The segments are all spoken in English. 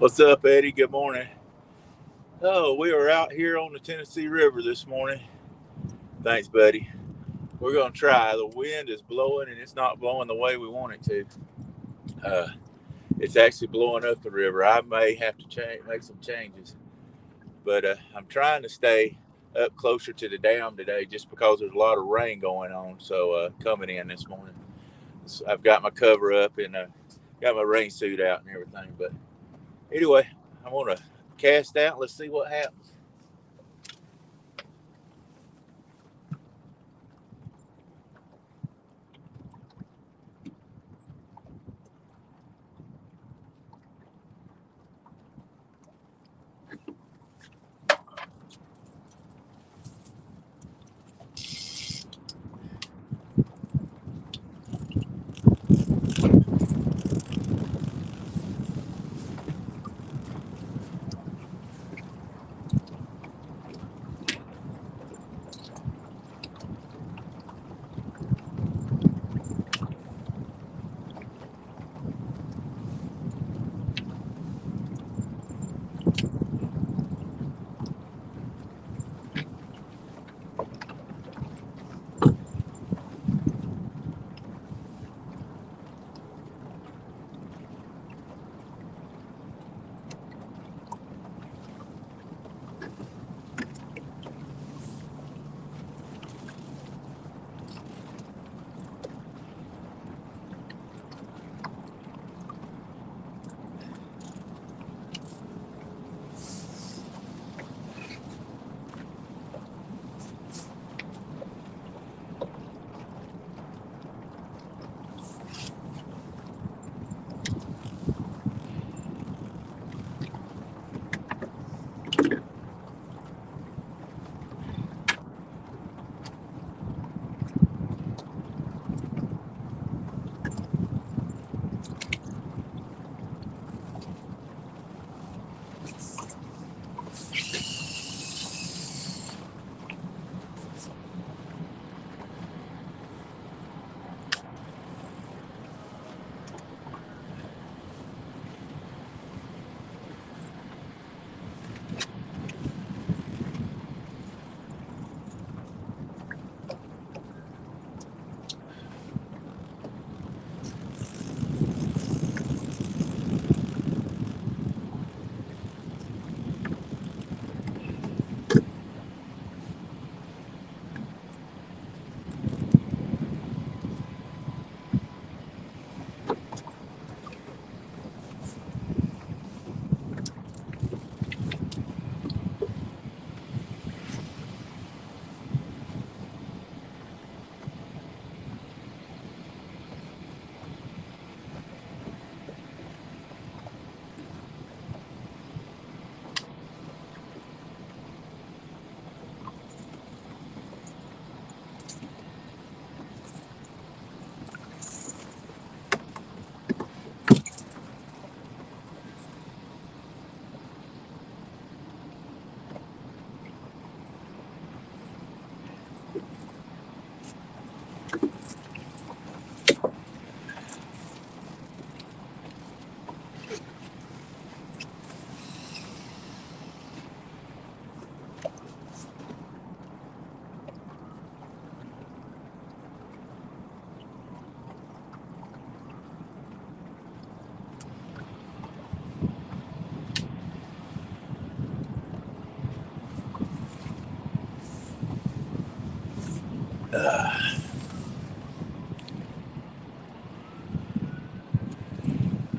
What's up, Eddie? Good morning. Oh, we are out here on the Tennessee River this morning. Thanks, buddy. We're going to try. The wind is blowing, and it's not blowing the way we want it to. It's actually blowing up the river. I may have to make some changes. But I'm trying to stay up closer to the dam today just because there's a lot of rain going on. So coming in this morning. So I've got my cover up and got my rain suit out and everything. But anyway, I'm going to cast out. Let's see what happens.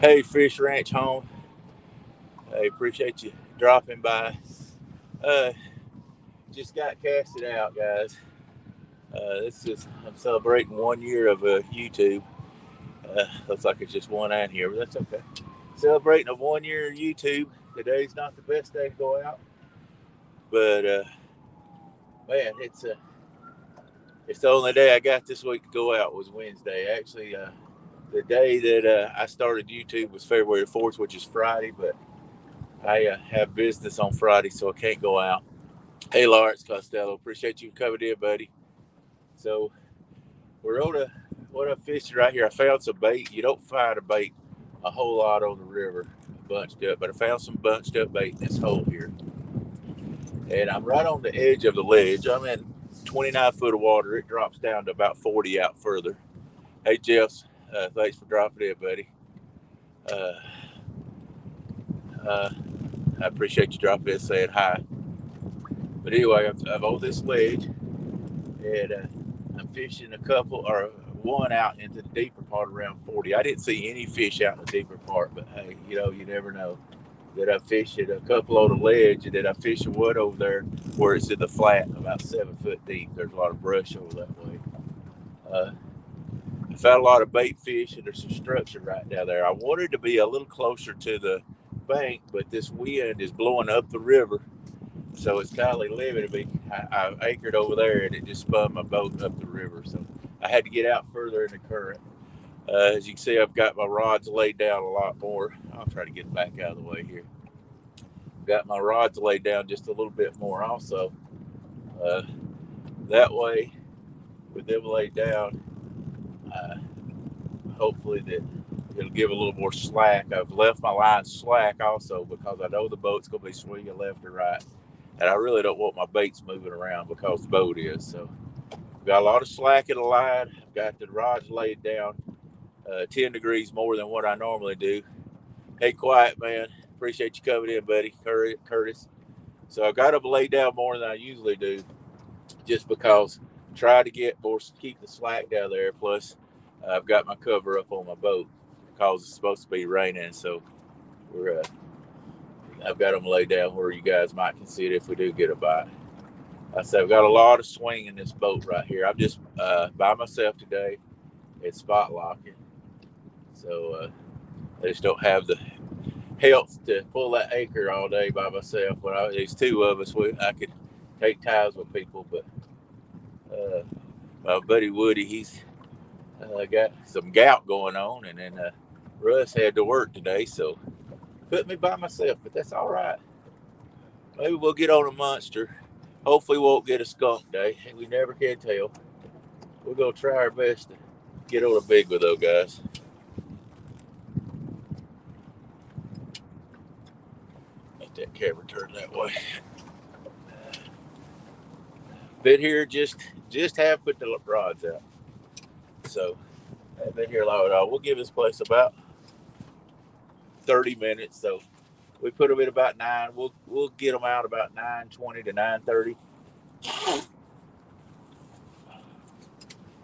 Hey, Fish Ranch home. Hey, appreciate you dropping by. Uh, just got casted out, guys. I'm celebrating 1 year of YouTube. Looks like it's just one out here, but that's okay. Celebrating a 1 year of YouTube. Today's not the best day to go out, but man, it's the only day I got this week to go out was Wednesday. Actually, the day that I started YouTube was February 4th, which is Friday, but I have business on Friday, so I can't go out. Hey, Lawrence Costello, appreciate you coming in, buddy. So we're on what I'm fishing right here. I found some bait. You don't find a bait a whole lot on the river, bunched up, but I found some bunched up bait in this hole here. And I'm right on the edge of the ledge. I'm in 29 foot of water. It drops down to about 40 out further. Hey, Jeff, thanks for dropping in, buddy. I appreciate you dropping in, saying hi. But anyway, I'm on this ledge, and I'm fishing one out into the deeper part around 40. I didn't see any fish out in the deeper part, but hey, you never know. That I fished a couple on the ledge, and then I fished one over there where it's in the flat, about 7 foot deep. There's a lot of brush over that way. I found a lot of bait fish, and there's some structure right down there. I wanted to be a little closer to the bank, but this wind is blowing up the river, so it's kind of limited me. I anchored over there, and it just spun my boat up the river, so I had to get out further in the current. As you can see, I've got my rods laid down a lot more. I'll try to get back out of the way here. Got my rods laid down just a little bit more also. That way, with them laid down, hopefully that it'll give a little more slack. I've left my line slack also because I know the boat's going to be swinging left or right. And I really don't want my baits moving around because the boat is. So I've got a lot of slack in the line. I've got the rods laid down 10 degrees more than what I normally do. Hey, Quiet Man. Appreciate you coming in, buddy. Curtis. So I got them laid down more than I usually do just because I try to keep the slack down there. Plus, I've got my cover up on my boat because it's supposed to be raining. So I've got them laid down where you guys might consider if we do get a bite. I said I've got a lot of swing in this boat right here. I'm just by myself today. It's spot locking. So I just don't have the health to pull that anchor all day by myself. When there's two of us, I could take ties with people, but my buddy Woody, he's got some gout going on, and then Russ had to work today, so put me by myself, but that's all right. Maybe we'll get on a monster. Hopefully we won't get a skunk day. We never can tell. We're going to try our best to get on a big one, though, guys. Let that camera turn that way. Been here just have put the rods out. So I've been here long at all. We'll give this place about 30 minutes. So we put them in about 9. We'll get them out about 9:20 to 9:30.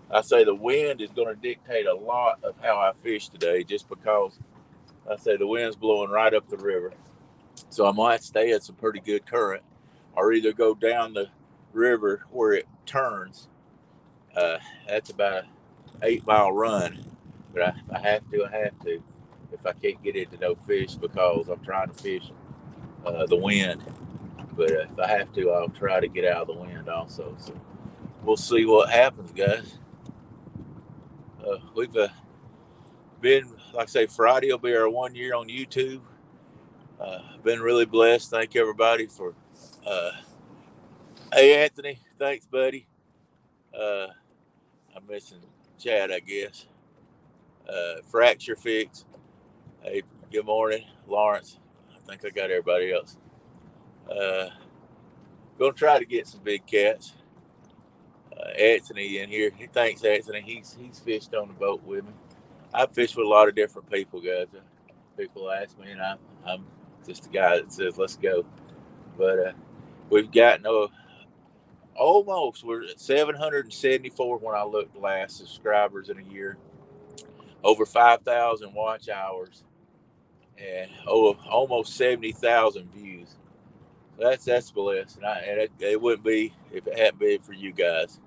I say the wind is going to dictate a lot of how I fish today, just because I say the wind's blowing right up the river. So I might stay at some pretty good current, or either go down the river where it turns. That's about an 8-mile run, but I have to if I can't get into no fish, because I'm trying to fish the wind. But if I have to, I'll try to get out of the wind also. So we'll see what happens, guys. We've been, like I say, Friday will be our 1 year on YouTube. Been really blessed. Thank you, everybody, for hey, Anthony, thanks, buddy. I'm missing Chad, I guess. Fracture Fix. Hey, good morning, Lawrence. I think I got everybody else. Gonna try to get some big cats. Anthony in here. Thanks, Anthony. He's fished on the boat with me. I fish with a lot of different people, guys. People ask me, and I'm just a guy that says, let's go. But we've gotten almost, we're at 774 when I looked last, subscribers in a year. Over 5,000 watch hours, and almost 70,000 views. That's blessed, and it wouldn't be if it hadn't been for you guys.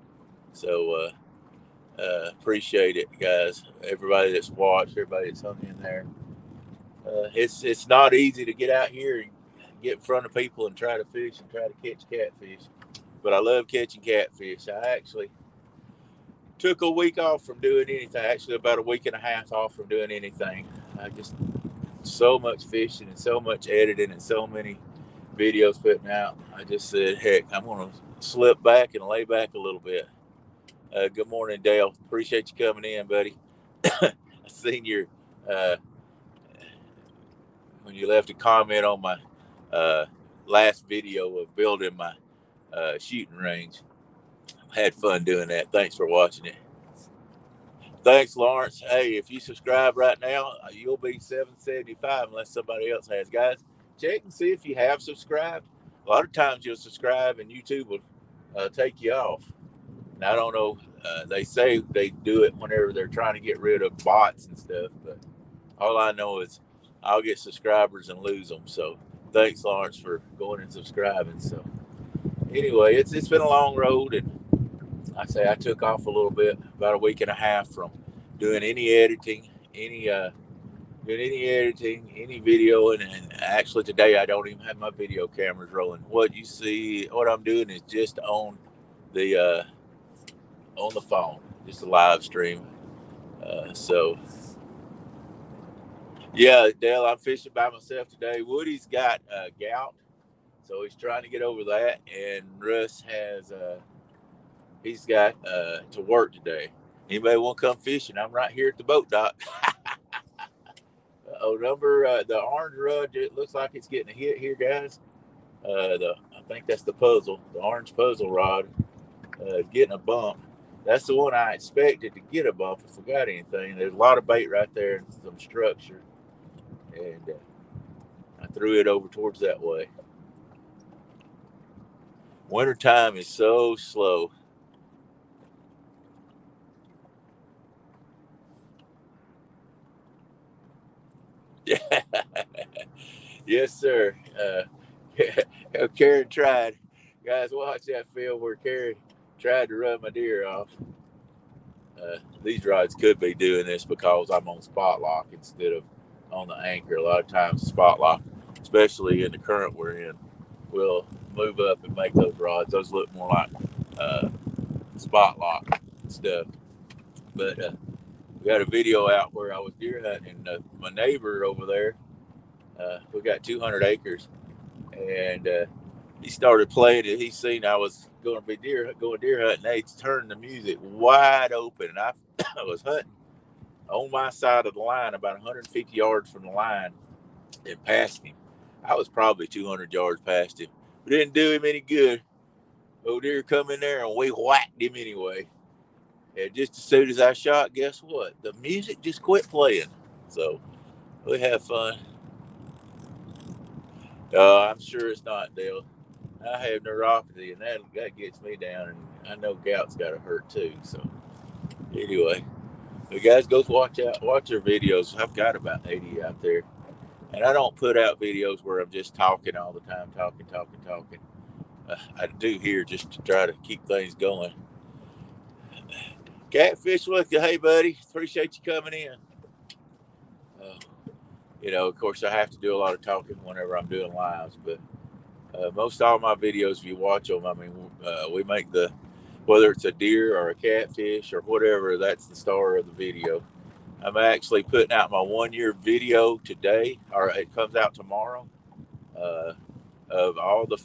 So appreciate it, guys. Everybody that's watched, everybody that's hung in there. It's not easy to get out here and get in front of people and try to fish and try to catch catfish, but I love catching catfish. I actually took a week off from doing anything. Actually, about a week and a half off from doing anything. I just so much fishing and so much editing and so many videos putting out. I just said, heck, I'm gonna slip back and lay back a little bit. Good morning, Dale. Appreciate you coming in, buddy. I seen your when you left a comment on my last video of building my shooting range. Had fun doing that. Thanks for watching it. Thanks, Lawrence. Hey, if you subscribe right now, you'll be $7.75 unless somebody else has. Guys, check and see if you have subscribed. A lot of times you'll subscribe and YouTube will take you off. And I don't know. They say they do it whenever they're trying to get rid of bots and stuff. But all I know is I'll get subscribers and lose them. So thanks, Lawrence, for going and subscribing. So anyway, it's been a long road, and I say I took off a little bit, about a week and a half from doing any editing, any video, and actually today I don't even have my video cameras rolling. What you see, what I'm doing is just on the phone, just a live stream. So yeah, Dale, I'm fishing by myself today. Woody's got gout, so he's trying to get over that, and Russ has he's got to work today. Anybody want to come fishing? I'm right here at the boat dock. The orange rod, it looks like it's getting a hit here, guys. I think that's the orange puzzle rod, getting a bump. That's the one I expected to get a bump if we got anything. There's a lot of bait right there and some structure, and I threw it over towards that way. Wintertime is so slow. Yeah. Yes, sir. Karen tried. Guys, watch that field where Karen tried to run my deer off. These rods could be doing this because I'm on spot lock instead of on the anchor. A lot of times spot lock, especially in the current we're in, will move up and make those rods. Those look more like spot lock stuff. But we got a video out where I was deer hunting. My neighbor over there, we got 200 acres, and he started playing it. He seen I was going to be going deer hunting. They turned the music wide open, and I was hunting on my side of the line, about 150 yards from the line, and passed him. I was probably 200 yards past him. We didn't do him any good. Old deer come in there, and we whacked him anyway. And just as soon as I shot, guess what? The music just quit playing. So we have fun. I'm sure it's not, Dale. I have neuropathy, and that gets me down, and I know gout's got to hurt too. So anyway, you guys go watch their videos. I've got about 80 out there, and I don't put out videos where I'm just talking all the time, talking. I do here just to try to keep things going. Catfish with you, hey buddy, appreciate you coming in. Of course, I have to do a lot of talking whenever I'm doing lives, but most all my videos, if you watch them, I mean, we make whether it's a deer or a catfish or whatever, that's the star of the video. I'm actually putting out my 1-year video today, or it comes out tomorrow, of all the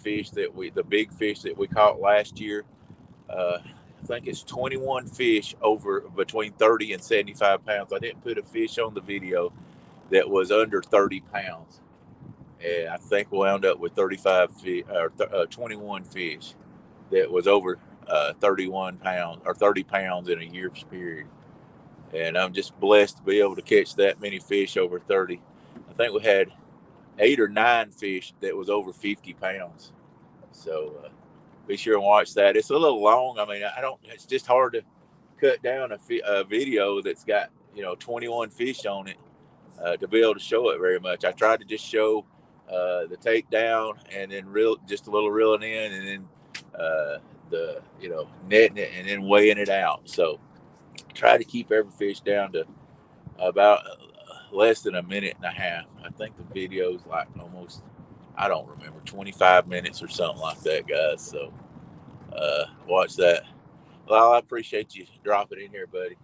the big fish that we caught last year. I think it's 21 fish over between 30 and 75 pounds. I didn't put a fish on the video that was under 30 pounds. And I think we'll end up with 35 fish, or 21 fish that was over 31 pounds or 30 pounds in a year's period. And I'm just blessed to be able to catch that many fish over 30. I think we had 8 or 9 fish that was over 50 pounds. So be sure and watch that. It's a little long. I mean, it's just hard to cut down a video that's got 21 fish on it to be able to show it very much. I tried to just show the takedown and then just a little reeling in, and then the netting it and then weighing it out. So try to keep every fish down to about less than a minute and a half. I think the video's like almost, I don't remember, 25 minutes or something like that, guys. So watch that. Well, I appreciate you dropping in here, buddy.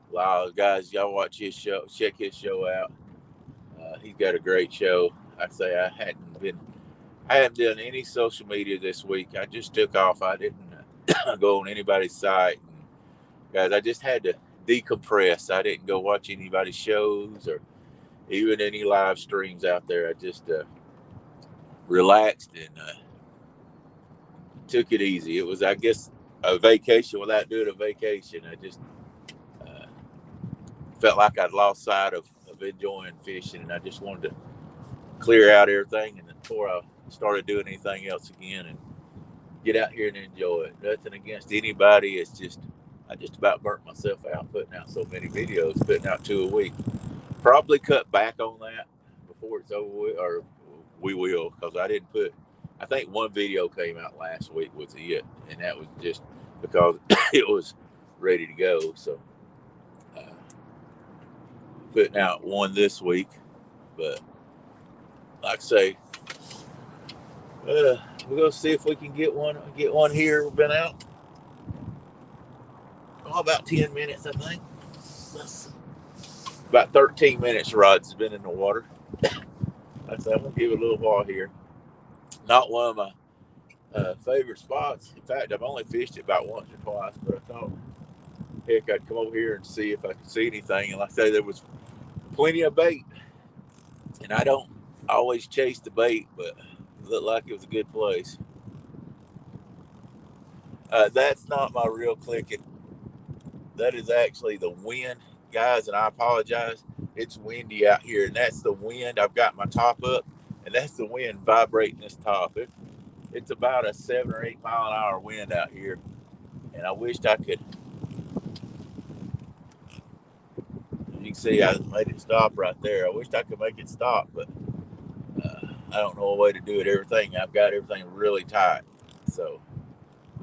Wow, guys, y'all watch his show. Check his show out. He's got a great show. I say I haven't done any social media this week. I just took off. I didn't go on anybody's site. And guys, I just had to decompress. I didn't go watch anybody's shows or even any live streams out there. I just relaxed and took it easy. It was, I guess, a vacation without doing a vacation. I just felt like I'd lost sight of enjoying fishing, and I just wanted to clear out everything and before I started doing anything else again and get out here and enjoy it. Nothing against anybody. It's just I just about burnt myself out putting out so many videos, putting out 2 a week. Probably cut back on that before it's over with, or we will, because I didn't put. I think one video came out last week was it, and that was just because it was ready to go. So putting out one this week, but like I say, we're gonna see if we can get one here. We've been out about 10 minutes, I think. About 13 minutes. Rod's been in the water. Like I said, I'm gonna give it a little while here. Not one of my favorite spots. In fact, I've only fished it about once or twice, but I thought, heck, I'd come over here and see if I could see anything. And like I say, there was plenty of bait, and I don't always chase the bait, but it looked like it was a good place. That's not my real clicking. That is actually the wind, guys, and I apologize. It's windy out here, and that's the wind. I've got my top up, and that's the wind vibrating this top. It's about a 7 or 8 mile an hour wind out here, and I wished I could. You can see I made it stop right there. I wished I could make it stop, but I don't know a way to do it. I've got everything really tight, so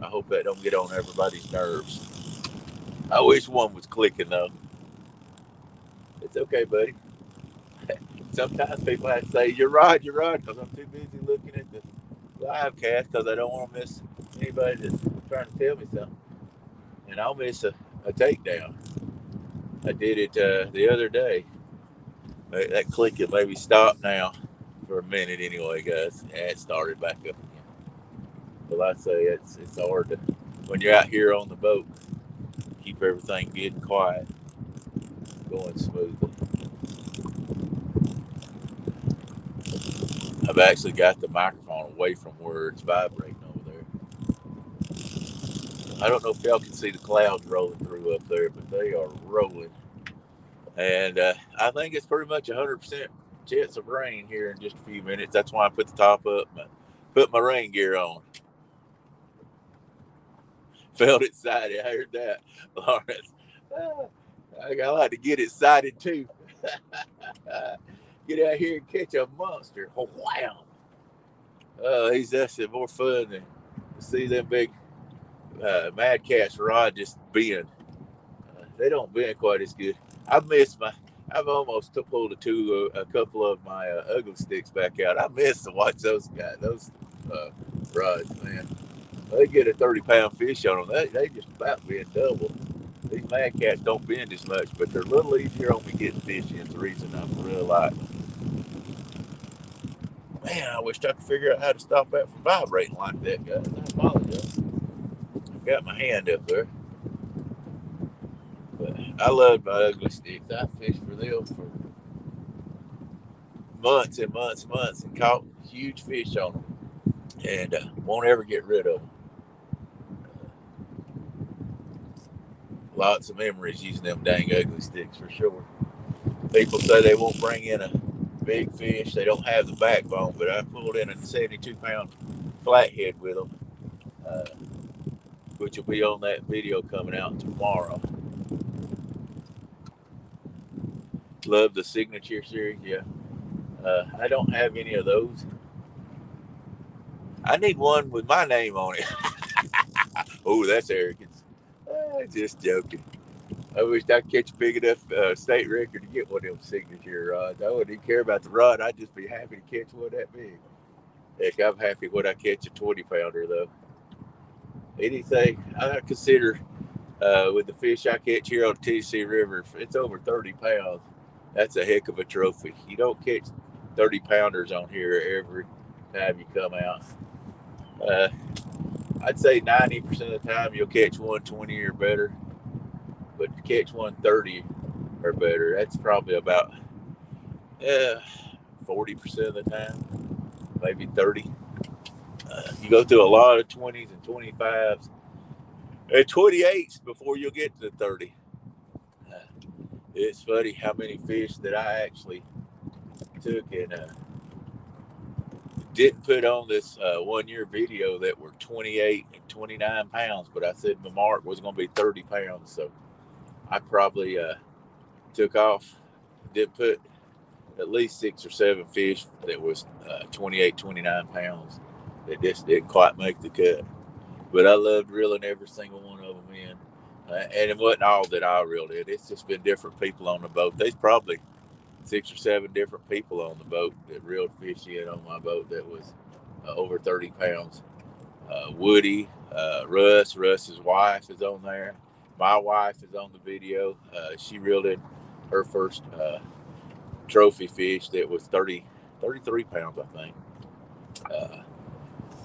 I hope that don't get on everybody's nerves. I wish one was clicking though. It's okay, buddy. Sometimes people have to say, you're right, because I'm too busy looking at the live cast because I don't want to miss anybody that's trying to tell me something. And I'll miss a takedown. I did it the other day. That clicking maybe stopped now for a minute anyway, guys. Yeah, it started back up again. But like I say, it's hard to, when you're out here on the boat, keep everything good and quiet, going smoothly. I've actually got the microphone away from where it's vibrating over there. I don't know if y'all can see the clouds rolling through up there, but they are rolling. And I think it's pretty much 100% chance of rain here in just a few minutes. That's why I put the top up, put my rain gear on. Felt excited. I heard that, Lawrence. I like to get excited too. Get out here and catch a monster. Oh, wow. That's more fun than to see them big Mad Cat's rod just bend. They don't bend quite as good. I've almost pulled a couple of my ugly sticks back out. I miss to watch those guys, those rods, man. They get a 30-pound fish on them. They just about bend double. These Mad Cats don't bend as much, but they're a little easier on me getting fish in. It's the reason I really like. Man, I wish I could figure out how to stop that from vibrating like that, guys. I apologize. I've got my hand up there. But I love my ugly sticks. I fished for them for months and months and months and caught huge fish on them. And won't ever get rid of them. Lots of memories using them dang ugly sticks for sure. People say they won't bring in a big fish. They don't have the backbone, but I pulled in a 72-pound flathead with them, which will be on that video coming out tomorrow. Love the Signature series, yeah. I don't have any of those. I need one with my name on it. Oh, that's arrogance. Just joking. I wish I could catch a big enough state record to get one of them Signature rods. I wouldn't even care about the rod. I'd just be happy to catch one that big. Heck, I'm happy when I catch a 20-pounder, though. Anything I consider with the fish I catch here on the Tennessee River, if it's over 30 pounds, that's a heck of a trophy. You don't catch 30-pounders on here every time you come out. I'd say 90% of the time you'll catch 120 or better, but to catch 130 or better, that's probably about 40% of the time, maybe 30. You go through a lot of 20s and 25s and 28s before you'll get to the 30. Uh, it's funny how many fish that I actually took and didn't put on this 1 year video that were 28 and 29 pounds, but I said my mark was going to be 30 pounds. So I probably took off, did put at least 6 or 7 fish that was 28, 29 pounds that just didn't quite make the cut. But I loved reeling every single one of them in. And it wasn't all that I reeled in. It's just been different people on the boat. There's probably 6 or 7 different people on the boat that reeled fish in on my boat that was over 30 pounds. Woody, Russ's wife is on there. My wife is on the video. She reeled in her first trophy fish that was 33 pounds, I think.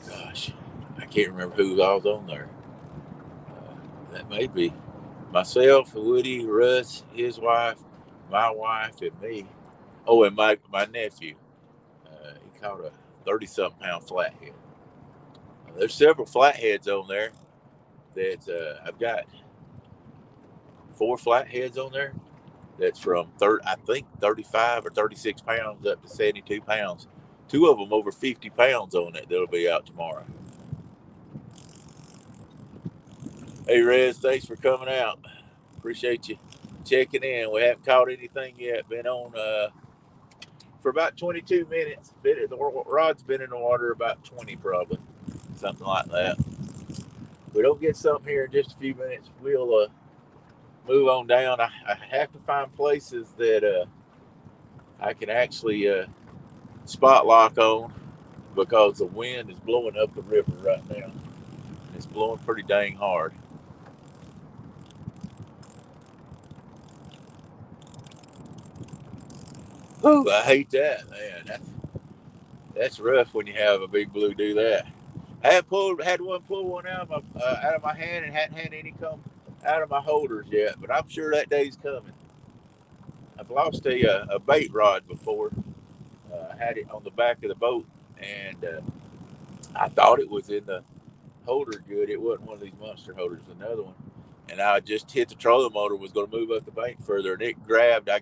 Gosh, I can't remember who all was on there. That may be myself, Woody, Russ, his wife, my wife, and me. Oh, and my nephew. He caught a 30-something pound flathead. There's several flatheads on there. That I've got 4 flatheads on there. That's from I think 35 or 36 pounds up to 72 pounds. 2 of them over 50 pounds on it. That'll be out tomorrow. Hey, Rez, thanks for coming out. Appreciate you checking in. We haven't caught anything yet. Been on for about 22 minutes. The rod's been in the water about 20 probably. Something like that. If we don't get something here in just a few minutes, we'll move on down. I have to find places that I can actually spot lock on because the wind is blowing up the river right now. It's blowing pretty dang hard. Oh, I hate that, man. That's rough when you have a big blue do that. I had one pull one out of my hand and hadn't had any come out of my holders yet, but I'm sure that day's coming. I've lost a bait rod before. I had it on the back of the boat, and I thought it was in the holder good. It wasn't one of these monster holders, another one. And I just hit the trolling motor, was going to move up the bank further, and it grabbed a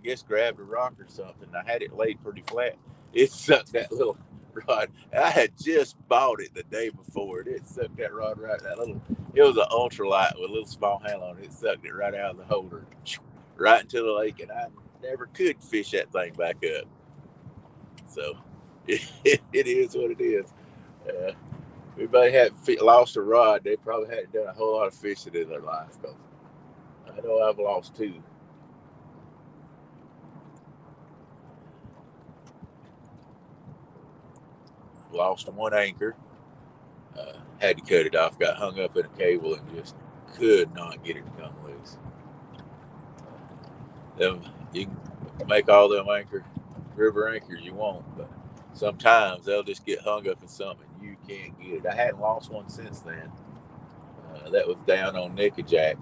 rock or something. I had it laid pretty flat. It sucked that little rod. I had just bought it the day before. It sucked that rod right out. It was an ultralight with a little small handle on it. It sucked it right out of the holder, right into the lake, and I never could fish that thing back up. So it is what it is. Everybody had lost a rod. They probably hadn't done a whole lot of fishing in their life. Cause I know I've lost 2. Lost 1 anchor. Had to cut it off. Got hung up in a cable and just could not get it to come loose. You can make all them river anchors you want, but sometimes they'll just get hung up in something you can't get it. I hadn't lost one since then. That was down on Nickajack,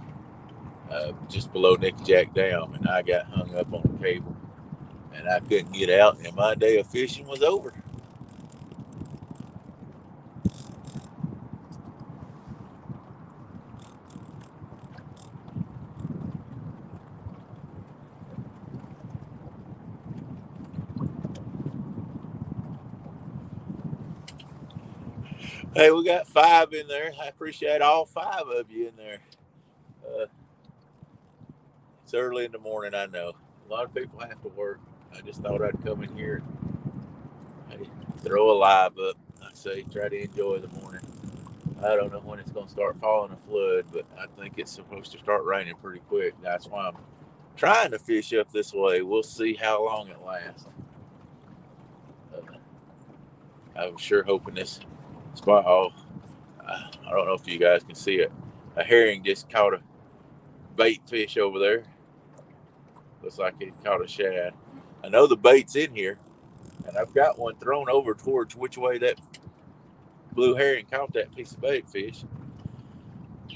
just below Nickajack Dam, and I got hung up on the cable, and I couldn't get out, and my day of fishing was over. Hey, we got 5 in there. I appreciate all 5 of you in there. It's early in the morning, I know. A lot of people have to work. I just thought I'd come in here and throw a live up. I say try to enjoy the morning. I don't know when it's going to start falling a flood, but I think it's supposed to start raining pretty quick. That's why I'm trying to fish up this way. We'll see how long it lasts. I'm sure hoping this spot. Oh, I don't know if you guys can see it. A herring just caught a bait fish over there. Looks like it caught a shad. I know the bait's in here, and I've got one thrown over towards which way that blue herring caught that piece of bait fish.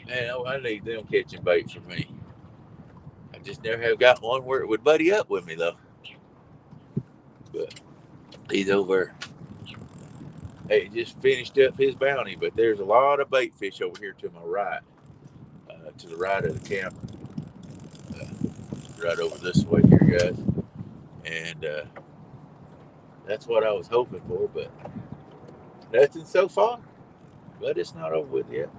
Man, I need them catching bait for me. I just never have got one where it would buddy up with me, though. But he's over. He just finished up his bounty, but there's a lot of bait fish over here to my right, to the right of the camera, right over this way here, guys. And that's what I was hoping for, but nothing so far. But it's not over with yet.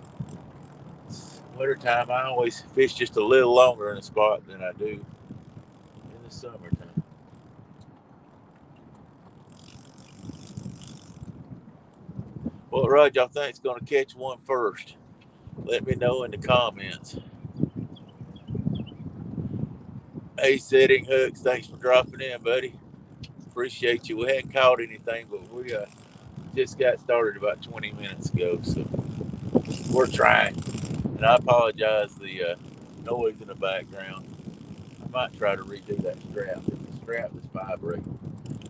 It's wintertime. I always fish just a little longer in a spot than I do in the summertime. What rod y'all think is going to catch one first? Let me know in the comments. Hey, Setting Hooks, thanks for dropping in, buddy. Appreciate you. We hadn't caught anything, but we just got started about 20 minutes ago, so we're trying. And I apologize the noise in the background. I might try to redo that strap. The strap is vibrating.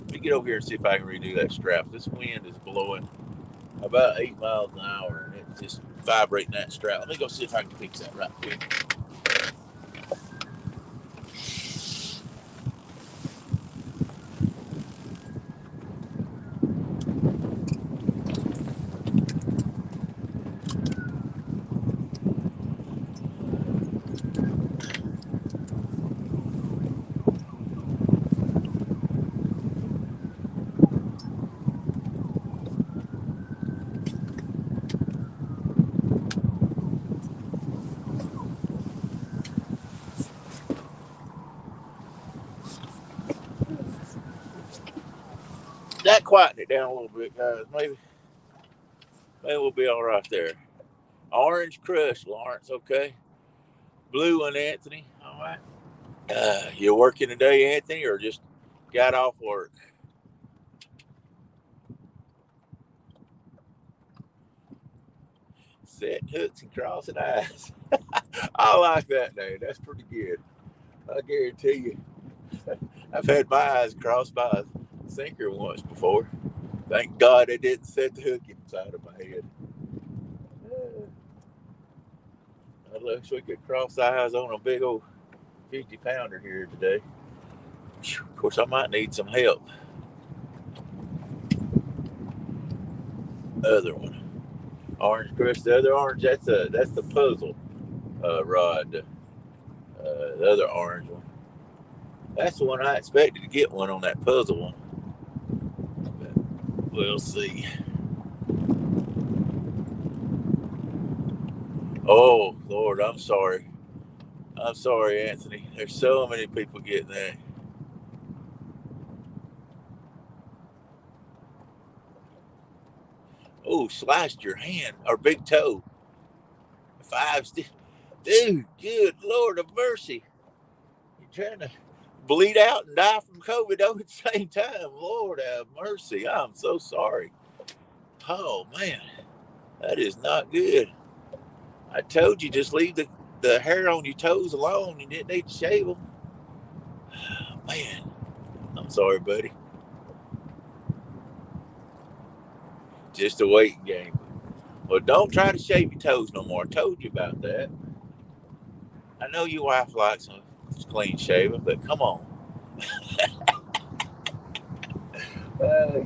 Let me get over here and see if I can redo that strap. This wind is blowing about 8 miles an hour, and it's just vibrating that strap. Let me go see if I can fix that right quick. That quietened it down a little bit, guys. Maybe we'll be all right there. Orange Crush, Lawrence, okay. Blue and Anthony, all right. You working today, Anthony, or just got off work? Setting hooks and crossing eyes. I like that name. That's pretty good. I guarantee you. I've had my eyes crossed by a sinker once before. Thank God they didn't set the hook inside of my head. I wish we could cross eyes on a big old 50-pounder here today. Of course, I might need some help. Other one, Orange Crush. The other orange, that's the puzzle rod. The other orange one. That's the one I expected to get one on that puzzle one. But we'll see. Oh Lord, I'm sorry. I'm sorry, Anthony. There's so many people getting that. Oh, sliced your hand or big toe. Dude, good Lord of mercy. You're trying to bleed out and die from COVID all at the same time. Lord have mercy. I'm so sorry. Oh man, that is not good. I told you just leave the hair on your toes alone. You didn't need to shave them. Oh, man, I'm sorry, buddy. Just a waiting game. Well, don't try to shave your toes no more. I told you about that. I know your wife likes them clean shaven, but come on.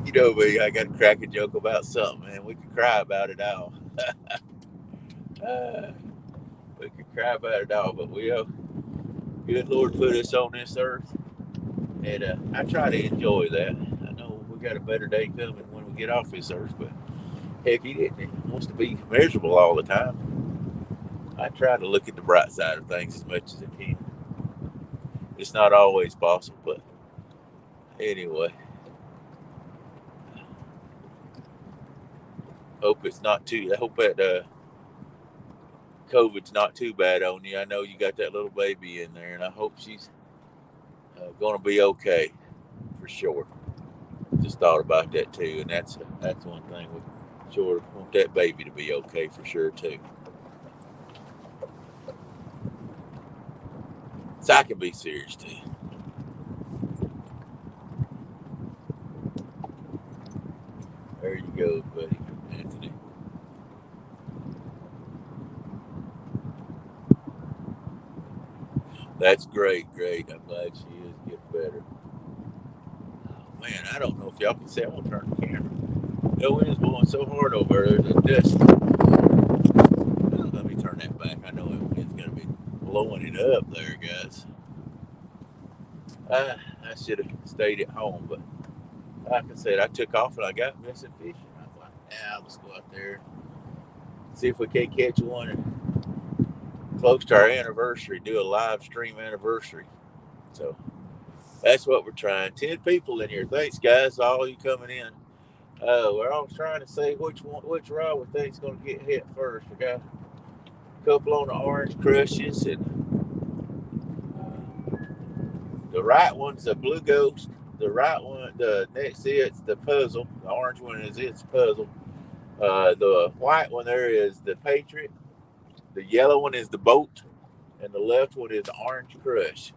You know me, I got to crack a joke about something, man. We could cry about it all. We could cry about it all, but good Lord put us on this earth, and I try to enjoy that. I know we got a better day coming when we get off this earth, but heck, he wants to be miserable all the time. I try to look at the bright side of things as much as I can. It's not always possible, but anyway. I hope that COVID's not too bad on you. I know you got that little baby in there, and I hope she's going to be okay for sure. Just thought about that too, and that's one thing we sure want that baby to be okay for sure too. So I can be serious too. There you go, buddy, Anthony. That's great. I'm glad she is getting better. man, I don't know if y'all can see. I won't turn the camera. The wind's blowing so hard over there. There's a dust. Let me turn that back. I know it's going to be blowing it up there, guys. I should have stayed at home, but like I said, I took off and I got missing fishing. I thought, let's go out there, see if we can't catch one close to our anniversary, do a live stream anniversary. So that's what we're trying. 10 people in here. Thanks, guys, all you coming in. We're all trying to see which rod we think's going to get hit first. We got a couple on the orange crushes, and the right one's a blue ghost. The right one, the next it's the puzzle. The orange one is its puzzle. The white one there is the Patriot. The yellow one is the boat, and the left one is the orange crush.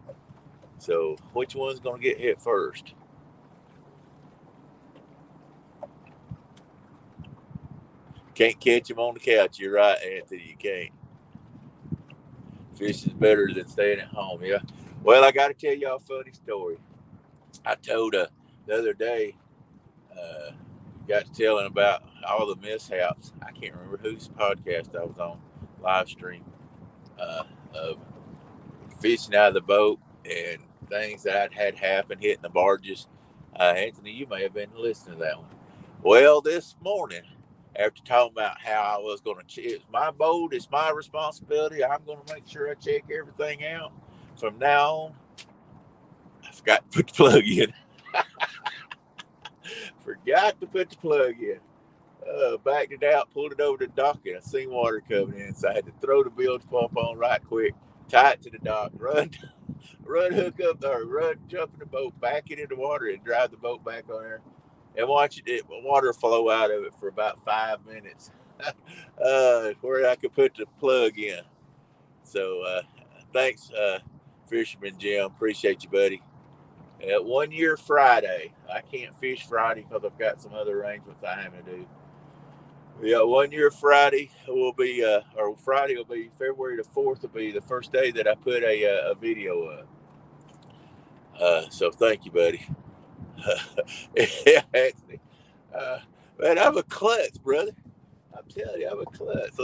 So which one's going to get hit first? Can't catch him on the couch. You're right, Anthony. You can't. Fish is better than staying at home. Yeah. Well, I got to tell y'all a funny story. I told the other day, got to telling about all the mishaps. I can't remember whose podcast I was on, live stream, of fishing out of the boat and things that had happened, hitting the barges. Anthony, you may have been listening to that one. Well, this morning, after talking about how I was going to, it's my boat, it's my responsibility. I'm going to make sure I check everything out. From now on, I forgot to put the plug in. Forgot to put the plug in. Backed it out, pulled it over to the dock, and I seen water coming in. So I had to throw the bilge pump on right quick, tie it to the dock, run hook up there, jump in the boat, back it into water, and drive the boat back on there, and watch water flow out of it for about 5 minutes, where I could put the plug in. So thanks, Fisherman Jim. Appreciate you, buddy. 1 year Friday. I can't fish Friday because I've got some other arrangements I have to do. Yeah, 1 year Friday will be, or Friday will be February the 4th will be the first day that I put a video up. So thank you, buddy. Yeah, Anthony. Man, I'm a klutz, brother. I'm telling you, I'm a klutz.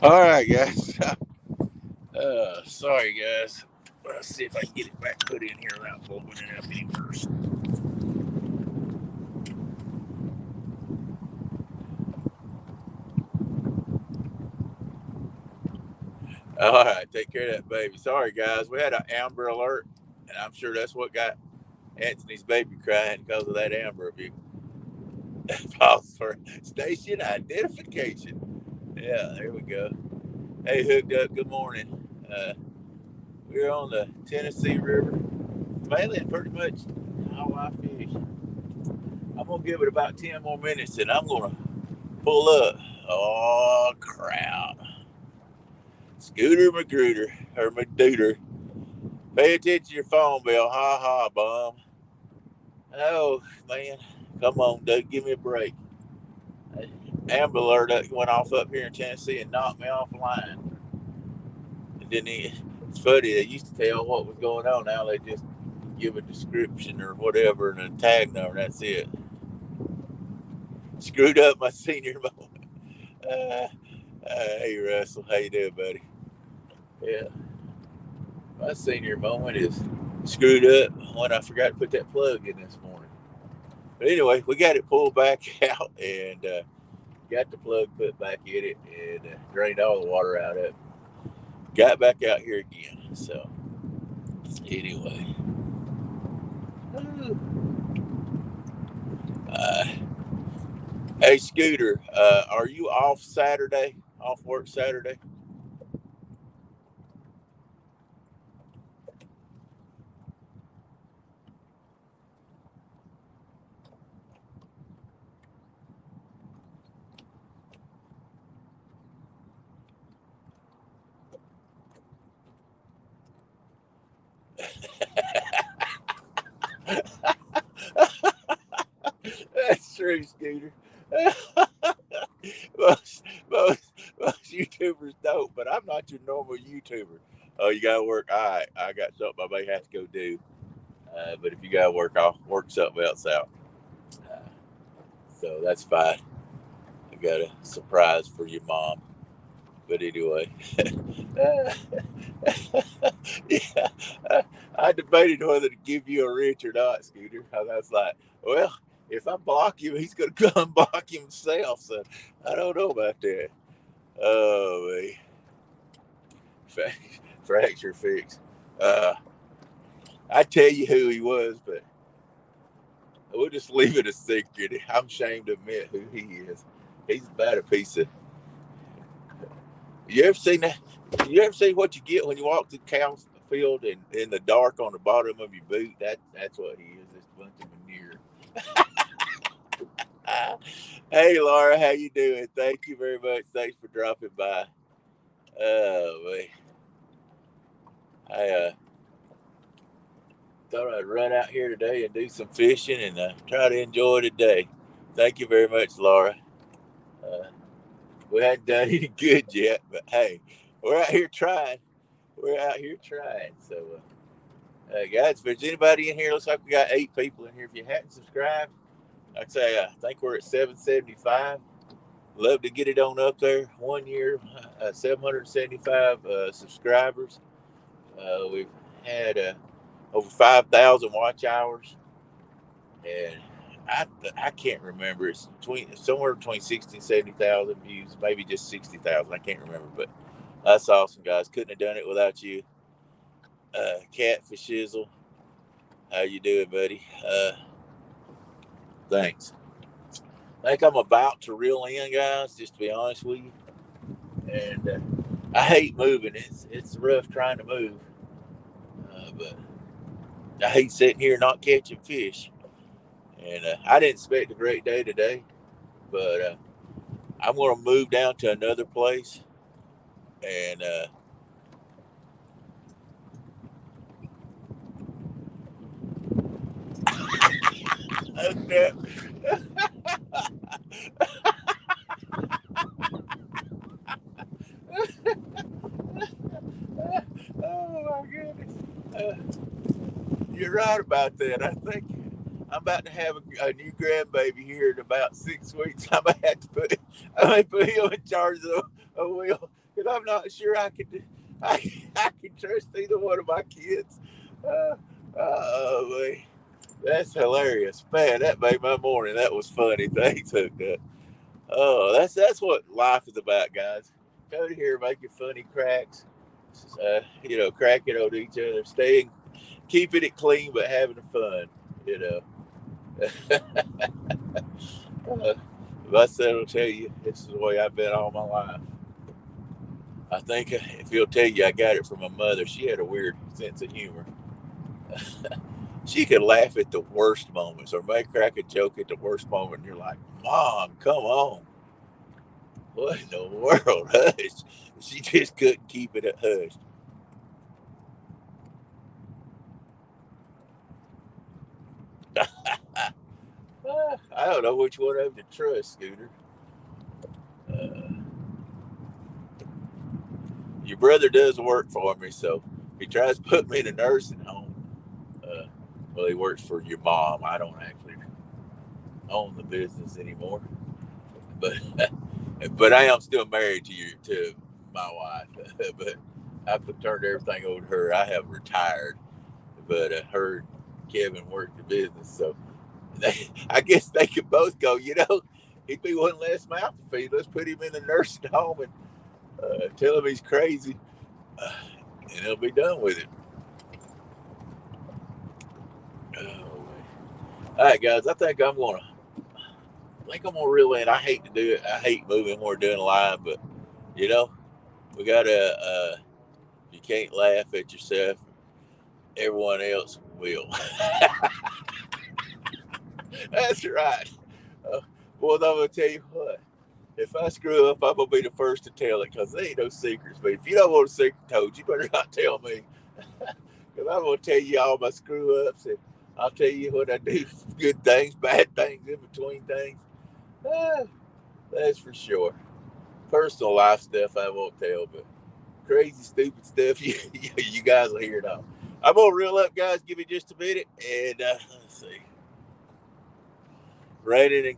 All right, guys. Sorry, guys. Let's see if I can get it back put in here without blowing it up any worse. All right, take care of that baby. Sorry, guys. We had an Amber Alert, and I'm sure that's what got Anthony's baby crying because of that Amber abuse. Pause for station identification. Yeah, there we go. Hey, hooked up. Good morning. We're on the Tennessee River. Mainly, pretty much all I fish I'm gonna give it about 10 more minutes, and I'm gonna pull up. Oh crap! Scooter Magruder or Magduder. Pay attention to your phone, Bill. Ha ha, bum. Oh man, come on, dude, give me a break. Amber Alert went off up here in Tennessee and knocked me off the line. And then it's funny, they used to tell what was going on. Now they just give a description or whatever and a tag number. That's it. Screwed up my senior moment. Hey Russell, how you doing, buddy? Yeah, my senior moment is screwed up when I forgot to put that plug in this morning. But anyway, we got it pulled back out and got the plug put back in it and drained all the water out of it. Got back out here again. So anyway, hey Scooter, are you off Saturday? Off work Saturday? That's true, Scooter. most, most YouTubers don't, but I'm not your normal YouTuber. Oh, you gotta work. All right, I got something I may have to go do. But if you gotta work, I'll work something else out. Uh, so that's fine. I got a surprise for your mom. But anyway, yeah, I debated whether to give you a wrench or not, Scooter. I was like, well, if I block him, he's going to come block himself. So I don't know about that. Oh, man. Fracture fix. I tell you who he was, but we'll just leave it a secret. I'm ashamed to admit who he is. He's about a piece of. You ever seen that? You ever see what you get when you walk through cow field and in the dark on the bottom of your boot? That's what he is. This bunch of manure. Hey Laura, how you doing? Thank you very much. Thanks for dropping by. Oh man, I thought I'd run out here today and do some fishing and try to enjoy the day. Thank you very much, Laura. Uh, we hadn't done any good yet, but hey, we're out here trying. We're out here trying. So. Guys, if there's anybody in here, looks like we got 8 people in here. If you hadn't subscribed, I'd say I think we're at 775. Love to get it on up there. 1 year, 775 subscribers. We've had over 5,000 watch hours, and I can't remember. It's somewhere between 60 and 70,000 views, maybe just 60,000. I can't remember, but that's awesome, guys. Couldn't have done it without you. Catfishing. How you doing, buddy? Thanks. I think I'm about to reel in, guys, just to be honest with you. And I hate moving. It's rough trying to move. But I hate sitting here not catching fish. And I didn't expect a great day today. But I'm going to move down to another place. And okay. Oh my goodness. You're right about that. I think I'm about to have a new grandbaby here in about 6 weeks. I may put him in charge of a wheel because I'm not sure I can trust either one of my kids. Man. That's hilarious, man. That made my morning. That was funny. Thanks, Hooked Up. Oh, that's what life is about, guys. Go to here making funny cracks, cracking on each other, keeping it clean, but having fun. You know. My son will tell you this is the way I've been all my life. I think if he'll tell you, I got it from my mother. She had a weird sense of humor. She could laugh at the worst moments or may crack a joke at the worst moment. And you're like, Mom, come on. What in the world? Hush. She just couldn't keep it hushed. I don't know which one of them to trust, Scooter. Uh, your brother does work for me, so he tries to put me in a nursing home. Uh, well, he works for your mom. I don't actually own the business anymore, but but I am still married to my wife. But I've turned everything over to her. I have retired, but her and Kevin work the business, so I guess they could both go. He'd be one less mouth to feed. Let's put him in the nursing home and tell him he's crazy, uh, and he'll be done with it. Oh, all right, guys. I think I'm gonna reel in. I hate to do it. I hate moving when we're doing live, but you know, we gotta. You can't laugh at yourself. Everyone else will. That's right. Uh, well, I'm gonna tell you what. If I screw up, I'm gonna be the first to tell it because there ain't no secrets. But if you don't want a secret told, you better not tell me. Because I'm gonna tell you all my screw ups, and I'll tell you what I do, good things, bad things, in between things. Ah, that's for sure. Personal life stuff I won't tell, but crazy, stupid stuff, you guys will hear it all. I'm gonna reel up, guys. Give me just a minute, and let's see. Rated in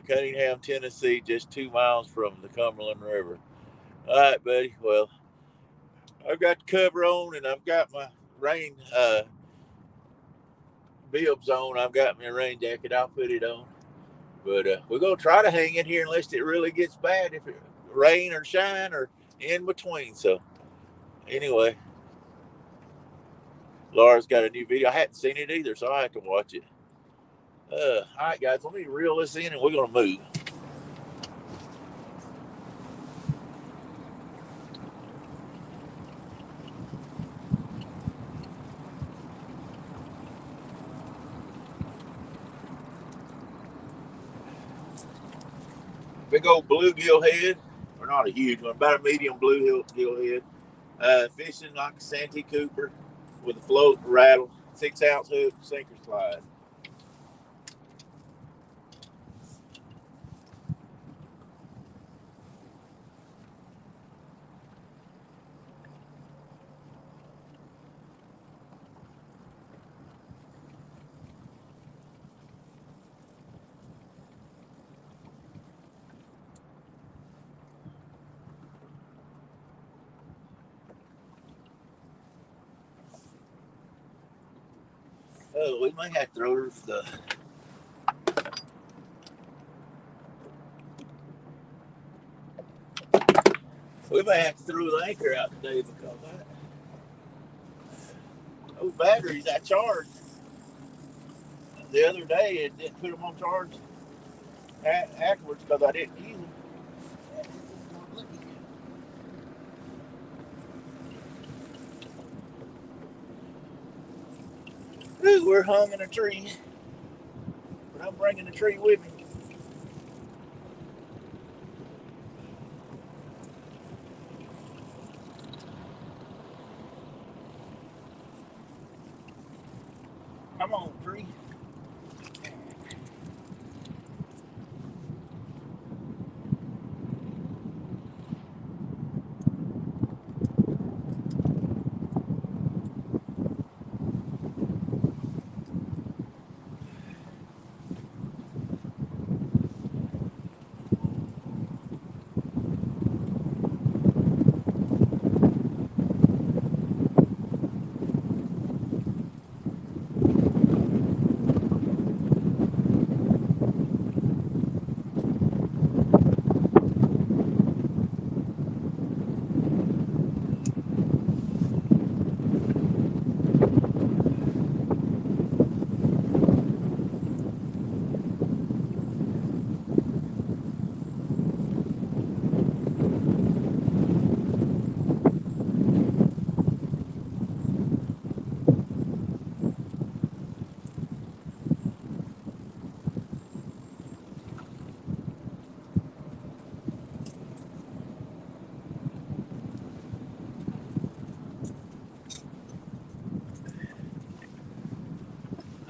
Cunningham, Tennessee, just 2 miles from the Cumberland River. All right, buddy. Well, I've got the cover on, and I've got my rain bibs on. I've got my rain jacket. I'll put it on. But we're gonna try to hang in here unless it really gets bad, if it rain or shine or in between. So anyway, Laura's got a new video. I hadn't seen it either, so I have to watch it. All right, guys. Let me reel this in, and we're gonna move. Big old bluegill head, or not a huge one, about a medium bluegill head. Fishing like a Santee Cooper with a float, rattle, 6 ounce hook, sinker slide. Oh, we may have to throw the. We may have to throw the anchor out today because those batteries I charged the other day, it didn't put them on charge afterwards because I didn't use them. Ooh, we're hung in a tree, but I'm bringing the tree with me. Come on, tree.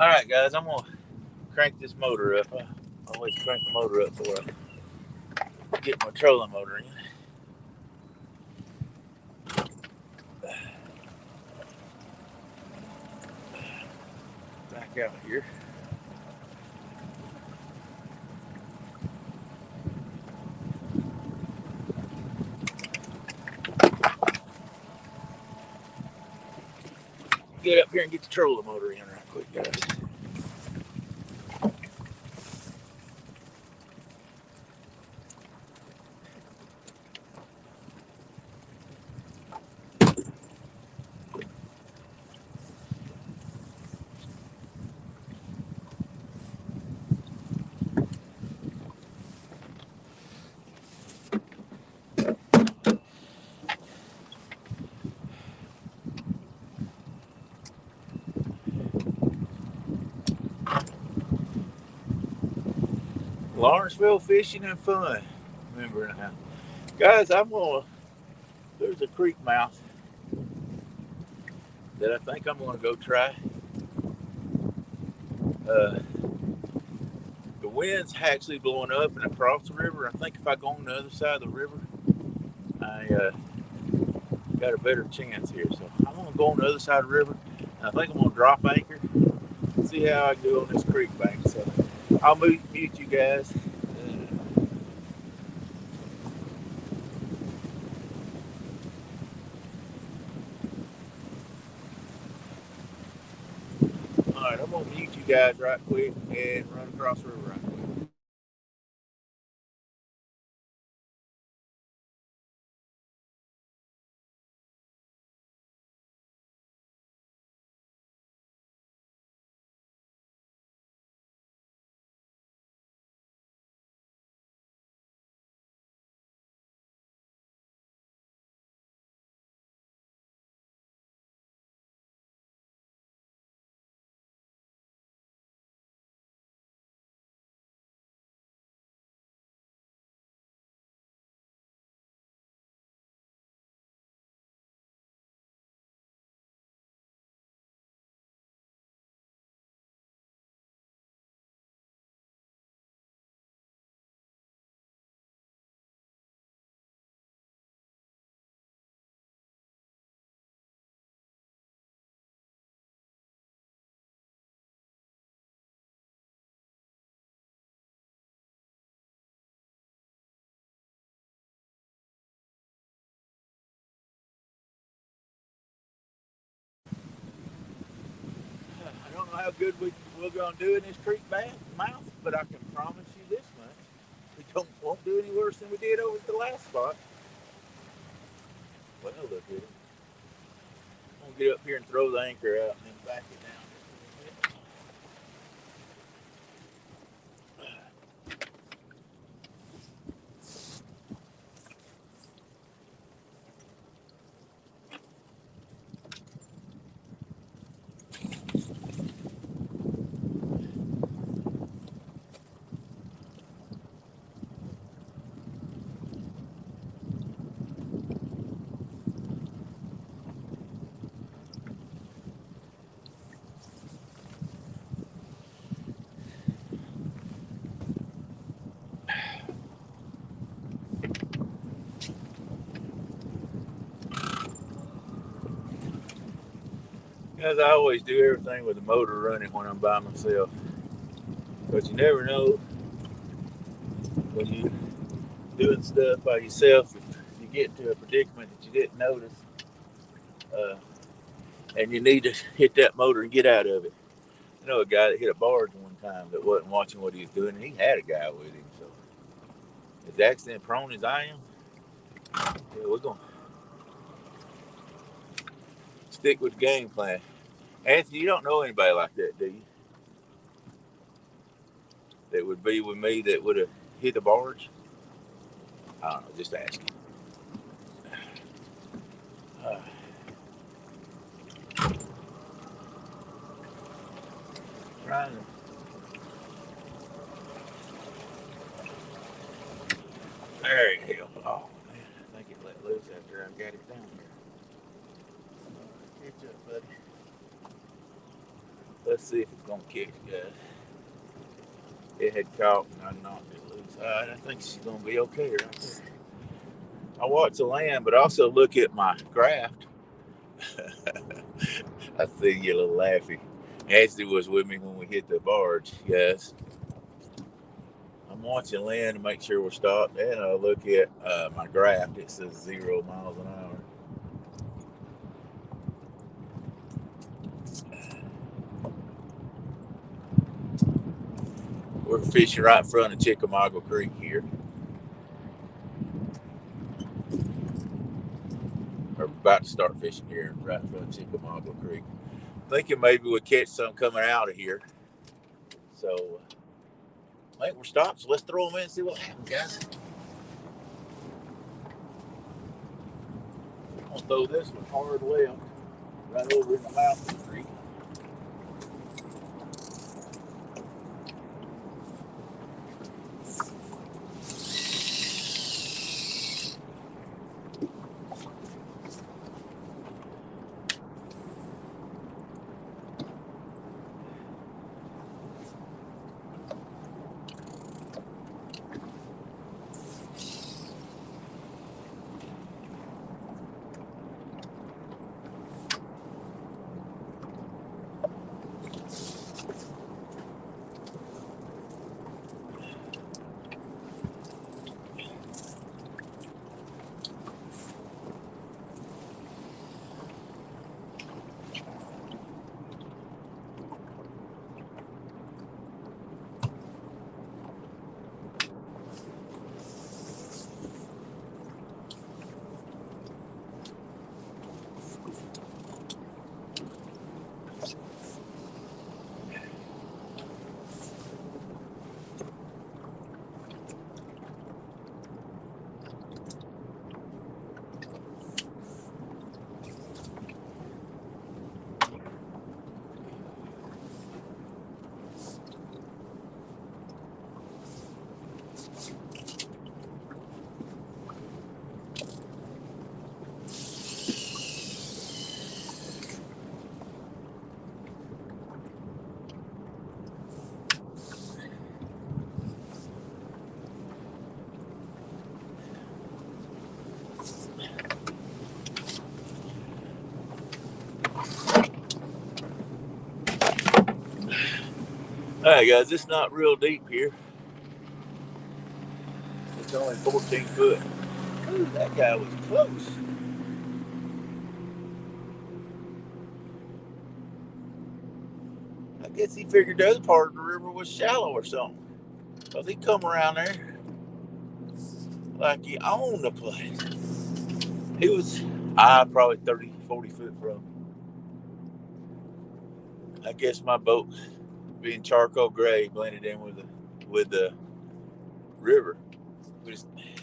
All right, guys, I'm gonna crank this motor up. I always crank the motor up before I get my trolling motor in. Back out here. Get up here and get the trolling motor in right quick, guys. Lawrenceville fishing and fun. Remember now. Guys, there's a creek mouth that I think I'm gonna go try. Uh, the wind's actually blowing up and across the river. I think if I go on the other side of the river, I got a better chance here. So I'm gonna go on the other side of the river. And I think I'm gonna drop anchor, see how I do on this creek bank. So I'll mute you guys. All right, I'm gonna mute you guys right quick and run across the river right quick. I don't know how good we're gonna do in this creek mouth, but I can promise you this much: won't do any worse than we did over at the last spot. Well, look at it. I'm gonna get up here and throw the anchor out and then back it down. As I always do everything with the motor running when I'm by myself. But you never know when you're doing stuff by yourself if you get into a predicament that you didn't notice, uh, and you need to hit that motor and get out of it. I know a guy that hit a barge one time that wasn't watching what he was doing, and he had a guy with him. So as accident prone as I am, yeah, we're going to stick with the game plan. Anthony, you don't know anybody like that, do you? That would be with me that would have hit a barge? I don't know, just asking. Uh, trying to. There you go. Oh, man, I think it let loose after I got it down here. Catch up, buddy. Let's see if it's gonna catch, guys. It had caught and I knocked it loose. All right, I think she's gonna be okay right there. I watch the land, but also look at my craft. I see you a little laughy. Ashley was with me when we hit the barge, guys. I'm watching land to make sure we're stopped, and I look at my graph. It says 0 miles an hour. We're fishing right in front of Chickamauga Creek here. We're about to start fishing here right in front of Chickamauga Creek. Thinking maybe we'll catch some coming out of here. So, I think we're stopped, so let's throw them in and see what happens, guys. I'm going to throw this one hard left, right over in the mouth of the creek. All right, guys, it's not real deep here. It's only 14 foot. Ooh, that guy was close. I guess he figured the other part of the river was shallow or something. Because he come around there like he owned the place. He was, probably 30, 40 foot from. I guess my boat, being charcoal gray, blended in with the river.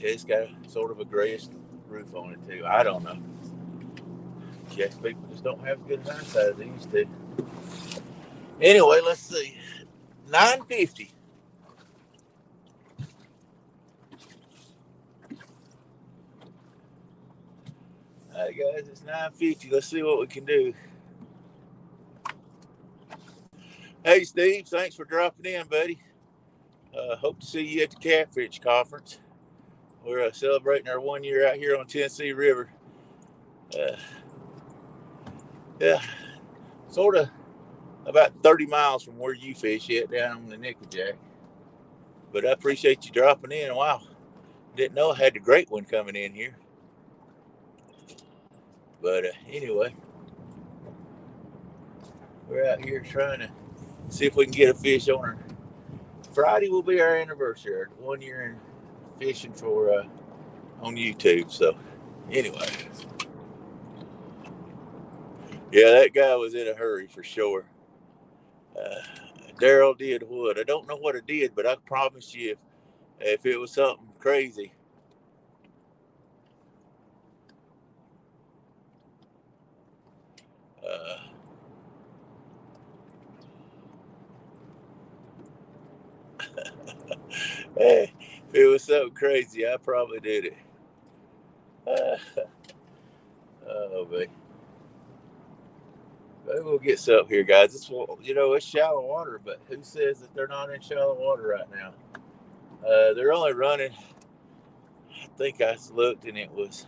It's got sort of a grayish roof on it too. I don't know. Yes, people just don't have good eyesight as they used to. Anyway, let's see. 950. All right, guys, it's 950. Let's see what we can do. Hey, Steve, thanks for dropping in, buddy. Hope to see you at the Catfish Conference. We're celebrating our 1 year out here on Tennessee River. Yeah, sort of about 30 miles from where you fish at, down on the Nickeljack. But I appreciate you dropping in. Wow, didn't know I had the great one coming in here. But anyway, we're out here trying to see if we can get a fish on her. Friday will be our anniversary, 1 year in fishing for on YouTube. So anyway, yeah, that guy was in a hurry for sure. Daryl did what? I don't know what it did, but I promise you, if it was something crazy, if it was something crazy, I probably did it. Oh, baby. Maybe we'll get some up here, guys. This will, it's shallow water, but who says that they're not in shallow water right now? They're only running. I think I looked and it was.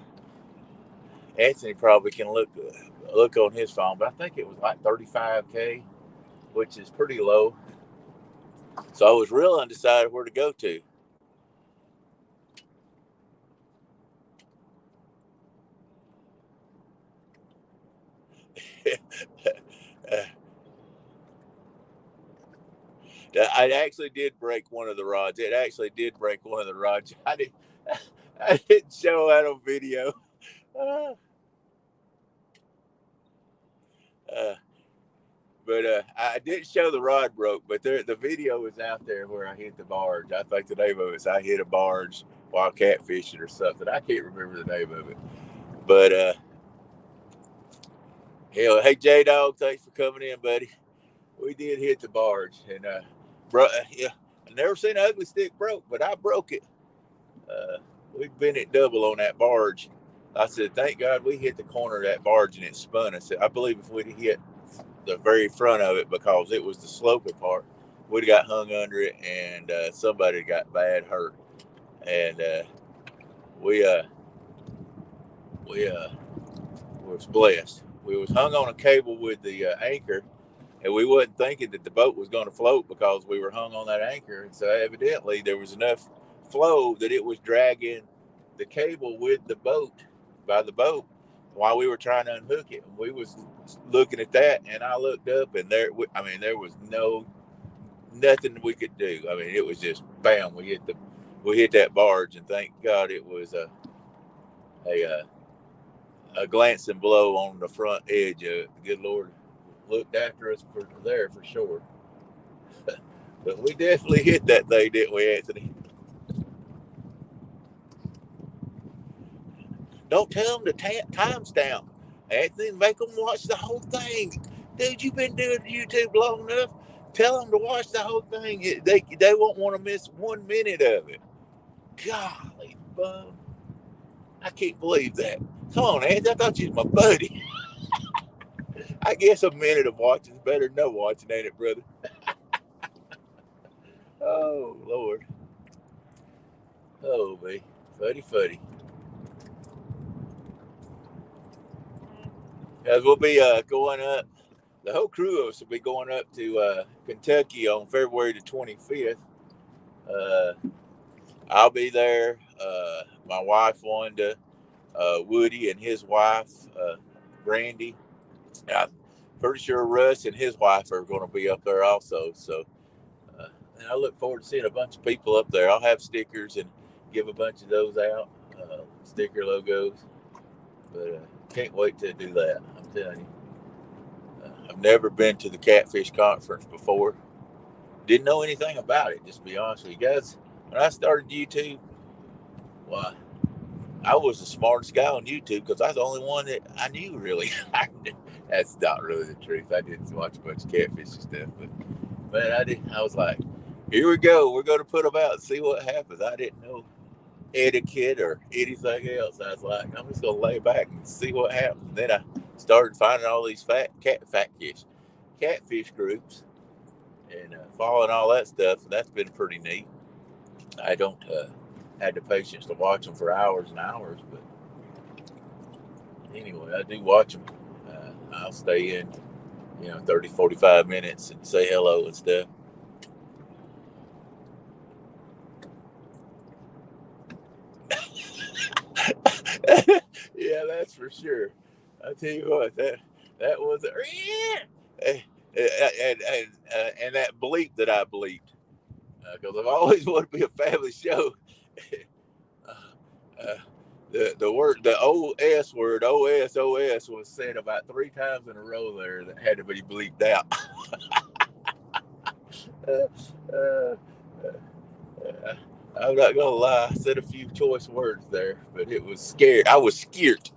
Anthony probably can look on his phone, but I think it was like 35K, which is pretty low. So I was real undecided where to go to. I actually did break one of the rods. It actually did break one of the rods. I didn't show that on video. But I didn't show the rod broke, but the video is out there where I hit the barge. I think the name of it is I hit a barge while catfishing or something. I can't remember the name of it. But hey J-Dog, thanks for coming in, buddy. We did hit the barge, and I never seen an ugly stick broke, but I broke it. We bent it double on that barge. I said, thank God we hit the corner of that barge and it spun. I said, I believe if we'd hit the very front of it, because it was the sloping part, we'd have got hung under it, and somebody got bad hurt. And we was blessed. We was hung on a cable with the anchor, and we wasn't thinking that the boat was going to float because we were hung on that anchor. And so evidently there was enough flow that it was dragging the cable with the boat, by the boat, while we were trying to unhook it. And we was looking at that, and I looked up, and there was nothing we could do. I mean, it was just bam, we hit that barge, and thank God it was a glancing blow on the front edge of it. The good Lord looked after us for sure. But we definitely hit that thing, didn't we, Anthony? Don't tell them to timestamp, Anthony. Make them watch the whole thing. Dude, you've been doing YouTube long enough. Tell them to watch the whole thing. They won't want to miss 1 minute of it. Golly, bum. I can't believe that. Come on, Anthony. I thought you was my buddy. I guess a minute of watching is better than no watching, ain't it, brother? Oh, Lord. Oh, me. Fuddy. As we'll be going up, the whole crew of us will be going up to Kentucky on February the 25th. I'll be there. My wife, Wanda, Woody and his wife, Brandy. I'm pretty sure Russ and his wife are going to be up there also. So and I look forward to seeing a bunch of people up there. I'll have stickers and give a bunch of those out, sticker logos. But can't wait to do that. I'm telling you. I've never been to the Catfish Conference before. Didn't know anything about it, just to be honest with you guys. When I started YouTube, well, I was the smartest guy on YouTube because I was the only one that I knew, really. That's not really the truth. I didn't watch a bunch of catfishing stuff, but I was like, here we go. We're going to put them out and see what happens. I didn't know etiquette or anything else. I was like, I'm just going to lay back and see what happens. And then I started finding all these catfish groups and following all that stuff. And that's been pretty neat. I don't have the patience to watch them for hours and hours, but anyway, I do watch them. I'll stay in, 30, 45 minutes and say hello and stuff. Yeah, that's for sure. I tell you what, that was and that bleep that I bleeped, because I've always wanted to be a family show. The OS word, OS was said about 3 times in a row there that had to be bleeped out. I'm not gonna lie, I said a few choice words there, but it was scared. I was scared.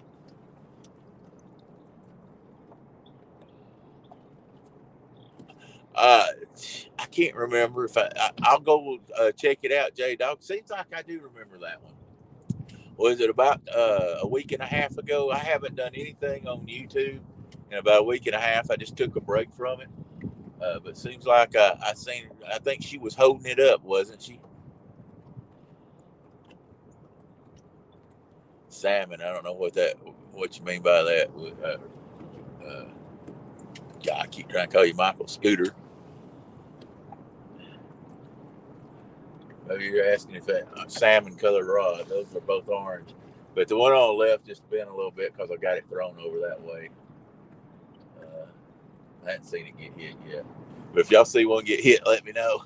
I can't remember if I'll go check it out, J Dog. Seems like I do remember that one. Was it about a week and a half ago? I haven't done anything on YouTube in about a week and a half. I just took a break from it. But it seems like I think she was holding it up, wasn't she? Salmon. I don't know what you mean by that. God, I keep trying to call you Michael Scooter. Maybe you're asking if that salmon colored rod. Those are both orange. But the one on the left just bent a little bit because I got it thrown over that way. I hadn't seen it get hit yet. But if y'all see one get hit, let me know.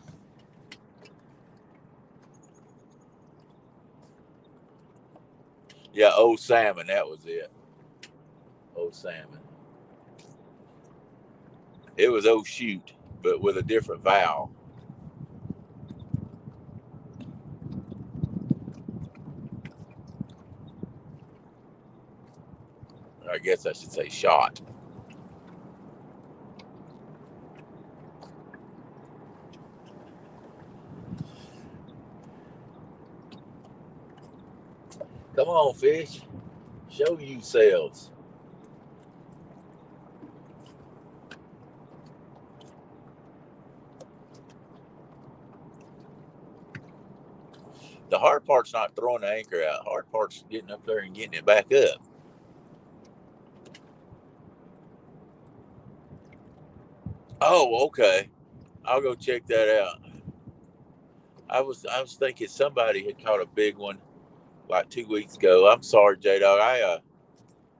Yeah, old salmon. That was it. Old salmon. It was oh shoot, but with a different vowel. I guess I should say shot. Come on, fish. Show yourselves. The hard part's not throwing the anchor out. The hard part's getting up there and getting it back up. Oh, okay. I'll go check that out. I was thinking somebody had caught a big one like 2 weeks ago. I'm sorry, J Dog. I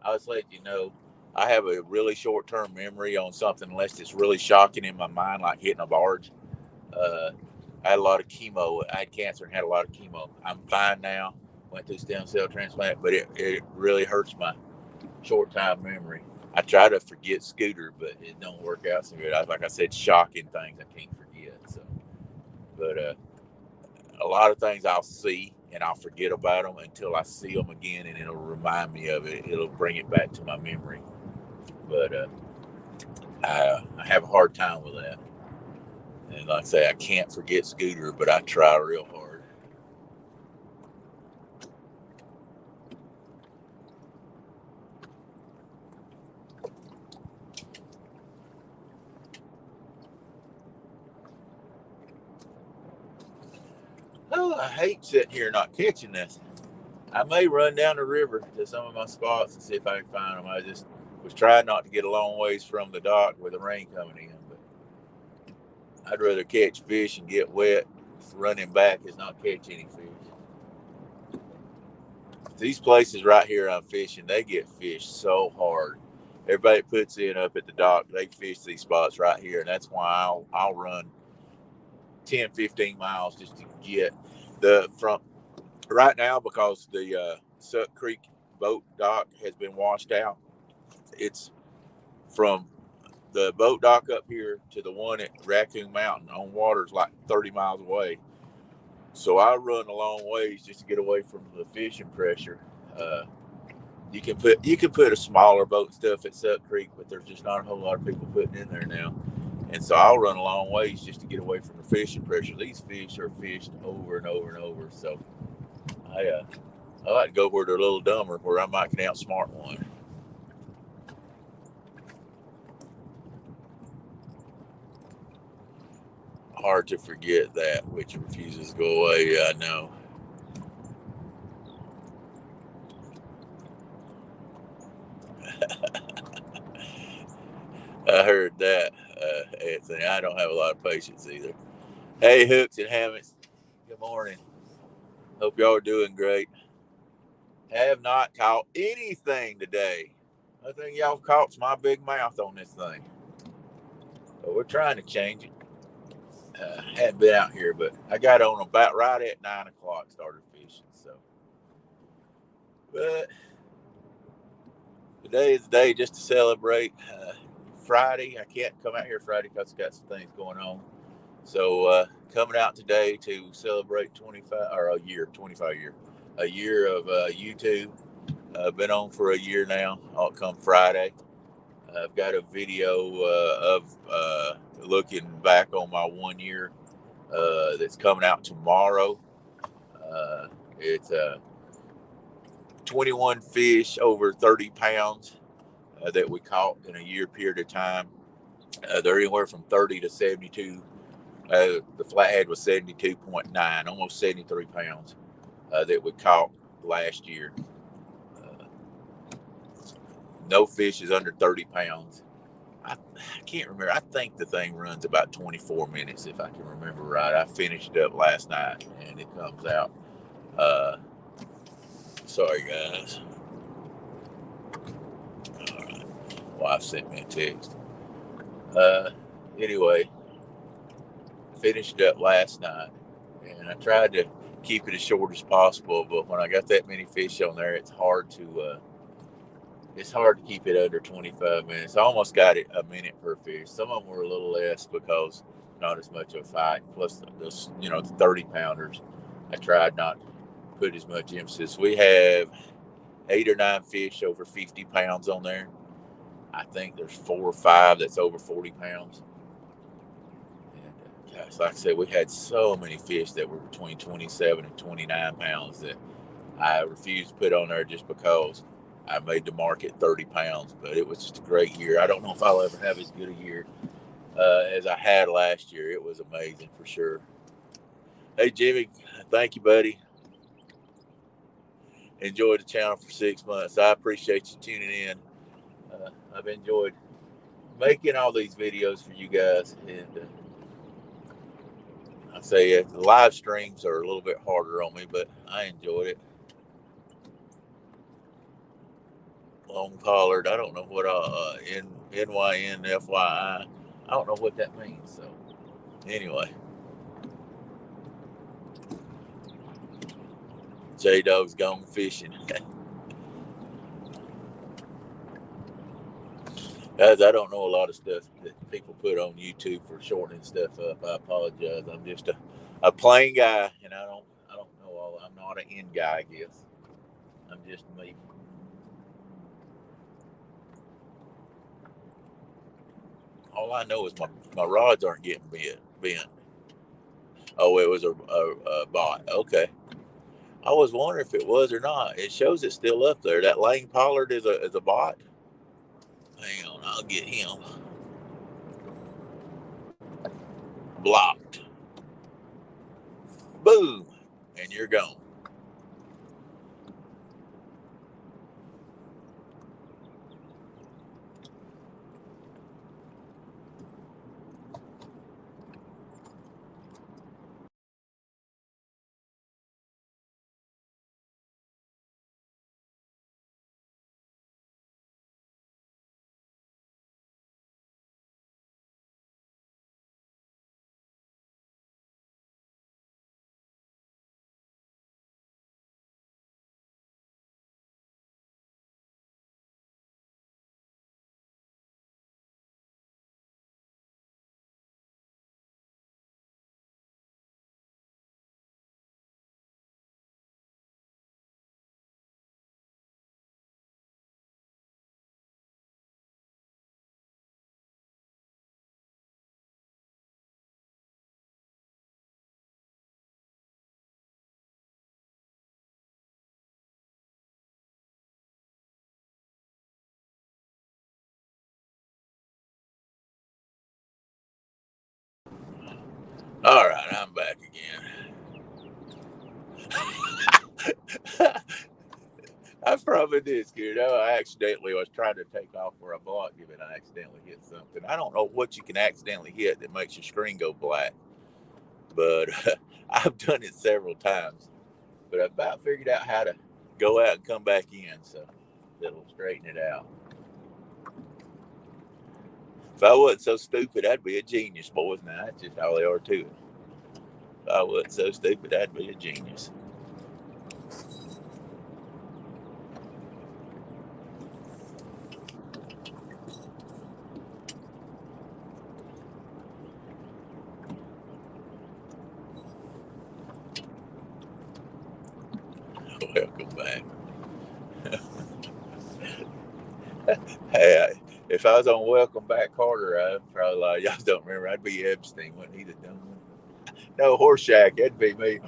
was letting you know I have a really short term memory on something unless it's really shocking in my mind, like hitting a barge. I had a lot of chemo. I had cancer and had a lot of chemo. I'm fine now. Went through stem cell transplant, but it really hurts my short time memory. I try to forget Scooter, but it don't work out so good. Like I said, shocking things I can't forget. So, but a lot of things I'll see and I'll forget about them until I see them again, and it'll remind me of it. It'll bring it back to my memory. But I have a hard time with that. And like I say, I can't forget Scooter, but I try real hard. Oh, I hate sitting here not catching this. I may run down the river to some of my spots and see if I can find them. I just was trying not to get a long ways from the dock with the rain coming in. But I'd rather catch fish and get wet. Running back is not catch any fish. These places right here I'm fishing, they get fished so hard. Everybody puts in up at the dock. They fish these spots right here, and that's why I'll run 10, 15 miles just to get from right now, because the Suck Creek boat dock has been washed out. It's from the boat dock up here to the one at Raccoon Mountain on water's like 30 miles away. So I run a long ways just to get away from the fishing pressure. You can put a smaller boat and stuff at Suck Creek, but there's just not a whole lot of people putting in there now. And so I'll run a long ways just to get away from the fishing pressure. These fish are fished over and over and over. So I like to go where they're a little dumber, where I might can outsmart one. Hard to forget that, which refuses to go away. Yeah, I know. I heard that, Anthony. I don't have a lot of patience either. Hey, Hooks and Hammocks. Good morning. Hope y'all are doing great. Have not caught anything today. I think y'all caught my big mouth on this thing. So we're trying to change it. Hadn't been out here, but I got on about right at 9 o'clock. Started fishing. So, but today is the day just to celebrate. Friday, I can't come out here Friday because I've got some things going on. So coming out today to celebrate 25 or a year of YouTube. I've been on for a year now. I'll come Friday. I've got a video of looking back on my 1 year that's coming out tomorrow. It's 21 fish over 30 pounds. that we caught in a year period of time. They're anywhere from 30 to 72. The flathead was 72.9, almost 73 pounds that we caught last year. No fish is under 30 pounds. I can't remember. I think the thing runs about 24 minutes, if I can remember right. I finished it up last night, and it comes out. Sorry, guys. All right. Wife sent me a text. Anyway, finished it up last night, and I tried to keep it as short as possible. But when I got that many fish on there, it's hard to keep it under 25 minutes. I almost got it a minute per fish. Some of them were a little less because not as much of a fight. Plus, the 30 pounders, I tried not to put as much emphasis. We have 8 or 9 fish over 50 pounds on there. I think there's 4 or 5 that's over 40 pounds. And gosh, like I said, we had so many fish that were between 27 and 29 pounds that I refused to put on there just because I made the market 30 pounds. But it was just a great year. I don't know if I'll ever have as good a year as I had last year. It was amazing for sure. Hey, Jimmy, thank you, buddy. Enjoyed the channel for 6 months. I appreciate you tuning in. I've enjoyed making all these videos for you guys. And I say the live streams are a little bit harder on me, but I enjoyed it. Long collared. I don't know what NYNFYI. I don't know what that means. So anyway, J Dog's gone fishing. Guys, I don't know a lot of stuff that people put on YouTube for shortening stuff up. I apologize. I'm just a plain guy, and I don't know all. I'm not an end guy, I guess. I'm just me. All I know is my rods aren't getting bent. Oh, it was a bot. Okay. I was wondering if it was or not. It shows it's still up there. That Lane Pollard is a bot. Hang on, I'll get him. Blocked. Boom. And you're gone. All right, I'm back again. I probably did scare it. I accidentally was trying to take off where I blocked him, and I accidentally hit something. I don't know what you can accidentally hit that makes your screen go black, but I've done it several times. But I've about figured out how to go out and come back in, so that'll straighten it out. If I wasn't so stupid, I'd be a genius, boys. Now that's just all they are to it. If I wasn't so stupid, I'd be a genius. Welcome back. Hey, if I was on Welcome Back Carter, I'd probably like, y'all don't remember, I'd be Epstein, wouldn't he? The dumb one. No, Horseshack, that'd be me.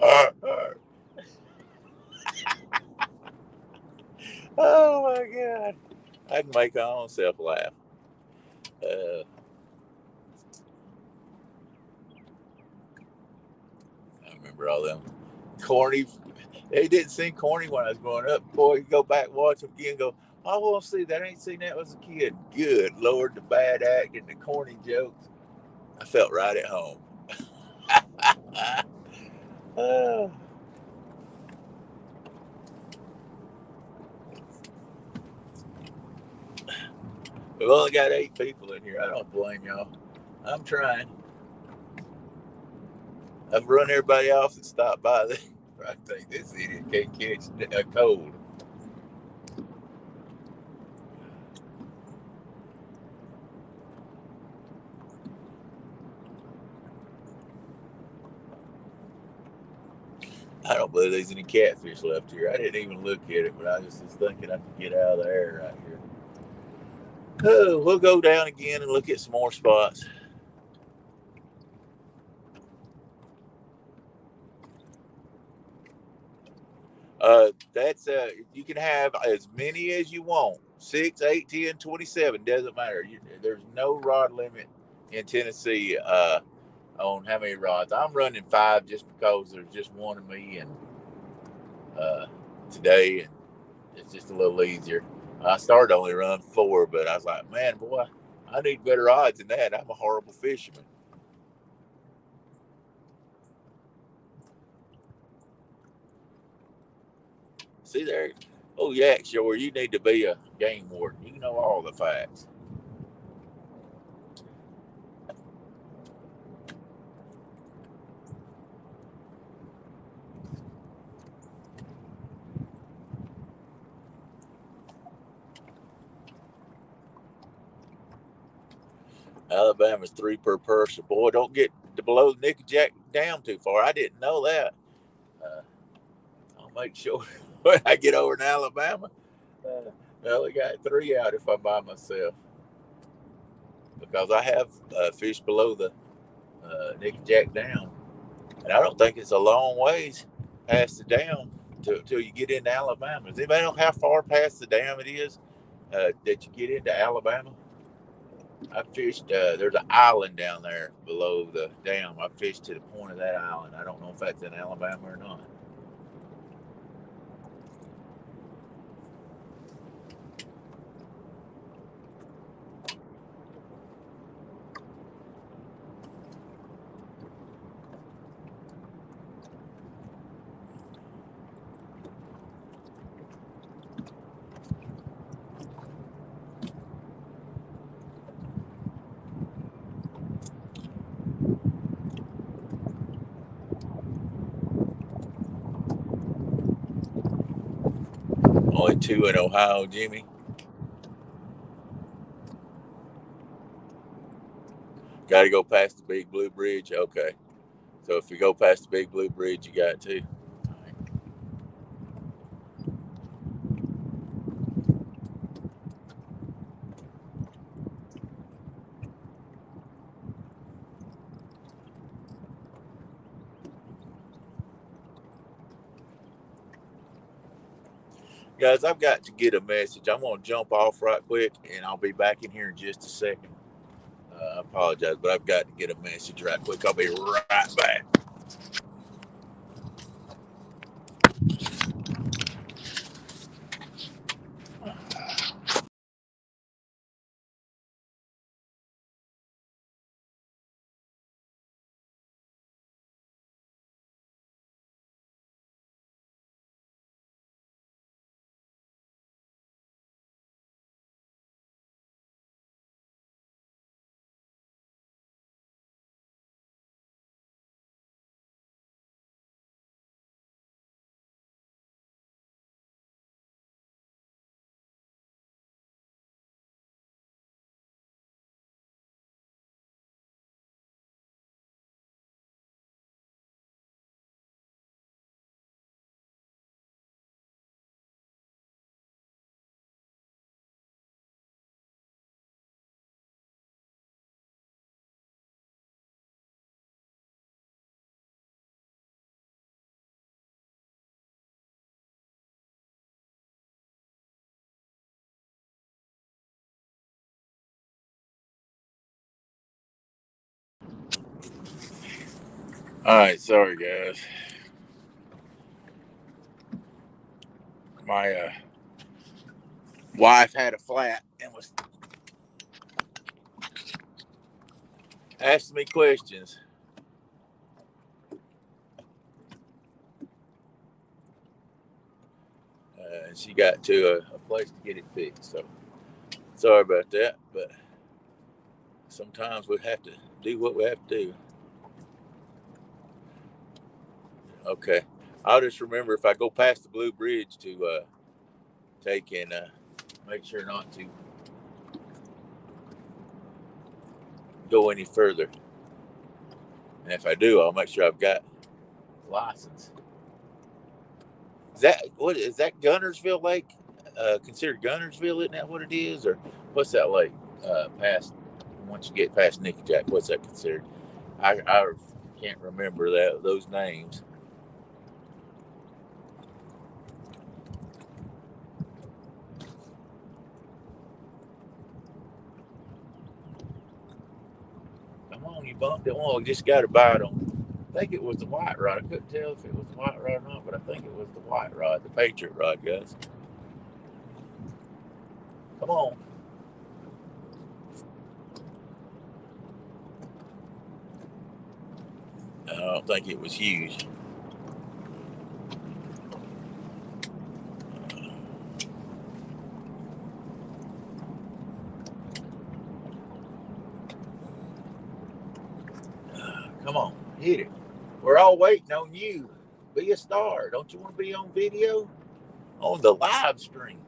Oh my God. I can make my own self laugh. Uh, I remember all them corny. They didn't seem corny when I was growing up. Boy, you go back and watch them again and go, I want to see that. I ain't seen that as a kid. Good Lord, the bad acting, the corny jokes. I felt right at home. uh, we've only got 8 people in here. I don't blame y'all. I'm trying. I've run everybody off and stopped by. I think this idiot can't catch a cold. I don't believe there's any catfish left here. I didn't even look at it, but I just was thinking I could get out of the air right here. Oh, we'll go down again and look at some more spots. That's you can have as many as you want. 6, 8, 10, 27, doesn't matter. There's no rod limit in Tennessee on how many rods. I'm running 5 just because there's just one of me and uh, today, and it's just a little easier. I started only run 4, but I was like, man, boy, I need better odds than that. I'm a horrible fisherman. See there? Oh, yeah, sure. You need to be a game warden. You know all the facts. Alabama's 3 per person. Boy, don't get below the Nick Jack down too far. I didn't know that. Uh, I'll make sure when I get over in Alabama. I only got 3 out if I'm by myself because I have fished below the Nick Jack down, and I don't think it's a long ways past the dam till you get into Alabama. Does anybody know how far past the dam it is that you get into Alabama? I fished. There's an island down there below the dam. I fished to the point of that island. I don't know if that's in Alabama or not. Only 2 in Ohio, Jimmy. Got to go past the Big Blue Bridge. Okay, so if you go past the Big Blue Bridge, you got 2. Guys, I've got to get a message. I'm going to jump off right quick, and I'll be back in here in just a second. I apologize, but I've got to get a message right quick. I'll be right back. All right, sorry guys. My wife had a flat and was asking me questions. And she got to a place to get it fixed. So sorry about that, but sometimes we have to do what we have to do. Okay. I'll just remember if I go past the Blue Bridge to take and make sure not to go any further. And if I do, I'll make sure I've got a license. Is that Gunnersville Lake? Considered Gunnersville, isn't that what it is? Or what's that lake past once you get past Nicky Jack? What's that considered? I can't remember those names. Come on, you bumped it. Well, you just got to bite on. I think it was the white rod. I couldn't tell if it was the white rod or not, but I think it was the white rod, the Patriot rod, guys. Come on. I don't think it was huge. Come on, hit it. We're all waiting on you. Be a star. Don't you want to be on video? On the live stream.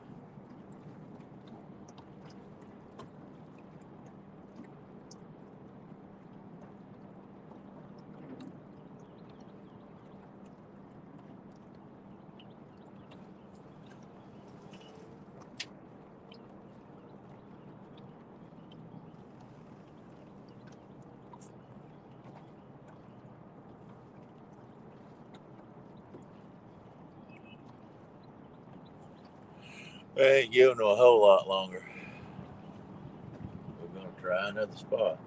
We ain't giving them a whole lot longer. We're going to try another spot.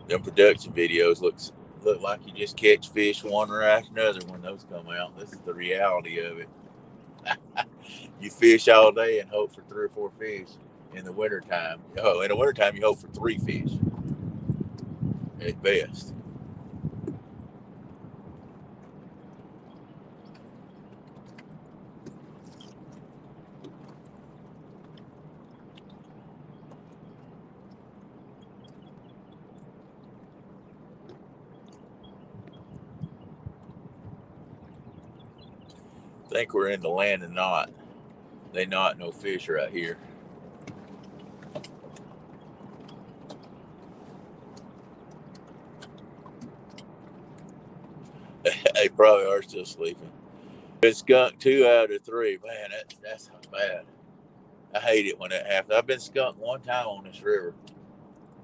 Them production videos look like you just catch fish one right after another when those come out. This is the reality of it. You fish all day and hope for 3 or 4 fish. In the wintertime, in the wintertime, you hope for 3 fish at best. I think we're in the land of not. They not no fish right here. They probably are still sleeping. Been skunked 2 out of 3. Man, that's not bad. I hate it when that happens. I've been skunked 1 time on this river,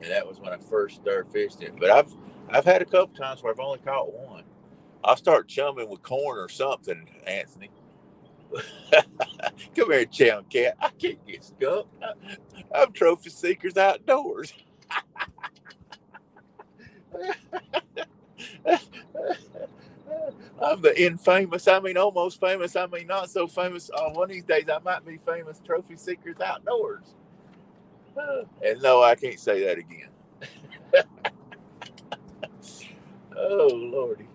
and that was when I first started fishing it. But I've had a couple times where I've only caught 1. I'll start chumming with corn or something, Anthony. Come here, Chow Cat. I can't get skunked. I'm Trophy Seekers Outdoors. I'm the infamous, almost famous, not so famous. One of these days, I might be famous Trophy Seekers Outdoors. And no, I can't say that again. Oh, Lordy.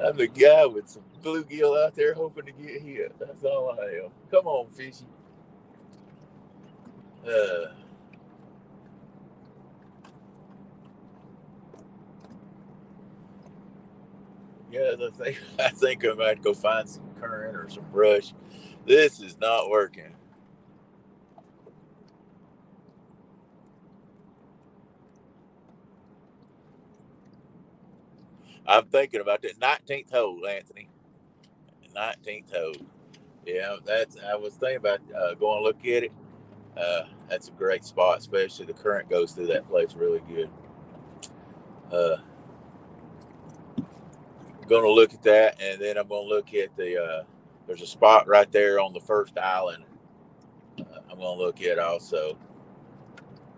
I'm the guy with some bluegill out there hoping to get hit. That's all I am. Come on, fishy. Yeah, I think I might go find some current or some brush. This is not working. I'm thinking about that 19th hole, Anthony. 19th hole. Yeah, I was thinking about going to look at it. That's a great spot, especially the current goes through that place really good. Going to look at that, and then I'm going to look at there's a spot right there on the first island. I'm going to look at also.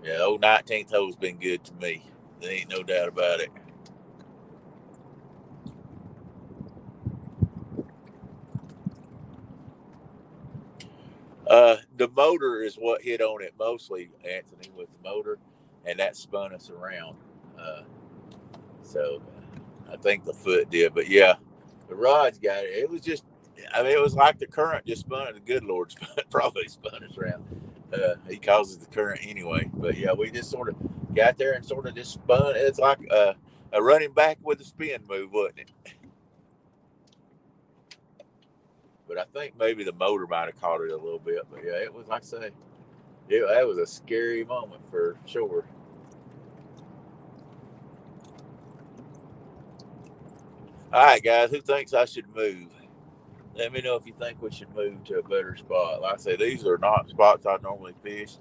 Yeah, old 19th hole's been good to me. There ain't no doubt about it. The motor is what hit on it mostly, Anthony, with the motor, and that spun us around. So I think the foot did, but yeah, the rod's got it. It was just, I mean, it was like the current just spun. The good Lord probably spun us around. He causes the current anyway. But yeah, we just sort of got there and sort of just spun. It's like a running back with a spin move, wasn't it? But I think maybe the motor might have caught it a little bit. But yeah, it was, like I say, that was a scary moment for sure. All right, guys, who thinks I should move? Let me know if you think we should move to a better spot. Like I say, these are not spots I normally fish,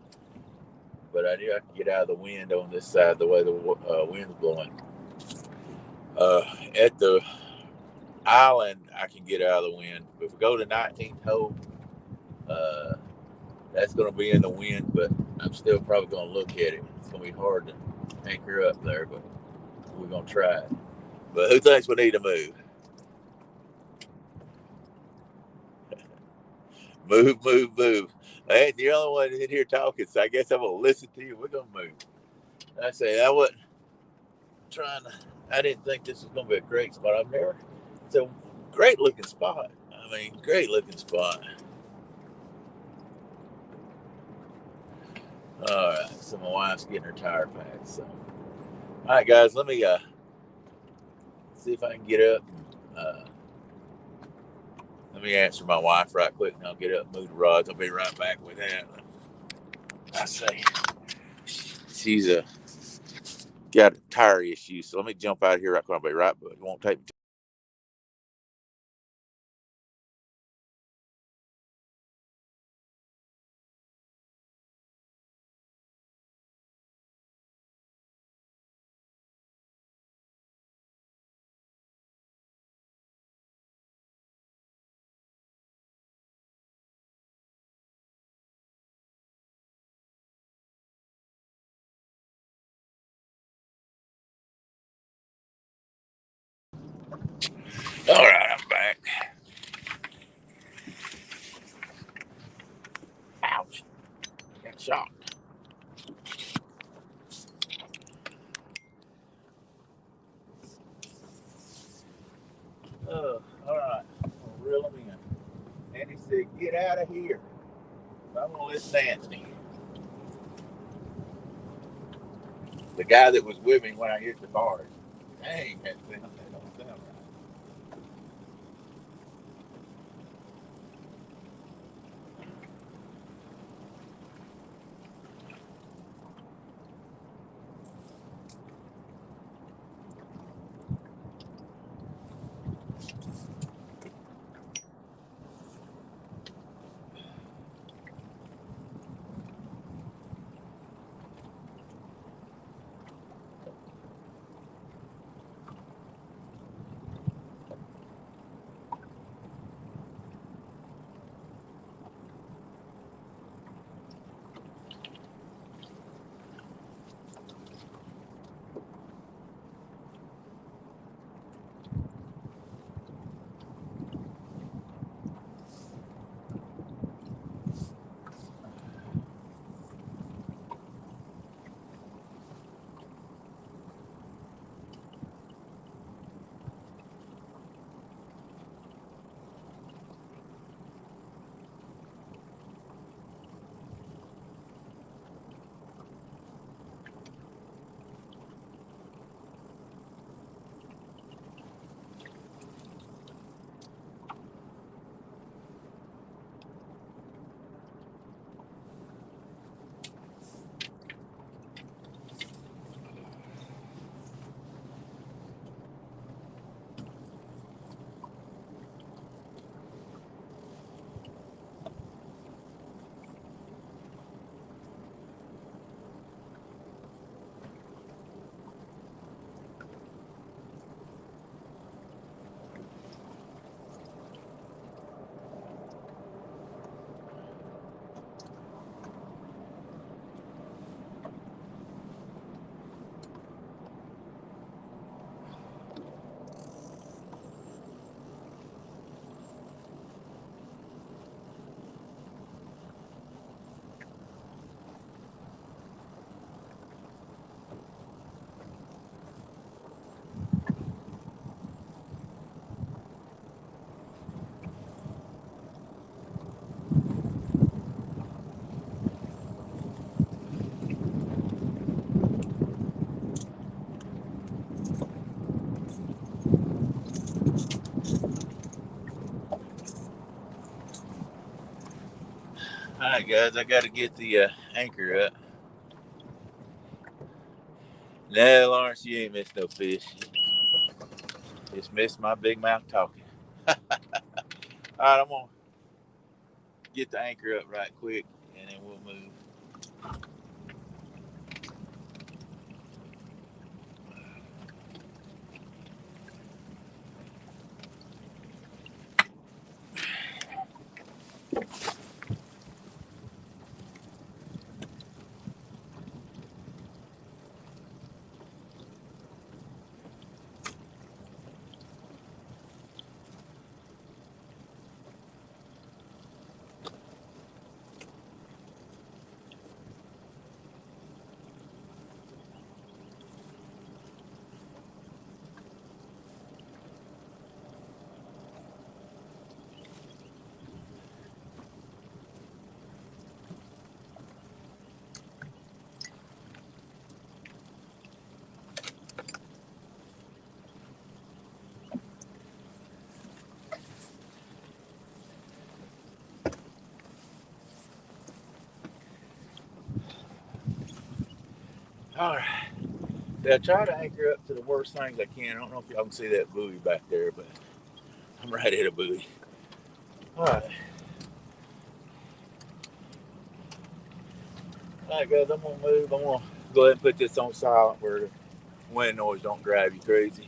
but I knew I could get out of the wind on this side the way the wind's blowing. At the island, I can get out of the wind. But if we go to 19th hole, uh, that's going to be in the wind, but I'm still probably going to look at it. It's going to be hard to anchor up there, but we're going to try it. But who thinks we need to move? Move, move, move. Hey, you're the only one in here talking, so I guess I'm going to listen to you. We're going to move. I say, I wasn't trying to, I didn't think this was going to be a great spot. I've never, it's a great looking spot. I mean, great looking spot. All right, so my wife's getting her tire packed. So, all right, guys, let me see if I can get up. Let me answer my wife right quick, and I'll get up and move the rods. I'll be right back with that. I say she's got a tire issue, so let me jump out of here right quick. I'll be right, but it won't take me. All right, I'm back. Ouch! Got shocked. All right. I'm gonna reel him in. And he said, "Get out of here." So I'm gonna listen to Anthony, the guy that was with me when I hit the bars. Dang, that don't sound right. Alright guys, I gotta get the anchor up. No, Lawrence, you ain't missed no fish. Just missed my big mouth talking. Alright, I'm gonna get the anchor up right quick and then we'll move. Alright. I try to anchor up to the worst things I can. I don't know if y'all can see that buoy back there, but I'm right at a buoy. Alright. Alright guys, I'm gonna move. I'm gonna go ahead and put this on silent where the wind noise don't drive you crazy.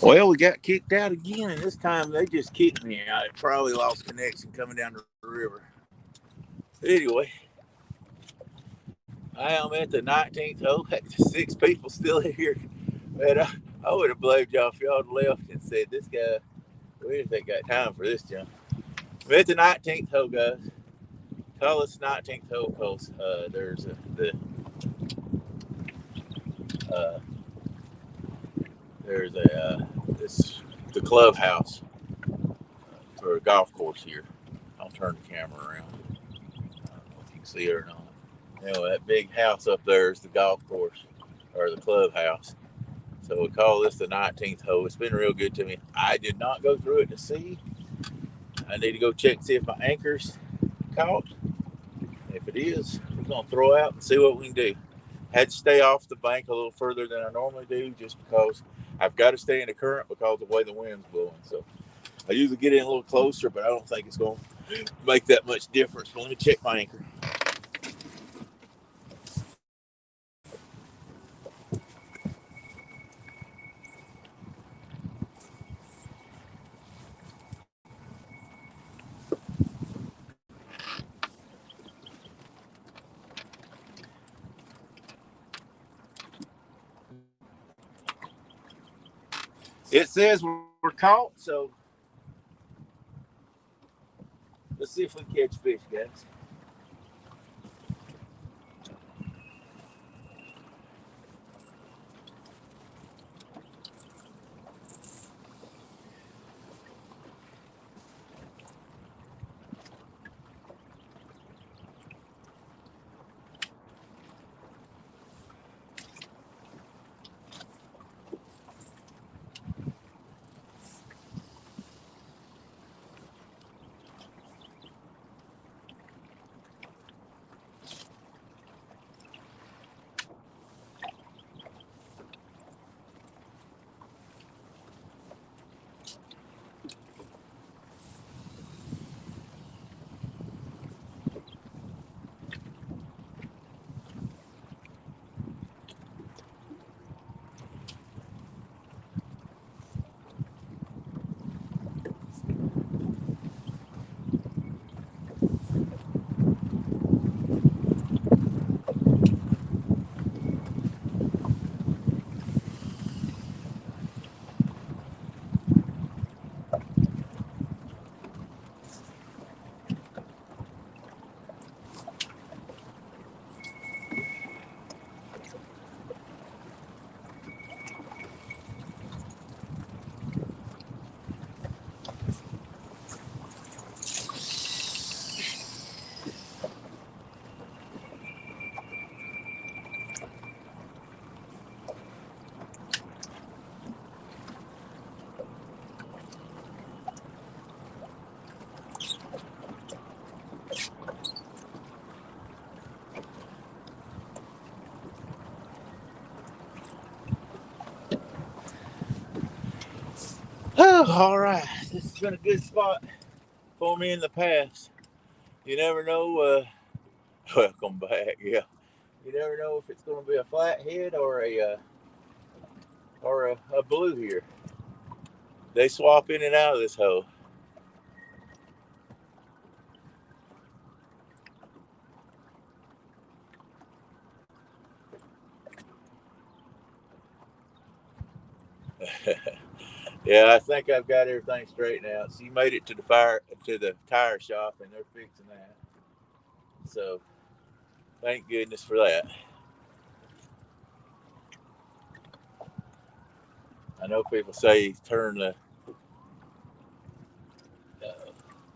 Well, we got kicked out again, and this time they just kicked me out. It probably lost connection coming down the river. Anyway, I am at the 19th hole. 6 people still here. Man, I would have blamed y'all if y'all had left and said, this guy, we didn't think got time for this jump. I'm at the 19th hole, guys. Tallest 19th hole because there's the clubhouse for a golf course here. I'll turn the camera around. I don't know if you can see it or not. Anyway, that big house up there is the golf course or the clubhouse. So we call this the 19th hole. It's been real good to me. I did not go through it to see. I need to go check and see if my anchor's caught. If it is, we're going to throw out and see what we can do. Had to stay off the bank a little further than I normally do just because I've got to stay in the current because of the way the wind's blowing. So I usually get in a little closer, but I don't think it's going to make that much difference. But let me check my anchor. It says we're caught, so let's see if we can catch fish, guys. Oh, all right. This has been a good spot for me in the past. You never know. Welcome back. Yeah. You never know if it's going to be a flathead or a blue here. They swap in and out of this hole. Yeah, I think I've got everything straightened out. So you made it to the tire shop, and they're fixing that. So thank goodness for that. I know people say turn the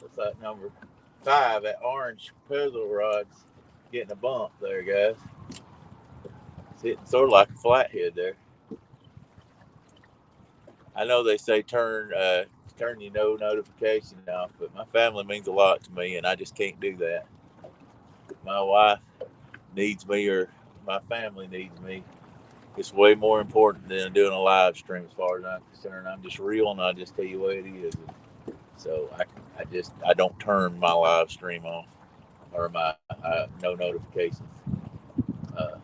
what's that number 5? That orange puzzle rod's getting a bump there, guys. It's hitting sort of like a flathead there. I know they say turn your no notification off, but my family means a lot to me, and I just can't do that. My wife needs me, or my family needs me. It's way more important than doing a live stream, as far as I'm concerned. I'm just real, and I just tell you what it is. So I don't turn my live stream off or my no notifications uh,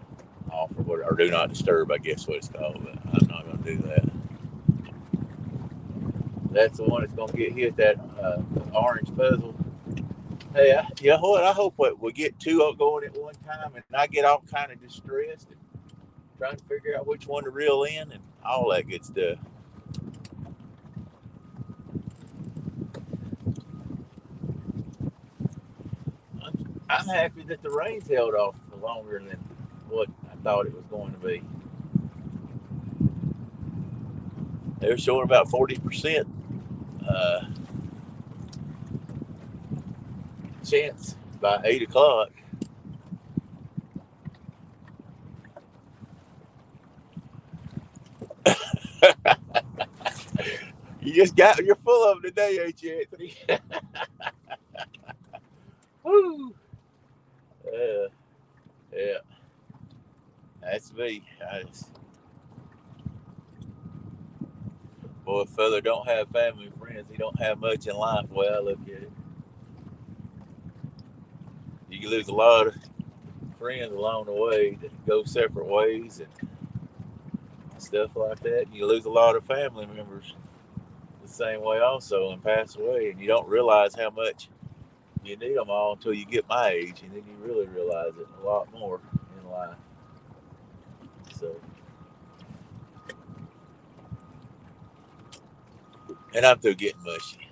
off or do not disturb. I guess what it's called, but I'm not going to do that. That's the one that's gonna get hit. That orange puzzle. Hey, you know what? I hope we get two going at one time, and I get all kind of distressed and trying to figure out which one to reel in and all that good stuff. I'm happy that the rain's held off for longer than what I thought it was going to be. They were showing about 40% uh, chance by 8 o'clock. You're full of them today, ain't you, Anthony? Woo! Uh, yeah, that's me. Boy, if a fella don't have family and friends, he don't have much in life. The way I look at it, you can lose a lot of friends along the way that go separate ways and stuff like that. You lose a lot of family members the same way also and pass away, and you don't realize how much you need them all until you get my age, and then you really realize it a lot more in life. So, and I'm through getting mushy.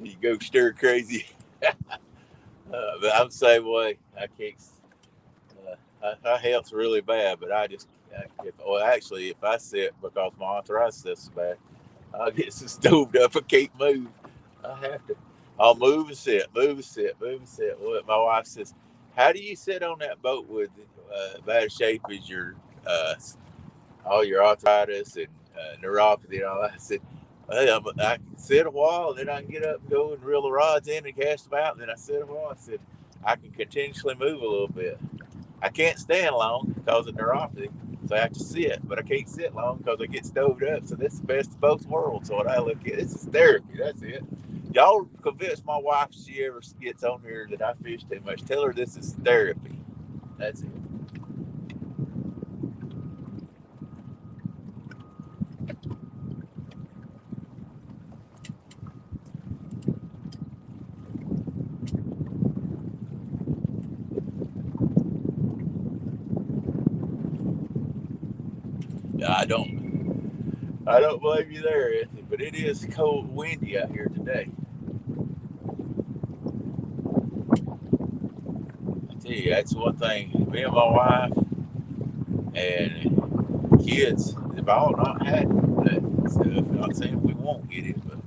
You go stir crazy. But I'm the same way. I can't. My health's really bad, but if I sit because my arthritis is bad, I'll get so stoved up I can't move. I have to. I'll move and sit, move and sit, move and sit. Well, my wife says, "How do you sit on that boat with bad shape as your all your arthritis and neuropathy and all that?" I said, "Hey, I can sit a while, and then I can get up and go and reel the rods in and cast them out, and then I sit a while." I said, "I can continuously move a little bit. I can't stand long because of neuropathy, so I have to sit, but I can't sit long because I get stoved up. So this is the best of both worlds." So what I look at, this is therapy. That's it. Y'all convince my wife if she ever gets on here that I fish too much. Tell her this is therapy. That's it. I don't blame you there, Anthony, but it is cold, windy out here today. I tell you, that's one thing. Me and my wife and kids have all not had that stuff. I'm not saying we won't get it, but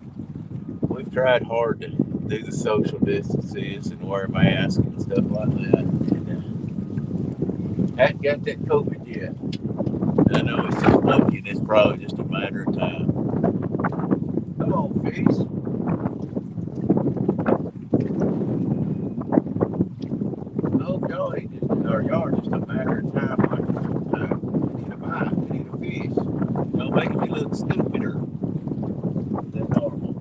we've tried hard to do the social distances and wear masks and stuff like that. And hadn't got that COVID yet. I know it's just lucky, and it's probably just a matter of time. Come on, fish. Oh, y'all ain't just, or y'all are just a matter of time. Like, you need a bite, you need a fish. Don't make me look stupider than normal.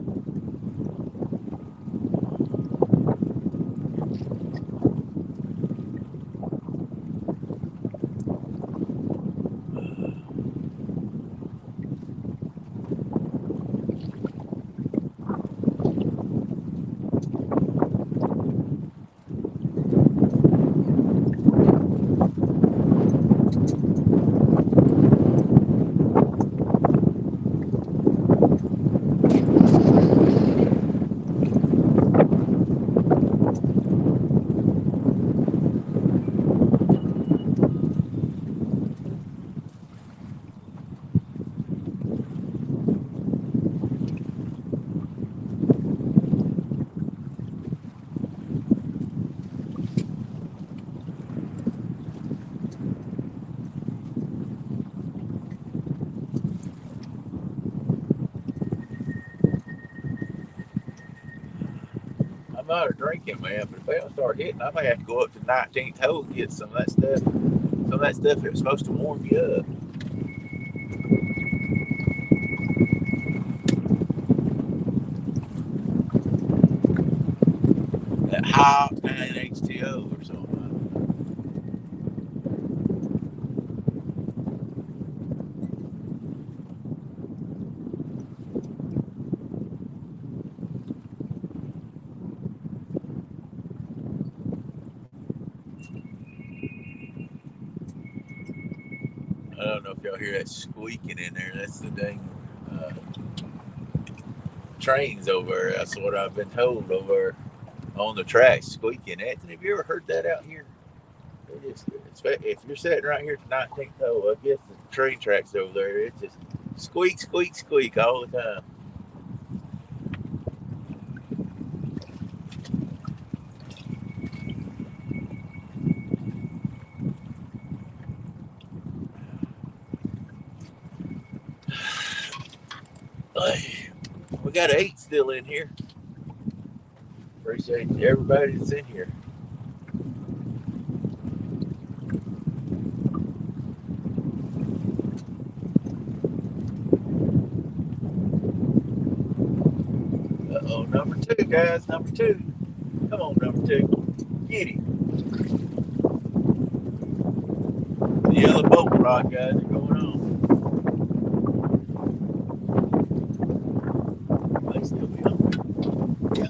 I'm not a drinking man, but if they don't start hitting, I may have to go up to 19th hole and get some of that stuff. Some of that stuff that's supposed to warm you up. That high octane H2O or something. don't know if y'all hear that squeaking in there. That's the dang trains over there. That's what I've been told over on the tracks, squeaking. Anthony, have you ever heard that out here? If you're sitting right here at the 19th hole, I guess the train tracks over there, it's just squeak, squeak, squeak all the time. Hey, we got 8 still in here. Appreciate everybody that's in here. Uh-oh, number 2, guys. Number 2. Come on, number 2. Get him. The yellow boat rod, guys, are going on. They still be on. Yeah.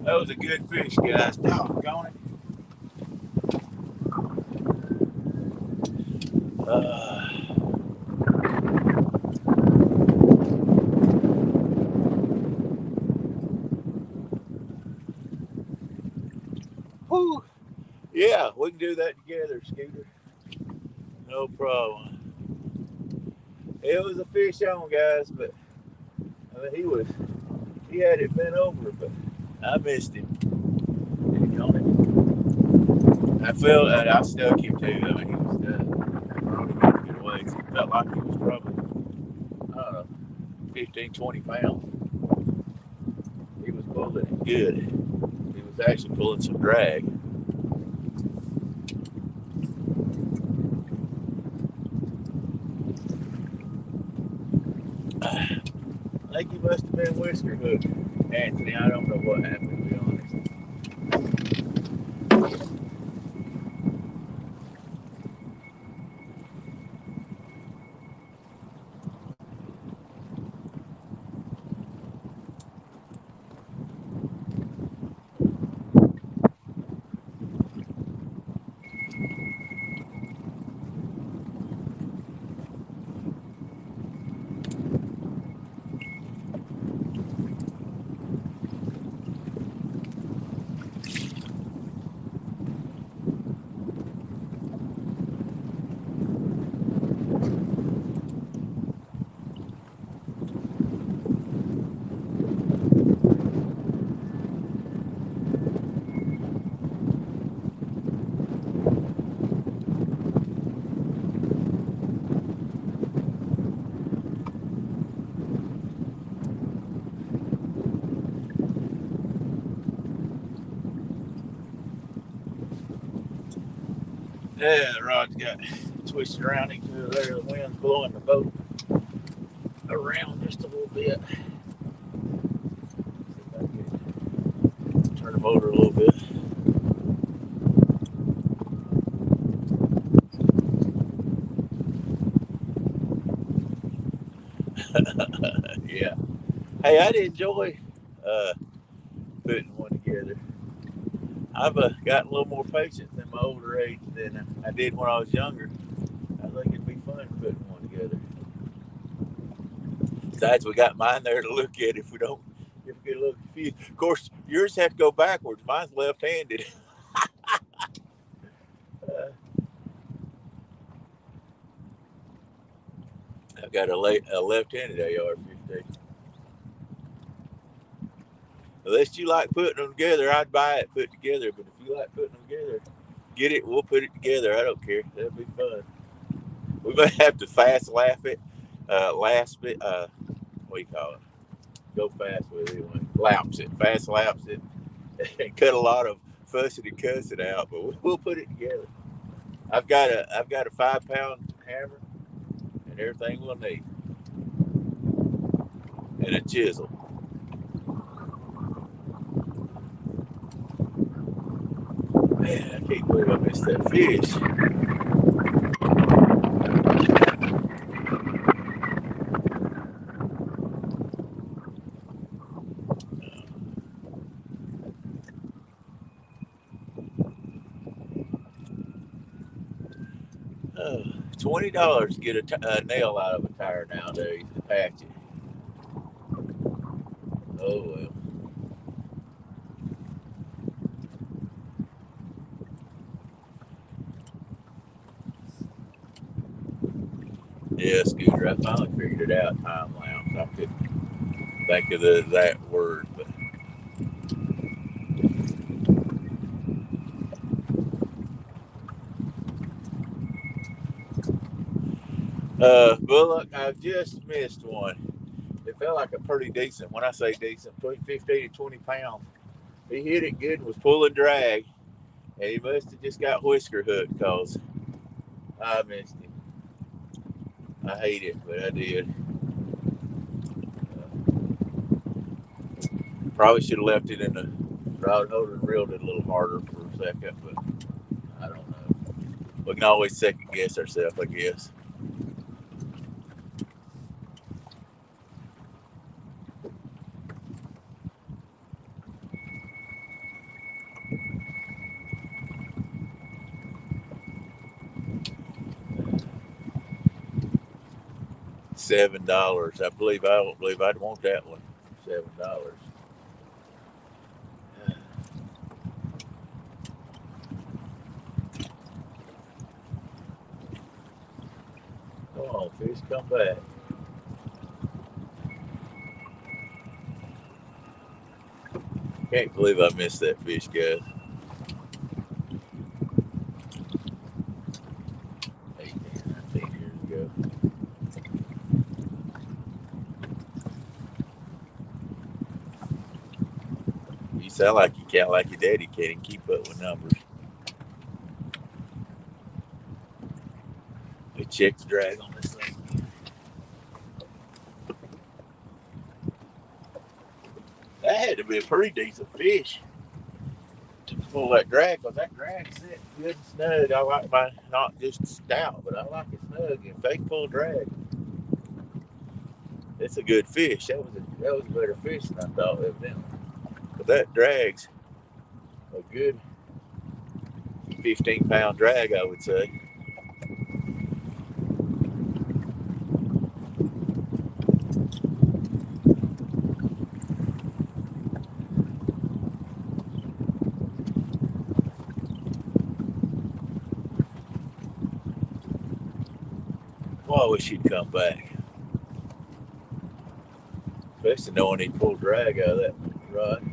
That was a good fish, guys. Doggone it. Whew. Yeah, we can do that together, Scooter. No problem. It was a fish on, guys, but I mean, he had it bent over, but I missed him. I felt that I stuck him too. I mean, he was probably going to get away. It felt like he was probably, I don't know, 15, 20 pounds. He was pulling it good. He was actually pulling some drag. I think he must have been whisker hook, Anthony. I don't know what happened, to be honest. Yeah, the rod's got twisted around into there. The wind's blowing the boat around just a little bit. See if I can turn the motor a little bit. Yeah. Hey, I'd enjoy putting one together. I've gotten a little more patience in my older age than I did when I was younger. I think it'd be fun putting one together. Besides, we got mine there to look at if we get a little confused. Of course, yours have to go backwards. Mine's left-handed. I've got a left-handed AR-15. Unless you like putting them together, I'd buy it put together. But if you like putting them together, get it. We'll put it together. I don't care. That'd be fun. We may have to fast laugh it, last bit. What do you call it? Go fast with it anyway. Laps it, fast laps it, and cut a lot of fussing and cussing out. But we'll put it together. I've got a 5-pound hammer and everything we'll need, and a chisel. Man, I can't believe I missed that fish. $20 to get a nail out of a tire nowadays to patch it. Oh well. Yeah, Scooter. I finally figured it out. Time lapse. I couldn't think of that word, but look, I just missed one. It felt like a pretty decent. When I say decent, between 15 and 20 pounds. He hit it good and was pulling drag, and he must have just got whisker hooked because I missed him. I hate it, but I did. Probably should have left it in the rod holder and reeled it a little harder for a second, but I don't know. We can always second guess ourselves, I guess. $7. I don't believe I'd want that one. $7. Come on, fish, come back. Can't believe I missed that fish, guys. 18, 19 years ago. You sound like you can't like your daddy can't even keep up with numbers. Let me check the drag on this thing. That had to be a pretty decent fish to pull that drag, because that drag set good and snug. I like my not just stout, but I like it snug and fake full drag. It's a good fish. That was a better fish than I thought, evidently. But that drags a good 15-pound drag, I would say. Well, I wish he'd come back. Especially knowing he pulled drag out of that rod.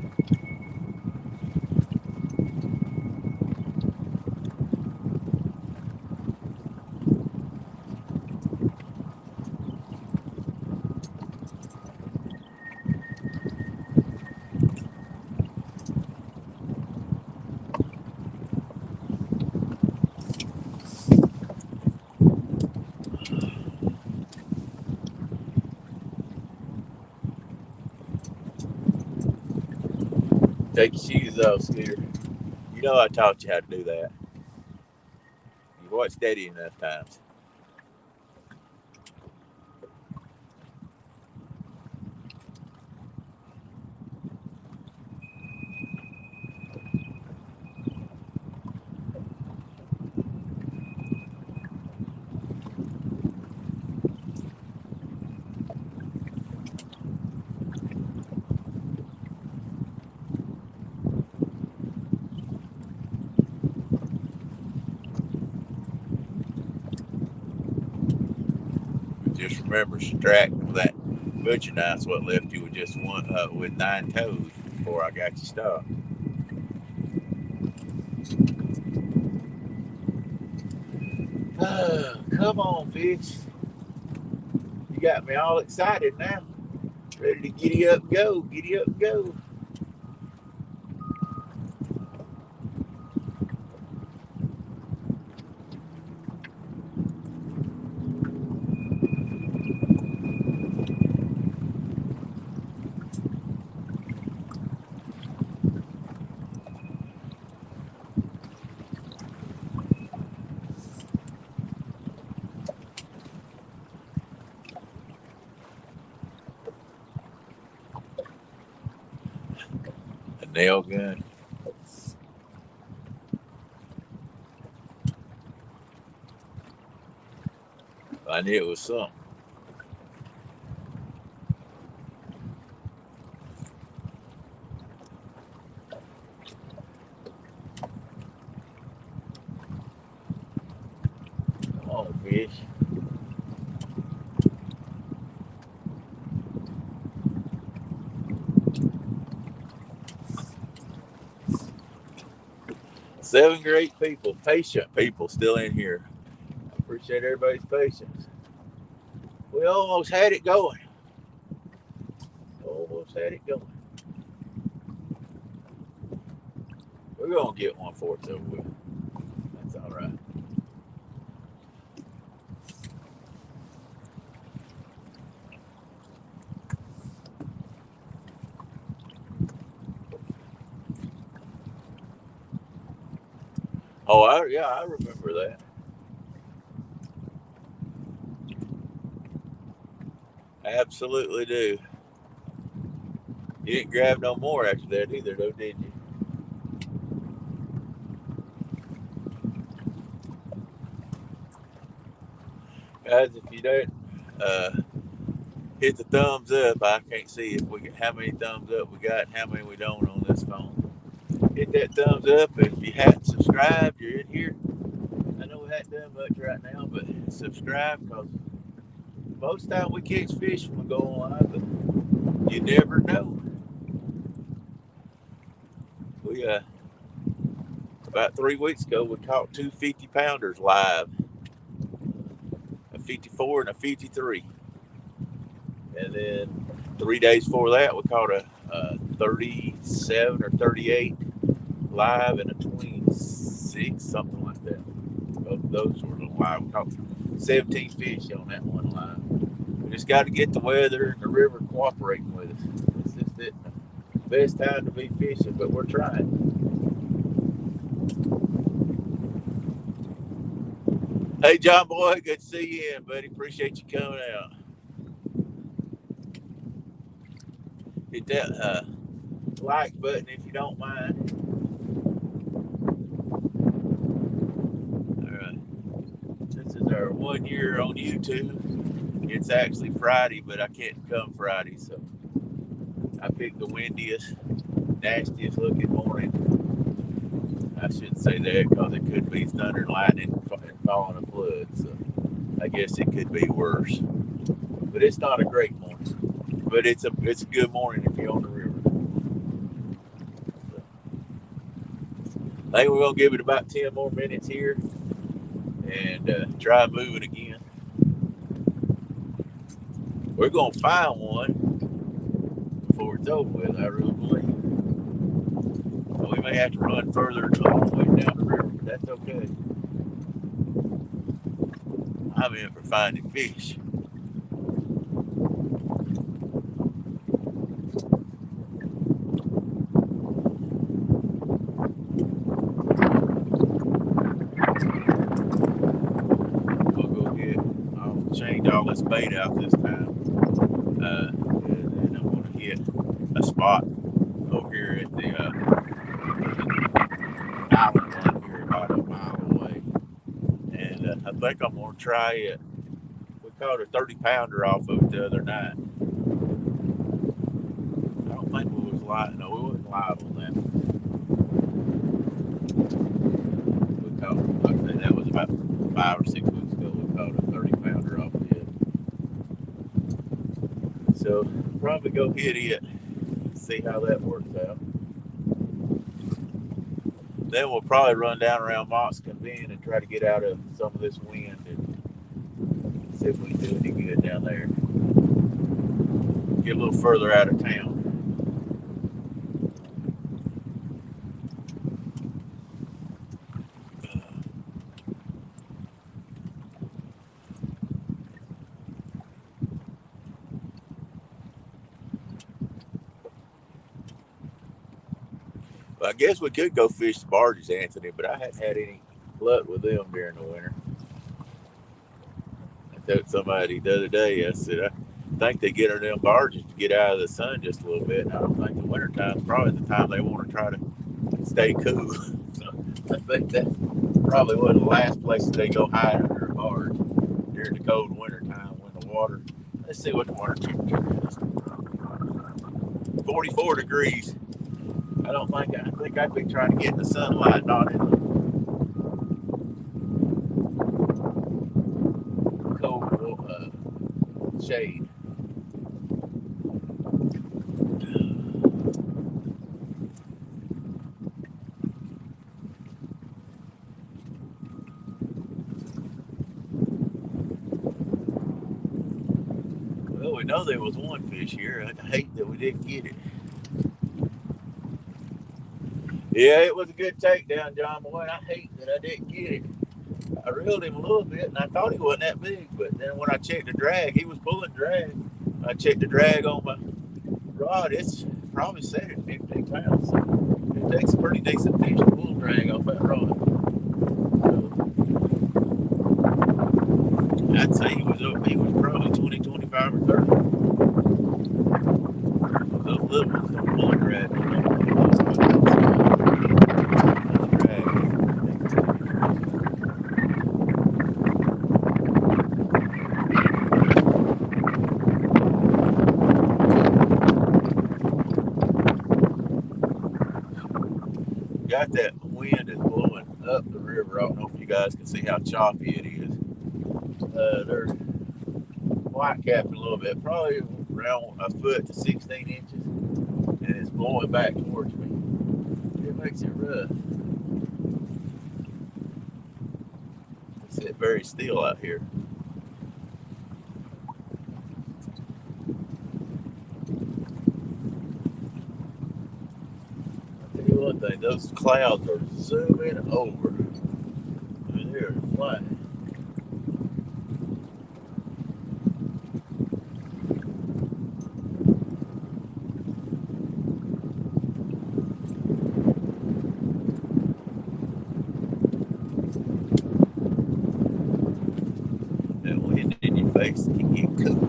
Take your shoes off, Scooter. You know I taught you how to do that. You watch steady enough times. Just remember, subtract that butcher knife's what left you with just one with 9 toes before I got you stopped. Oh, come Come on, fish. You got me all excited now. Ready to giddy up and go. Giddy up and go. A nail gun. I knew it was something. Come on, fish. Seven great people, patient people still in here. I appreciate everybody's patience. We almost had it going. Almost had it going. We're going to get one for it, over with. That's all right. Oh, I remember that. I absolutely do. You didn't grab no more after that either, though, did you? Guys, if you don't hit the thumbs up, I can't see if we how many thumbs up we got and how many we don't on this phone. Hit that thumbs up. If you hadn't subscribed, you're in here. I know we hadn't done much right now, but subscribe, because most time we catch fish when we go online, but you never know. We about 3 weeks ago we caught two 50-pounders live, a 54 and a 53, and then 3 days before that we caught a 37 or 38 live and a 26, something like that. Both of those were live. We caught 17 fish on that one live. We just got to get the weather and the river cooperating with us. It's just the best time to be fishing, but we're trying. Hey, John Boy, good to see you in, buddy. Appreciate you coming out. Hit that like button if you don't mind. All right. This is our 1 year on YouTube. It's actually Friday, but I can't come Friday, so I picked the windiest, nastiest looking morning. I shouldn't say that because it could be thunder and lightning and falling a flood, so I guess it could be worse. But it's not a great morning. But it's a good morning if you're on the river. So, I think we're gonna give it about 10 more minutes here and try moving again. We're gonna find one before it's over with, I really believe. So we may have to run further all the way down the river, but that's okay. I'm in for finding fish. I'll change all this bait out this time. And then I'm going to hit a spot over here at the island one here about a mile away. And I think I'm going to try it. We caught a 30-pounder off of it the other night. I don't think we was live. No, we wasn't live on that. We caught, like I said, that was about 5 or 6 weeks ago. We caught a 30-pounder off of it. So probably go hit it, see how that works out. Then we'll probably run down around Moxon Bend and try to get out of some of this wind and See if we can do any good down there. Get a little further out of town. Well, I guess we could go fish the barges, Anthony, but I hadn't had any luck with them during the winter. I told somebody the other day, I said, I think they get on them barges to get out of the sun just a little bit. And I don't think the winter time is probably the time they want to try to stay cool. So I think that's probably one of the last places they go hide under a barge during the cold winter time when the water, let's see what the water temperature is. 44 degrees. I think I'd be trying to get in the sunlight, not in the cold shade. Well, we know there was one fish here. I hate that we didn't get it. Yeah, it was a good takedown, John Boy. I hate that I didn't get it. I reeled him a little bit, and I thought he wasn't that big. But then when I checked the drag, he was pulling drag. I checked the drag on my rod. It's probably set at 15 pounds. So it takes a pretty decent fish to pull drag off that rod. So I'd say he was probably 20, 25, or 30. Those little ones don't pull a drag. Got that wind is blowing up the river. I don't know if you guys can see how choppy it is. They're white capping a little bit, probably around a foot to 16 inches, and it's blowing back towards me. It makes it rough. I sit very still out here. One thing, those clouds are zooming over. I mean, they're flying. That wind in your face can get cool.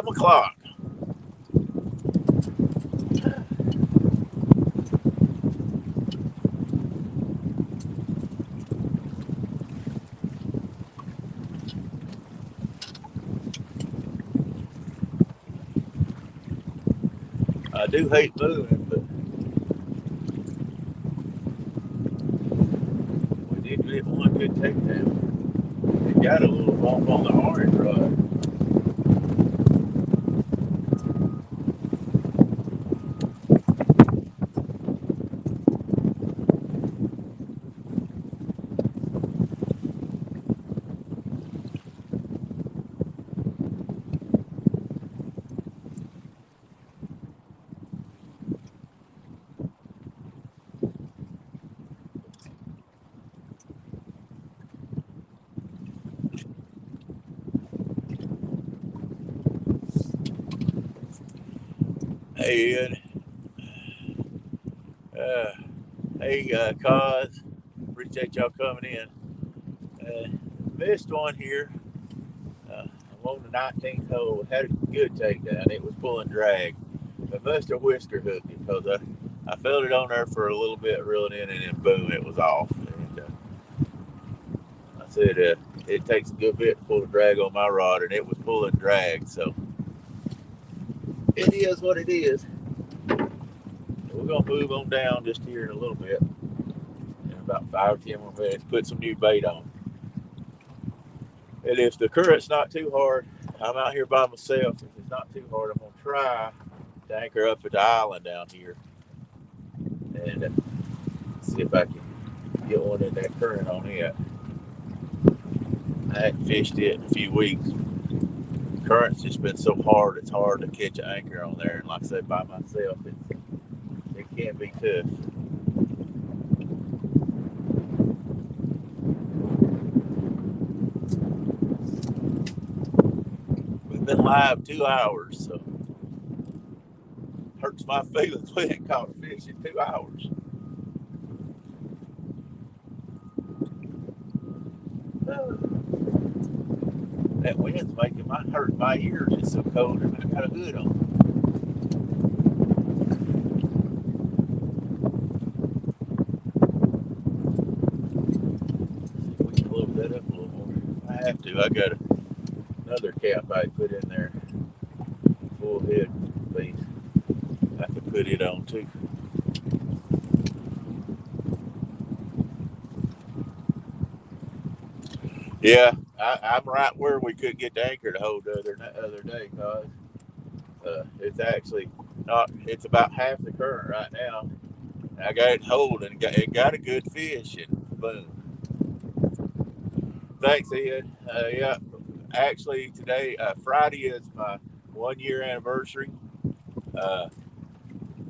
O'clock. I do hate moving, but we did get one good takedown. It got a little bump on the orange rod. Hey, Ian. Hey, Cos. Appreciate y'all coming in. Missed one here. I'm on the 19th hole. Had a good takedown. It was pulling drag. I must have whisker hooked it because I felt it on there for a little bit, reeling in, and then boom, it was off. And I said it takes a good bit to pull the drag on my rod, and it was pulling drag. So it is what it is. We're going to move on down just here in a little bit. In about 5 or 10 more minutes, put some new bait on. And if the current's not too hard, I'm out here by myself. If it's not too hard, I'm gonna try to anchor up at the island down here and see if I can get one in that current on it. I hadn't fished it in a few weeks. Current's just been so hard, it's hard to catch an anchor on there. And like I said, by myself, it can be tough. We've been live 2 hours, so hurts my feelings. We ain't caught a fish in 2 hours. That wind's making my ears. It's so cold, and I got a hood on. See if we can load that up a little more. I have to. I got another cap I put in there, full head piece. I could put it on too. Yeah, I'm right where we could get the anchor to hold the other day, cause it's actually not. It's about half the current right now. I got it hold and it got a good fish and boom. Thanks, Ed. Yeah, actually today, Friday is my 1 year anniversary. Uh,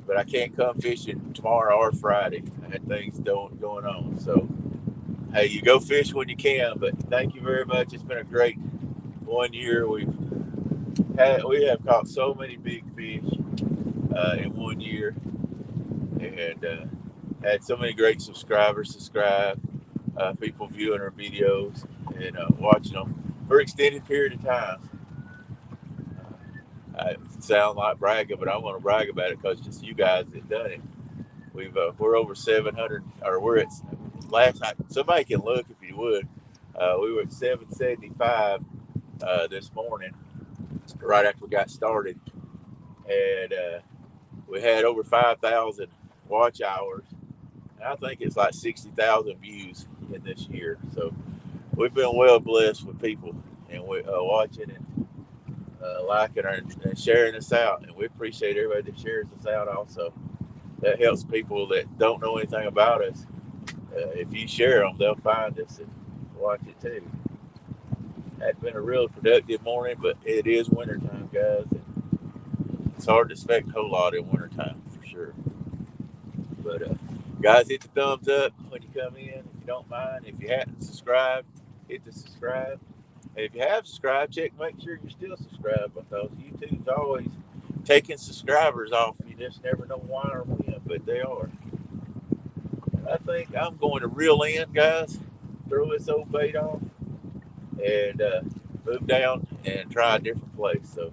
but I can't come fishing tomorrow or Friday. I had things going on. So hey, you go fish when you can. But thank you very much. It's been a great 1 year. We have caught so many big fish in 1 year, and had so many great subscribers subscribe, people viewing our videos and watching them for extended period of time. I sound like bragging, but I want to brag about it because just you guys that done it. We're over 700, or we're at last night. Somebody can look if you would. We were at 775 this morning, right after we got started, and we had over 5,000 watch hours. I think it's like 60,000 views in this year. So we've been well blessed with people and we watching and liking and sharing us out. And we appreciate everybody that shares us out also. That helps people that don't know anything about us. If you share them, they'll find us and watch it too. It's been a really productive morning, but it is wintertime, guys. And it's hard to expect a whole lot in wintertime for sure. But guys, hit the thumbs up when you come in if you don't mind. If you hadn't subscribed, hit the subscribe. And if you have subscribed, make sure you're still subscribed because YouTube's always taking subscribers off. You just never know why or when, but they are. I think I'm going to reel in, guys. Throw this old bait off and move down and try a different place. So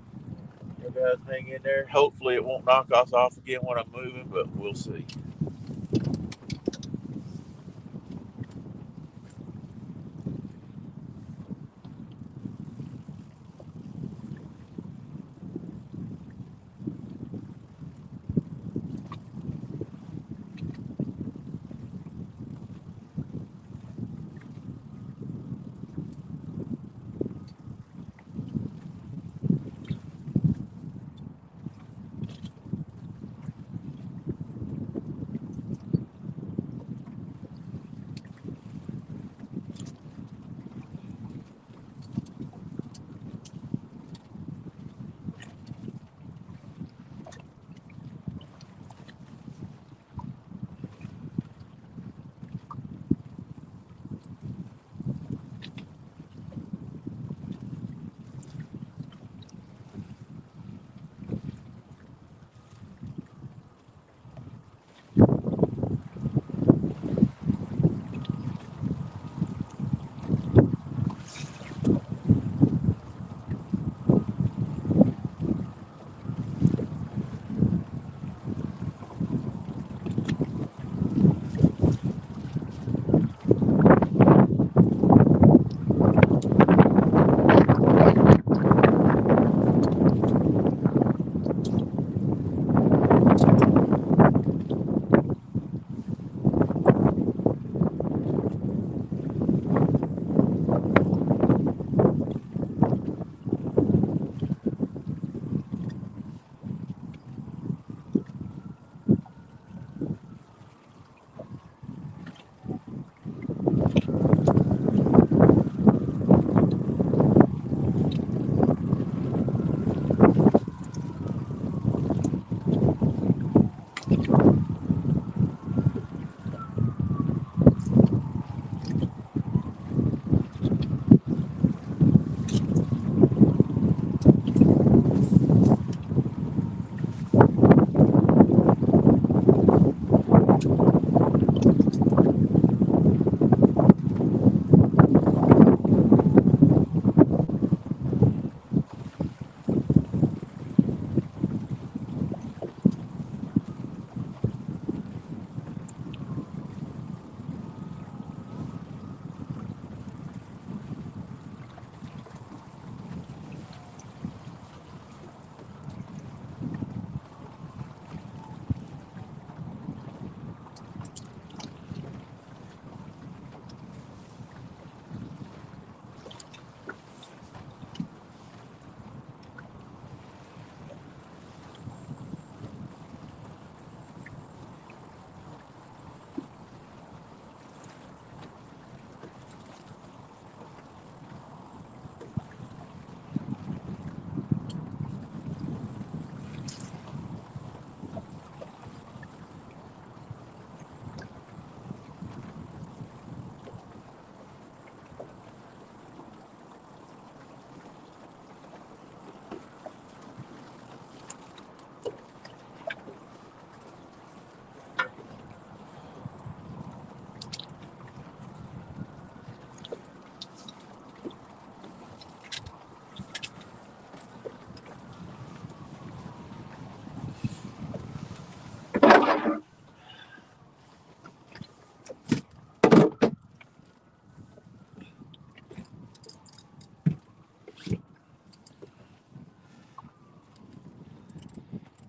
you guys hang in there. Hopefully it won't knock us off again when I'm moving, but we'll see.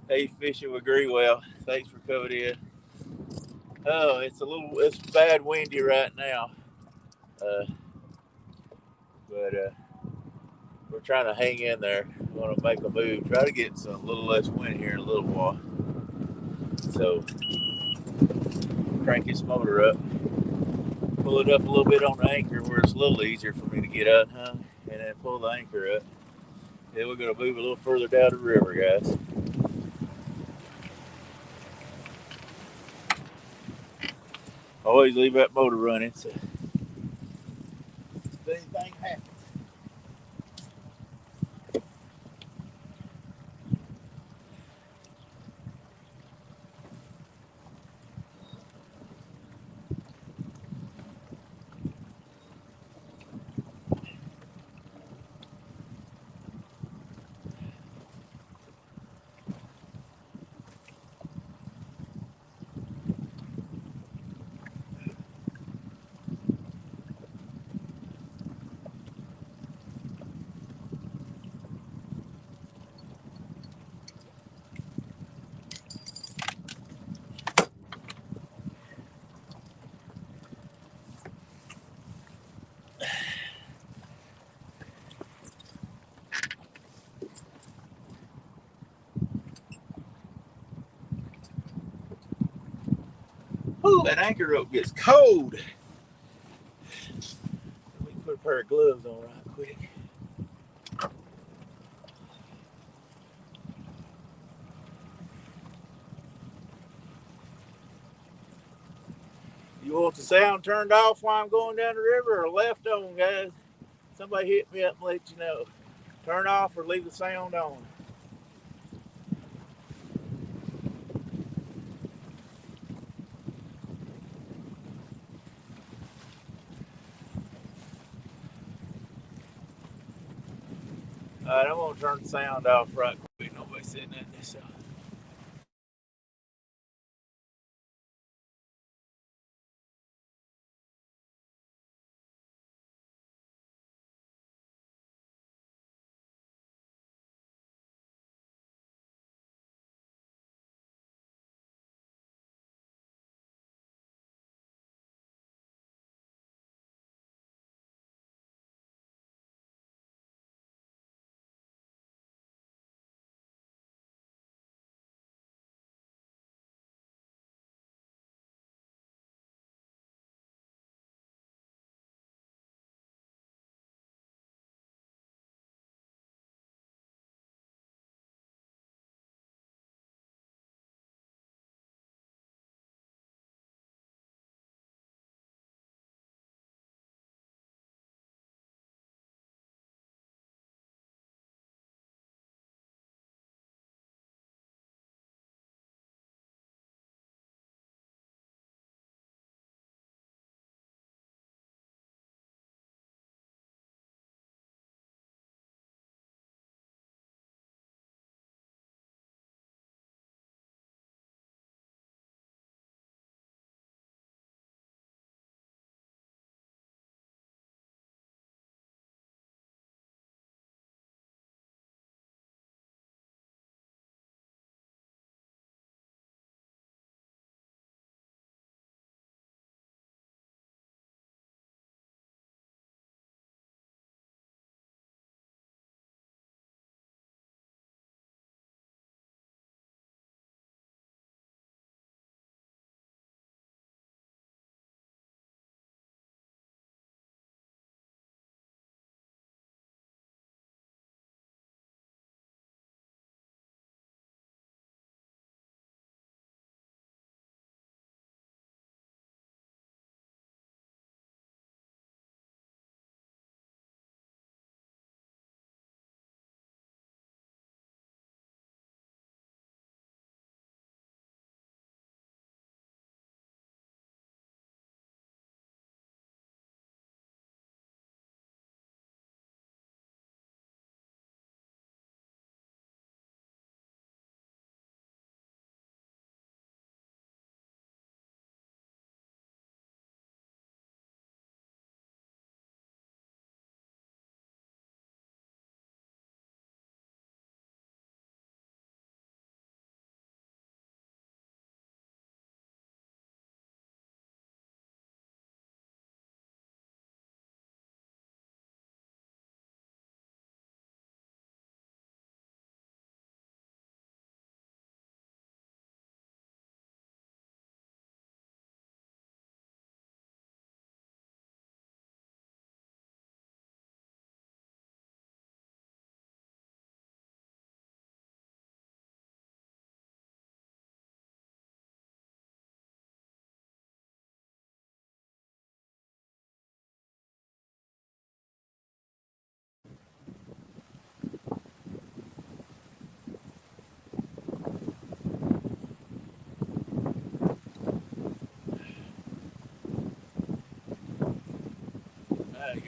Hey, fishing with Greenwell. Thanks for coming in. Oh, it's bad windy right now, uh, but we're trying to hang in there. We want to make a move. Try to get a little less wind here in a little while. So crank this motor up, pull it up a little bit on the anchor where it's a little easier for me to get unhung, and then pull the anchor up. Then we're gonna move a little further down the river, guys. Always leave that motor running. So if anything happens. Ooh, that anchor rope gets cold. We can put a pair of gloves on right quick. You want the sound turned off while I'm going down the river or left on, guys? Somebody hit me up and let you know. Turn off or leave the sound on. All right, I'm going to turn the sound off right quick. Nobody said nothing. So.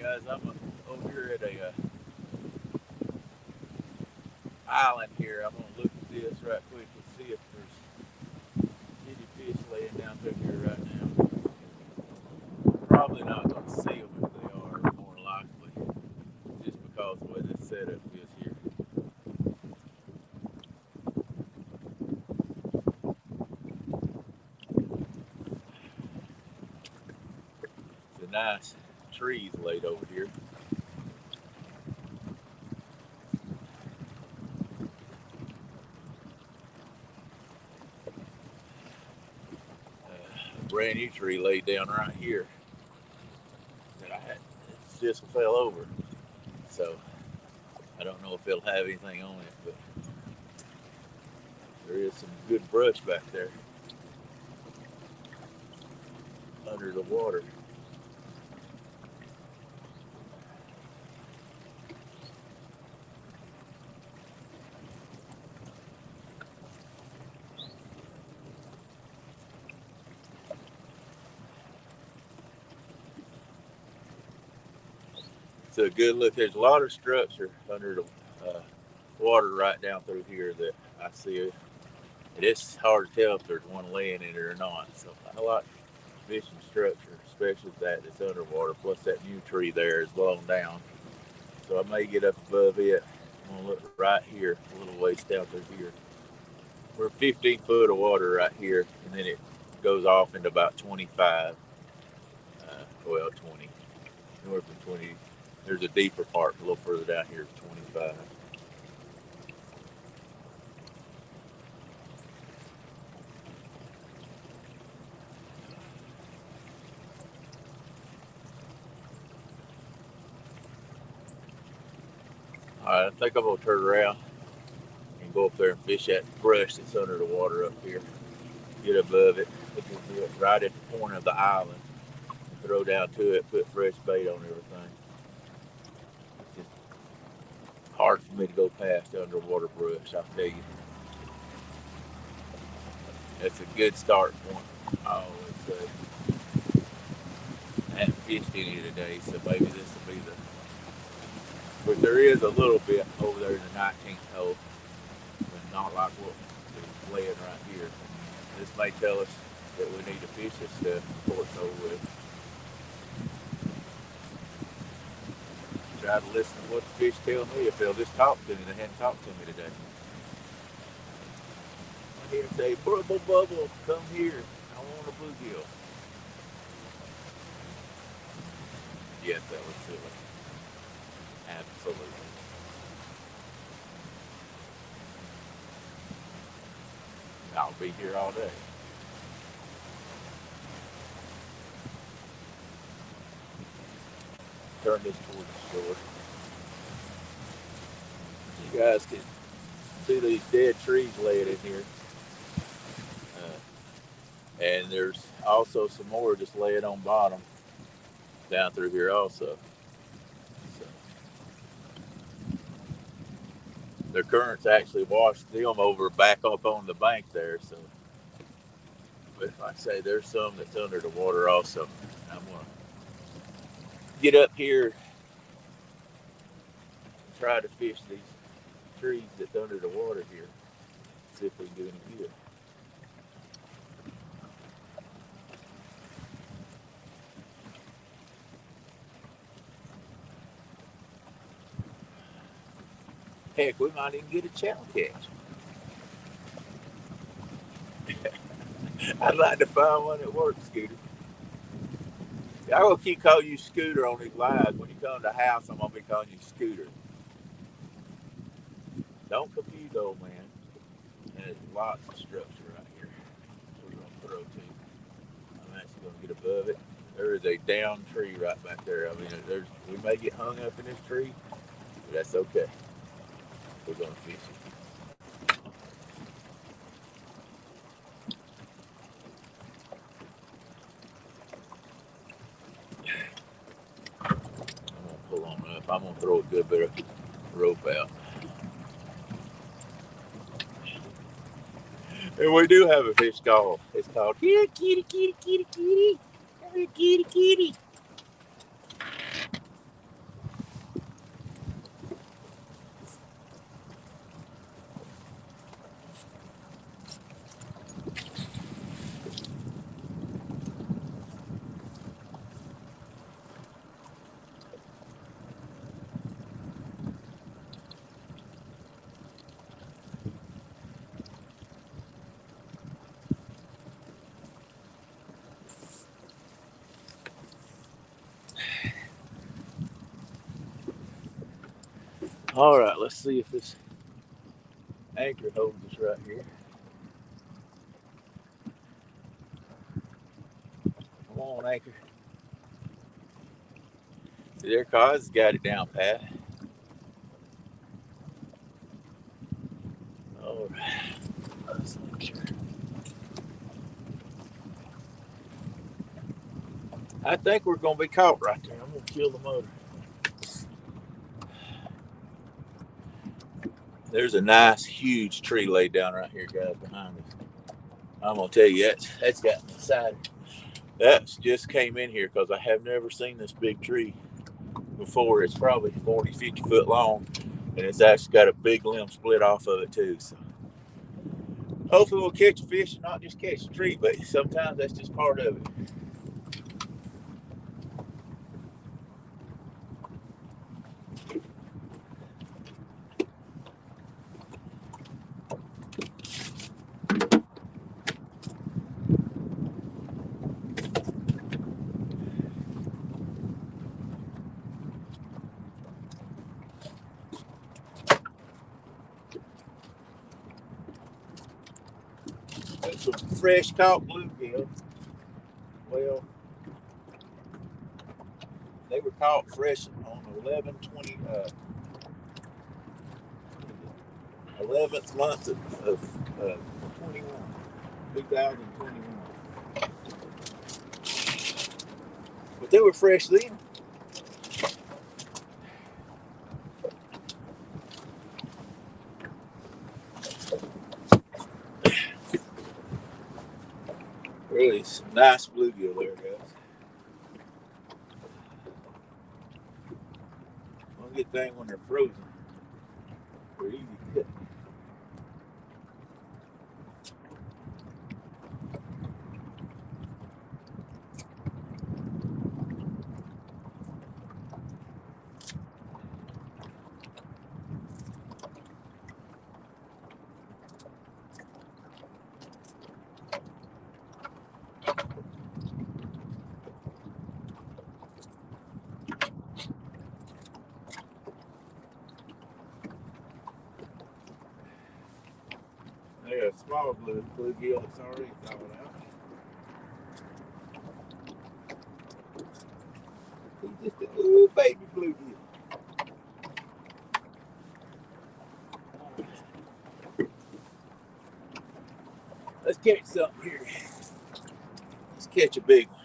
guys, I'm over here at a island here. I'm gonna look at this right quick and see if there's any fish laying down through here right now. Probably not gonna see them if they are, more likely, just because of the way this setup is here. It's a nice trees laid over here. A brand new tree laid down right here that I had. It just fell over, so I don't know if it'll have anything on it, but there is some good brush back there under the water. It's a good look. There's a lot of structure under the water right down through here that I see. And it's hard to tell if there's one laying in it or not. So I like fishing structure, especially that's underwater. Plus that new tree there is blown down. So I may get up above it. I'm gonna look right here, a little ways down through here. We're 15 foot of water right here, and then it goes off into about 25. 20. North of 20. There's a deeper part a little further down here, 25. All right, I think I'm gonna turn around and go up there and fish that brush that's under the water up here. Get above it. I think we'll do it right at the corner of the island. Throw down to it, put fresh bait on everything. It's just hard for me to go past the underwater brush, I'll tell you. That's a good start point, I always say. I haven't fished any today, so maybe this will be the. But there is a little bit over there in the 19th hole, but not like what is laying right here. This may tell us that we need to fish this stuff before it's over with. Try to listen to what the fish tell me if they'll just talk to me. They hadn't talked to me today. I hear them say, "Bubble, bubble, come here. I want a bluegill." Yes, that was silly. Absolutely. I'll be here all day. Turn this towards the shore. You guys can see these dead trees laying in here. And there's also some more just laying on bottom down through here also. So their currents actually washed them over back up on the bank there. So, but like I say, there's some that's under the water also. I'm gonna get up here and try to fish these trees that's under the water here. See if we can do any good. Heck, we might even get a channel catch. I'd like to find one that works, Scooter. I'm going to keep calling you Scooter on these lives. When you come to the house, I'm going to be calling you Scooter. Don't confuse the old man. And there's lots of structure right here. We're going to throw to. I'm actually going to get above it. There is a down tree right back there. I mean, we may get hung up in this tree, but that's okay. We're going to fish it. Pull on up. I'm gonna throw a good bit of rope out. And we do have a fish call. It's called here, kitty, kitty, kitty, kitty. Come here, kitty, kitty. All right, let's see if this anchor holds us right here. Come on, anchor. See, their cause got it down pat. All right, let's make sure. I think we're gonna be caught right there. I'm gonna kill the motor. There's a nice, huge tree laid down right here, guys, behind us. I'm gonna tell you, that's got me excited. That's just came in here because I have never seen this big tree before. It's probably 40, 50 foot long, and it's actually got a big limb split off of it too. So hopefully we'll catch a fish and not just catch a tree, but sometimes that's just part of it. That's some fresh caught bluegill. Well, they were caught fresh on 11th month of 2021. But they were fresh then. Really some nice bluegill there, guys. One good thing when they're frozen, they're easy to get. They got a small bluegill that's already thawed out. He's just a little baby bluegill. Let's catch something here. Let's catch a big one.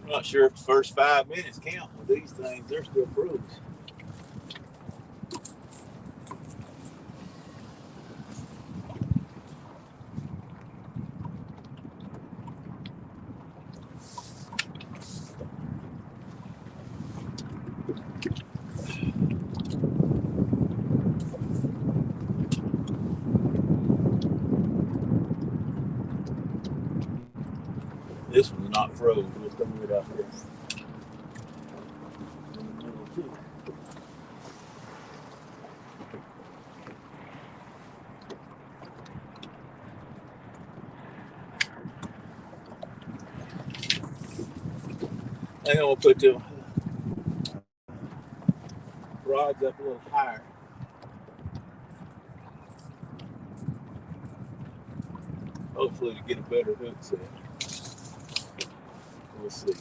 I'm not sure if the first 5 minutes count with these things. They're still frozen. This one's not frozen. We'll throw it out here. I think I'm gonna put the rods up a little higher. Hopefully to get a better hook set. We'll see.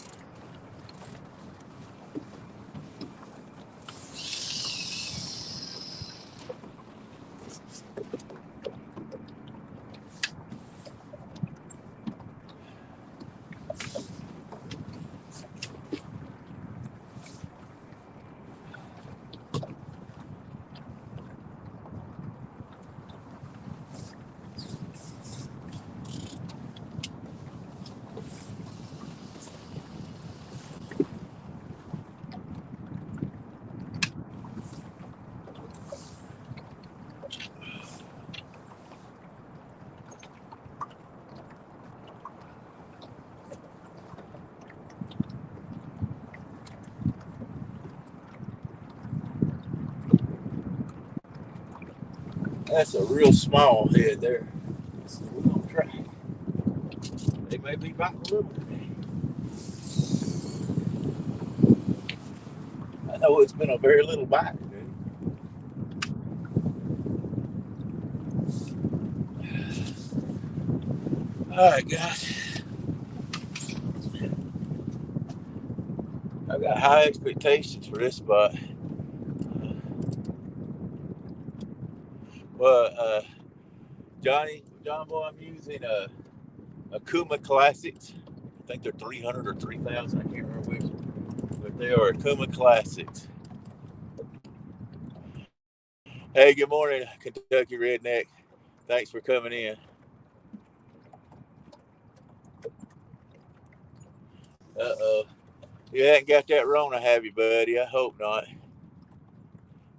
That's a real small head there. So we're gonna try. They may be biting a little. I know it's been a very little bite today. All right, guys. I've got high expectations for this spot. Well, John Boy, I'm using a Kuma Classics. I think they're 300 or 3,000. I can't remember which, but they are Kuma Classics. Hey, good morning, Kentucky Redneck. Thanks for coming in. Uh-oh. You haven't got that Rona, have you, buddy? I hope not.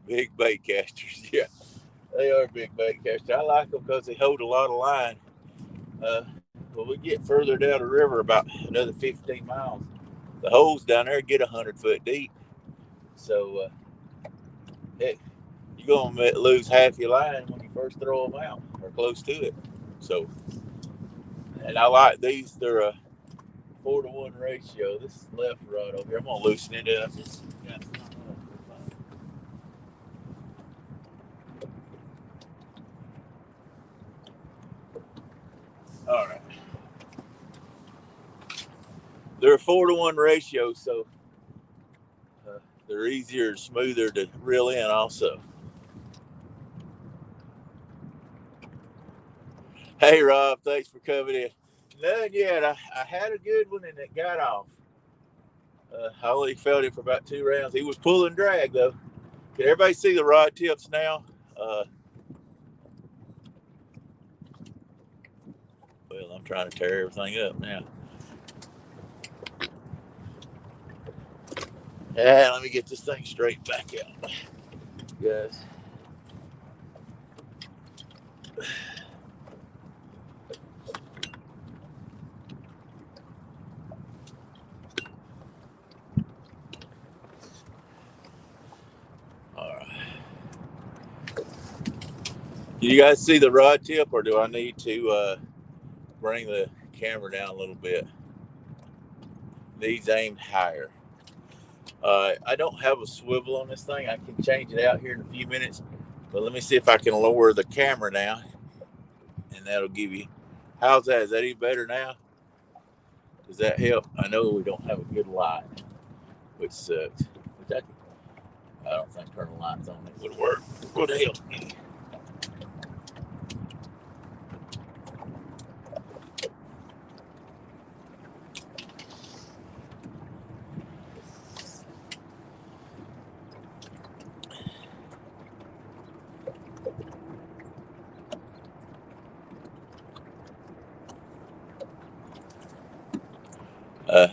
Big bait casters. Yeah, they are big bait casters. I like them because they hold a lot of line. Well, we get further down the river about another 15 miles. The holes down there get 100 foot deep. So, heck, you're going to lose half your line when you first throw them out or close to it. So, and I like these. They're a 4-to-1 ratio. This left rod over here, I'm going to loosen it up. All right. They're a 4-to-1 ratio, so they're easier, smoother to reel in also. Hey, Rob, thanks for coming in. None yet. I had a good one and it got off. I only felt it for about 2 rounds. He was pulling drag, though. Can everybody see the rod tips now? Well, I'm trying to tear everything up now. Yeah, let me get this thing straight back out, guys. All right. Can you guys see the rod tip, or do I need to bring the camera down a little bit? These aimed higher. I don't have a swivel on this thing. I can change it out here in a few minutes, but let me see if I can lower the camera now, and that'll give you. How's that? Is that any better now? Does that help? I know we don't have a good light, which sucks. I don't think turning lights on it would work. Would help me.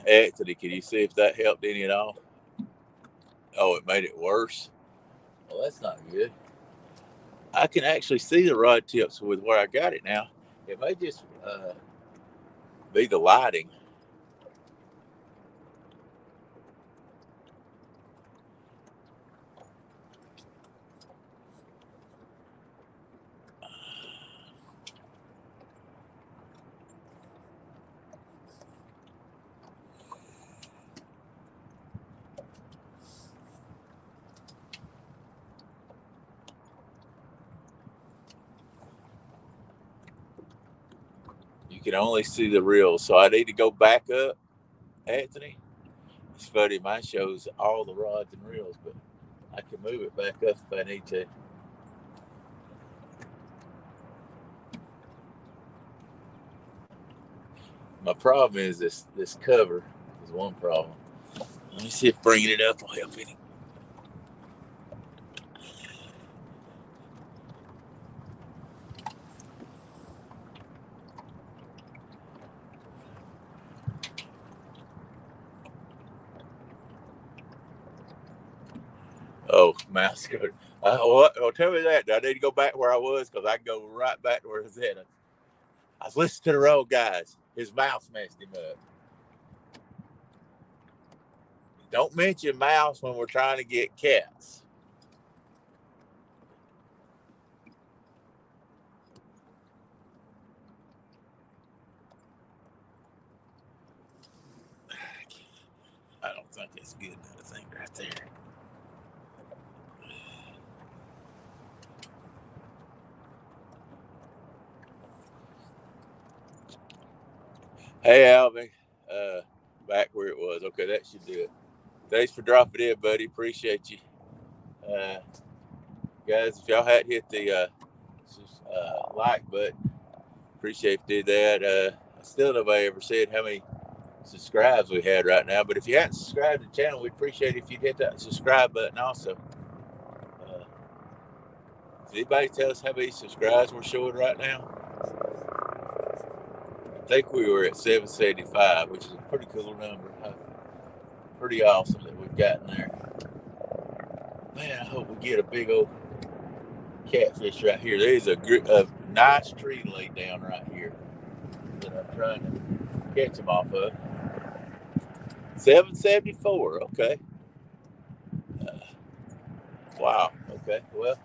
Anthony, can you see if that helped any at all? Oh, it made it worse. Well, that's not good. I can actually see the rod tips with where I got it now. It may just be the lighting. You can only see the reel, so I need to go back up, Anthony. It's funny, mine shows all the rods and reels, but I can move it back up if I need to. My problem is this cover is one problem. Let me see if bringing it up will help any. Oh, mouse code. Well, tell me that. Do I need to go back where I was? Because I can go right back to where it's at. I was listening to the road guys. His mouse messed him up. Don't mention mouse when we're trying to get cats. That's good. Another thing right there. Hey, Alvin. Back where it was. Okay, that should do it. Thanks for dropping in, buddy. Appreciate you. Guys, if y'all hadn't hit the like button, appreciate if you did that. Still nobody ever said how many subscribes we had right now, but if you hadn't subscribed to the channel, we'd appreciate it if you'd hit that subscribe button also. Does anybody tell us how many subscribes we're showing right now? I think we were at 775, which is a pretty cool number. Pretty awesome that we've gotten there. Man, I hope we get a big old catfish right here. There's a nice tree laid down right here that I'm trying to catch them off of. 774, okay. Wow, okay. Well,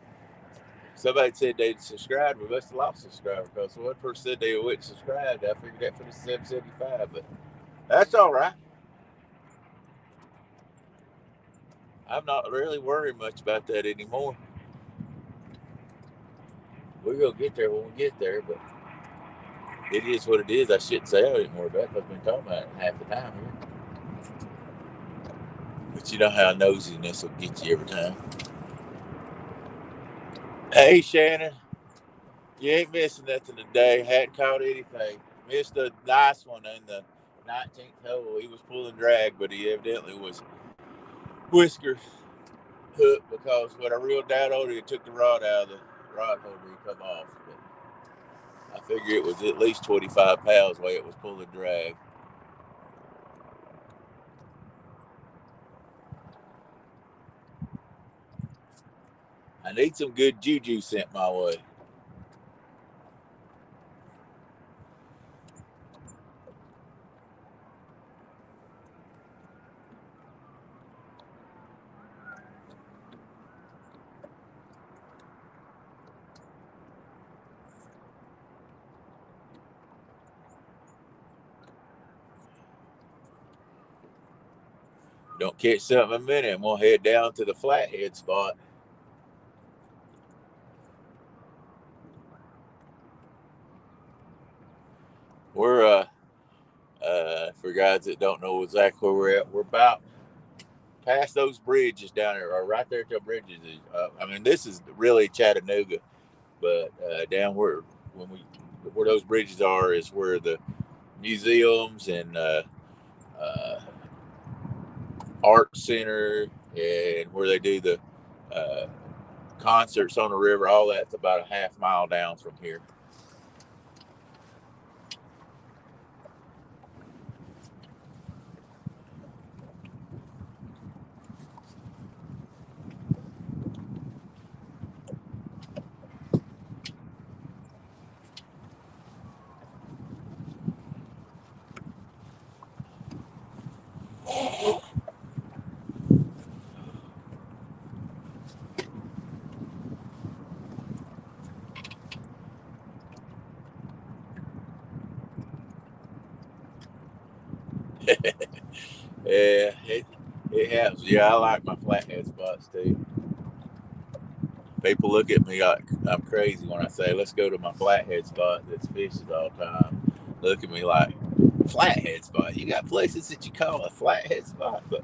somebody said they'd subscribed. We must have lost a subscriber because one person said they wouldn't subscribe. I figured that for the 775, but that's all right. I'm not really worried much about that anymore. We're going to get there when we get there, but it is what it is. I shouldn't say I didn't worry about it because I've been talking about it half the time here. But you know how nosiness will get you every time. Hey, Shannon. You ain't missing nothing today. Hadn't caught anything. Missed a nice one in the 19th hole. He was pulling drag, but he evidently was whisker hooked because when I reeled down on it, it took the rod out of the rod holder and come off. But I figure it was at least 25 pounds the way it was pulling drag. I need some good juju sent my way. Don't catch something in a minute, and we'll head down to the flathead spot. We're for guys that don't know exactly where we're at, we're about past those bridges down there, or right there at the bridges. I mean, this is really Chattanooga, but down where those bridges are is where the museums and art center and where they do the concerts on the river. All that's about a half mile down from here. Yeah, it happens. Yeah, I like my flathead spots too. People look at me like I'm crazy when I say, let's go to my flathead spot that's fishes all the time. Look at me like, flathead spot? You got places that you call a flathead spot, but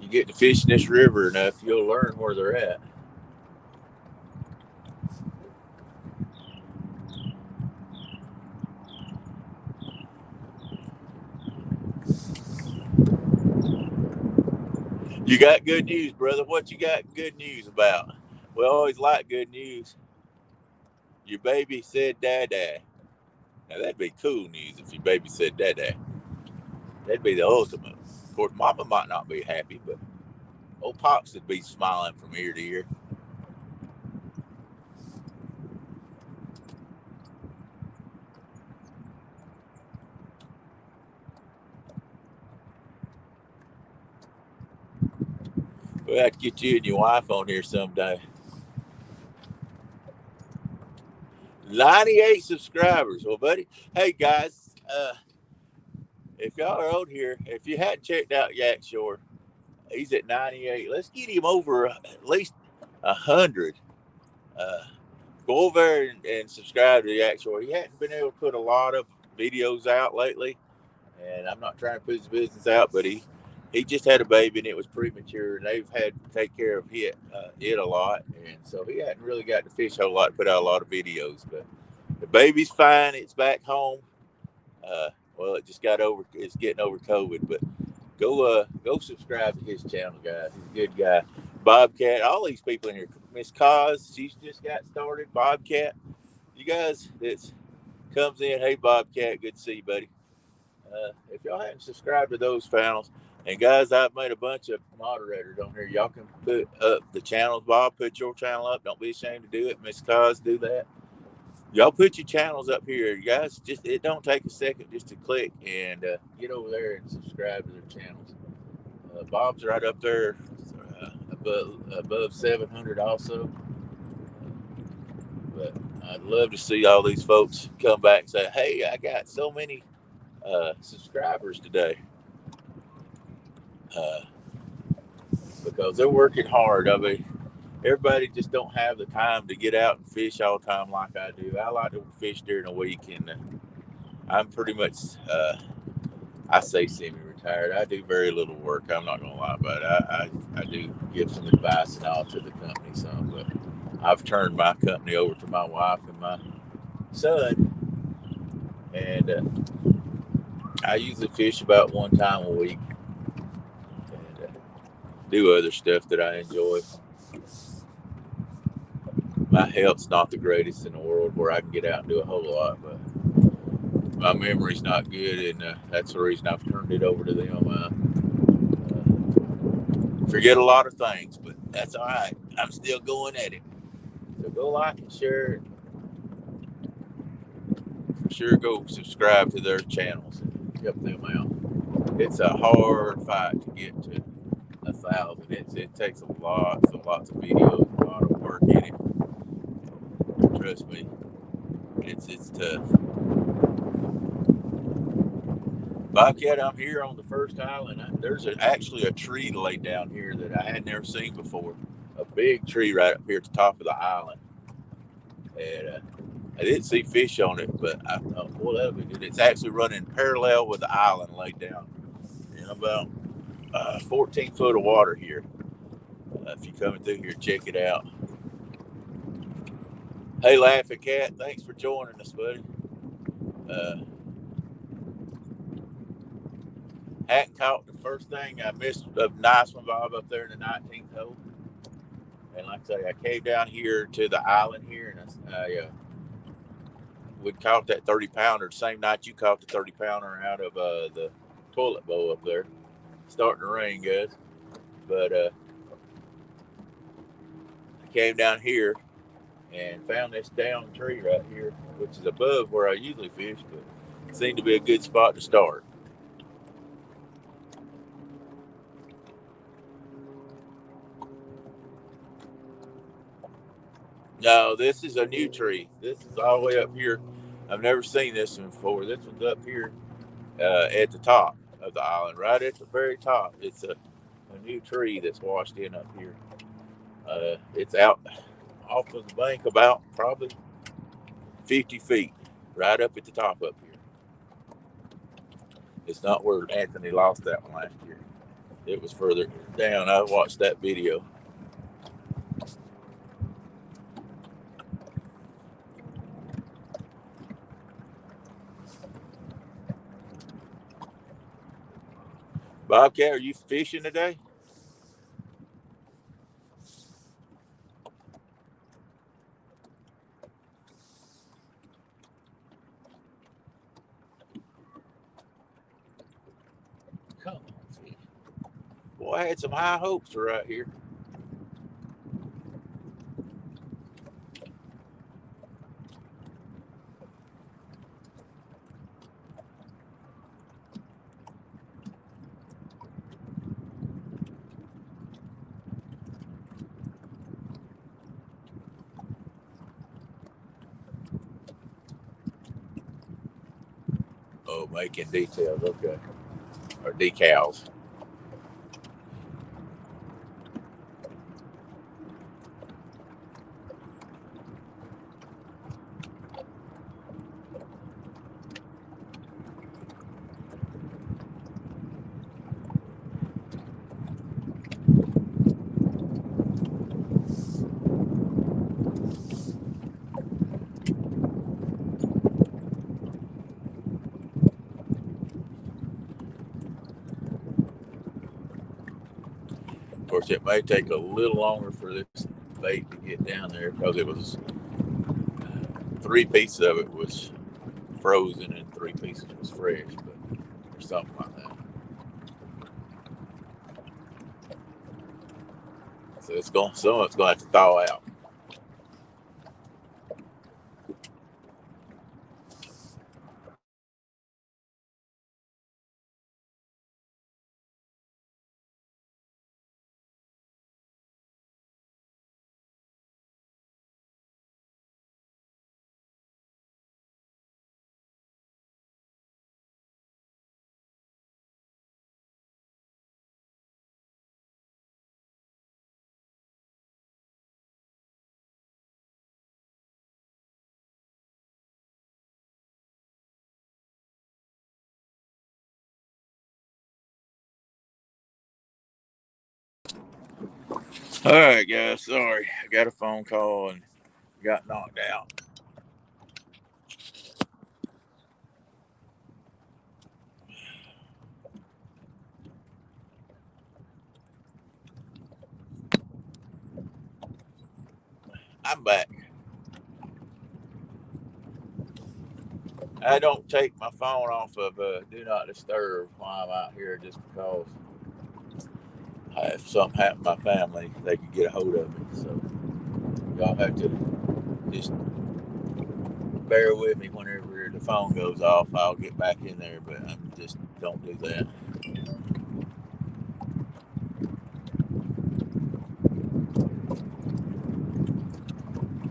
you get to fish in this river enough, you'll learn where they're at. You got good news, brother. What you got good news about? We always like good news. Your baby said dada. Now that'd be cool news if your baby said dada. That'd be the ultimate. Of course, mama might not be happy, but old Pops would be smiling from ear to ear. We'll have to get you and your wife on here someday. 98 subscribers. Well, buddy, hey guys, if y'all are out here, if you hadn't checked out Yak Shore, he's at 98. Let's get him over at least 100. Uh, Go over there and subscribe to Yak Shore. He hadn't been able to put a lot of videos out lately, and I'm not trying to put his business out, but he just had a baby and it was premature, and they've had to take care of it a lot, and so he hadn't really got to fish a whole lot, put out a lot of videos. But the baby's fine. It's back home. Uh, well, it just got over. It's getting over COVID, but go subscribe to his channel, guys. He's a good guy. Bobcat, all these people in here. Miss Cause, she's just got started. Bobcat, you guys that comes in. Hey, Bobcat, good to see you, buddy. If y'all hadn't subscribed to those channels, and guys, I've made a bunch of moderators on here. Y'all can put up the channels. Bob, put your channel up. Don't be ashamed to do it. Miss Cause, do that. Y'all put your channels up here, you guys. Just it don't take a second just to click and get over there and subscribe to their channels. Bob's right up there, above 700 also. But I'd love to see all these folks come back and say, "Hey, I got so many subscribers today," uh, because they're working hard. I mean, everybody just don't have the time to get out and fish all the time like I do. I like to fish during the week, and I'm pretty much, I say semi-retired. I do very little work. I'm not gonna lie about it. I do give some advice and all to the company some, but I've turned my company over to my wife and my son, and I usually fish about one time a week and do other stuff that I enjoy. My health's not the greatest in the world where I can get out and do a whole lot, but my memory's not good, and that's the reason I've turned it over to them. Forget a lot of things, but that's all right. I'm still going at it. So go like and share. For sure, go subscribe to their channels and help them out. It's a hard fight to get to 1,000. It takes lots and lots of videos, a lot of work in it. Trust me, it's tough. Bobcat, I'm here on the first island. There's actually a tree laid down here that I had never seen before. A big tree right up here at the top of the island. And I didn't see fish on it, but I thought, boy, that'll be good. It's actually running parallel with the island laid down in about 14 foot of water here. If you're coming through here, check it out. Hey, Laughing Cat, thanks for joining us, buddy. Hadn't caught the first thing. I missed a nice one, Bob, up there in the 19th hole. And like I say, I came down here to the island here, and I would caught that 30-pounder the same night you caught the 30-pounder out of the toilet bowl up there. Starting to rain, guys. But I came down here and found this down tree right here, which is above where I usually fish, but it seemed to be a good spot to start. No, this is a new tree. This is all the way up here. I've never seen this one before. This one's up here at the top of the island, right at the very top. It's a new tree that's washed in up here. It's out off of the bank about probably 50 feet, right up at the top up here. It's not where Anthony lost that one last year. It was further down. I watched that video. Bobcat, are you fishing today? Come on, fish. Boy, I had some high hopes for right here. Oh making details, okay, or decals. Of course, it may take a little longer for this bait to get down there because it was 3 pieces of it was frozen and 3 pieces was fresh, but or something like that. So some of it's gonna have to thaw out. All right, guys. Sorry, I got a phone call and got knocked out. I'm back. I don't take my phone off of do not disturb while I'm out here just because if something happened to my family, they could get a hold of me. So y'all have to just bear with me whenever the phone goes off. I'll get back in there, but I just don't do that.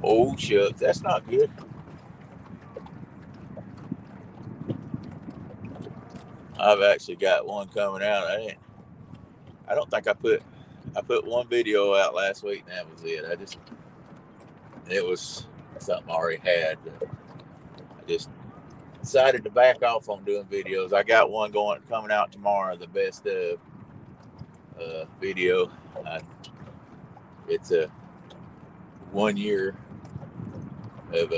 Oh shucks, that's not good. I've actually got one coming out. I don't think I put one video out last week, and that was it. It was something I already had. I just decided to back off on doing videos. I got one coming out tomorrow, the best of video. It's a 1 year of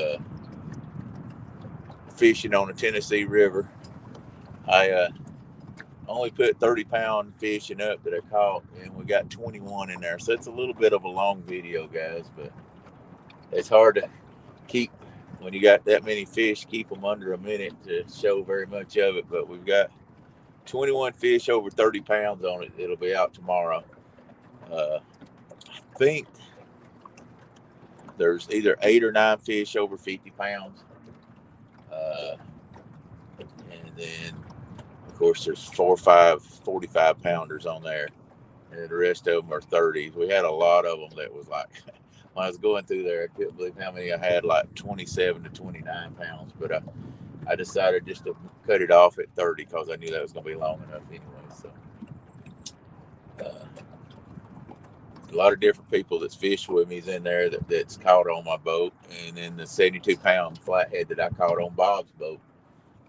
fishing on the Tennessee River. I only put 30-pound fishing up that I caught, and we got 21 in there. So it's a little bit of a long video, guys, but it's hard to keep when you got that many fish, keep them under a minute to show very much of it. But we've got 21 fish over 30 pounds on it. It'll be out tomorrow. I think there's either 8 or 9 fish over 50 pounds. And then, of course, there's 4 or 5 45 pounders on there. And the rest of them are 30s. We had a lot of them that was like, when I was going through there, I couldn't believe how many I had, like 27 to 29 pounds. But I decided just to cut it off at 30 because I knew that was going to be long enough anyway. So a lot of different people that's fished with me is in there that's caught on my boat. And then the 72-pound flathead that I caught on Bob's boat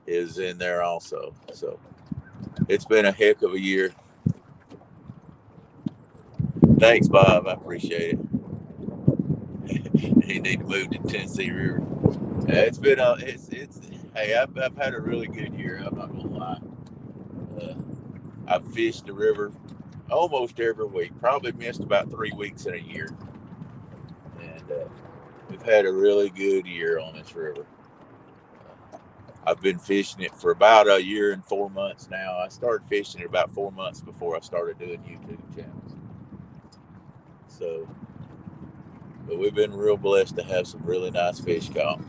is in there also. So it's been a heck of a year. Thanks, Bob. I appreciate it. You need to move to Tennessee River. It's been hey, I've had a really good year. I'm not gonna lie. I've fished the river almost every week. Probably missed about 3 weeks in a year, and we've had a really good year on this river. I've been fishing it for about a year and 4 months now. I started fishing it about 4 months before I started doing YouTube channels. So, but we've been real blessed to have some really nice fish caught.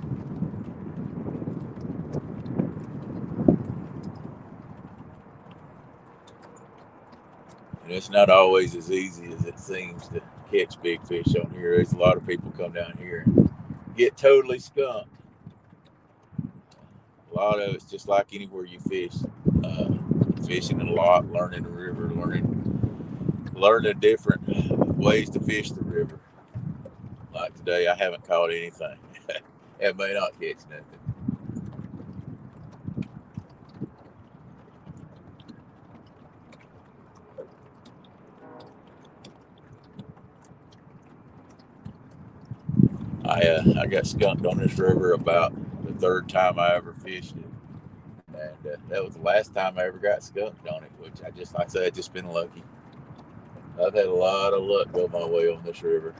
And it's not always as easy as it seems to catch big fish on here. There's a lot of people come down here and get totally skunked. A lot of it's just like anywhere you fish. Fishing a lot, learning the river, learning different ways to fish the river. Like today, I haven't caught anything. I may not catch nothing. I got skunked on this river about the third time I ever fished it. And that was the last time I ever got skunked on it, which I just, like I said, just been lucky. I've had a lot of luck go my way on this river.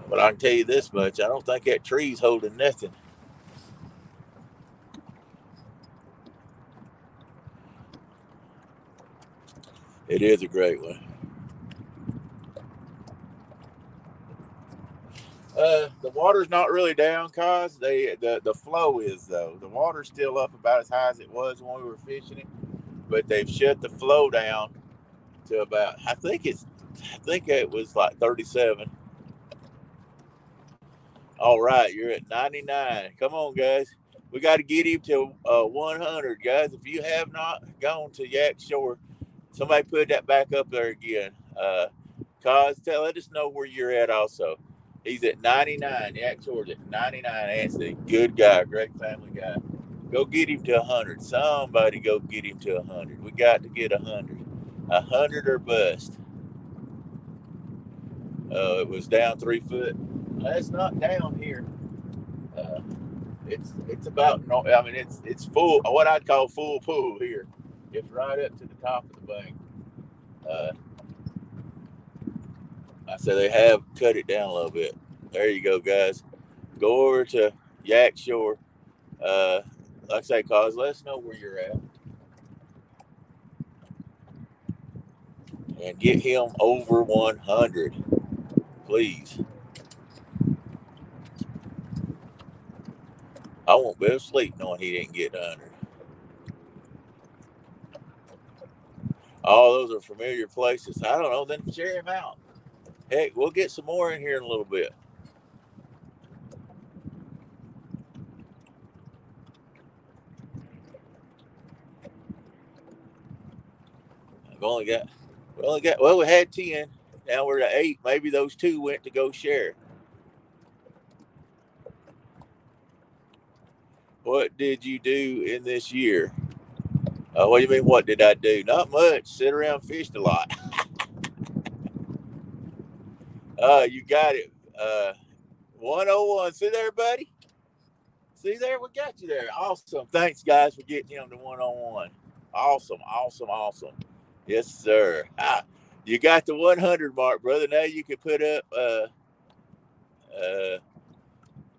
But I can tell you this much, I don't think that tree's holding nothing. It is a great one. The water's not really down, cause the flow is though. The water's still up about as high as it was when we were fishing it, but they've shut the flow down to about I think it was like 37. All right, you're at 99. Come on, guys. We got to get him to 100, guys. If you have not gone to Yak Shore, somebody put that back up there again. Cause let us know where you're at also. He's at 99. Yak Shore's at 99. Anthony, good guy, great family guy. Go get him to 100. Somebody go get him to 100. We got to get 100. 100 or bust. It was down 3 foot. That's not down here. It's about, I mean, it's full, what I'd call full pool here. It's right up to the top of the bank. I said they have cut it down a little bit. There you go, guys. Go over to Yak Shore. Like I say, cause let us know where you're at. And get him over 100, please. I won't be able to sleep knowing he didn't get 100. All those are familiar places. I don't know, then share him out. Heck, we'll get some more in here in a little bit. We had 10. Now we're at 8. Maybe those 2 went to go share. What did you do in this year? What do you mean, what did I do? Not much. Sit around, fished a lot. You got it. 101. See there, buddy? See there? We got you there. Awesome. Thanks, guys, for getting him to 101. Awesome. Yes, sir. You got the 100 mark, brother. Now you can put up,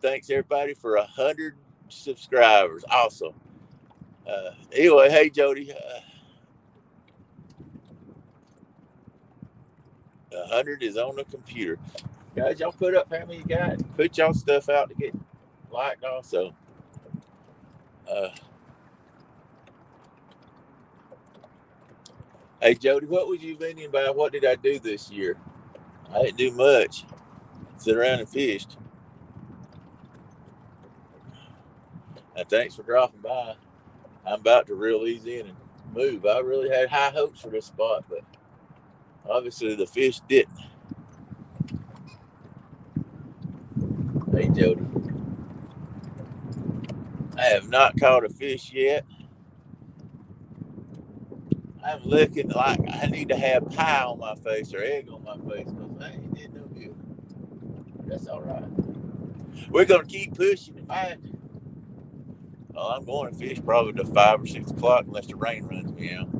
thanks, everybody, for 100 subscribers. Awesome. Anyway, hey, Jody. 100 is on the computer. Guys, y'all put up how many you got. Put y'all stuff out to get liked also. Hey, Jody, what was you thinking about? What did I do this year? I didn't do much. Sit around and fished. Thanks for dropping by. I'm about to reel these in and move. I really had high hopes for this spot, but obviously the fish didn't. Hey, Jody. I have not caught a fish yet. I'm looking like I need to have pie on my face or egg on my face because I ain't did no good. That's all right. We're going to keep pushing. I'm going to fish probably to 5 or 6 o'clock unless the rain runs me out.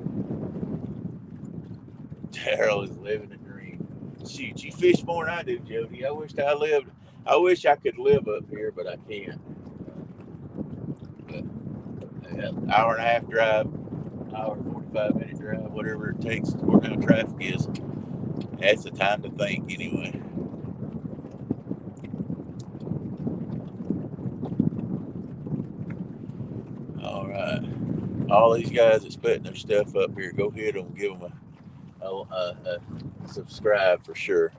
Daryl is living a dream. Shoot, you fish more than I do, Jody. I wish I could live up here, but I can't. Hour and a half drive, hour and 45-minute drive, whatever it takes to work out traffic is. That's the time to think anyway. All right. All these guys that's putting their stuff up here, go hit them and give them a subscribe for sure.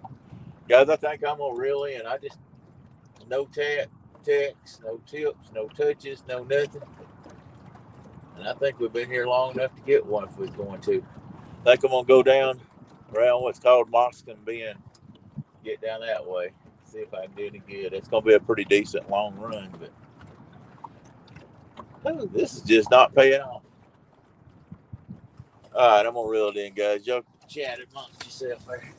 Guys, I think I'm gonna reel in. I just no text, no tips, no touches, no nothing. And I think we've been here long enough to get one if we're going to. I think I'm gonna go down around what's called Moston Bend, get down that way, see if I can do any good. It's gonna be a pretty decent long run, but this is just not paying off. All right, I'm gonna reel it in, guys. Y'all chat amongst yourself there.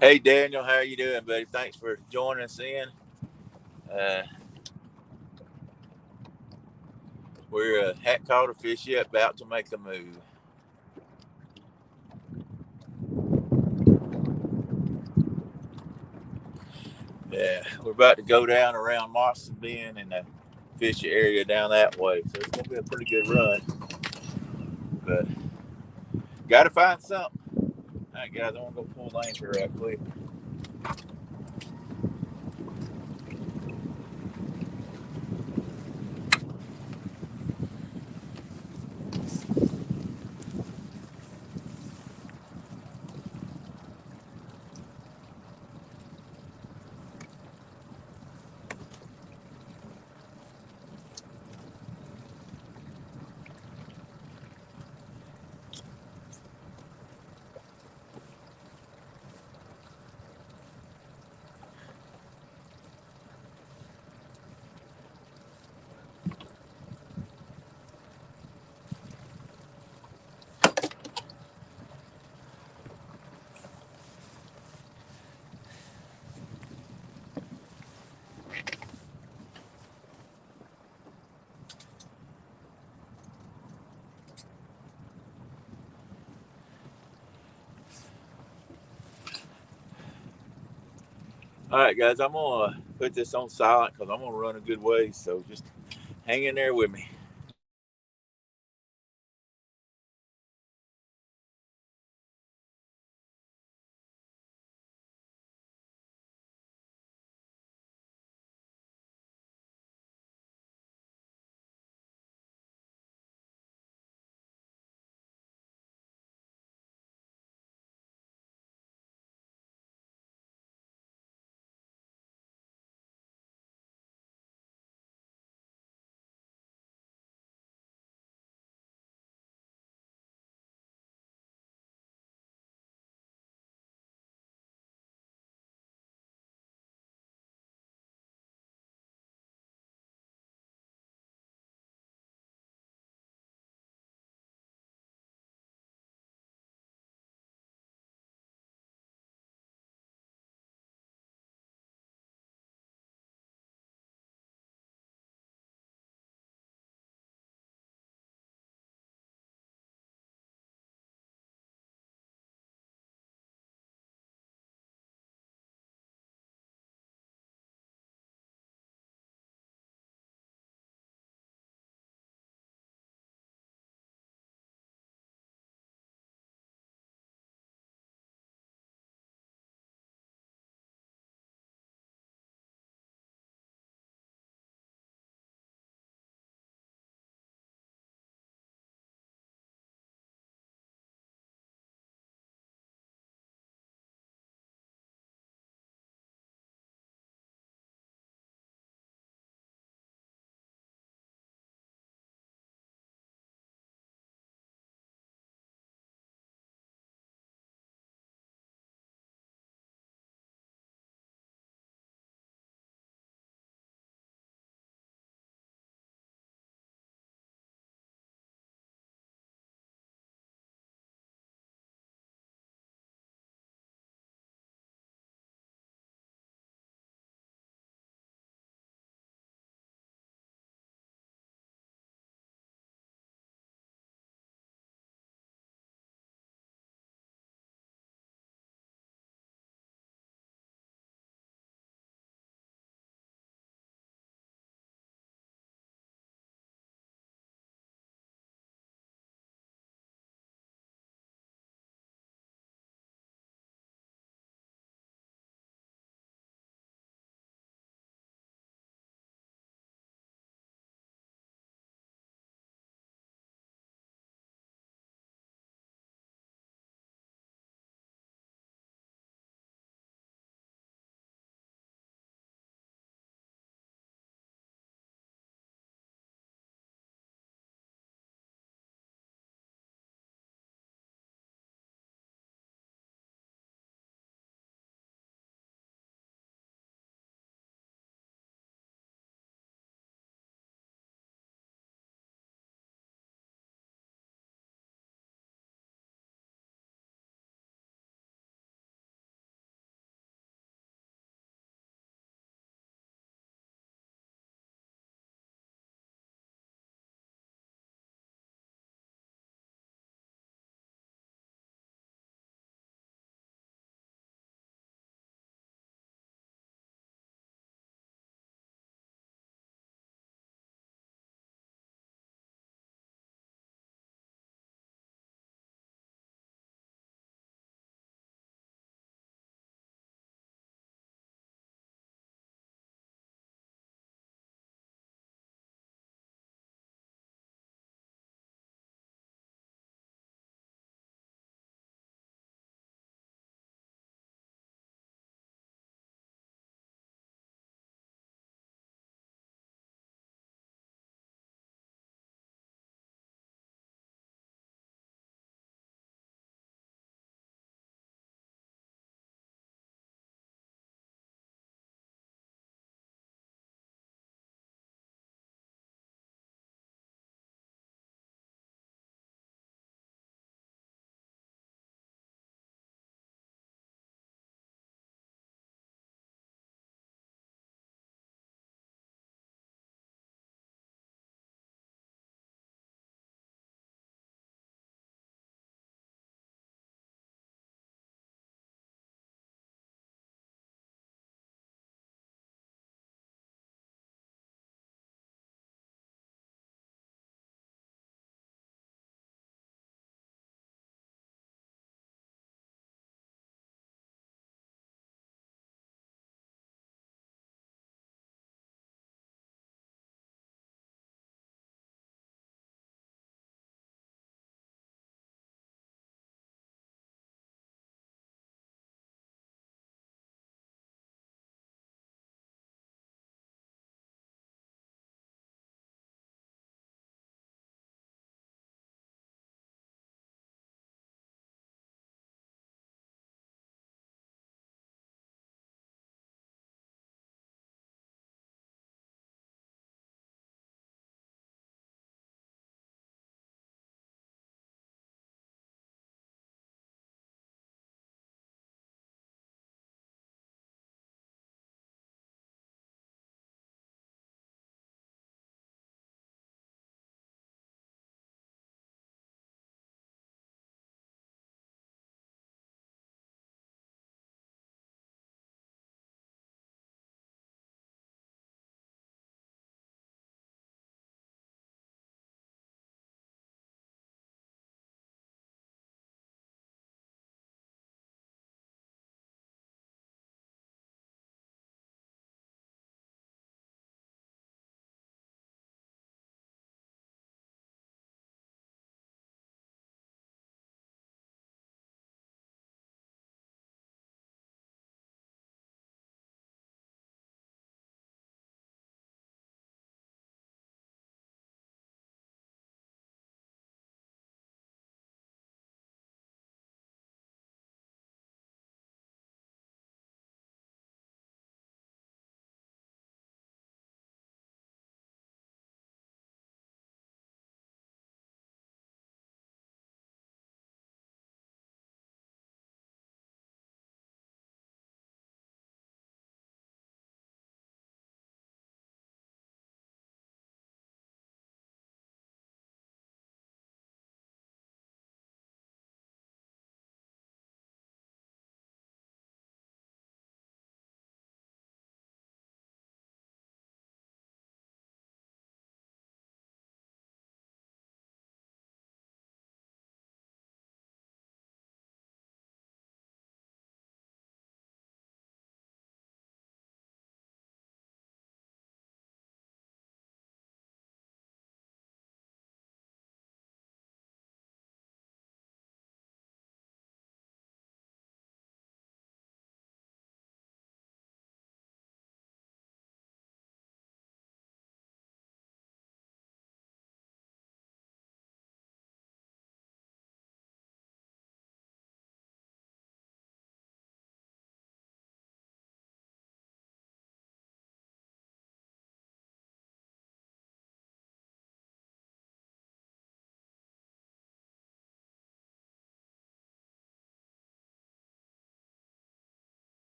Hey Daniel, how you doing, buddy? Thanks for joining us in. We're hadn't caught a fish yet, about to make a move. Yeah, we're about to go down around Moston Bend and the fishy area down that way. So it's gonna be a pretty good run. But gotta find something. All right, guys, I want to go pull the anchor right quick. All right, guys, I'm gonna put this on silent because I'm gonna run a good ways. So just hang in there with me.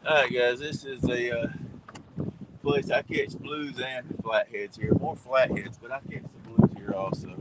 Alright guys, this is a place I catch blues and flatheads here. More flatheads, but I catch some blues here also.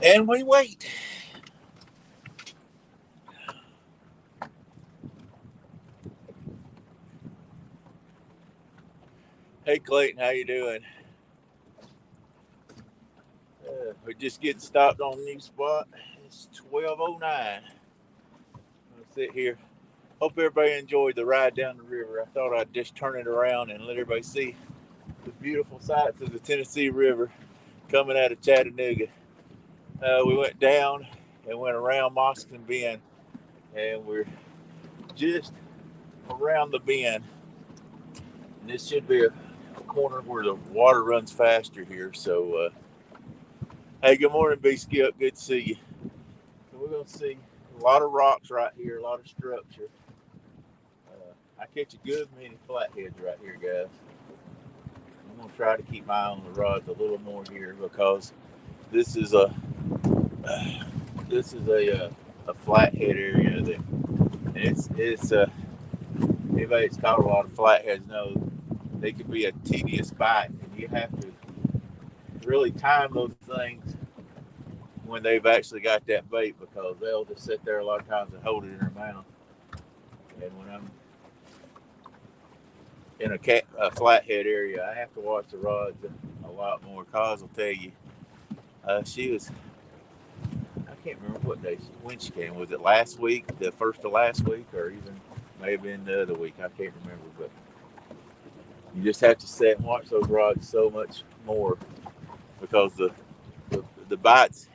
And we wait. Hey Clayton, how you doing? We're just getting stopped on a new spot. It's 12:09. I'll sit here. Hope everybody enjoyed the ride down the river. I thought I'd just turn it around and let everybody see the beautiful sights of the Tennessee River coming out of Chattanooga. We went down and went around Moskin Bend, and we're just around the bend. And this should be a corner where the water runs faster here. So, hey, good morning, B Skip. Good to see you. So we're going to see a lot of rocks right here, a lot of structure. I catch a good many flatheads right here, guys. I'm going to try to keep my eye on the rods a little more here because this is a flathead area that it's anybody that's caught a lot of flatheads knows they can be a tedious bite, and you have to really time those things when they've actually got that bait, because they'll just sit there a lot of times and hold it in their mouth. And when I'm in a flathead area, I have to watch the rods a lot more. Cause will tell you, she was, I can't remember when she came. Was it last week, the first of last week, or even may have been the other week? I can't remember, but you just have to sit and watch those rods so much more, because the bites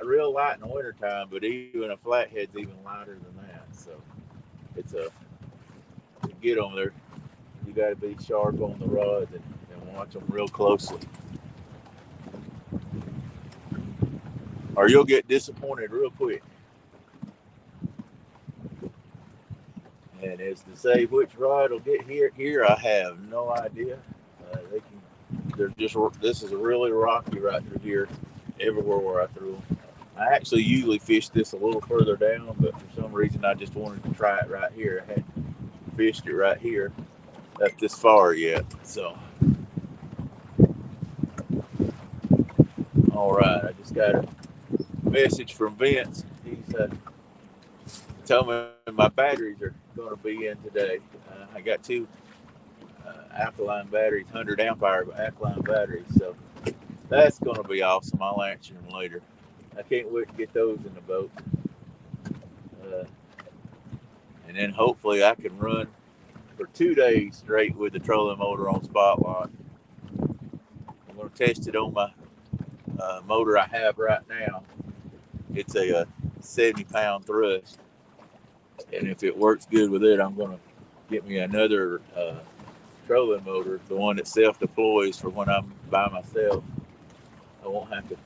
real light in the wintertime, but even a flathead's even lighter than that. So it's to get on there, you got to be sharp on the rods and watch them real closely, or you'll get disappointed real quick. And as to say which rod will get here, I have no idea. This is really rocky right through here, everywhere where I threw them. I actually usually fish this a little further down, but for some reason I just wanted to try it right here. I hadn't fished it right here up this far yet. So, all right, I just got a message from Vince. He's telling me my batteries are going to be in today. I got two alkaline batteries, 100 amp hour alkaline batteries. So that's going to be awesome. I'll answer them later. I can't wait to get those in the boat. And then hopefully I can run for 2 days straight with the trolling motor on Spotlight. I'm going to test it on my motor I have right now. It's a 70-pound thrust. And if it works good with it, I'm going to get me another trolling motor, the one that self-deploys for when I'm by myself. I won't have to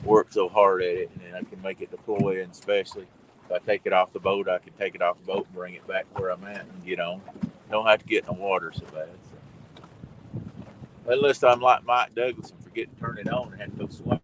work so hard at it, and then I can make it deploy, and especially If I take it off the boat, I can take it off the boat and bring it back where I'm at and get on. Don't have to get in the water so bad. So. Unless I'm like Mike Douglas and forget to turn it on and have to go swim.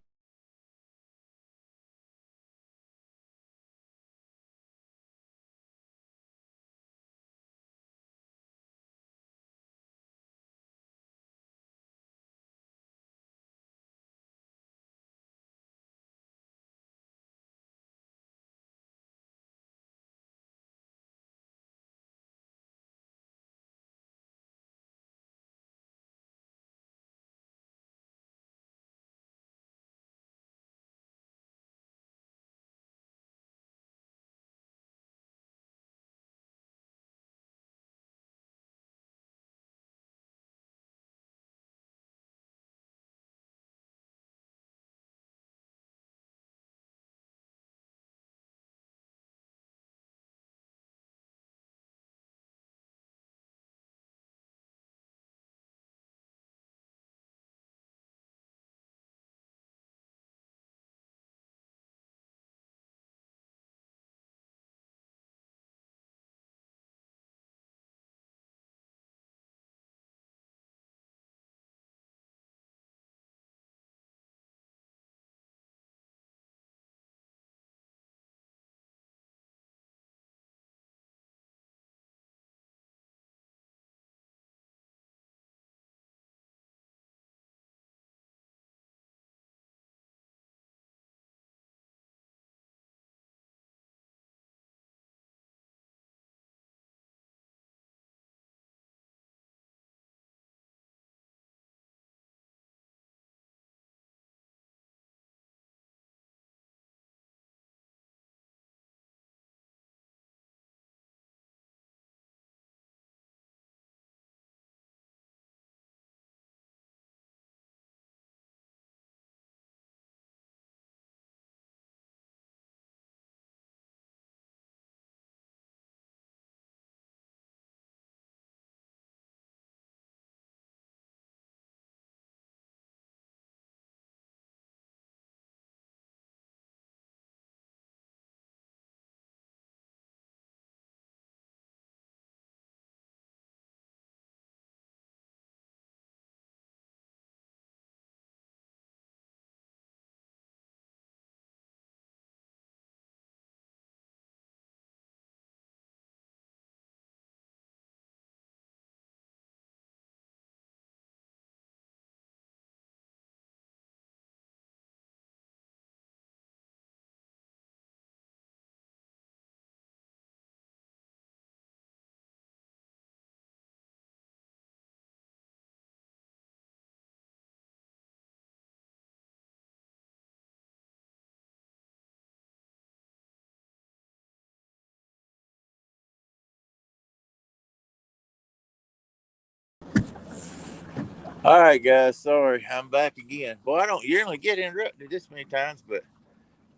All right, guys. Sorry, I'm back again. Boy, I don't usually get interrupted this many times, but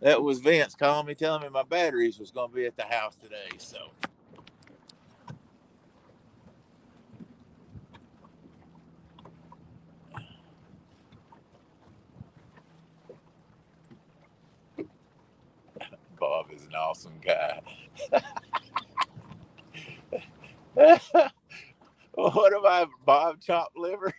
that was Vince calling me, telling me my batteries was going to be at the house today. So, Bob is an awesome guy. What am I, Bob Chop Liver?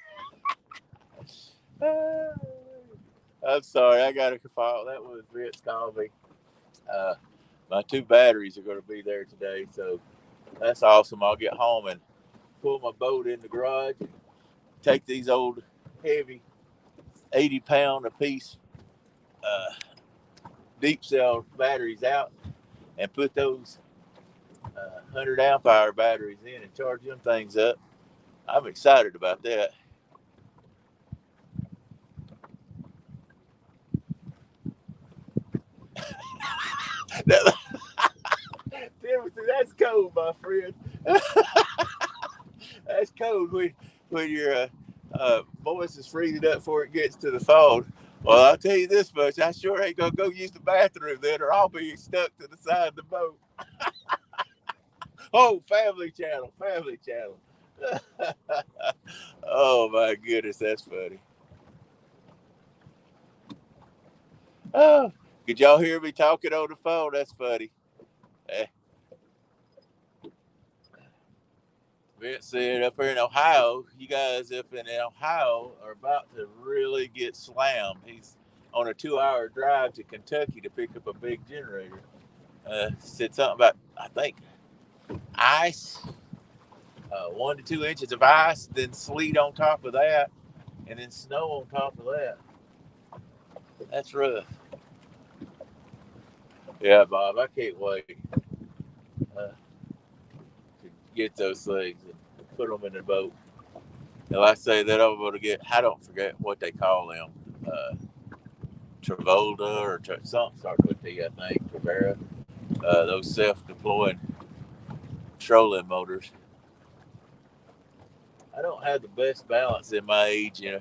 I'm sorry, I got a call. That was Vince calling me. Uh, my two batteries are going to be there today, so that's awesome. I'll get home and pull my boat in the garage and take these old heavy 80-pound a piece uh, deep cell batteries out and put those 100 amp hour batteries in and charge them things up. I'm excited about that. Timothy, that's cold, my friend. That's cold when your voice is freezing up before it gets to the phone. Well, I'll tell you this much: I sure ain't gonna go use the bathroom then, or I'll be stuck to the side of the boat. Oh, Family Channel, Family Channel. Oh my goodness, that's funny. Oh, could y'all hear me talking on the phone? That's funny. Eh, Vince said up here in Ohio, you guys up in Ohio are about to really get slammed. He's on a 2-hour drive to Kentucky to pick up a big generator. Said something about, I think, ice, 1 to 2 inches of ice, then sleet on top of that, and then snow on top of that. That's rough. Yeah, Bob, I can't wait to get those things and put them in the boat. And like I say, that I'm going to get, I don't forget what they call them, Travolta or something starts with T, I think, Travera. Those self-deploying trolling motors. I don't have the best balance in my age, you know.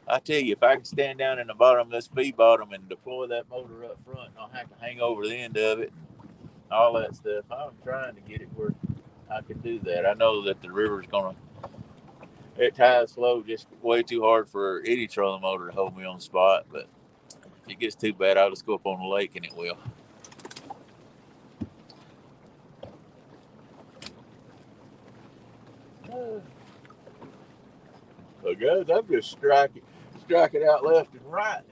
I tell you, if I can stand down in the bottom of this feed bottom and deploy that motor up front, and I'll have to hang over the end of it and all that stuff. I'm trying to get it where I can do that. I know that the river's gonna, it tides flow just way too hard for any trolling motor to hold me on the spot. But if it gets too bad, I'll just go up on the lake and it will. So guys, I'm just striking out left and right,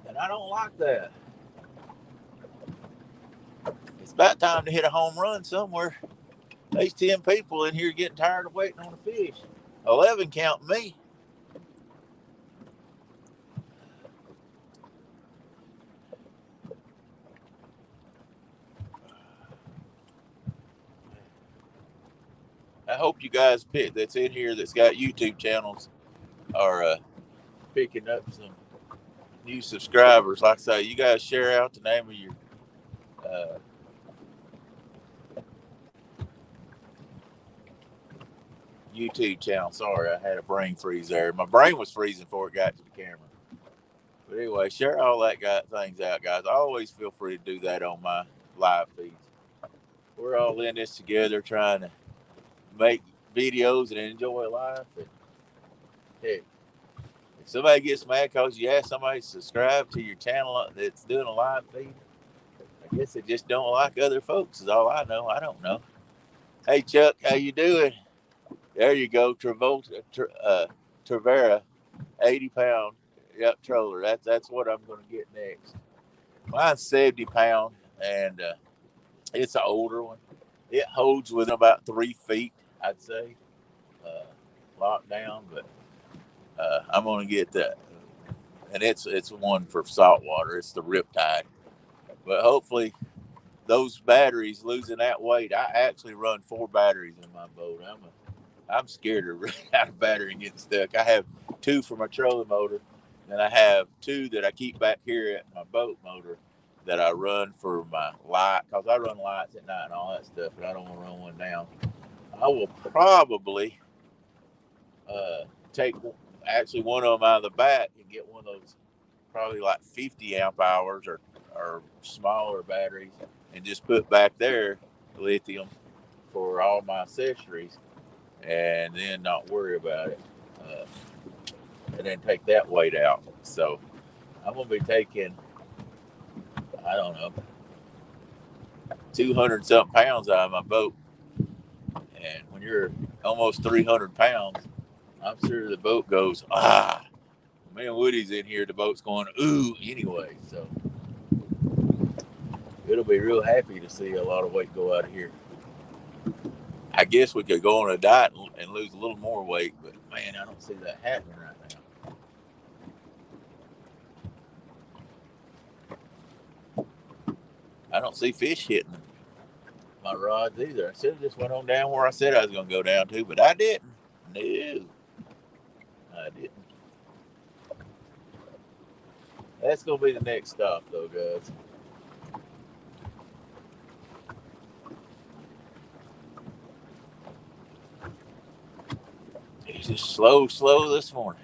and I don't like that. It's about time to hit a home run somewhere. There's 10 people in here getting tired of waiting on a fish. 11 counting me. I hope you guys that's in here that's got YouTube channels are picking up some new subscribers. Like I say, you guys share out the name of your YouTube channel. Sorry, I had a brain freeze there. My brain was freezing before it got to the camera. But anyway, share all that things out, guys. I always feel free to do that on my live feeds. We're all in this together trying to make videos and enjoy life. And heck, if somebody gets mad because you ask somebody to subscribe to your channel that's doing a live feed, I guess they just don't like other folks is all I know. I don't know. Hey, Chuck, how you doing? There you go. Travera, 80-pound. Yep, troller. That's what I'm going to get next. Mine's 70-pound, and it's an older one. It holds within about 3 feet, I'd say, locked down. But I'm going to get that, and it's one for saltwater. It's the Riptide. But hopefully, those batteries losing that weight. I actually run 4 batteries in my boat. I'm scared of running out of battery and getting stuck. I have 2 for my trolling motor, and I have 2 that I keep back here at my boat motor that I run for my light, because I run lights at night and all that stuff, and I don't want to run one down. I will probably take actually one of them out of the back and get one of those probably like 50 amp hours or smaller batteries and just put back there lithium for all my accessories, and then not worry about it, and then take that weight out. So I'm gonna be taking, I don't know, 200 something pounds out of my boat, and when you're almost 300 pounds, I'm sure the boat goes, me and Woody's in here, the boat's going ooh anyway. So it'll be real happy to see a lot of weight go out of here. I guess we could go on a diet and lose a little more weight, but man, I don't see that happening right now. I don't see fish hitting my rods either. I should have just went on down where I said I was going to go down to, but I didn't. No, I didn't. That's going to be the next stop, though, guys. It's just slow this morning.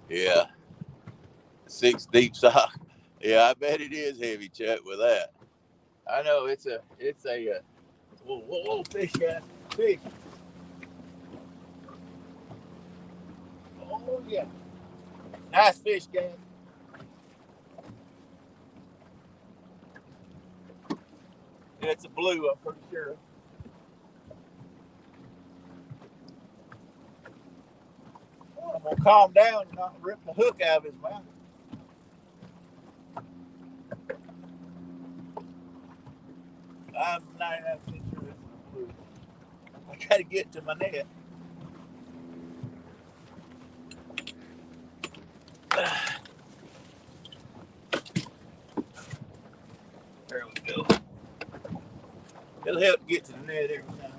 Yeah. 6 deep sock. Yeah, I bet it is heavy, Chuck, with that. I know it's a whoa, fish, guys, fish. Oh yeah. Nice fish, guys. Yeah, it's a blue, I'm pretty sure. Well, I'm gonna calm down and not rip the hook out of his mouth. I'm 99% sure this is a blue. I gotta get to my net. There we go. It'll help get to the net every time.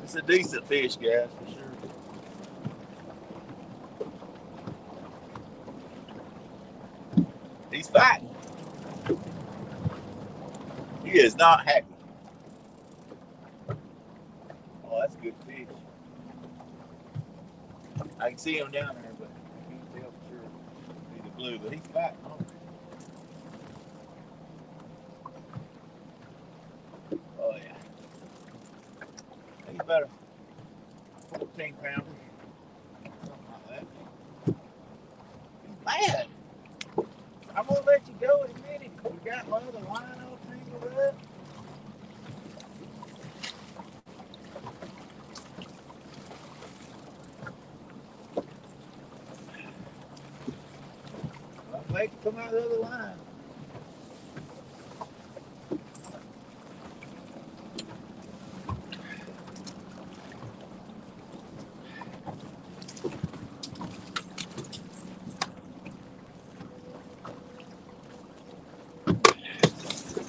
It's a decent fish, guys, for sure. He's fighting. He is not happy. Oh, that's a good fish. I can see him down there, but I can't tell for sure. He's a blue, but he's fighting. Oh yeah. He's about a 14 pounder. Something like that. He's mad. I'm gonna let you go in a minute. You got my other line all tangled up. I'll make you come out of the other line.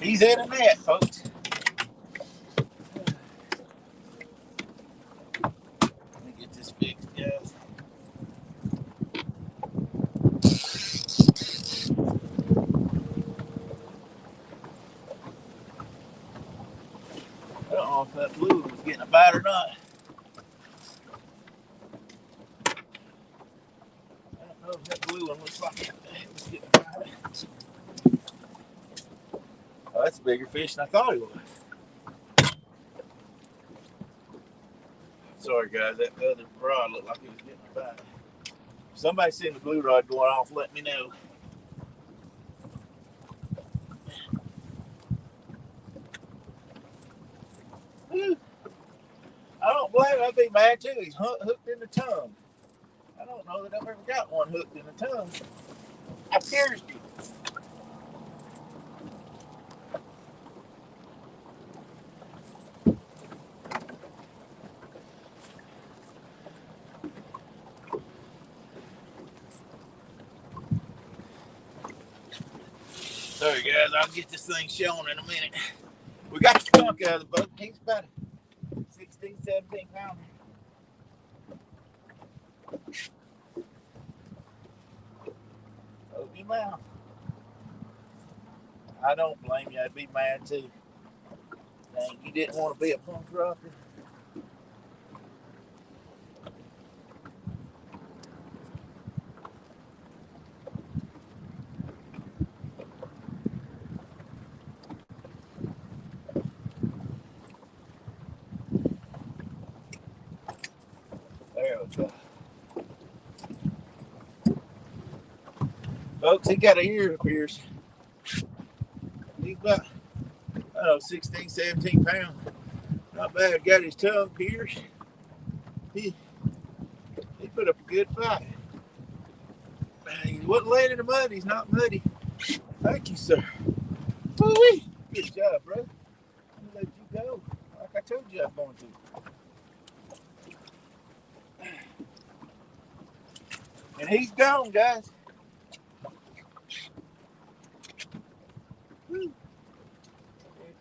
He's in a net, folks. Let me get this fixed, guys. I don't know if that blue was getting a bite or not. I don't know if that blue one looks like it was getting a bite. Oh, that's a bigger fish than I thought it was. Sorry, guys, that other rod looked like it was getting a bite. If somebody seen the blue rod going off, let me know. Woo. I don't blame him. I'd be mad too. He's hooked in the tongue. I don't know that I've ever got one hooked in the tongue. I pierced him. Sorry, guys. I'll get this thing shown in a minute. We got the skunk out of the boat. He's about 16, 17 pounds. Open your mouth. I don't blame you. I'd be mad too. Dang, you didn't want to be a punk rocker. There we go. Folks, he got an ear pierced. He's about, I don't know, 16, 17 pounds. Not bad. Got his tongue pierced. He put up a good fight. He wasn't laying in the mud. He's not muddy. Thank you, sir. Woo-wee. Good job, bro. I'm gonna let you go. Like I told you I was going to. And he's gone, guys. Woo.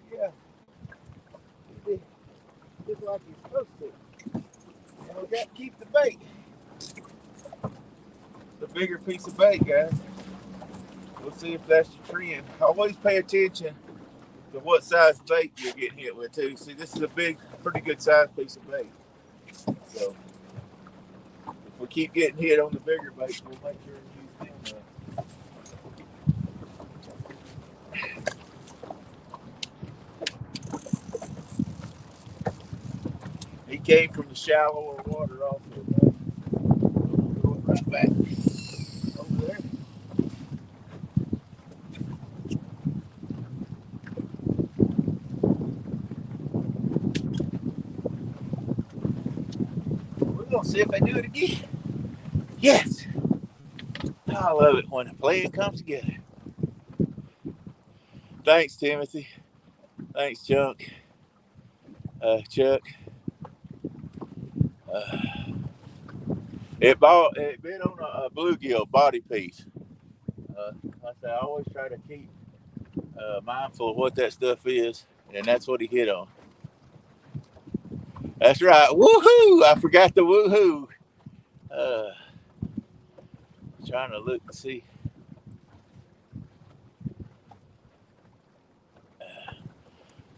Yeah. He did just like he's supposed to. And we got to keep the bait. The bigger piece of bait, guys. We'll see if that's your trend. Always pay attention to what size bait you're getting hit with too. See, this is a big, pretty good sized piece of bait. So if we keep getting hit on the bigger bait, we'll make sure to use them. came from the shallower water also. We'll go right back over there. We're gonna see if they do it again. Yes. I love it when a plan comes together. Thanks, Timothy. Thanks, Chuck. It been on a bluegill body piece. Like I say, I always try to keep mindful of what that stuff is, and that's what he hit on. That's right. Woohoo! I forgot the woohoo. Trying to look and see.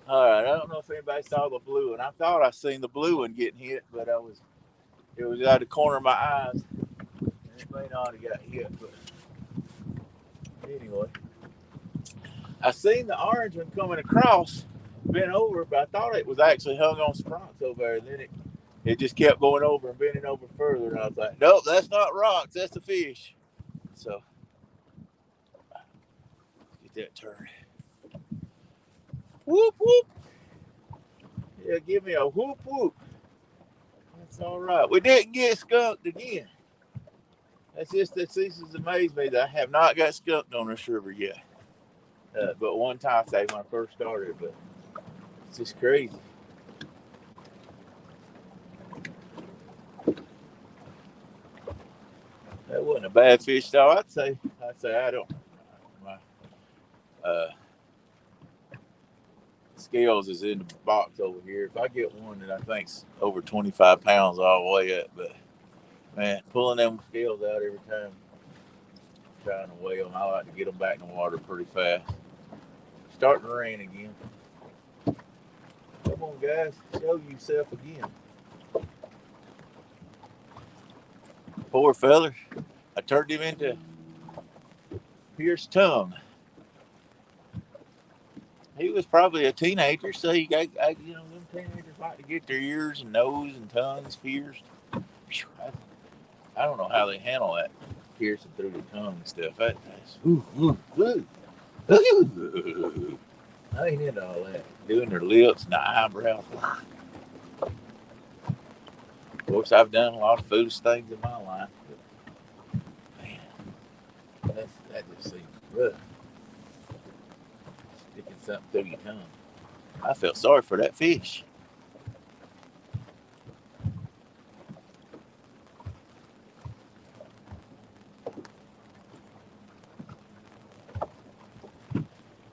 All right, I don't know if anybody saw the blue one. I thought I seen the blue one getting hit, but it was out of the corner of my eyes. And it may not have got hit, but anyway. I seen the orange one coming across, bent over, but I thought it was actually hung on some rocks over there. And then it just kept going over and bending over further. And I was like, nope, that's not rocks, that's the fish. So, get that turned. Whoop, whoop. Yeah, give me a whoop, whoop. That's all right. We didn't get skunked again. That's just that this has amazed me that I have not got skunked on this river yet. But one time, say when I first started, but it's just crazy. That wasn't a bad fish, though. I'd say I don't. My scales is in the box over here. If I get one that I think's over 25 pounds all the way up, but man, pulling them scales out every time, trying to weigh them, I like to get them back in the water pretty fast. Starting to rain again. Come on, guys, show yourself again. Poor fella, I turned him into Pierce tongue. He was probably a teenager, so you got, them teenagers like to get their ears and nose and tongues pierced. I don't know how they handle that, piercing through the tongue and stuff. I ain't into all that. Doing their lips and the eyebrows. Of course, I've done a lot of foolish things in my life, but man, that just seems rough. Sticking something through your tongue. I felt sorry for that fish.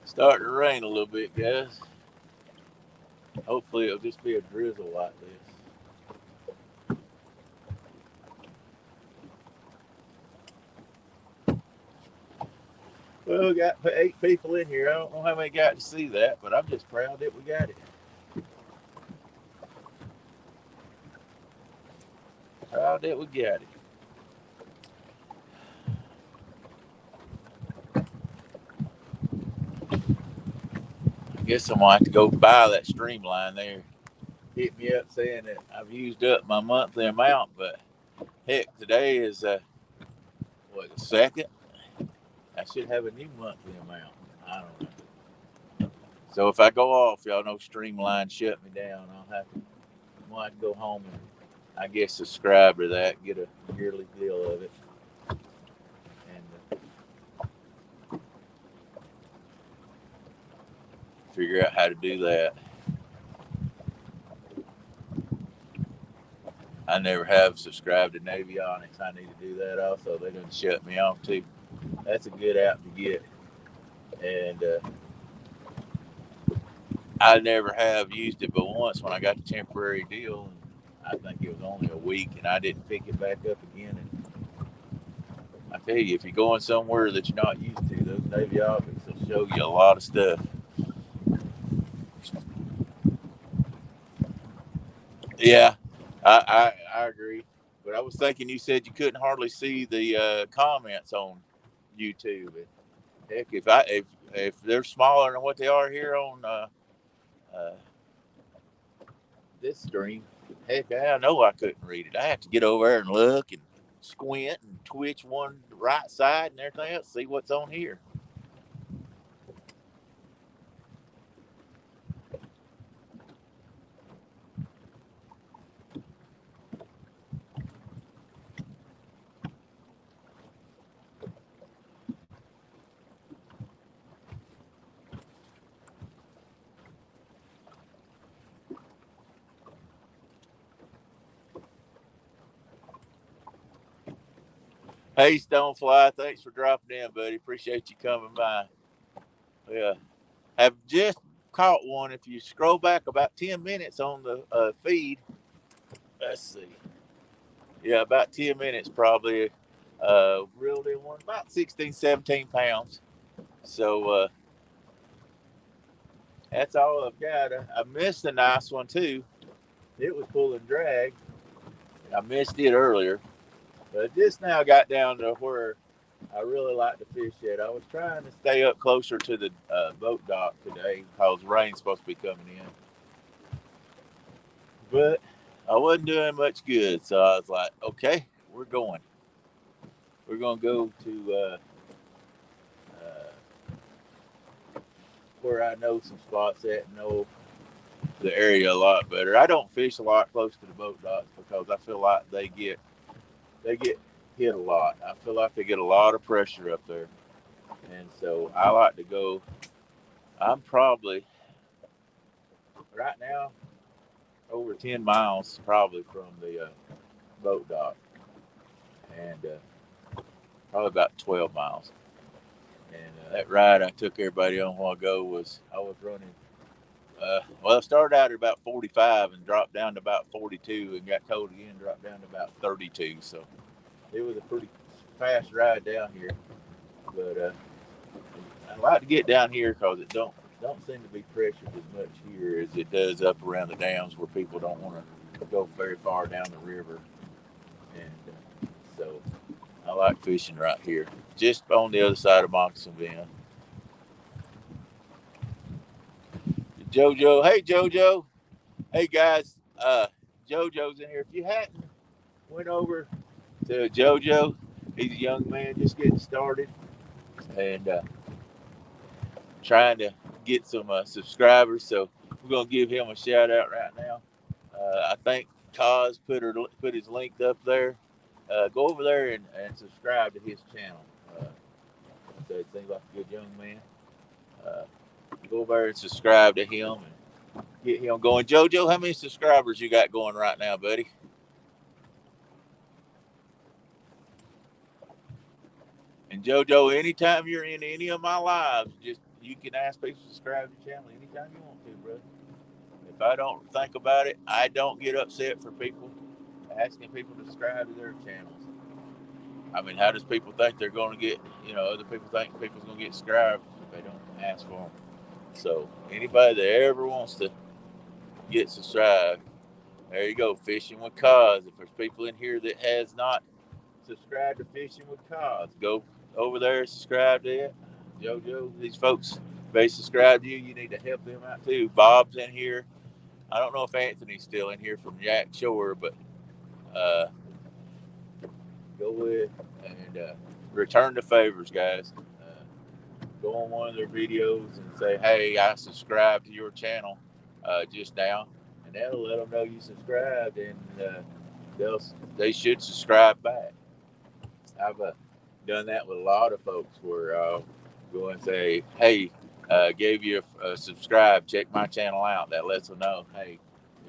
Starting to rain a little bit, guys. Hopefully it'll just be a drizzle like this. Well, we got 8 people in here. I don't know how many got to see that, but I'm just proud that we got it. Proud that we got it. I guess I'm going to have to go buy that streamline there. Hit me up saying that I've used up my monthly amount, but heck, today is the 2nd. I should have a new monthly amount. I don't know. So if I go off, y'all know Streamline shut me down. I'm going to have to go home and I guess subscribe to that, get a yearly deal of it, and figure out how to do that. I never have subscribed to Navionics. I need to do that also. They done shut me off too. That's a good app to get. And I never have used it but once when I got the temporary deal. I think it was only a week and I didn't pick it back up again. And I tell you, if you're going somewhere that you're not used to, those Navionics will show you a lot of stuff. Yeah, I agree. But I was thinking you said you couldn't hardly see the comments on YouTube. Heck, if they're smaller than what they are here on this stream, Heck, I know I couldn't read it. I have to get over there and look and squint and twitch one right side and everything else, see what's on here. Hey, Stonefly, thanks for dropping in, buddy. Appreciate you coming by. Yeah, have just caught one. If you scroll back about 10 minutes on the feed, let's see. Yeah, about 10 minutes probably. Reeled in one about 16, 17 pounds. So that's all I've got. I missed a nice one too. It was pulling drag. I missed it earlier, but just now got down to where I really like to fish at. I was trying to stay up closer to the boat dock today because rain's supposed to be coming in, but I wasn't doing much good. So I was like, okay, we're going. We're gonna go to where I know some spots at and know the area a lot better. I don't fish a lot close to the boat docks because I feel like they get hit a lot. I feel like they get a lot of pressure up there, and so I like to go. I'm probably right now over 10 miles probably from the boat dock, and probably about 12 miles. And that ride I took everybody on a while ago I was running. Well, I started out at about 45 and dropped down to about 42 and got told again, dropped down to about 32. So it was a pretty fast ride down here. But I like to get down here because it don't seem to be pressured as much here as it does up around the dams where people don't want to go very far down the river. And so I like fishing right here, just on the other side of Moccasin Bend. JoJo, hey JoJo, hey guys, JoJo's in here. If you hadn't went over to JoJo, he's a young man just getting started and trying to get some subscribers. So we're gonna give him a shout out right now. I think Kaz put his link up there. Go over there and subscribe to his channel. So it seems like a good young man. Uh, Go over there and subscribe to him and get him going. JoJo, how many subscribers you got going right now, buddy? And JoJo, anytime you're in any of my lives, just you can ask people to subscribe to the channel anytime you want to, brother. If I don't think about it, I don't get upset for people asking people to subscribe to their channels. I mean, how does people think they're going to get, other people think people's going to get subscribed if they don't ask for them? So anybody that ever wants to get subscribed, there you go, Fishing with Cause. If there's people in here that has not subscribed to Fishing with Cause, go over there and subscribe to it. JoJo, these folks, if they subscribe to you, you need to help them out too. Bob's in here. I don't know if Anthony's still in here from Jack Shore, but uh, go with and return the favors, guys. Go on one of their videos and say, "Hey, I subscribed to your channel just now," and that'll let them know you subscribed, and they should subscribe back. I've done that with a lot of folks where I'll go and say, "Hey, gave you a subscribe. Check my channel out." That lets them know, "Hey,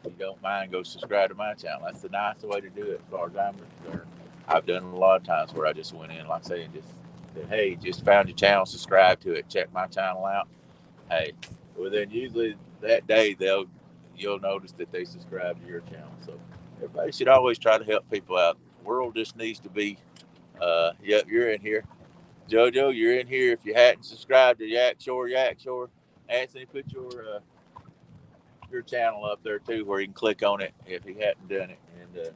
if you don't mind, go subscribe to my channel." That's the nice way to do it, as far as I'm concerned. I've done a lot of times where I just went in, like I say, and just said, "Hey, just found your channel. Subscribe to it. Check my channel out." Hey, well then usually that day you'll notice that they subscribe to your channel. So everybody should always try to help people out. The world just needs to be. Yep, you're in here. JoJo, you're in here. If you hadn't subscribed to Yak Shore, Anthony, put your channel up there too, where you can click on it if you hadn't done it, and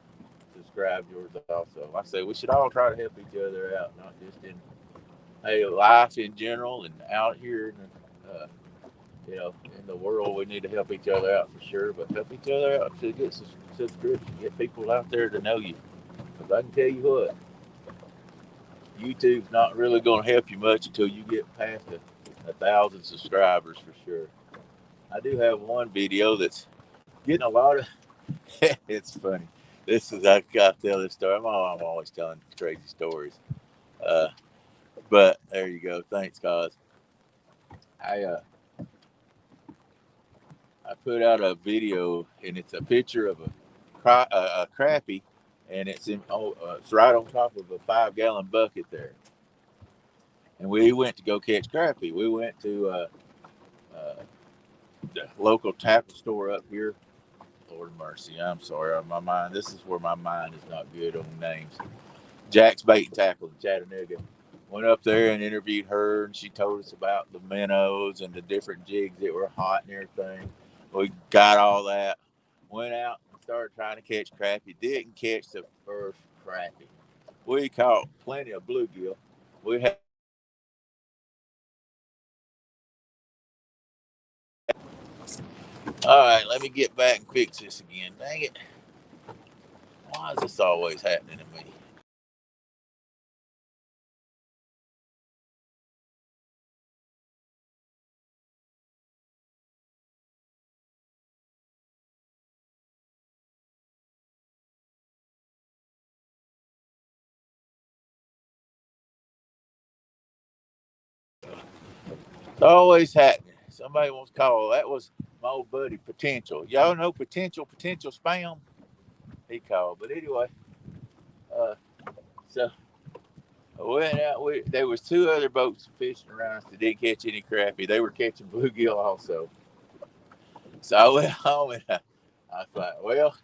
subscribe yours also. Like I say, we should all try to help each other out, not just in life in general and out here, and in the world. We need to help each other out for sure, but help each other out to get some subscription, get people out there to know you. Because I can tell you what, YouTube's not really going to help you much until you get past 1,000 subscribers for sure. I do have one video that's getting a lot of. It's funny. This is I got to tell this story. I'm always telling crazy stories. Uh, but there you go. Thanks, guys. I I put out a video and it's a picture of a crappie, and it's right on top of a 5-gallon bucket there. And we went to go catch crappie. We went to uh, the local tackle store up here. Lord mercy, I'm sorry. My mind. This is where my mind is not good on names. Jack's Bait and Tackle in Chattanooga. Went up there and interviewed her, and she told us about the minnows and the different jigs that were hot and everything. We got all that. Went out and started trying to catch crappie. Didn't catch the first crappie. We caught plenty of bluegill. We had. All right, let me get back and fix this again. Dang it. Why is this always happening to me? It's always happening. Somebody wants to call. That was my old buddy Potential. Y'all know Potential Spam? He called. But anyway, uh, so I went out. There was two other boats fishing around us that didn't catch any crappie. They were catching bluegill also. So I went home and I thought, well,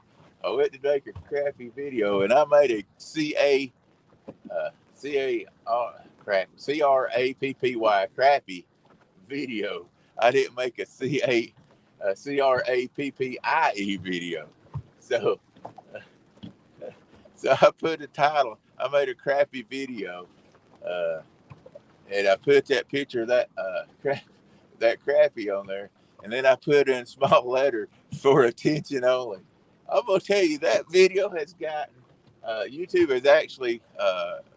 I went to make a crappie video, and I made a CRAPPY crappie video. I didn't make a CRAPPIE video. So so I put a title. I made a crappie video, uh, and I put that picture of that crappie on there, and then I put in small letter for attention only. I'm gonna tell you that video has gotten YouTube has actually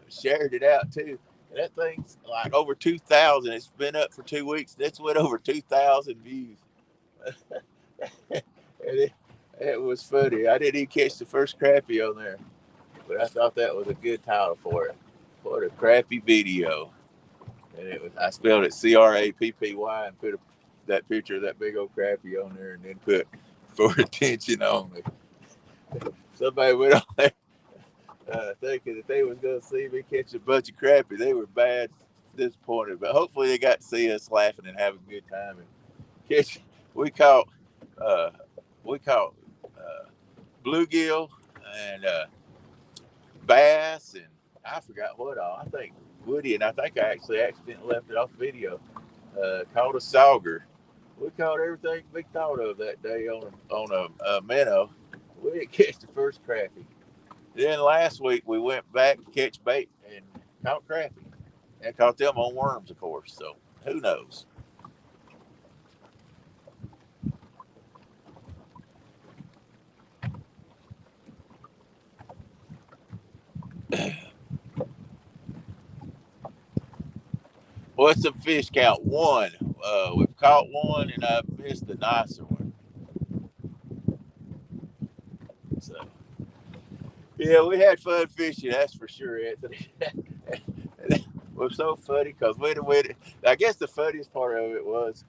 shared it out too. And that thing's like over 2,000. It's been up for 2 weeks. That's went over 2,000 views. And it was funny. I didn't even catch the first crappie on there, but I thought that was a good title for it. What a crappy video! And I spelled it CRAPPY and put that picture of that big old crappie on there, and then put for attention only. Somebody went on there thinking that they was going to see me catch a bunch of crappie. They were bad disappointed, but hopefully they got to see us laughing and having a good time. And catch, we caught uh, we caught bluegill and bass, and I forgot what all. I think Woody, and I think I actually accidentally left it off video. Caught a sauger. We caught everything we thought of that day on a minnow. We didn't catch the first crappie. Then last week we went back to catch bait and caught crappie, and caught them on worms, of course. So who knows? What's the fish count? One. We've caught one, and I missed the nicer one. So yeah, we had fun fishing. That's for sure, Anthony. It was so funny because I guess the funniest part of it was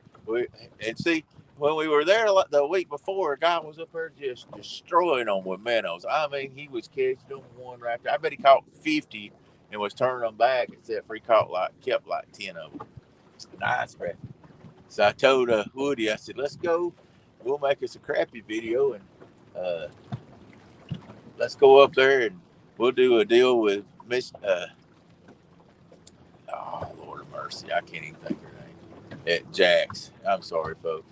see, when we were there the week before, a guy was up there just destroying them with minnows. I mean, he was catching them one right there. I bet he caught 50 and was turning them back, except for he kept like 10 of them. Nice crappie. So I told Woody, I said, let's go. We'll make us a crappie video, and uh, let's go up there and we'll do a deal with Miss. Oh, Lord of mercy, I can't even think her name. At Jack's. I'm sorry, folks.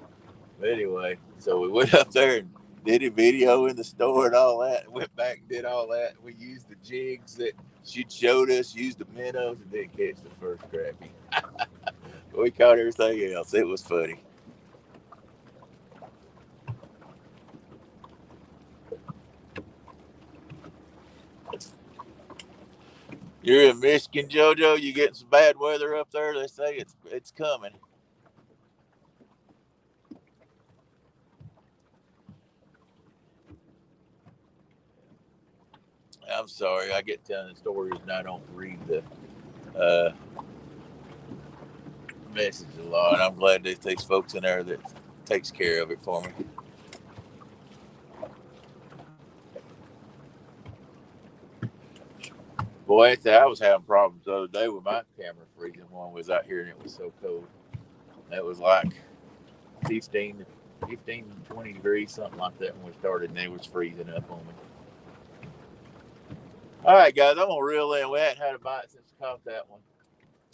But anyway, so we went up there and did a video in the store and all that. Went back and did all that. We used the jigs that she showed us, used the minnows, and didn't catch the first crappie. We caught everything else. It was funny. You're in Michigan, JoJo. You getting some bad weather up there? They say it's coming. I'm sorry, I get telling stories and I don't read the message a lot. I'm glad there's these folks in there that takes care of it for me. Boy, I was having problems the other day with my camera freezing when I was out here and it was so cold. It was like 15 to 20 degrees, something like that when we started, and it was freezing up on me. All right, guys, I'm going to reel in. We hadn't had a bite since I caught that one.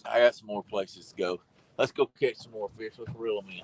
I got some more places to go. Let's go catch some more fish. Let's reel them in.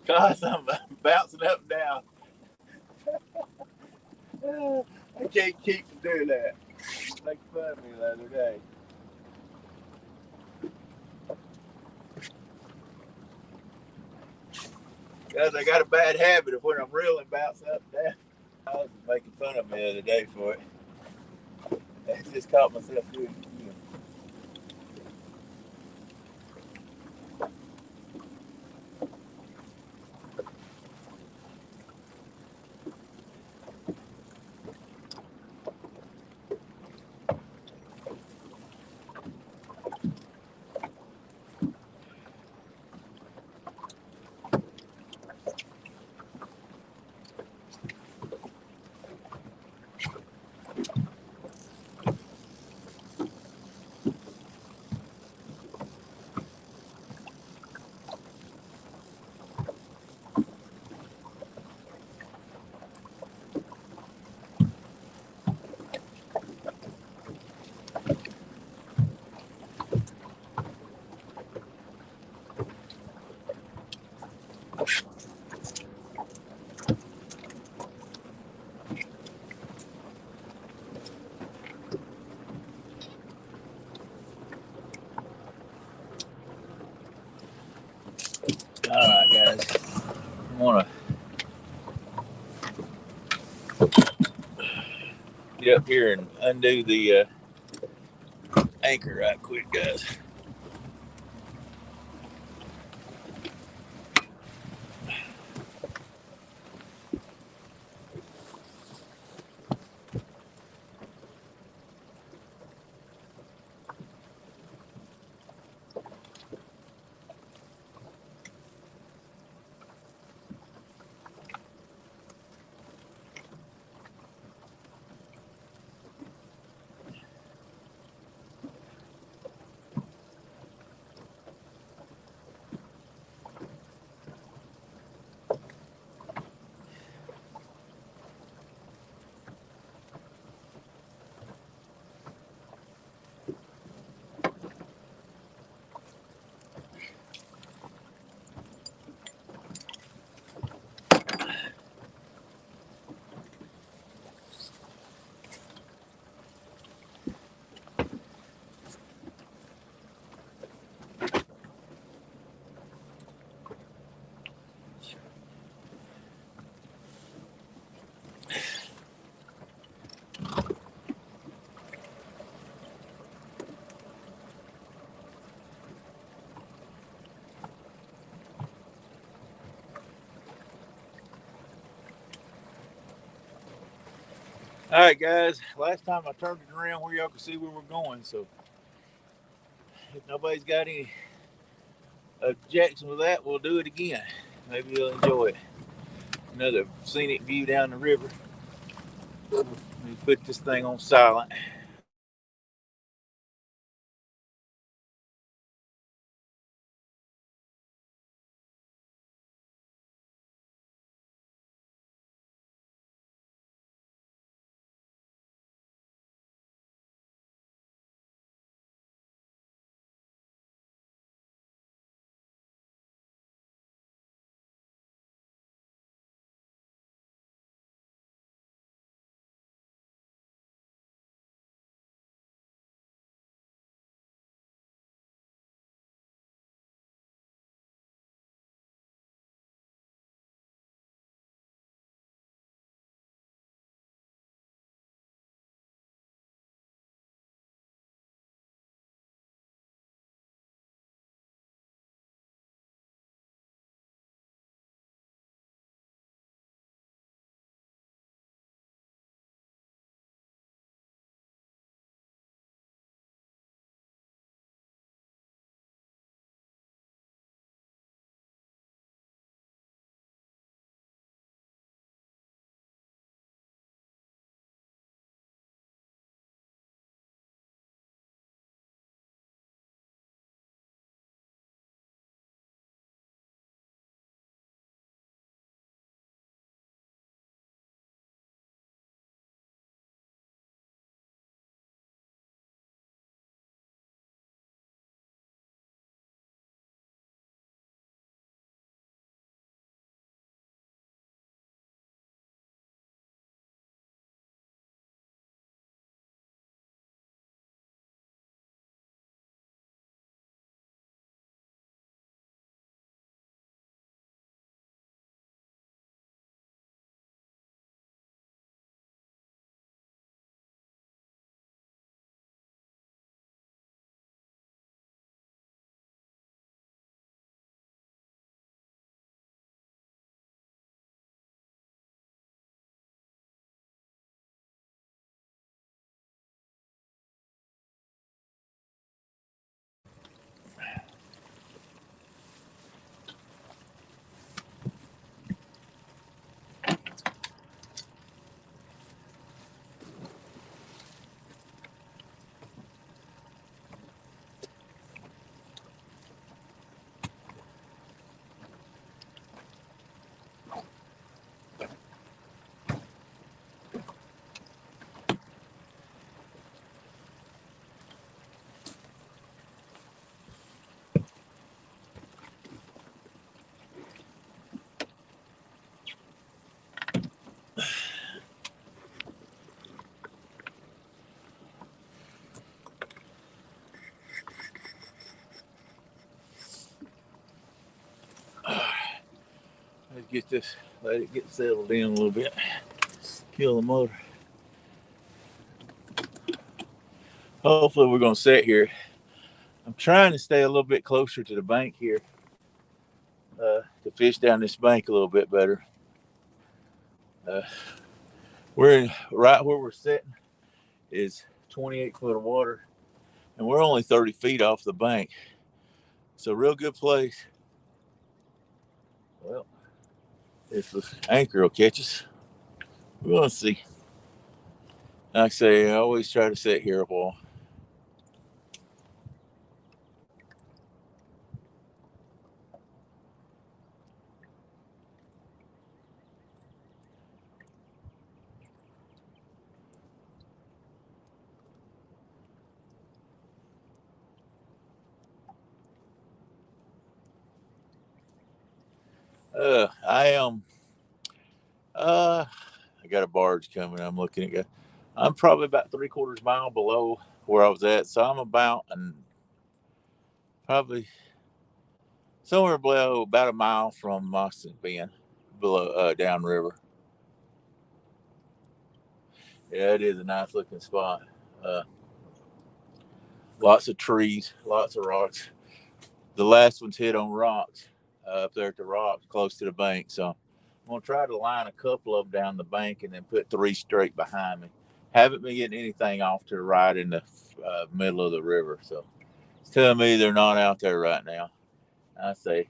Gosh, I'm bouncing up and down. I can't keep from doing that. Make fun of me the other day. Guys, I got a bad habit of when I'm reeling, bouncing up and down. I was making fun of me the other day for it. I just caught myself doing it. All right, guys. I'm gonna get up here and undo the anchor right quick, guys. All right, guys. Last time I turned it around where y'all could see where we're going. So if nobody's got any objection with that, we'll do it again. Maybe you'll enjoy it. Another scenic view down the river. Let me put this thing on silent. Let's get this, let it get settled in a little bit. Kill the motor. Hopefully we're going to sit here. I'm trying to stay a little bit closer to the bank here to fish down this bank a little bit better. We're in, right where we're sitting is 28 foot of water, and we're only 30 feet off the bank. It's a real good place. Well, if the anchor will catch us, we're going to see. Like I say, I always try to sit here a while. I am. I got a barge coming. I'm looking at. I'm probably about 3/4 mile below where I was at, so I'm about and probably somewhere below about a mile from Moccasin Bend, below downriver. Yeah, it is a nice looking spot. Uh, Lots of trees, lots of rocks. The last one's hit on rocks up there at the rocks close to the bank. So I'm gonna try to line a couple of them down the bank and then put three straight behind me. Haven't been getting anything off to right in the middle of the river. So it's telling me they're not out there right now. I say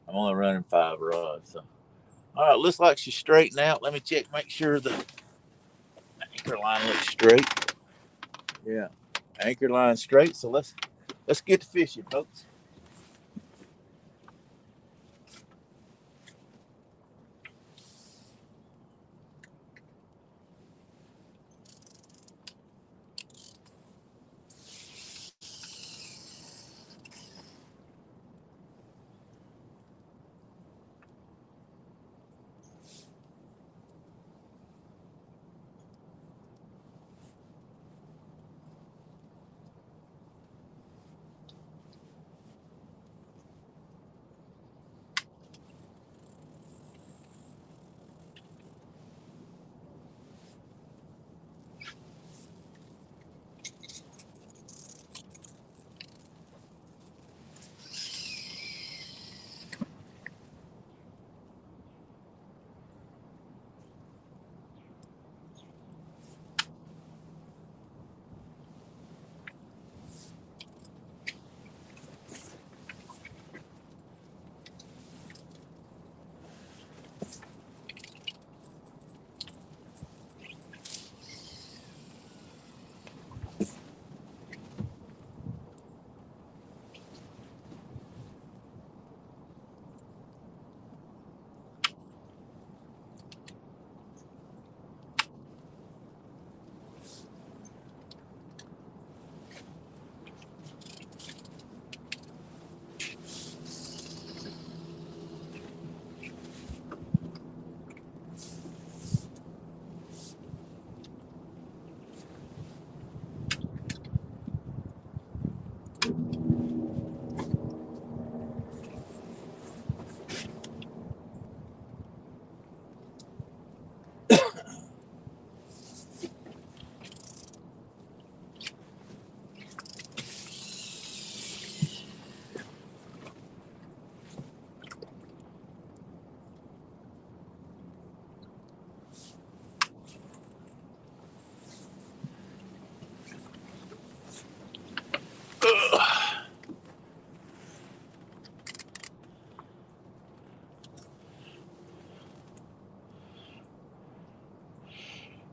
I'm only running 5 rods. So all right, looks like she's straightened out. Let me check, make sure the anchor line looks straight. Yeah, anchor line straight. So let's get to fishing, folks.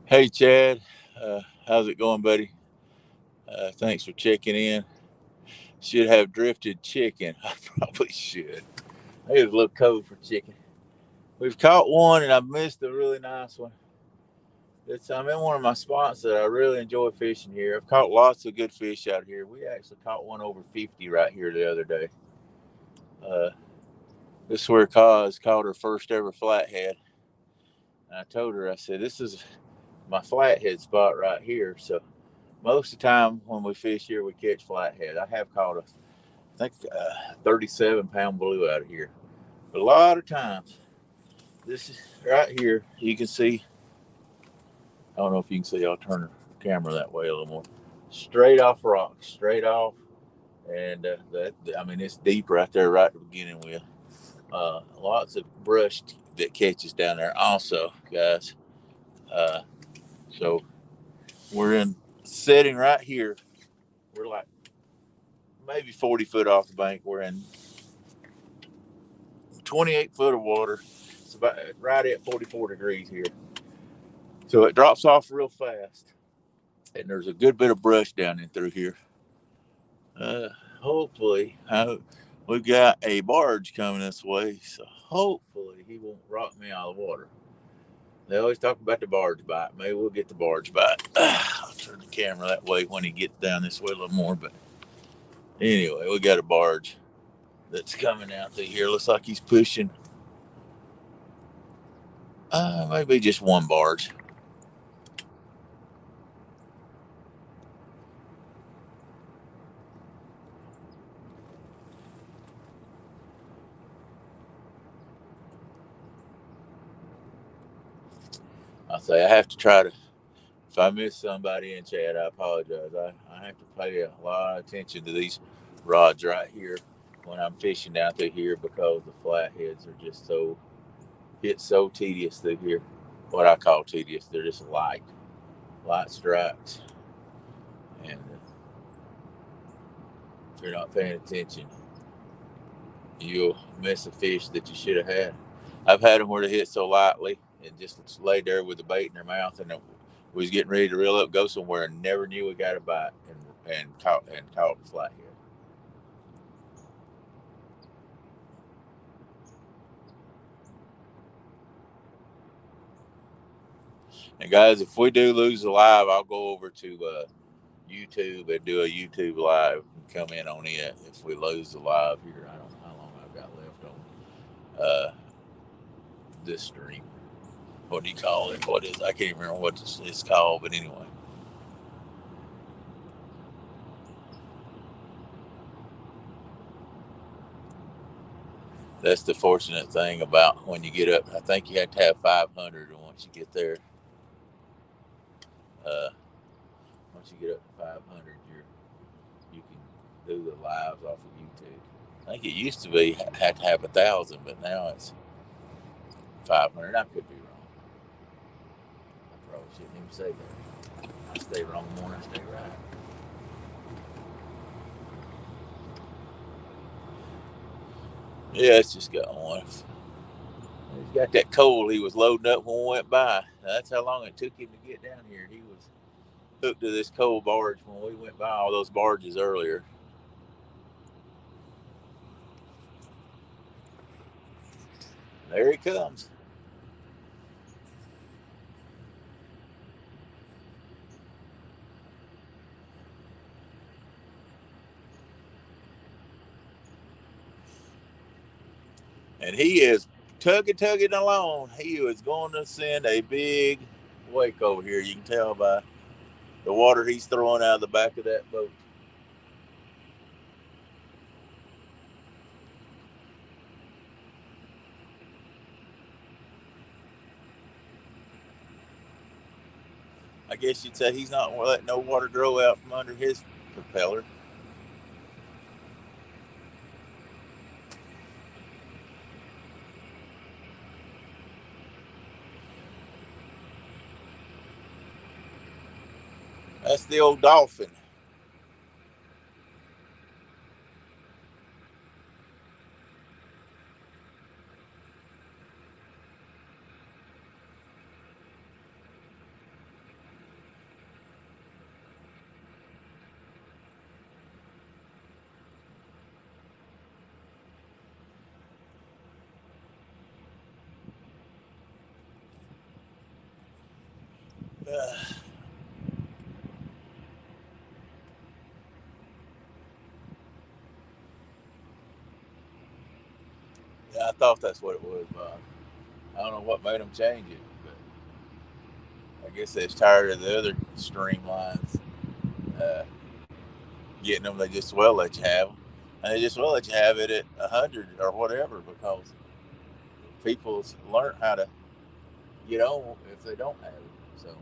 Hey, Chad. How's it going, buddy? Thanks for checking in. Should have drifted chicken. I probably should. I get a little cold for chicken. We've caught one, and I've missed a really nice one. I'm in one of my spots that I really enjoy fishing here. I've caught lots of good fish out here. We actually caught one over 50 right here the other day. This is where Kaz caught her first ever flathead. And I told her, I said, this is my flathead spot right here. So most of the time when we fish here, we catch flathead. I have caught I think 37-pound blue out of here. But a lot of times, this is right here. You can see. I don't know if you can see. I'll turn the camera that way a little more. Straight off rock, straight off, and I mean it's deep right there, right to begin with. Lots of brush that catches down there, also, guys. Uh, so we're in setting right here. We're like maybe 40 foot off the bank. We're in 28 foot of water. It's about right at 44 degrees here. So it drops off real fast. And there's a good bit of brush down in through here. Uh, hopefully, we've got a barge coming this way. So hopefully he won't rock me out of the water. They always talk about the barge bite. Maybe we'll get the barge bite. I'll turn the camera that way when he gets down this way a little more. But anyway, we got a barge that's coming out through here. Looks like he's pushing maybe just one barge. I say I have to try to. If I miss somebody in chat, I apologize. I have to pay a lot of attention to these rods right here when I'm fishing down through here because the flatheads are just so tedious through here. What I call tedious, they're just light. light strikes, and if you're not paying attention, you'll miss a fish that you should have had. I've had them where they hit so lightly and just laid there with the bait in their mouth, and we was getting ready to reel up, go somewhere, and never knew we got a bite, and caught flathead. And guys, if we do lose the live, I'll go over to YouTube and do a YouTube live and come in on it if we lose the live here. I don't know how long I've got left on this stream. What do you call it? What is? I can't remember what it's called, but anyway. That's the fortunate thing about when you get up. I think you have to have 500, and once you get there, uh, once you get up to 500, you can do the lives off of YouTube. I think it used to be had to have 1,000, but now it's 500. I could be wrong. I probably shouldn't even say that. I stay wrong more than I stay right. Yeah, it's just got one. He's got that coal he was loading up when we went by. That's how long it took him to get down here. He was hooked to this coal barge when we went by all those barges earlier. There he comes. And he is tugging along. He was going to send a big wake over here. You can tell by the water he's throwing out of the back of that boat. I guess you'd say he's not letting no water grow out from under his propeller. That's the old dolphin. Yeah, I thought that's what it was, Bob. I don't know what made them change it, but I guess they're tired of the other streamlines getting them. They just well let you have them, and they just well let you have it at 100 or whatever because people learn how to get on if they don't have it. So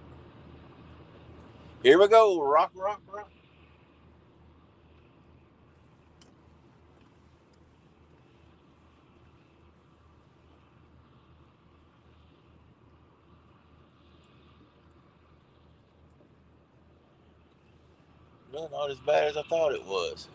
here we go, rock, rock, rock. No, not as bad as I thought it was.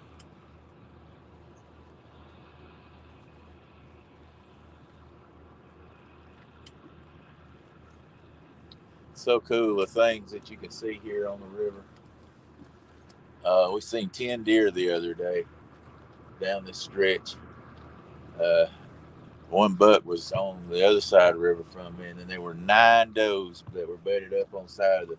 So cool the things that you can see here on the river. We seen 10 deer the other day down this stretch. Uh, One buck was on the other side of the river from me, and then there were 9 does that were bedded up on the side of the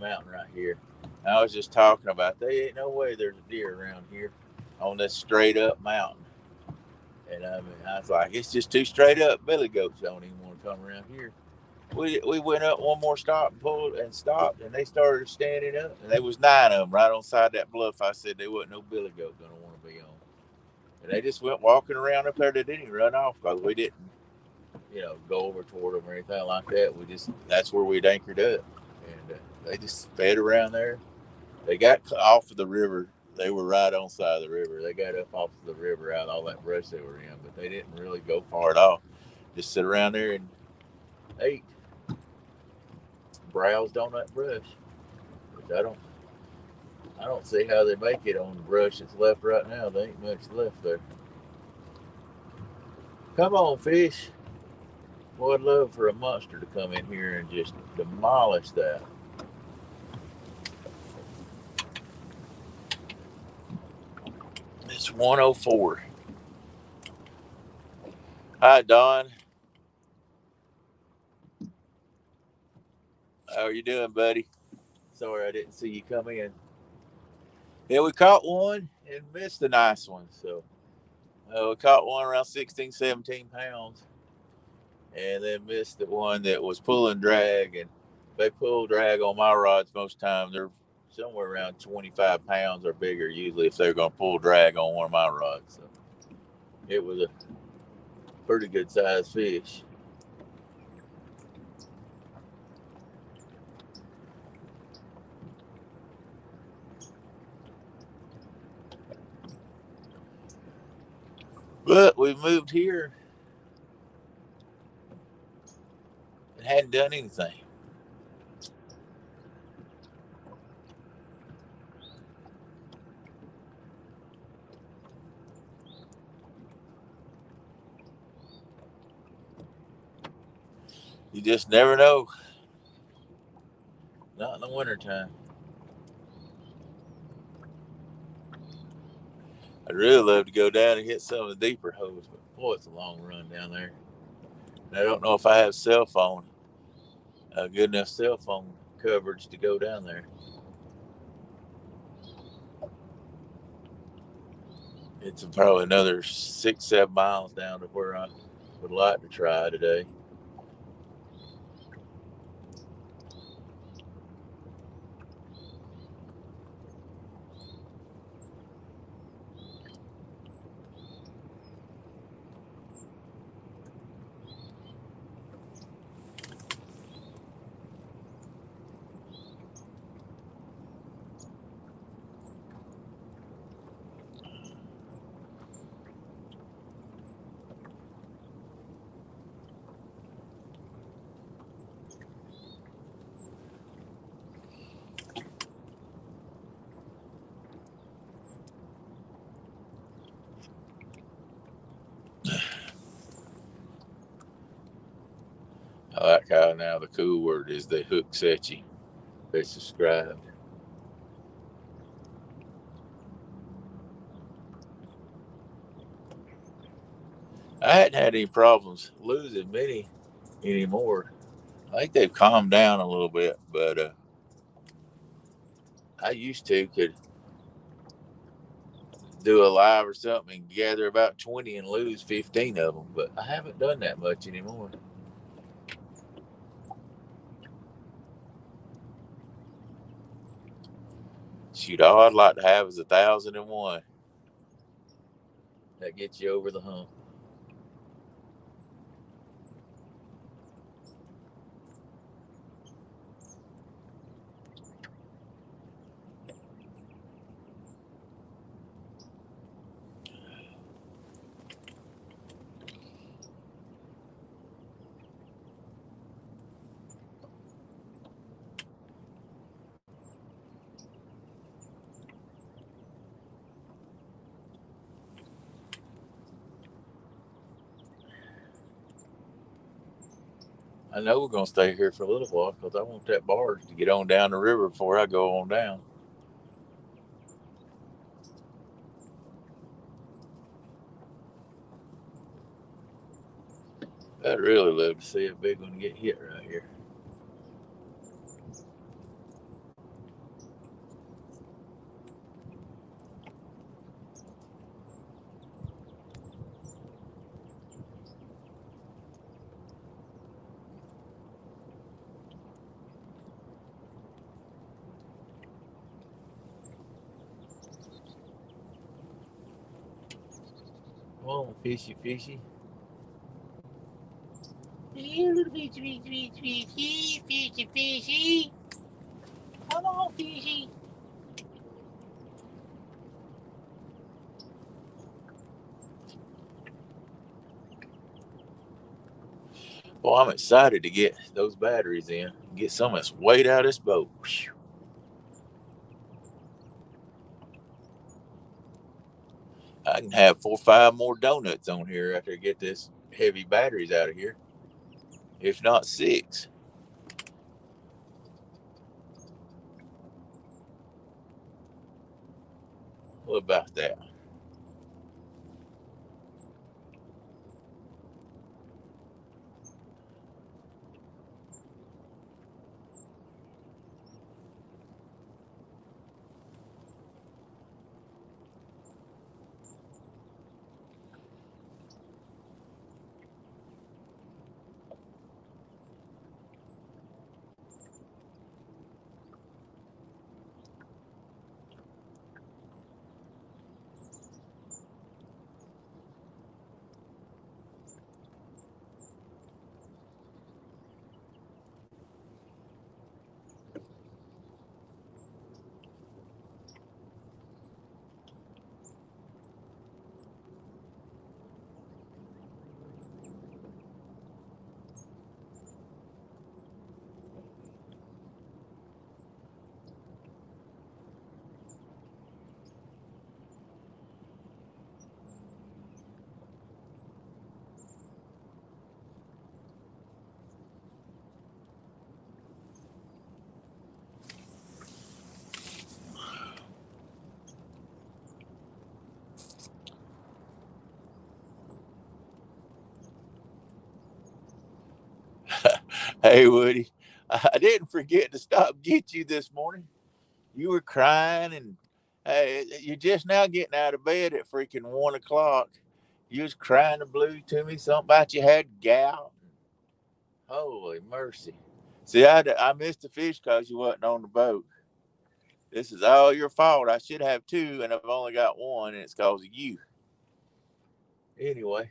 mountain right here. And I was just talking about there ain't no way there's a deer around here on this straight up mountain. And I mean, I was like, it's just too straight up. Billy goats don't even want to come around here. We went up one more stop and pulled and stopped, and they started standing up. And there was 9 of them right on side that bluff. I said there wasn't no billy goat gonna want to be on. And they just went walking around up there. They didn't even run off because we didn't, go over toward them or anything like that. That's where we'd anchored up, and they just fed around there. They got off of the river. They were right on side of the river. They got up off of the river out of all that brush they were in, but they didn't really go far at all. Just sit around there and ate, browsed on that brush. Which I don't see how they make it on the brush that's left right now. There ain't much left there. Come on, fish. Boy, I'd love for a monster to come in here and just demolish that. It's 104. Hi, Don. How are you doing, buddy? Sorry I didn't see you come in. Yeah, we caught one and missed a nice one. So we caught one around 16, 17 pounds and then missed the one that was pulling drag. And they pull drag on my rods most of the time. They're somewhere around 25 pounds or bigger usually if they're going to pull drag on one of my rods. So it was a pretty good sized fish. But we moved here and hadn't done anything. You just never know. Not in the wintertime. I'd really love to go down and hit some of the deeper holes, but boy, it's a long run down there. And I don't know if I have good enough cell phone coverage to go down there. It's probably another 6, 7 miles down to where I would like to try today. I like how now the cool word is they hook set you. They subscribed. I hadn't had any problems losing many anymore. I think they've calmed down a little bit, but I used to could do a live or something and gather about 20 and lose 15 of them, but I haven't done that much anymore. Shoot, all I'd like to have is 1,001. That gets you over the hump. I know we're going to stay here for a little while because I want that barge to get on down the river before I go on down. I'd really love to see a big one get hit right here. Come on, fishy, fishy. Hey, little fishy, fishy, fishy, fishy, fishy. Come on, fishy. Well, I'm excited to get those batteries in, get some of this weight out of this boat. I can have 4 or 5 more donuts on here after I get this heavy batteries out of here, if not 6. What about that? Hey, Woody, I didn't forget to stop and get you this morning. You were crying, and hey, you're just now getting out of bed at freaking 1 o'clock. You was crying the blues to me, something about you had gout. Holy mercy. See, I missed the fish because you wasn't on the boat. This is all your fault. I should have 2, and I've only got 1, and it's because of you. Anyway,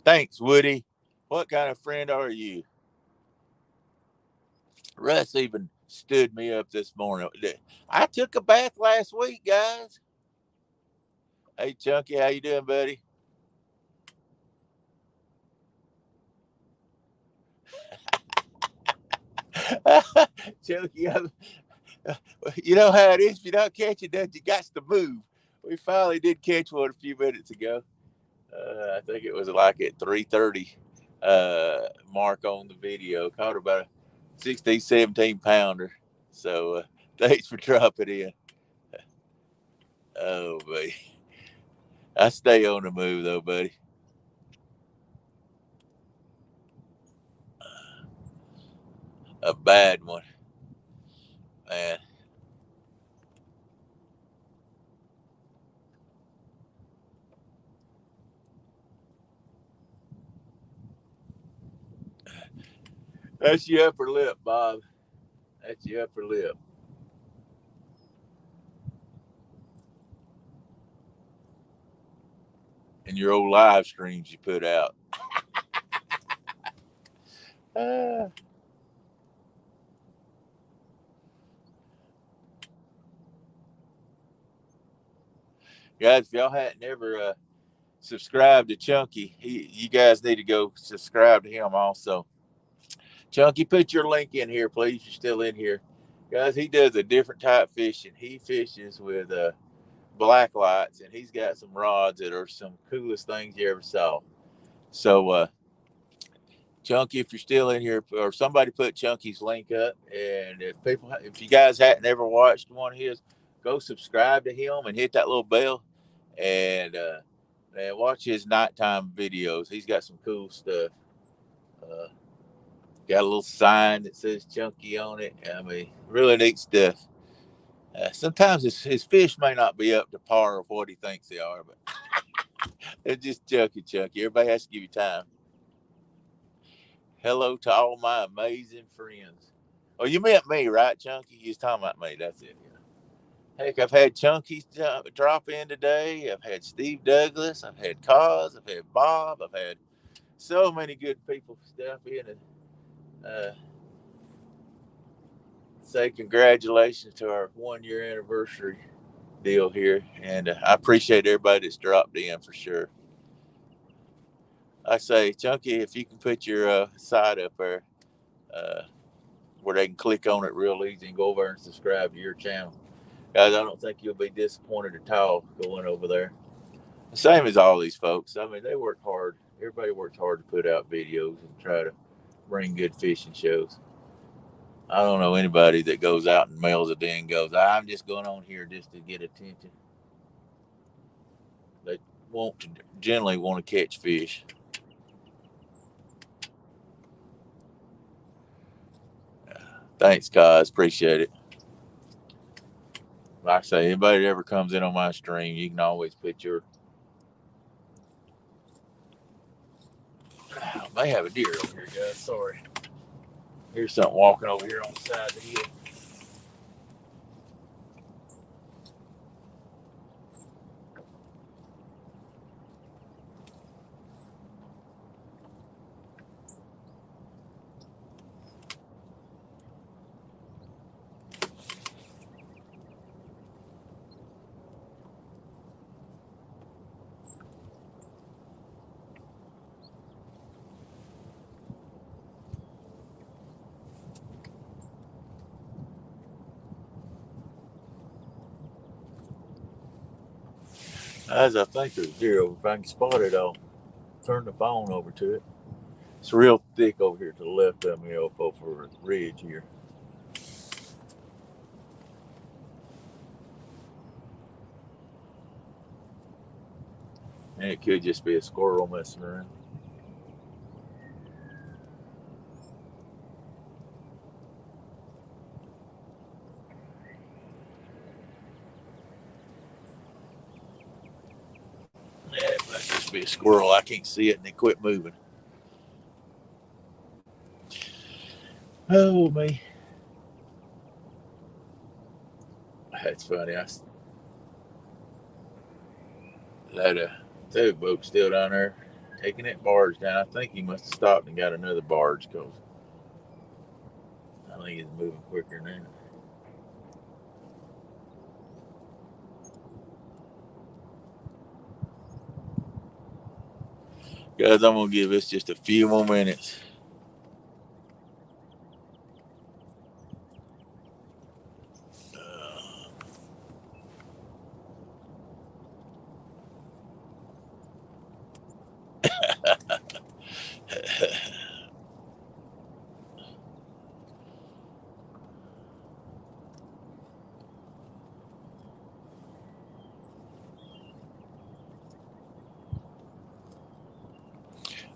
thanks, Woody. What kind of friend are you? Russ even stood me up this morning. I took a bath last week, guys. Hey, Chunky, how you doing, buddy? Chunky, you know how it is. If you don't catch it, then you got to move. We finally did catch one a few minutes ago. I think it was like at 3:30 mark on the video. Caught about a 16, 17 pounder. So thanks for dropping in. Oh, buddy. I stay on the move, though, buddy. A bad one, man. That's your upper lip, Bob. That's your upper lip. And your old live streams you put out. Ah. Guys, if y'all hadn't ever subscribed to Chunky, you guys need to go subscribe to him also. Chunky, put your link in here, please. You're still in here. Guys, he does a different type fishing. He fishes with black lights, and he's got some rods that are some coolest things you ever saw. So, Chunky, if you're still in here, or somebody put Chunky's link up, and if you guys hadn't ever watched one of his, go subscribe to him and hit that little bell, and watch his nighttime videos. He's got some cool stuff. Uh, got a little sign that says Chunky on it. I mean, really neat stuff. Sometimes his fish may not be up to par of what he thinks they are, but they're just Chunky. Everybody has to give you time. Hello to all my amazing friends. Oh, you meant me, right, Chunky? You was talking about me. That's it. Yeah. Heck, I've had Chunky drop in today. I've had Steve Douglas. I've had Cos. I've had Bob. I've had so many good people step in and say congratulations to our 1 year anniversary deal here. And I appreciate everybody that's dropped in for sure. I say, Chunky, if you can put your site up there where they can click on it real easy and go over and subscribe to your channel. Guys, I don't think you'll be disappointed at all going over there. The same as all these folks. I mean, they work hard. Everybody works hard to put out videos and try to bring good fishing shows. I don't know anybody that goes out and mails it in and goes, I'm just going on here just to get attention. They want to generally want to catch fish. Thanks, guys. Appreciate it. Like I say, anybody that ever comes in on my stream, you can always put your. I may have a deer over here, guys. Sorry. Here's something walking over here on the side of the hill. As I think there's a deer over. If I can spot it, I'll turn the phone over to it. It's real thick over here to the left of me, up over the ridge here. And it could just be a squirrel messing around. Yeah, it might just be a squirrel. I can't see it and it quit moving. Oh, me. That's funny. That tugboat's still down there taking that barge down. I think he must have stopped and got another barge because I think he's moving quicker now. Guys, I'm going to give this just a few more minutes.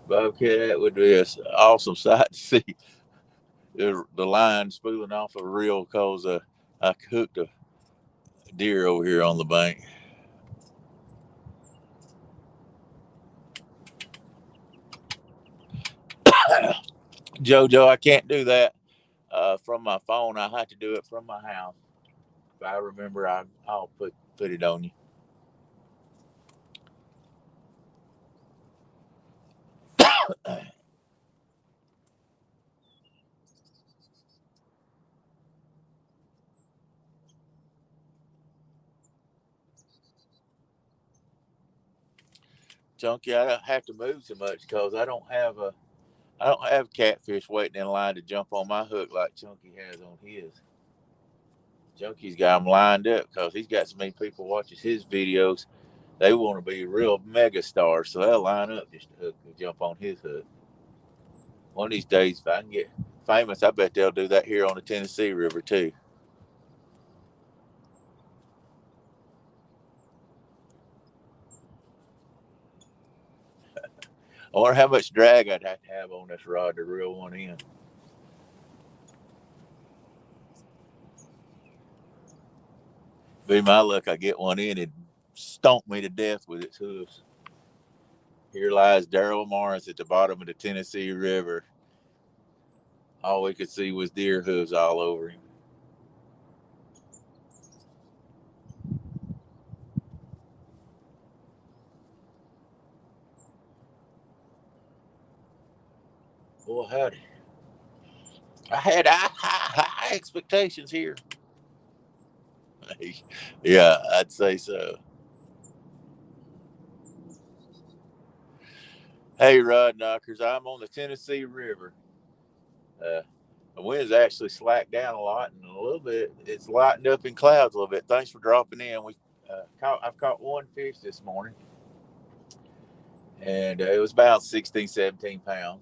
Bobcat, that would be an awesome sight to see. The line spooling off a reel because I hooked a deer over here on the bank. Jojo, I can't do that from my phone. I have to do it from my house. If I remember, I'll put it on you. Chunky, I don't have to move so much because I don't have catfish waiting in line to jump on my hook like Chunky has on his. Chunky's got them lined up because he's got so many people watching his videos. They want to be real mega stars, so they'll line up just to hook and jump on his hook. One of these days, if I can get famous, I bet they'll do that here on the Tennessee River too. I wonder how much drag I'd have to have on this rod to reel one in. Be my luck, I get one in and stomp me to death with its hooves. Here lies Daryl Morris at the bottom of the Tennessee River. All we could see was deer hooves all over him. Boy, howdy. I had high expectations here. Yeah, I'd say so. Hey, Rod Knockers, I'm on the Tennessee River. Uh, The wind's actually slacked down a lot, and a little bit it's lightened up in clouds a little bit. Thanks for dropping in. I've caught one fish this morning, and it was about 16, 17 pounds.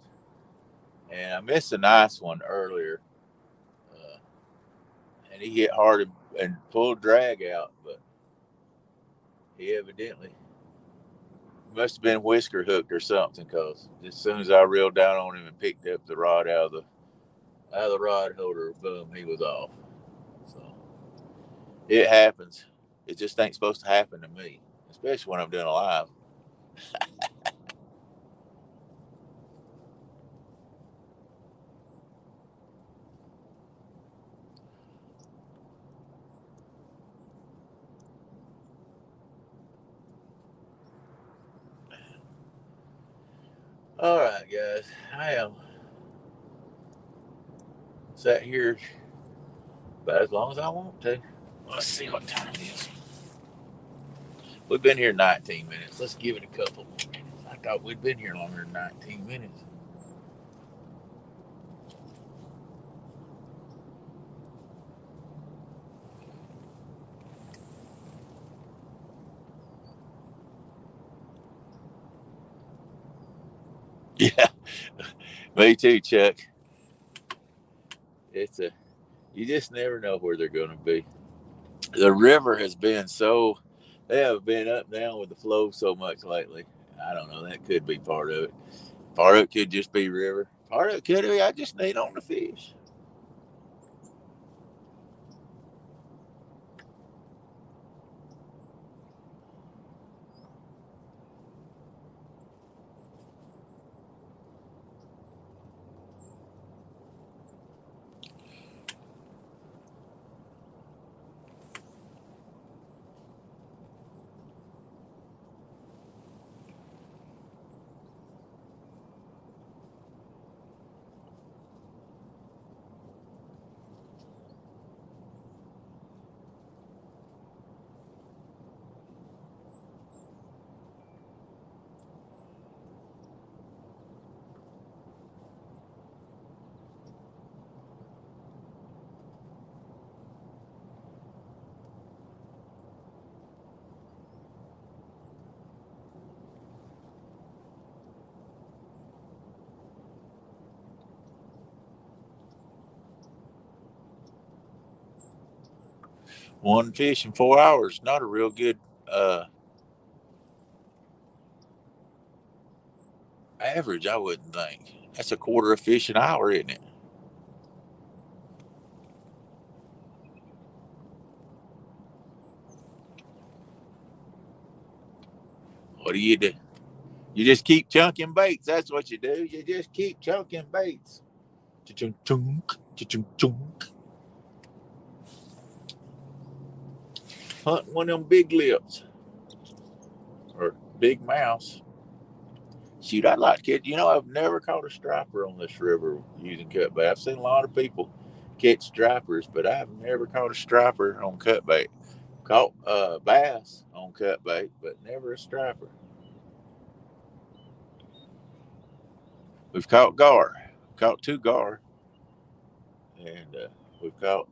And I missed a nice one earlier, uh, and he hit hard and pulled drag out, but he evidently must have been whisker hooked or something, because as soon as I reeled down on him and picked up the rod out of the rod holder, boom, he was off. So it happens. It just ain't supposed to happen to me, especially when I'm doing a live. All right, guys, I am sat here about as long as I want to. Let's see what time it is. We've been here 19 minutes. Let's give it a couple more minutes. I thought we'd been here longer than 19 minutes. Yeah, me too, Chuck. It's a You just never know where they're going to be. The river has been so they have been up and down with the flow so much lately. I don't know. That could be part of it. Part of it could just be river. Part of it could be I just need on the fish. One fish in 4 hours, not a real good average, I wouldn't think. That's a quarter of fish an hour, isn't it? What do you do? You just keep chunking baits. That's what you do. You just keep chunking baits. Cha-chunk, chunk, cha-chunk, chunk. Hunt one of them big lips or big mouse. Shoot, I'd like to catch. I've never caught a striper on this river using cut bait. I've seen a lot of people catch stripers, but I've never caught a striper on cut bait. Caught bass on cut bait, but never a striper. We've caught gar, caught two gar, and we've caught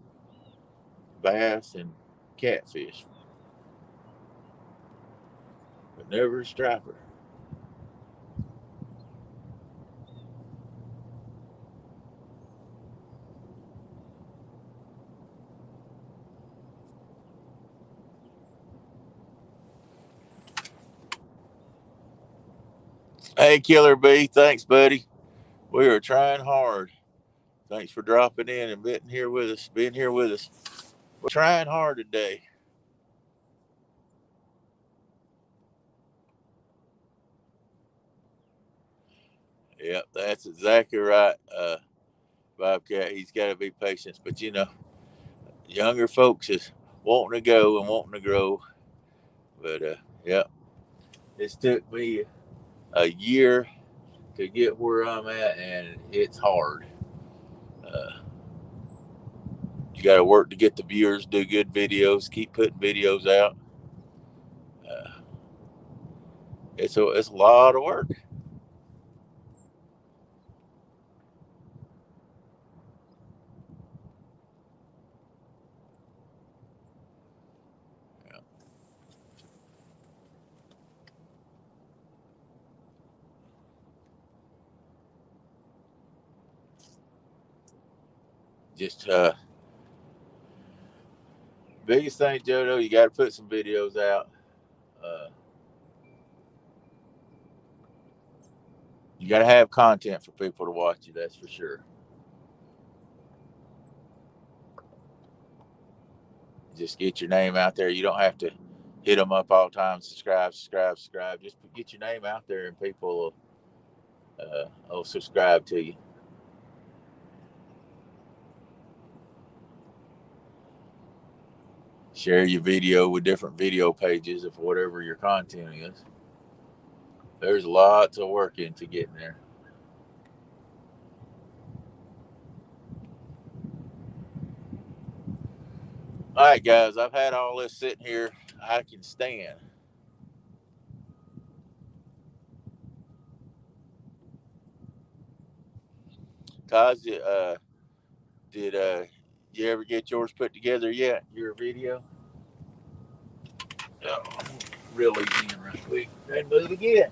bass and catfish, but never a striper. Hey, Killer B, thanks, buddy. We are trying hard. Thanks for dropping in and being here with us. We're trying hard today. Yep, that's exactly right, Bobcat. He's got to be patient, but younger folks is wanting to go and wanting to grow. But yep, it's took me a year to get where I'm at, and it's hard. Uh, you got to work to get the viewers, do good videos, keep putting videos out. Uh, it's a lot of work. Just biggest thing, Jodo, you got to put some videos out. You got to have content for people to watch you. That's for sure. Just get your name out there. You don't have to hit them up all the time. Subscribe. Just get your name out there, and people will subscribe to you. Share your video with different video pages of whatever your content is. There's lots of work into getting there. All right, guys, I've had all this sitting here. I can stand. Cause did you ever get yours put together yet? Your video? Oh, really in right quick. And move again.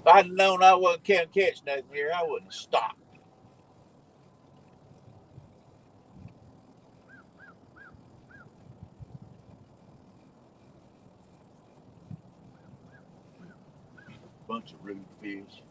If I'd known I wasn't can't catch nothing here, I wouldn't stop. Bunch of rude fish.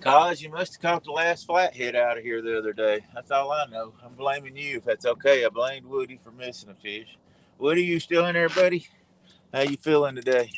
Cause you must have caught the last flathead out of here the other day. That's all I know. I'm blaming you if that's okay. I blamed Woody for missing a fish. Woody, you still in there, buddy? How you feeling today?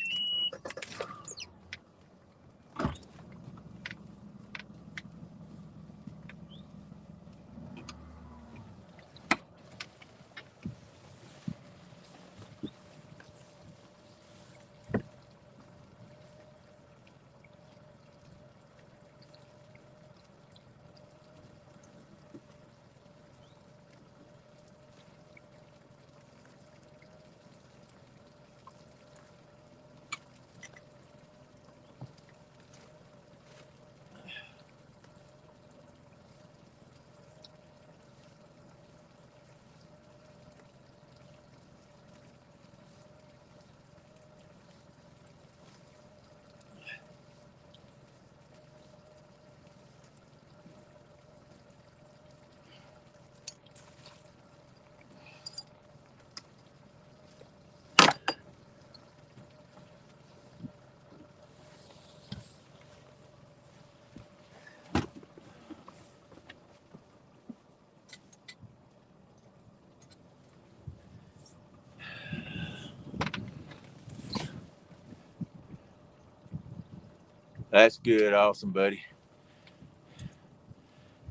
That's good. Awesome, buddy.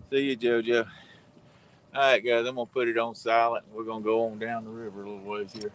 See you, JoJo. All right, guys, I'm going to put it on silent. We're going to go on down the river a little ways here.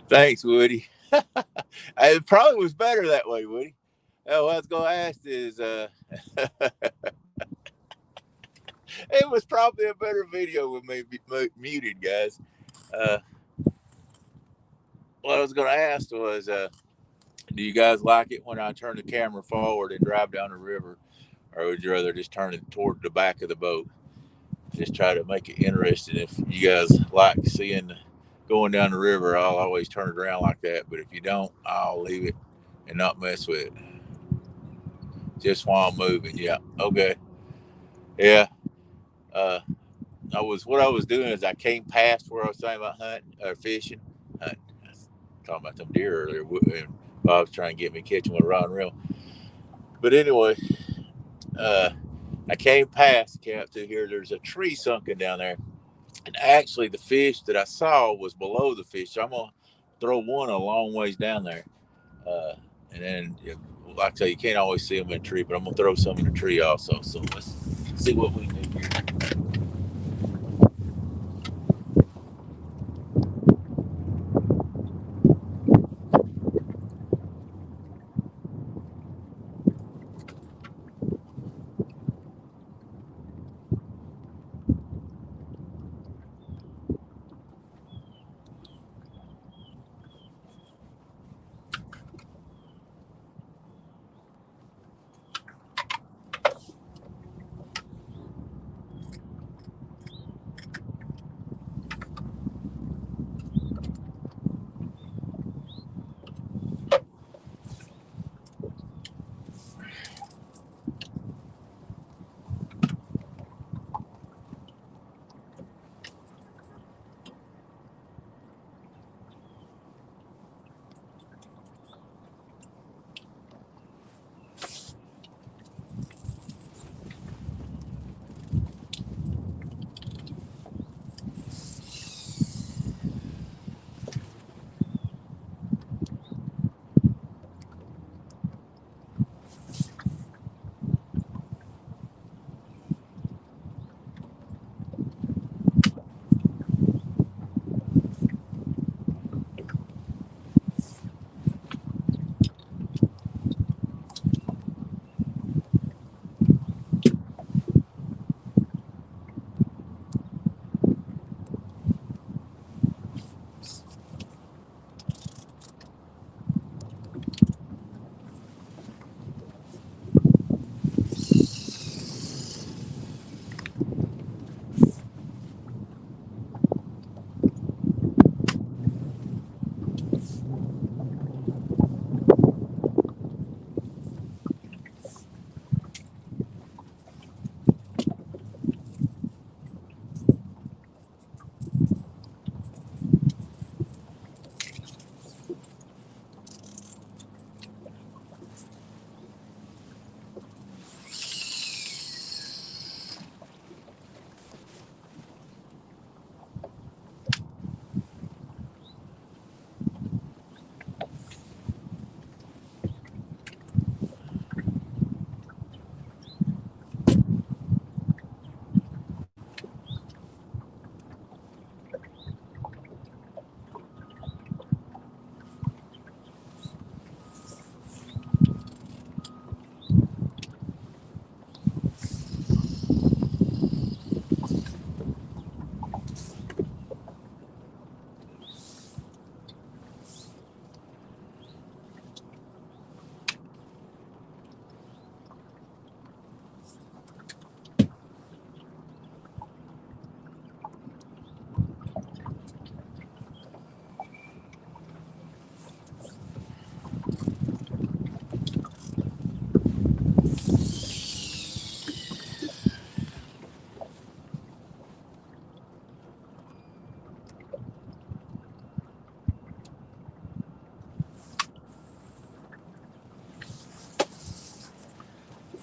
Thanks, Woody. It probably was better that way, Woody. What I was going to ask is, it was probably a better video with me muted, guys. Uh, what I was going to ask was, do you guys like it when I turn the camera forward and drive down the river, or would you rather just turn it toward the back of the boat? Just try to make it interesting. If you guys like seeing going down the river, I'll always turn it around like that. But if you don't, I'll leave it and not mess with it. Just while I'm moving. Yeah. Okay. Yeah. Uh, what I was doing is I came past where I was talking about hunting or fishing. Hunting. I was talking about them deer earlier, and Bob's trying to get me catching with a rod and reel. But anyway, uh, I came past the camp to here. There's a tree sunken down there. And actually, the fish that I saw was below the fish. So I'm going to throw one a long ways down there. And then, like I say, you can't always see them in the tree, but I'm going to throw some in the tree also. So let's see what we can do here.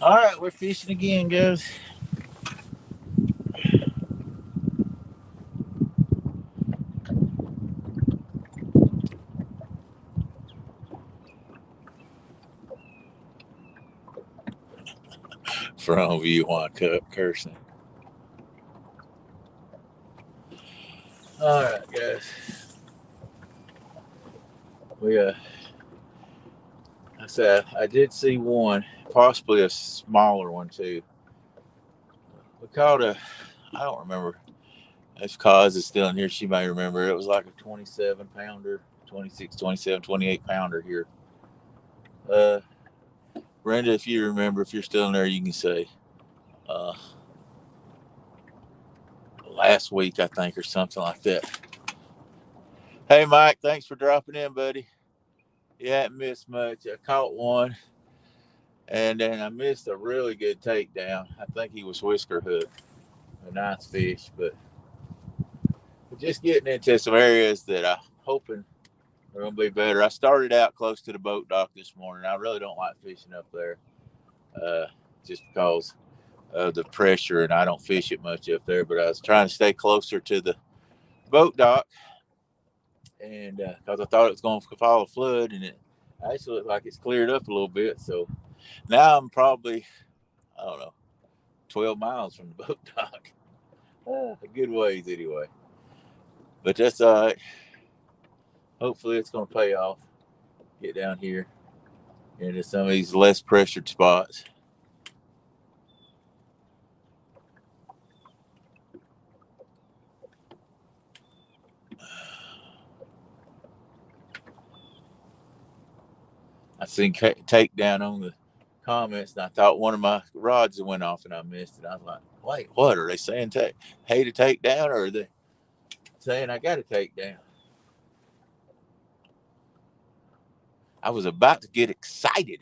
All right, we're fishing again, guys. From view on cursing. All right, guys. We I said I did see one, possibly a smaller one too. We caught I don't remember. If Cause is still in here, she may remember. It was like a 27 pounder, 26, 27, 28 pounder here. Brenda, if you remember, if you're still in there, you can say uh, last week, I think, or something like that. Hey, Mike, thanks for dropping in, buddy. You hadn't missed much. I caught one, and then I missed a really good takedown. I think he was whisker hook, a nice fish, but just getting into some areas that I'm hoping are going to be better. I started out close to the boat dock this morning. I really don't like fishing up there, uh, just because of the pressure, and I don't fish it much up there. But I was trying to stay closer to the boat dock, and because I thought it was going to follow flood, and it actually looked like it's cleared up a little bit. So now I'm probably, I don't know, 12 miles from the boat dock. A good ways anyway. But that's all right. Hopefully it's going to pay off. Get down here into some of these less pressured spots. I seen takedown on the comments, and I thought one of my rods went off, and I missed it. I was like, "Wait, what are they saying? Hey to take down, or are they saying I got to take down?" I was about to get excited.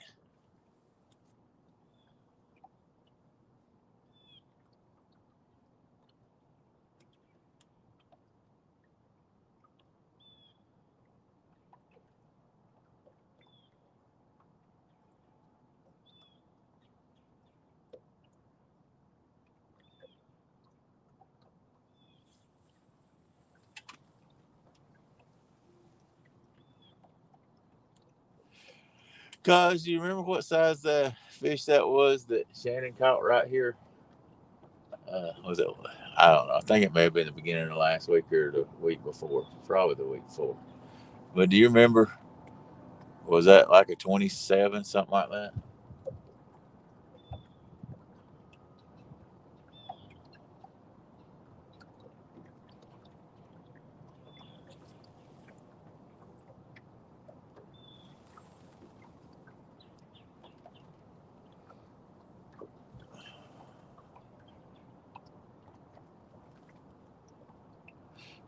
Cause you remember what size fish that was that Shannon caught right here? Was it? I don't know. I think it may have been the beginning of last week or the week before. Probably the week before. But do you remember? Was that like a 27, something like that?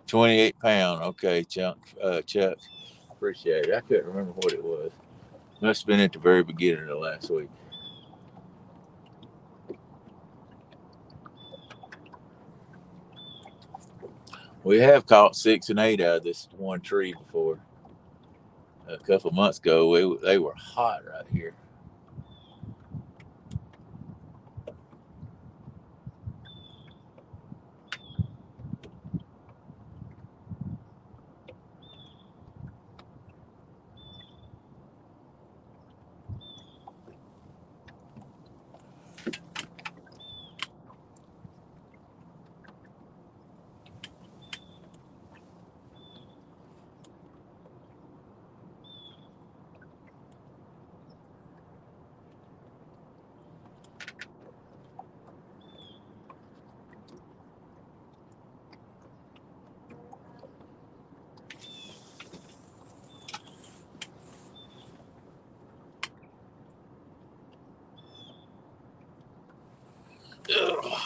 28 pound. Okay, Chuck. Appreciate it. I couldn't remember what it was. Must have been at the very beginning of the last week. We have caught 6 and 8 out of this one tree before. A couple of months ago, they were hot right here. Ugh.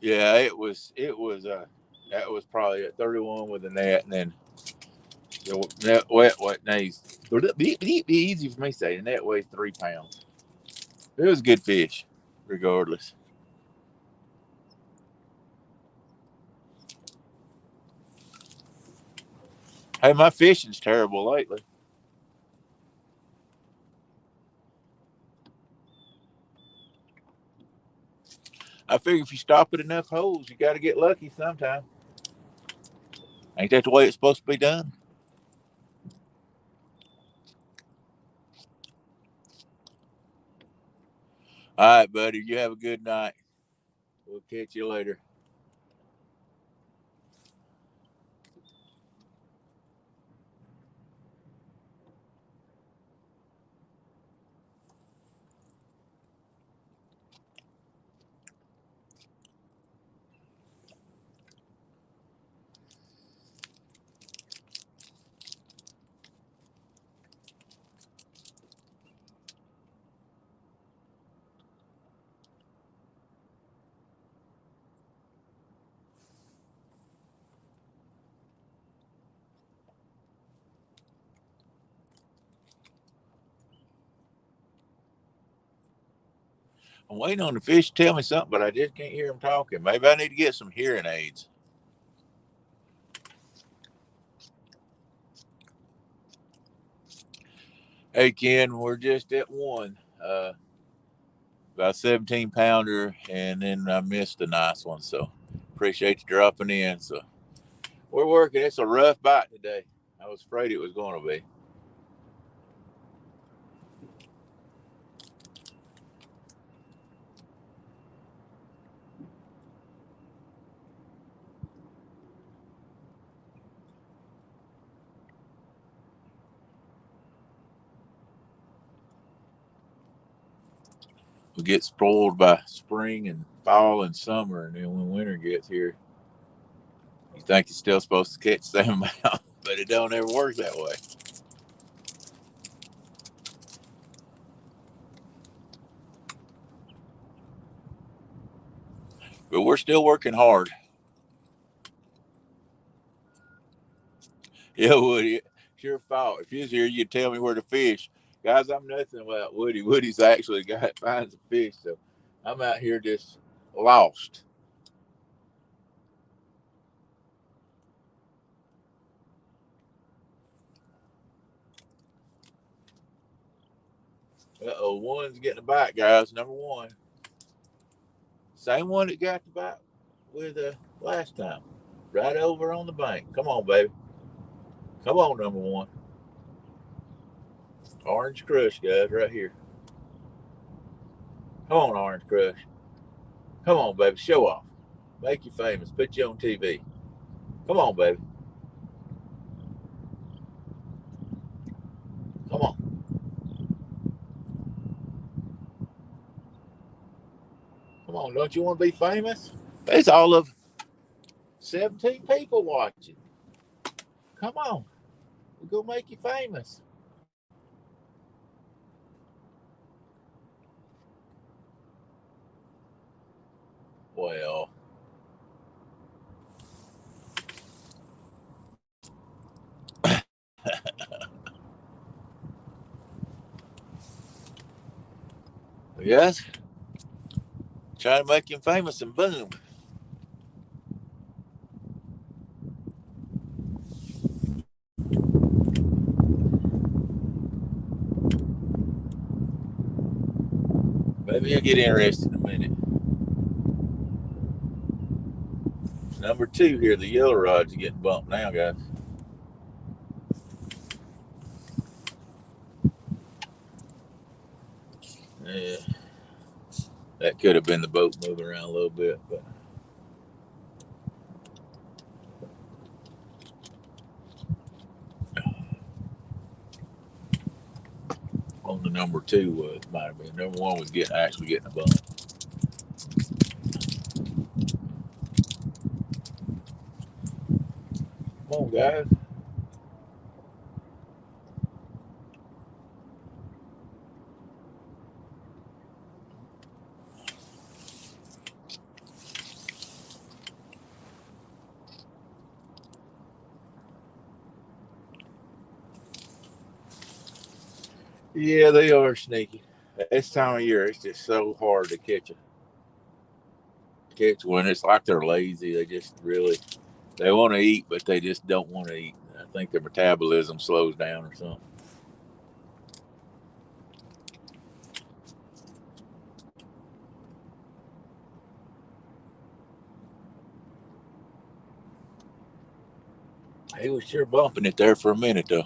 Yeah, it was. That was probably a 31 with a net, and then the net wet nays. Be easy for me to say. The net weighs 3 pounds. It was a good fish, regardless. Hey, my fishing's terrible lately. I figure if you stop at enough holes, you got to get lucky sometime. Ain't that the way it's supposed to be done? All right, buddy. You have a good night. We'll catch you later. I'm waiting on the fish to tell me something, but I just can't hear them talking. Maybe I need to get some hearing aids. Hey, Ken, we're just at one. About 17-pounder, and then I missed a nice one. So appreciate you dropping in. So we're working. It's a rough bite today. I was afraid it was going to be. We get spoiled by spring and fall and summer, and then when winter gets here, you think you're still supposed to catch the same amount, but it don't ever work that way. But we're still working hard. Yeah, Woody, it's your fault. If you was here, you'd tell me where to fish. Guys, I'm nothing without Woody. Woody's actually finds the fish, so I'm out here just lost. Uh-oh, one's getting a bite, guys. Number one. Same one that got the bite with last time. Right over on the bank. Come on, baby. Come on, number one. Orange Crush, guys, right here. Come on, Orange Crush. Come on, baby. Show off. Make you famous. Put you on TV. Come on, baby. Come on. Come on. Don't you want to be famous? There's all of 17 people watching. Come on. We're going to make you famous. Well, yes. Trying to make him famous and boom. Maybe you'll get interested in a minute. Number two here, the yellow rods are getting bumped now, guys. Yeah, that could have been the boat moving around a little bit, but on the number two might have been. Number one was actually getting a bump. Come on, guys. Yeah, they are sneaky. This time of year, it's just so hard to catch one. It's like they're lazy. They just really they want to eat, but they just don't want to eat. I think their metabolism slows down or something. He was sure bumping it there for a minute, though.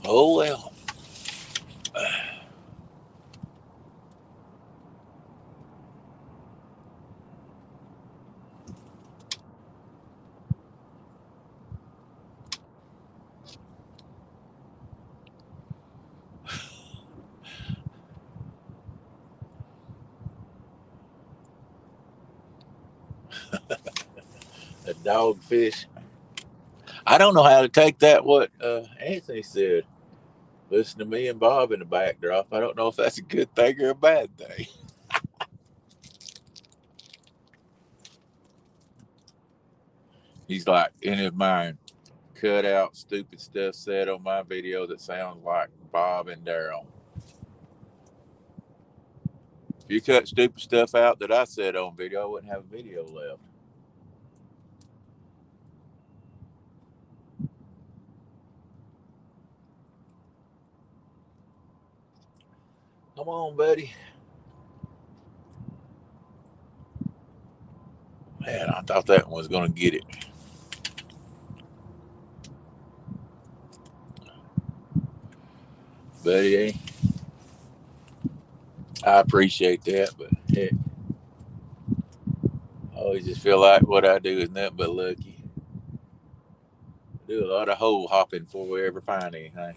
Oh, well. A dogfish. I don't know how to take that, what Anthony said. Listen to me and Bob in the backdrop. I don't know if that's a good thing or a bad thing. He's like, in his mind, cut out stupid stuff said on my video that sounds like Bob and Daryl. If you cut stupid stuff out that I said on video, I wouldn't have a video left. Come on, buddy. Man, I thought that one was going to get it. Buddy, I appreciate that, but heck, I always just feel like what I do is nothing but lucky. I do a lot of hole hopping before we ever find anything.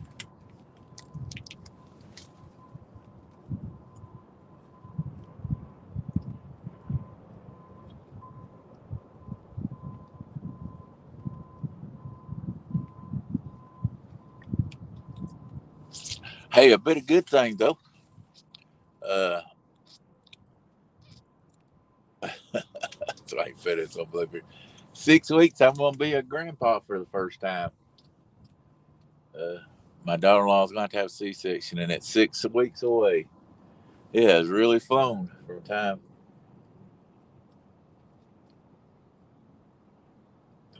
Hey, a bit of good thing though. Uh, so I ain't fed it so blubber. 6 weeks, I'm gonna be a grandpa for the first time. Uh, my daughter-in-law is going to have a C-section, and it's 6 weeks away. It has really flown from time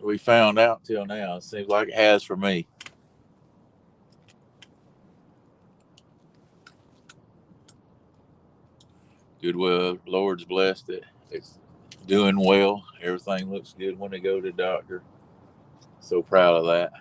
we found out till now. It seems like it has for me. Good, well, Lord's blessed it. It's doing well. Everything looks good when they go to the doctor. So proud of that.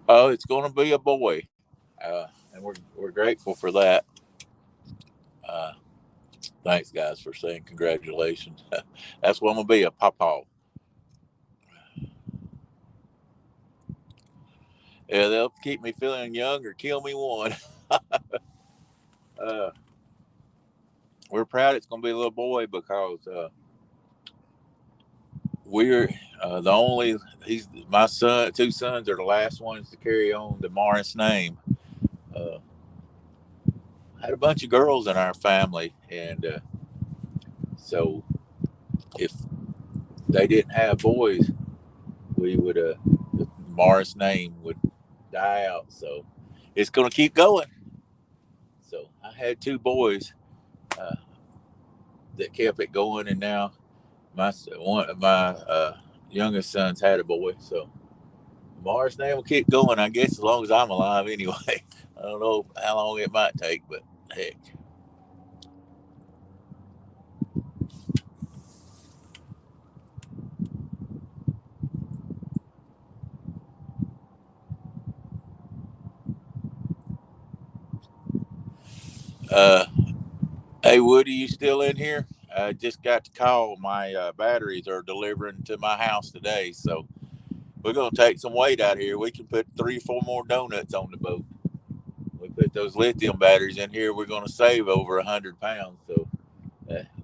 Oh, it's going to be a boy, and we're grateful for that. Uh, Thanks, guys, for saying congratulations. That's what I'm gonna be, a pawpaw. Yeah, they'll keep me feeling young or kill me one. uh, we're proud it's gonna be a little boy because we're the only. He's my son. Two sons are the last ones to carry on the Morris name. Uh, had a bunch of girls in our family, and so if they didn't have boys, we would the Morris name would die out. So it's gonna keep going. So I had two boys uh, that kept it going, and now One of my youngest sons had a boy, so Mars name will keep going, I guess, as long as I'm alive anyway. I don't know how long it might take, but heck. Uh, hey, Woody, you still in here? I just got to call. My batteries are delivering to my house today, so we're going to take some weight out here. We can put 3 or 4 more donuts on the boat. We put those lithium batteries in here. We're going to save over 100 pounds, so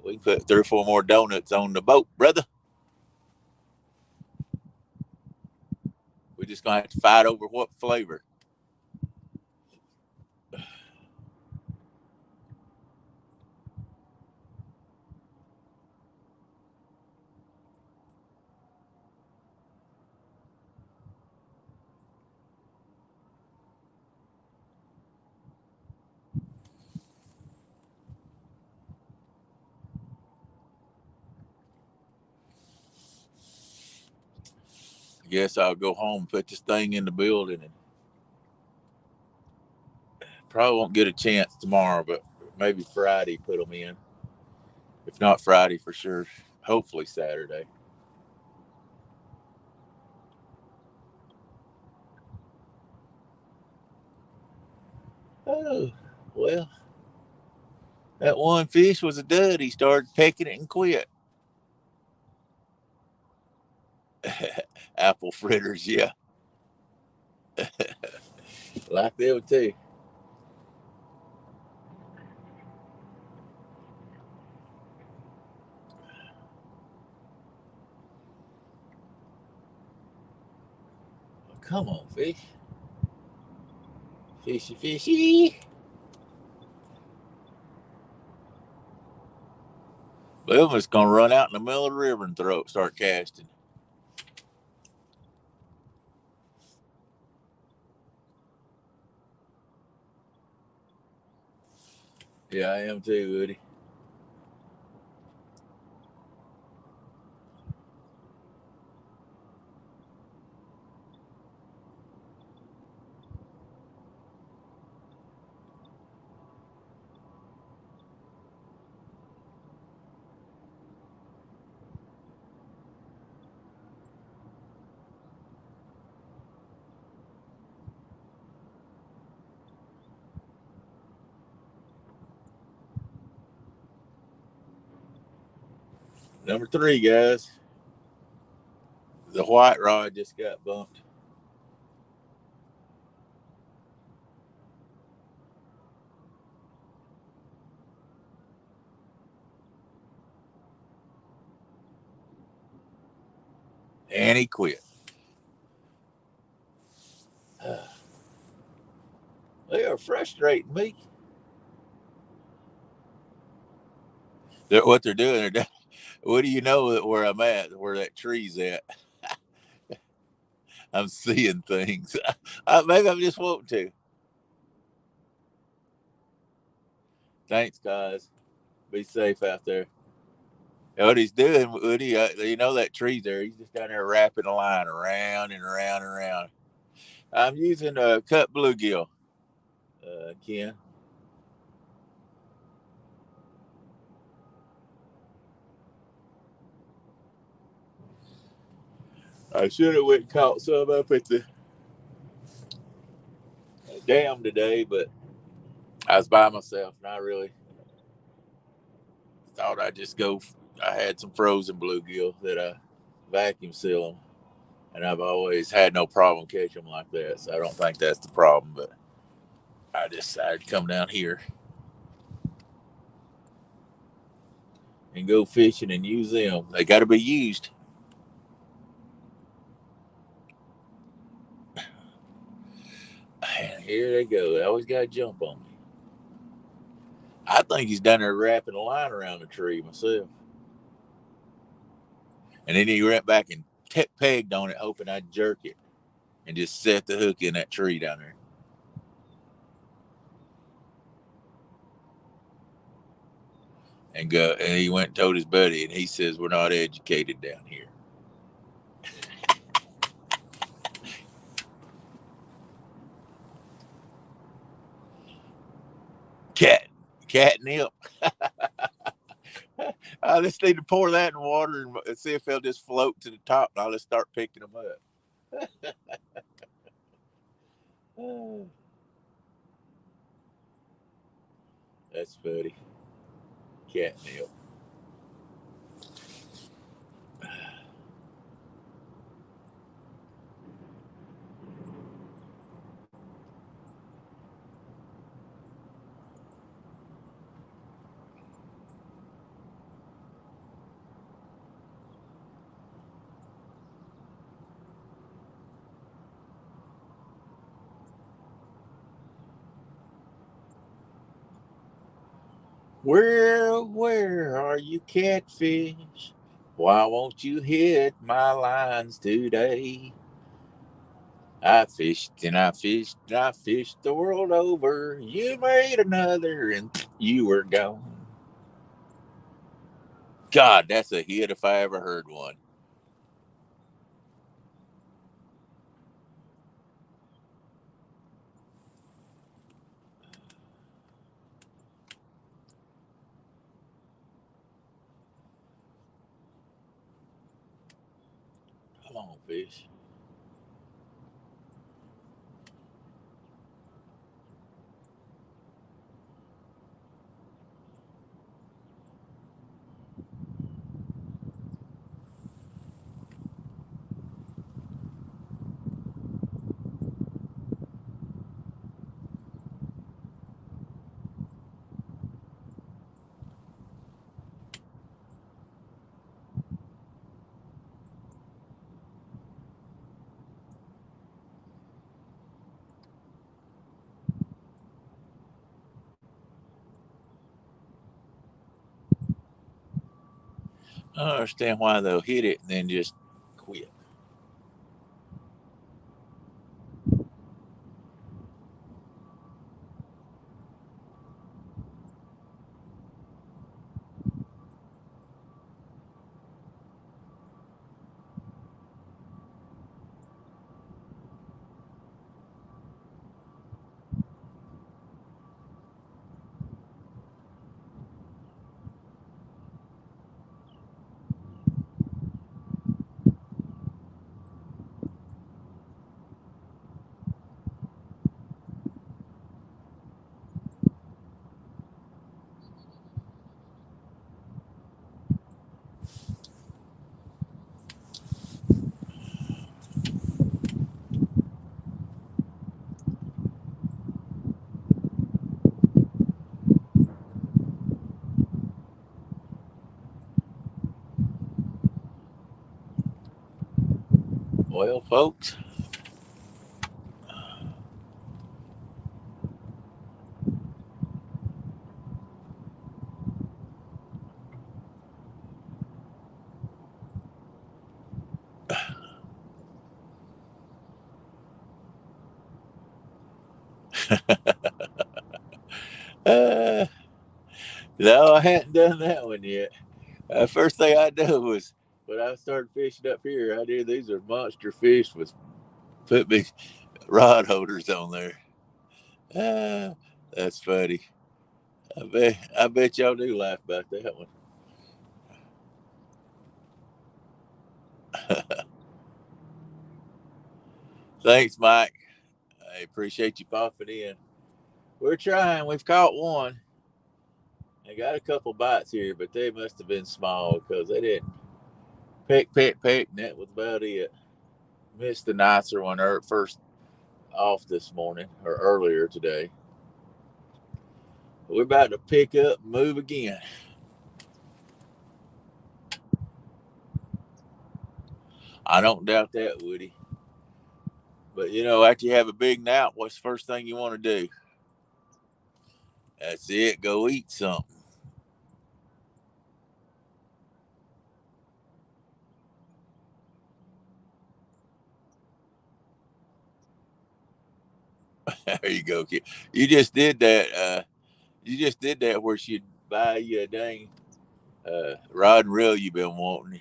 we can put 3 or 4 more donuts on the boat, brother. We're just going to have to fight over what flavor. I guess I'll go home and put this thing in the building, and probably won't get a chance tomorrow, but maybe Friday put them in. If not Friday, for sure. Hopefully Saturday. Oh, well, that one fish was a dud. He started pecking it and quit. Apple fritters, yeah. Like them too. Oh, come on, fish. Fishy, fishy. Boom, it's going to run out in the middle of the river and start casting. Yeah, I am too, Woody. Number 3, guys. The white rod just got bumped. And he quit. They are frustrating me. What they're doing, what do you know where I'm at, where that tree's at? I'm seeing things. Maybe I'm just wanting to. Thanks, guys. Be safe out there. And what he's doing, Woody, you know that tree there? He's just down there wrapping a line around and around and around. I'm using a cut bluegill, Ken. I should have went and caught some up at the dam today, but I was by myself, and I really thought I'd just go. I had some frozen bluegill that I vacuum seal them, and I've always had no problem catching them like that. So I don't think that's the problem. But I decided to come down here and go fishing and use them. They got to be used. And here they go. They always got to jump on me. I think he's down there wrapping a line around the tree myself. And then he went back and pegged on it, hoping I'd jerk it and just set the hook in that tree down there. and go. And he went and told his buddy, and he says, "We're not educated down here." Cat, catnip. I just need to pour that in water and see if they'll just float to the top, and I'll just start picking them up. That's funny. Catnip. Where are you, catfish? Why won't you hit my lines today? I fished and I fished and I fished the world over. You made another and you were gone. God, that's a hit if I ever heard one. Come on, fish. I don't understand why they'll hit it and then just quit. Well, folks, uh, no, I hadn't done that one yet. First thing I do was when I started fishing up here, I knew these are monster fish with put big rod holders on there. Ah, that's funny. I bet y'all do laugh about that one. Thanks, Mike. I appreciate you popping in. We're trying. We've caught one. I got a couple bites here, but they must have been small because they didn't peck, and that was about it. Missed the nicer one first off this morning or earlier today. We're about to pick up and move again. I don't doubt that, Woody. But after you have a big nap, what's the first thing you want to do? That's it. Go eat something. There you go, kid. You just did that. You just did that where she'd buy you a dang Rod and reel you been wanting.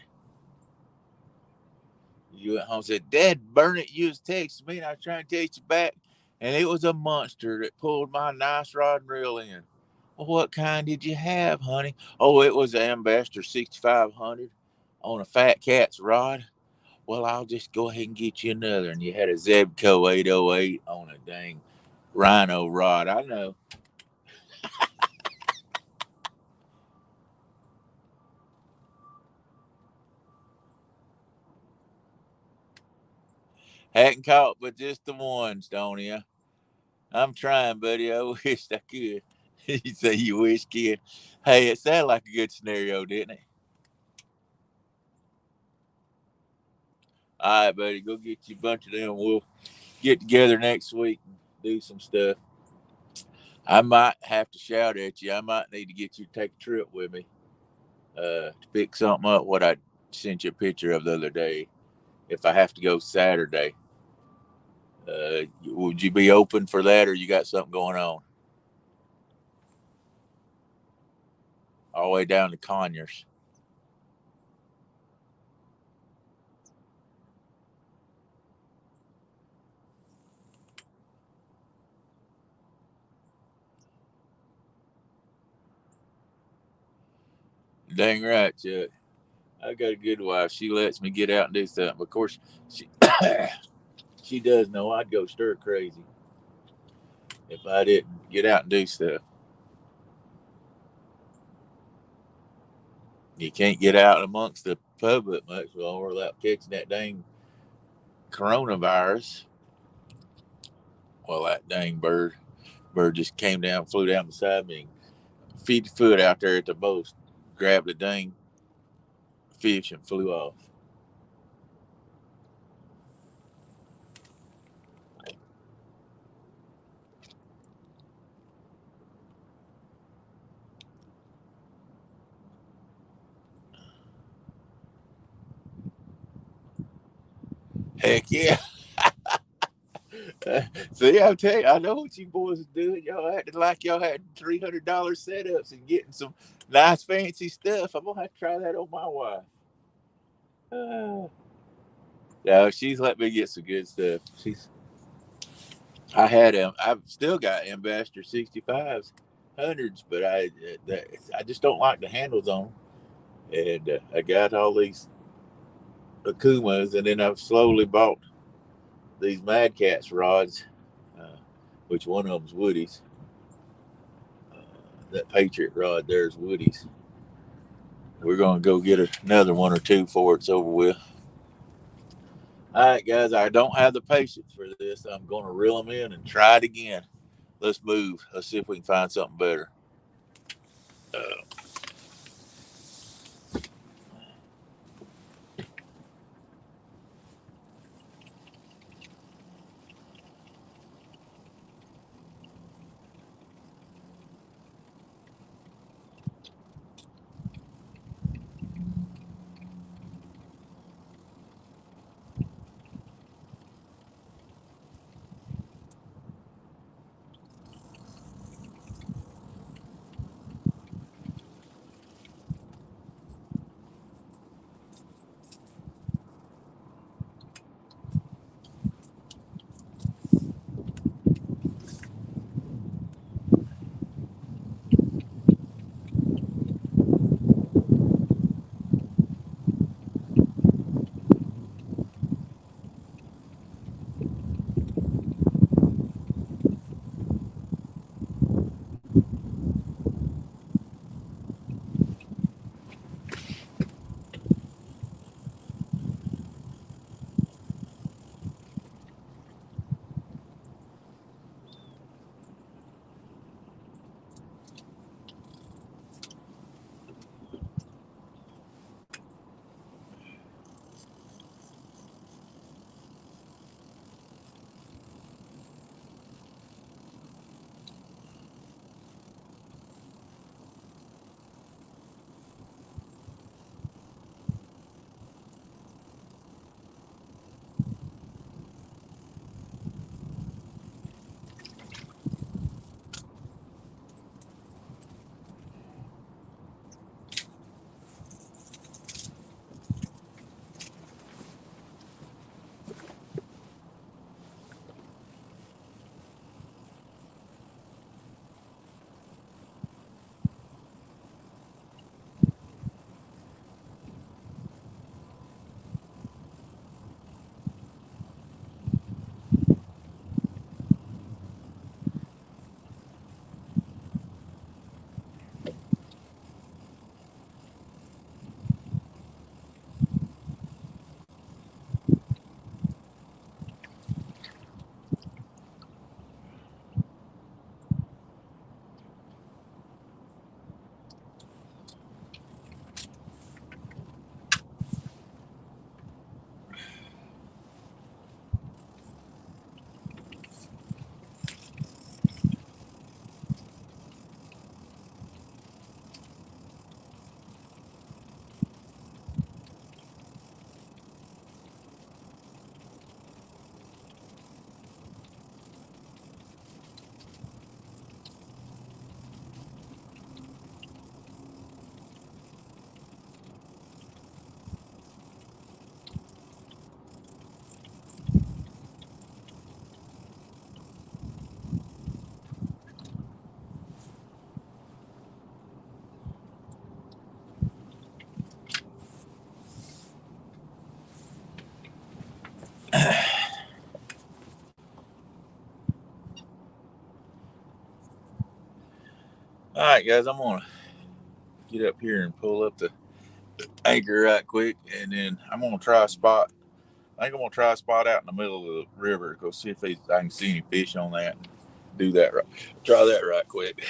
You went home and said, Dad, burn it. You was texting me and I was trying to text you back. And it was a monster that pulled my nice rod and reel in. Well, what kind did you have, honey? Oh, it was an Ambassador 6500 on a Fat Cat's rod. Well, I'll just go ahead and get you another. And you had a Zebco 808 on a dang Rhino rod. I know. Hadn't caught but just the ones, don't you? I'm trying, buddy. I wish I could. You say you wish, kid. Hey, it sounded like a good scenario, didn't it? All right, buddy. Go get you a bunch of them. We'll get together next week and do some stuff. I might have to shout at you. I might need to get you to take a trip with me to pick something up. What I sent you a picture of the other day. If I have to go Saturday, would you be open for that, or you got something going on? All the way down to Conyers. Dang right, Chuck. I got a good wife. She lets me get out and do something. Of course, she she does know I'd go stir crazy if I didn't get out and do stuff. You can't get out amongst the public much longer without catching that dang coronavirus. Well, that dang bird just came down, flew down beside me, and feet the foot out there at the boat, grabbed the dang fish and flew off. Heck yeah. See, I tell you, I know what you boys are doing. Y'all acting like y'all had $300 setups and getting some nice fancy stuff. I'm gonna have to try that on my wife. No, she's let me get some good stuff. I had I've still got Ambassador 65s, hundreds, but I just don't like the handles on them. And I got all these Akumas, and then I've slowly bought these Mad Cats rods, uh, which one of them's Woody's. That Patriot rod there's Woody's. We're gonna go get another one or two before it's over with. All right, guys, I don't have the patience for this. I'm gonna reel them in and try it again. Let's move. Let's see if we can find something better. All right, guys, I'm gonna get up here and pull up the anchor right quick, and then I'm gonna try a spot. I think I'm gonna try a spot out in the middle of the river. Go see if I can see any fish on that. Do that right. Try that right quick.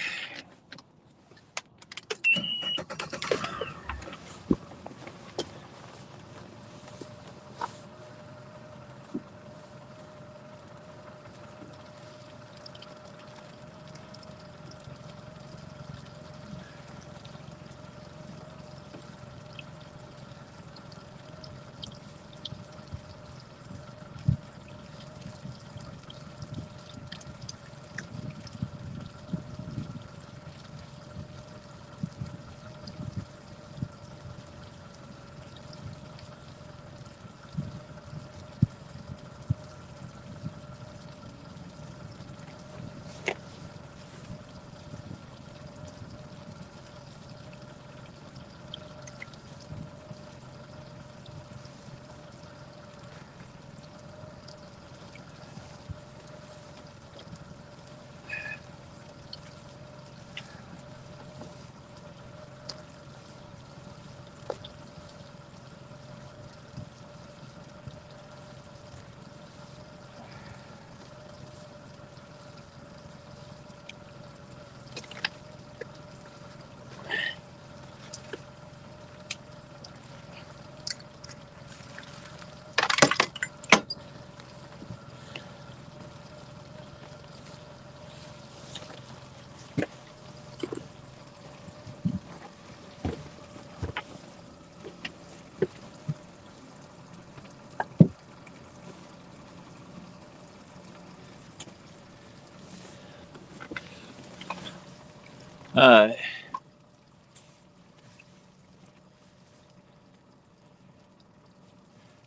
All right.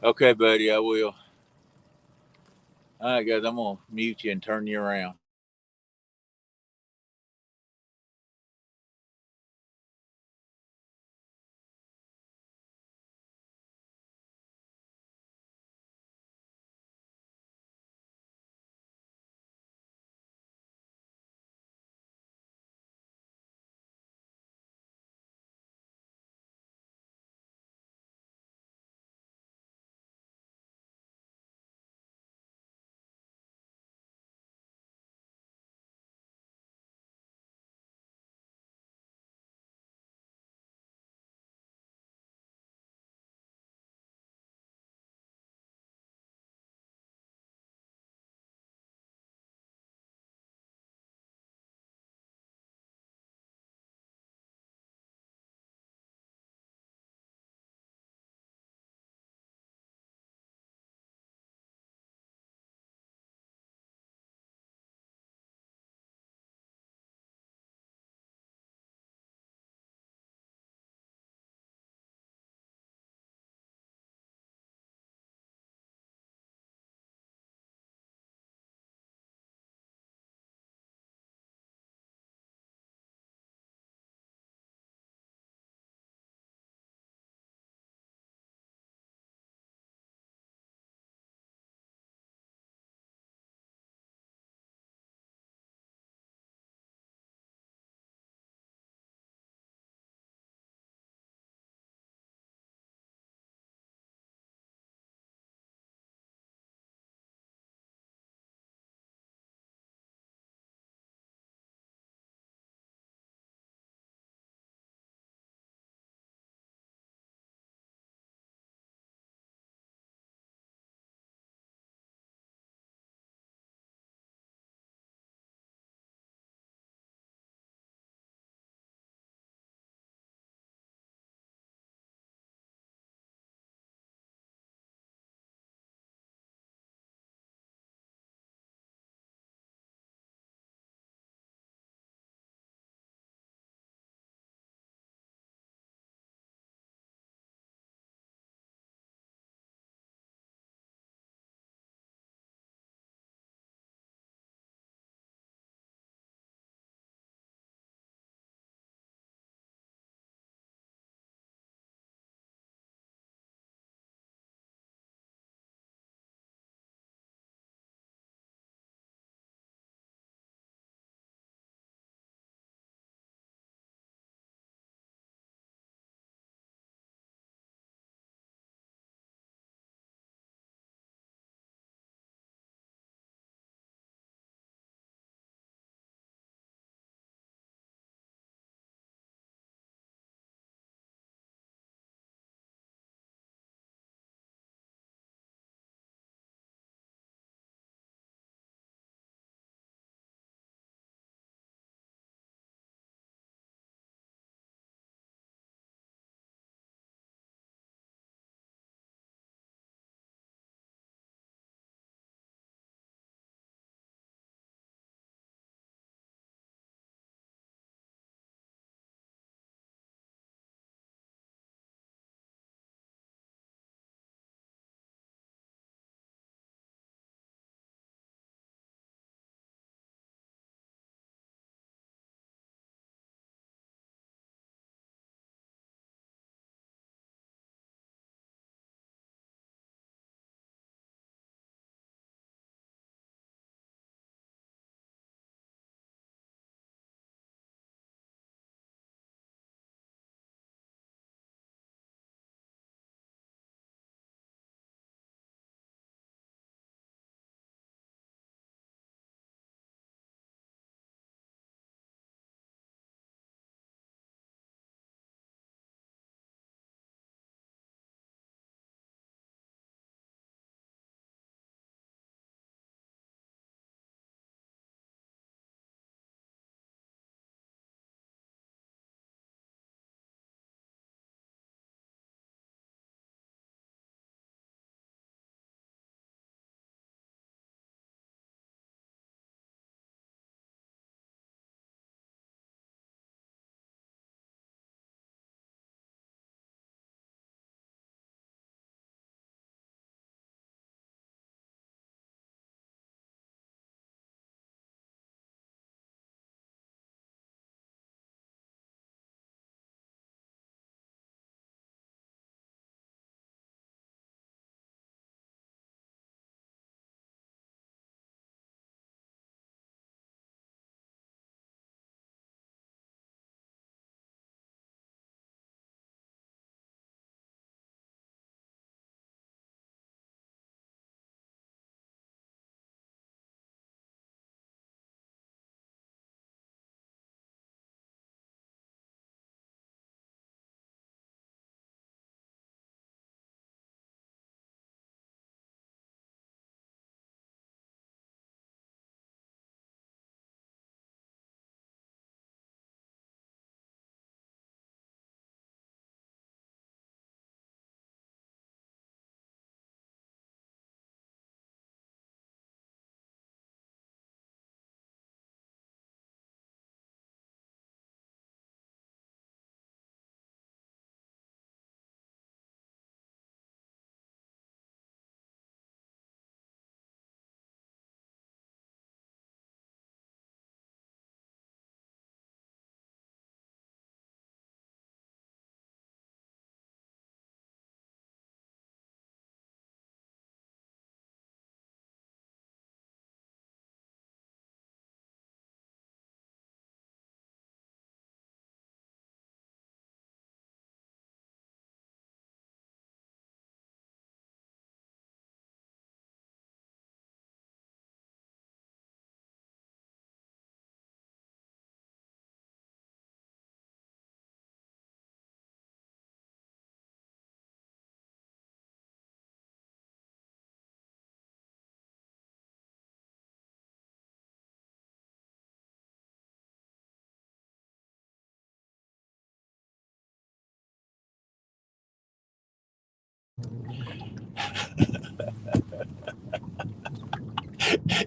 Okay, buddy, I will. All right, guys, I'm gonna mute you and turn you around.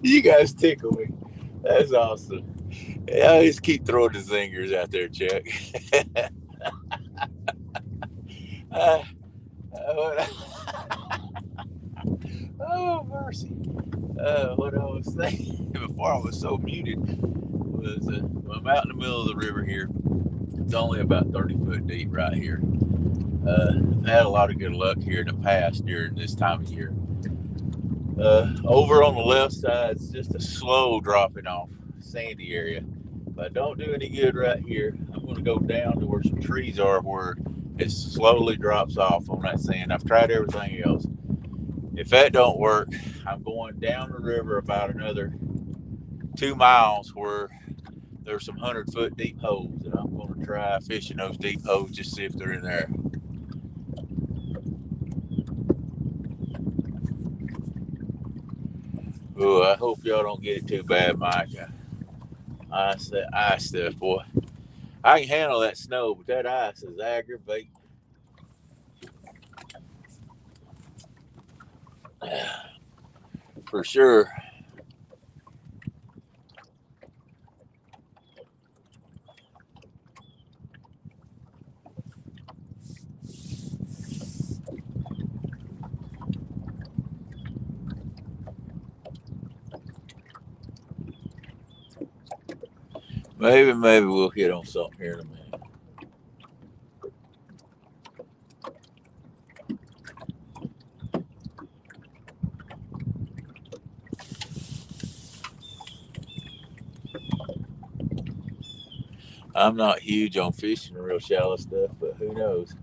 You guys tickle me. That's awesome. Yeah, I just keep throwing the zingers out there, Chuck. uh, uh, oh, mercy. What I was saying before I was so muted was I'm out in the middle of the river here. It's only about 30 foot deep right here. I've had a lot of good luck here in the past during this time of year. Over on the left side, it's just a slow dropping off sandy area. If I don't do any good right here, I'm going to go down to where some trees are where it slowly drops off on that sand. I've tried everything else. If that don't work, I'm going down the river about another 2 miles where there's some 100-foot deep holes, and I'm going to try fishing those deep holes just see if they're in there. Oh, I hope y'all don't get it too bad, Mike. Ice, that ice stuff, boy. I can handle that snow, but that ice is aggravating. For sure. Maybe we'll hit on something here in a minute. I'm not huge on fishing the real shallow stuff, but who knows?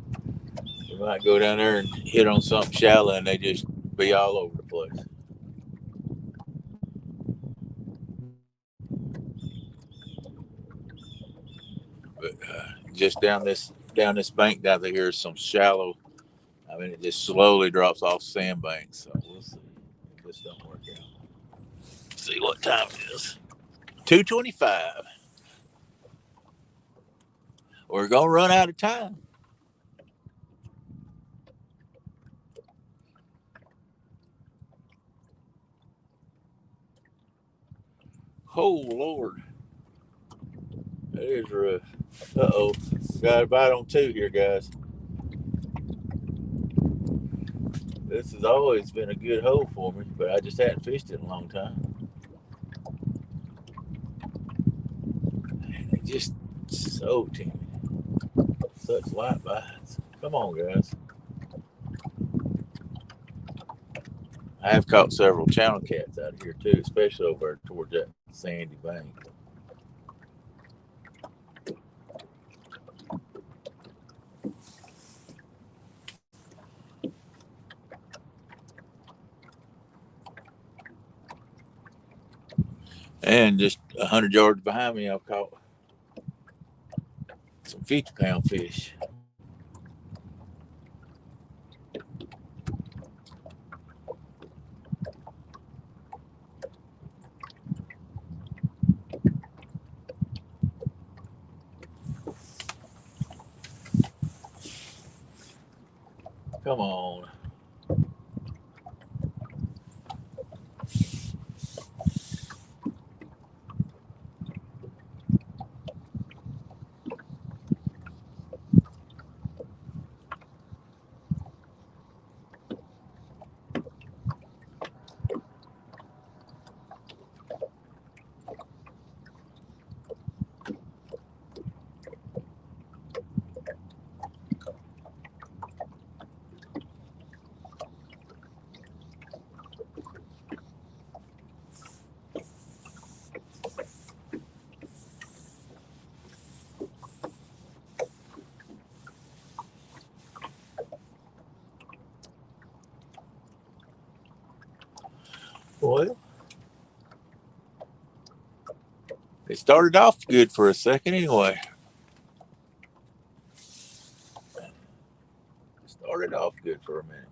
You might go down there and hit on something shallow and they just be all over the place. But just down this bank down there is some shallow. I mean, it just slowly drops off sandbanks. So we'll see if this don't work out. See what time it is. 2:25. We're gonna run out of time. Oh Lord, that is rough. Uh-oh, got a bite on two here, guys. This has always been a good hole for me, but I just hadn't fished it in a long time. They just so timid. Such light bites. Come on, guys. I have caught several channel cats out of here too, especially over towards that sandy bank. And just 100 yards behind me, I've caught some 50-pound fish. Come on. Well, it started off good for a second anyway. Started off good for a minute.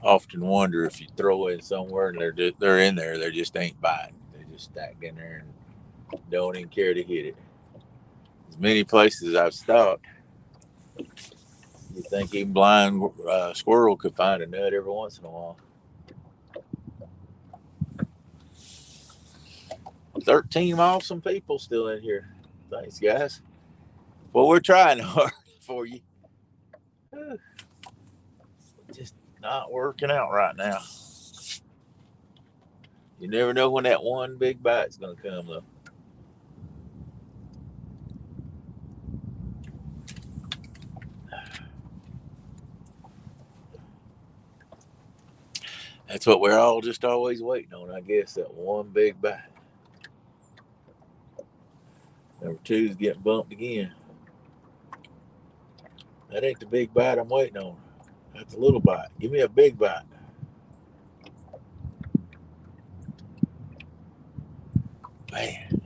often wonder if you throw in somewhere and they're in there, they just ain't biting. They just stacked in there and don't even care to hit it. As many places I've stopped, you think even blind squirrel could find a nut every once in a while. 13 awesome people still in here. Thanks, guys. Well, we're trying hard for you. Just not working out right now. You never know when that one big bite's going to come, though. That's what we're all just always waiting on, I guess, that one big bite. Number 2 is getting bumped again. That ain't the big bite I'm waiting on. That's a little bite. Give me a big bite. Man.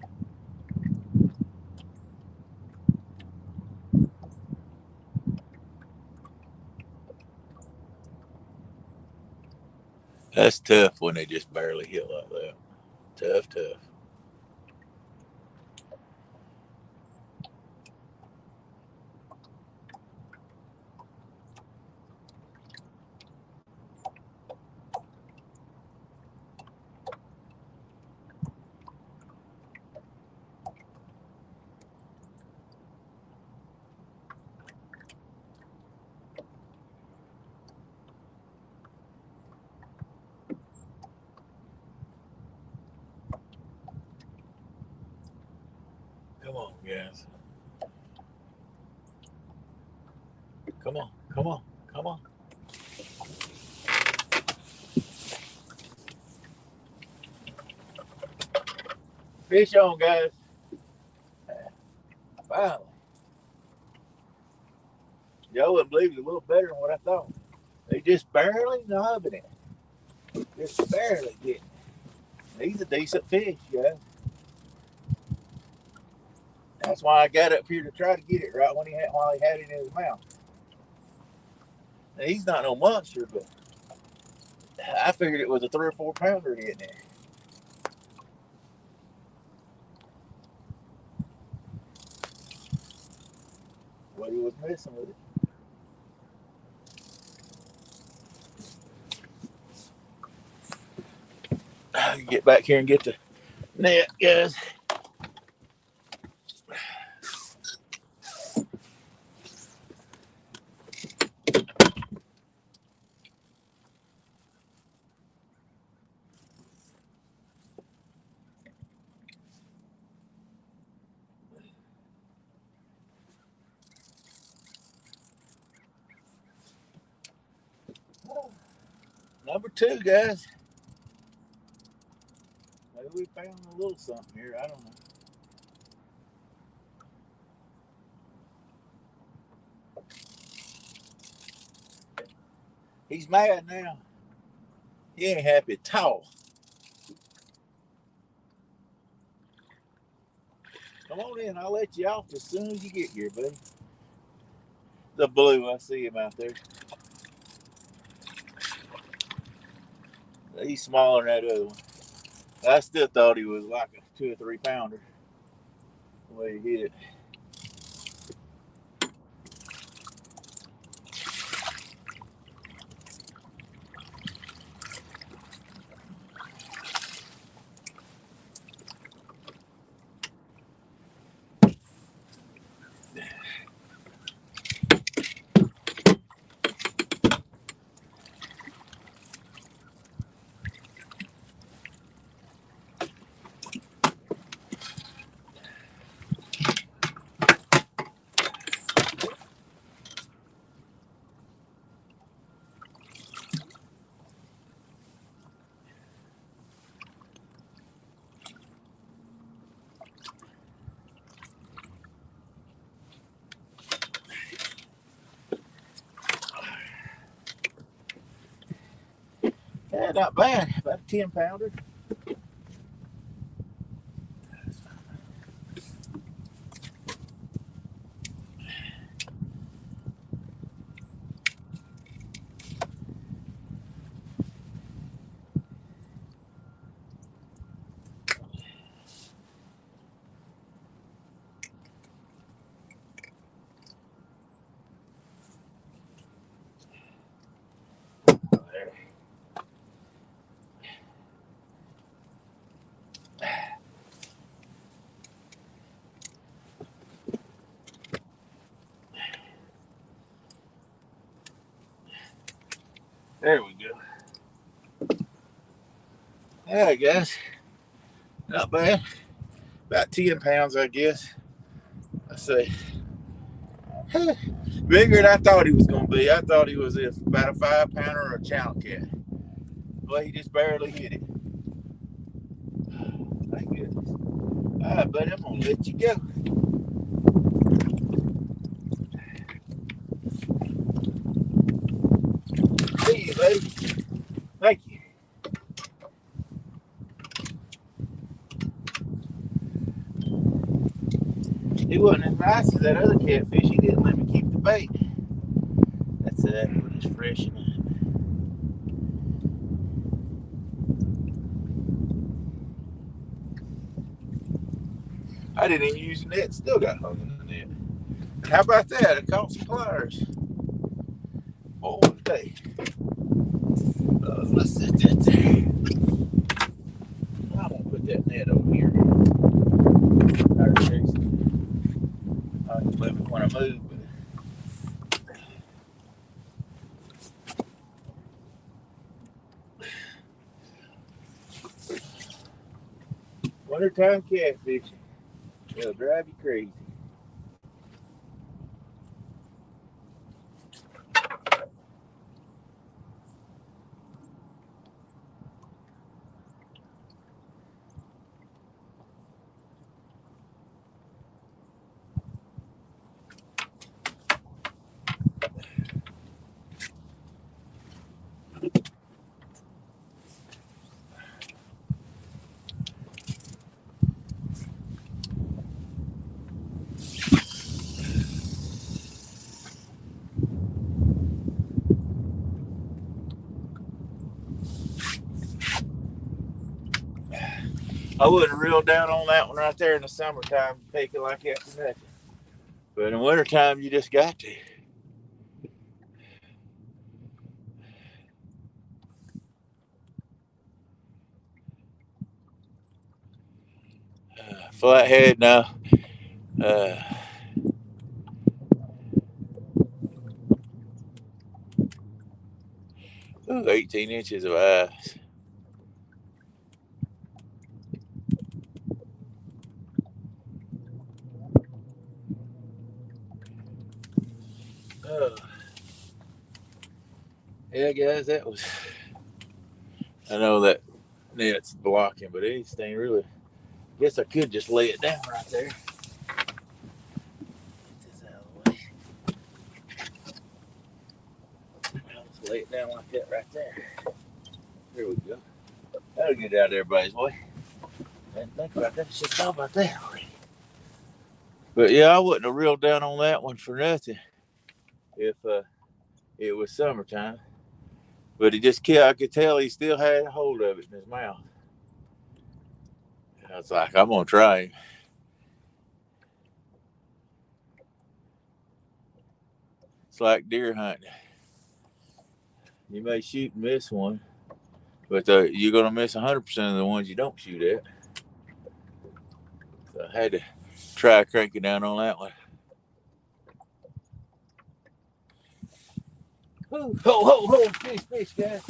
That's tough when they just barely hit like that. Tough. Come on, guys. Come on. Fish on, guys. Finally. Y'all wouldn't believe it, a little better than what I thought. They just barely knobbing it. Just barely getting it. He's a decent fish, guys. That's why I got up here to try to get it right while he had it in his mouth. Now, he's not no monster, but I figured it was a 3 or 4 pounder getting there. What he was messing with it. Get back here and get the net, guys. Number 2, guys. Maybe we found a little something here. I don't know. He's mad now. He ain't happy at all. Come on in. I'll let you off as soon as you get here, buddy. The blue, I see him out there. He's smaller than that other one. I still thought he was like a 2 or 3 pounder. The way he hit it. Yeah, not bad. About a 10 pounder. There we go. All right, guys. Not bad. About 10 pounds, I guess. I say. Bigger than I thought he was going to be. I thought he was about a 5-pounder or a channel cat. Well, he just barely hit it. Thank goodness. All right, buddy, I'm going to let you go. See you, buddy. Thank you. He wasn't as nice as that other catfish. He didn't let me keep the bait. That's we're just freshening up. I didn't even use the net. Still got hung in the net. How about that? I caught some pliers. Oh, today. Let's set that there. I'm going to put that net over here. I can move it when I move. Wintertime catfishing. It'll drive you crazy. I wouldn't reel down on that one right there in the summertime, taking like that for nothing. But in the wintertime, you just got to. Flathead now. 18 inches of ice. Yeah, guys, that was. I know that net's blocking, but it ain't really. I guess I could just lay it down right there. Get this out of the way. I'll just lay it down like that right there. There we go. That'll get out there, everybody's way. Didn't think about that. Should thought about that already. But yeah, I wouldn't have reeled down on that one for nothing if it was summertime. But he just I could tell he still had a hold of it in his mouth. I was like, I'm gonna try him. It's like deer hunting. You may shoot and miss one, but you're gonna miss 100% of the ones you don't shoot at. So I had to try cranking down on that one. Ho, fish, guys.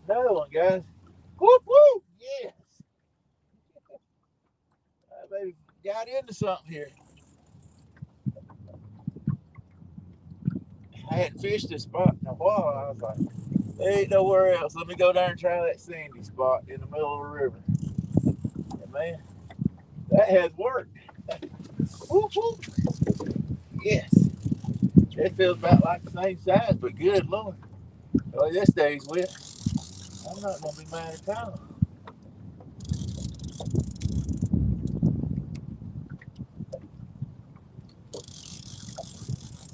Another one, guys. Whoop, yes. I maybe got into something here. I hadn't fished this spot in a while. I was like, there ain't nowhere else. Let me go down and try that sandy spot in the middle of the river. And man, that has worked. Whoop. Yes. It feels about like the same size, but good Lord. Oh, this day's wet. I'm not going to be mad at all.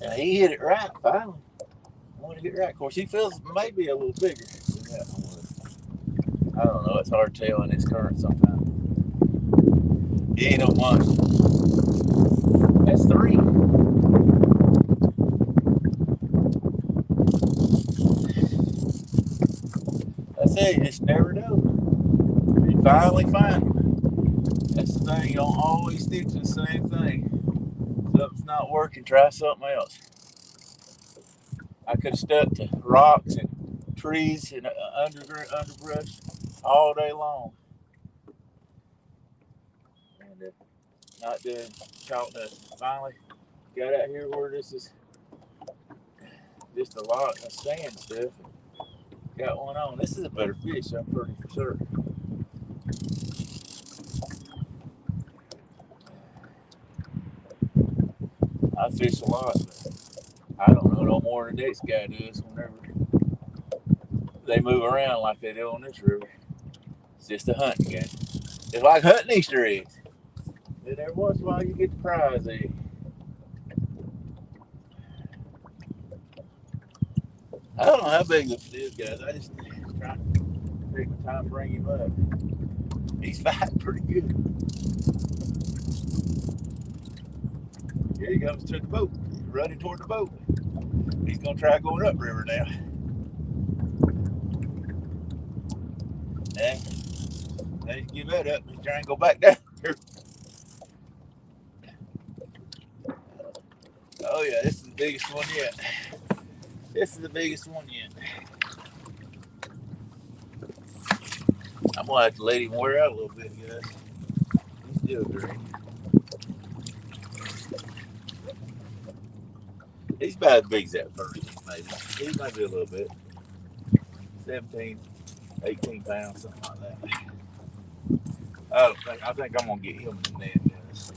Now, he hit it right, finally. I want to get it right. Of course, he feels maybe a little bigger than that one. I don't know. It's hard to tell in this current sometimes. Yeah, he don't mind. That's 3. I say, you just never know. You finally find them. That's the thing. You don't always stick to the same thing. If something's not working, try something else. I could have stuck to rocks and trees and underbrush all day long. And not doing caught nothing. Finally got out here where this is just a lot of sand stuff. Got one on. This is a better fish, I'm pretty sure. I fish a lot, but I don't know no more than the next guy does whenever they move around like they do on this river. It's just a hunting game. It's like hunting Easter eggs. Then every once in a while you get the prize egg. I don't know how big this is, guys. I just try to take my time to bring him up. He's fighting pretty good. Here he comes to the boat. He's running toward the boat. He's gonna try going upriver now. Now he's give that up. He's trying to go back down here. Oh yeah, this is the biggest one yet. This is the biggest one yet. I'm gonna have to let him wear out a little bit, guys. He's still great. He's about as big as that first, maybe. He might be a little bit. 17, 18 pounds, something like that. I think I'm gonna get him in the net, guys.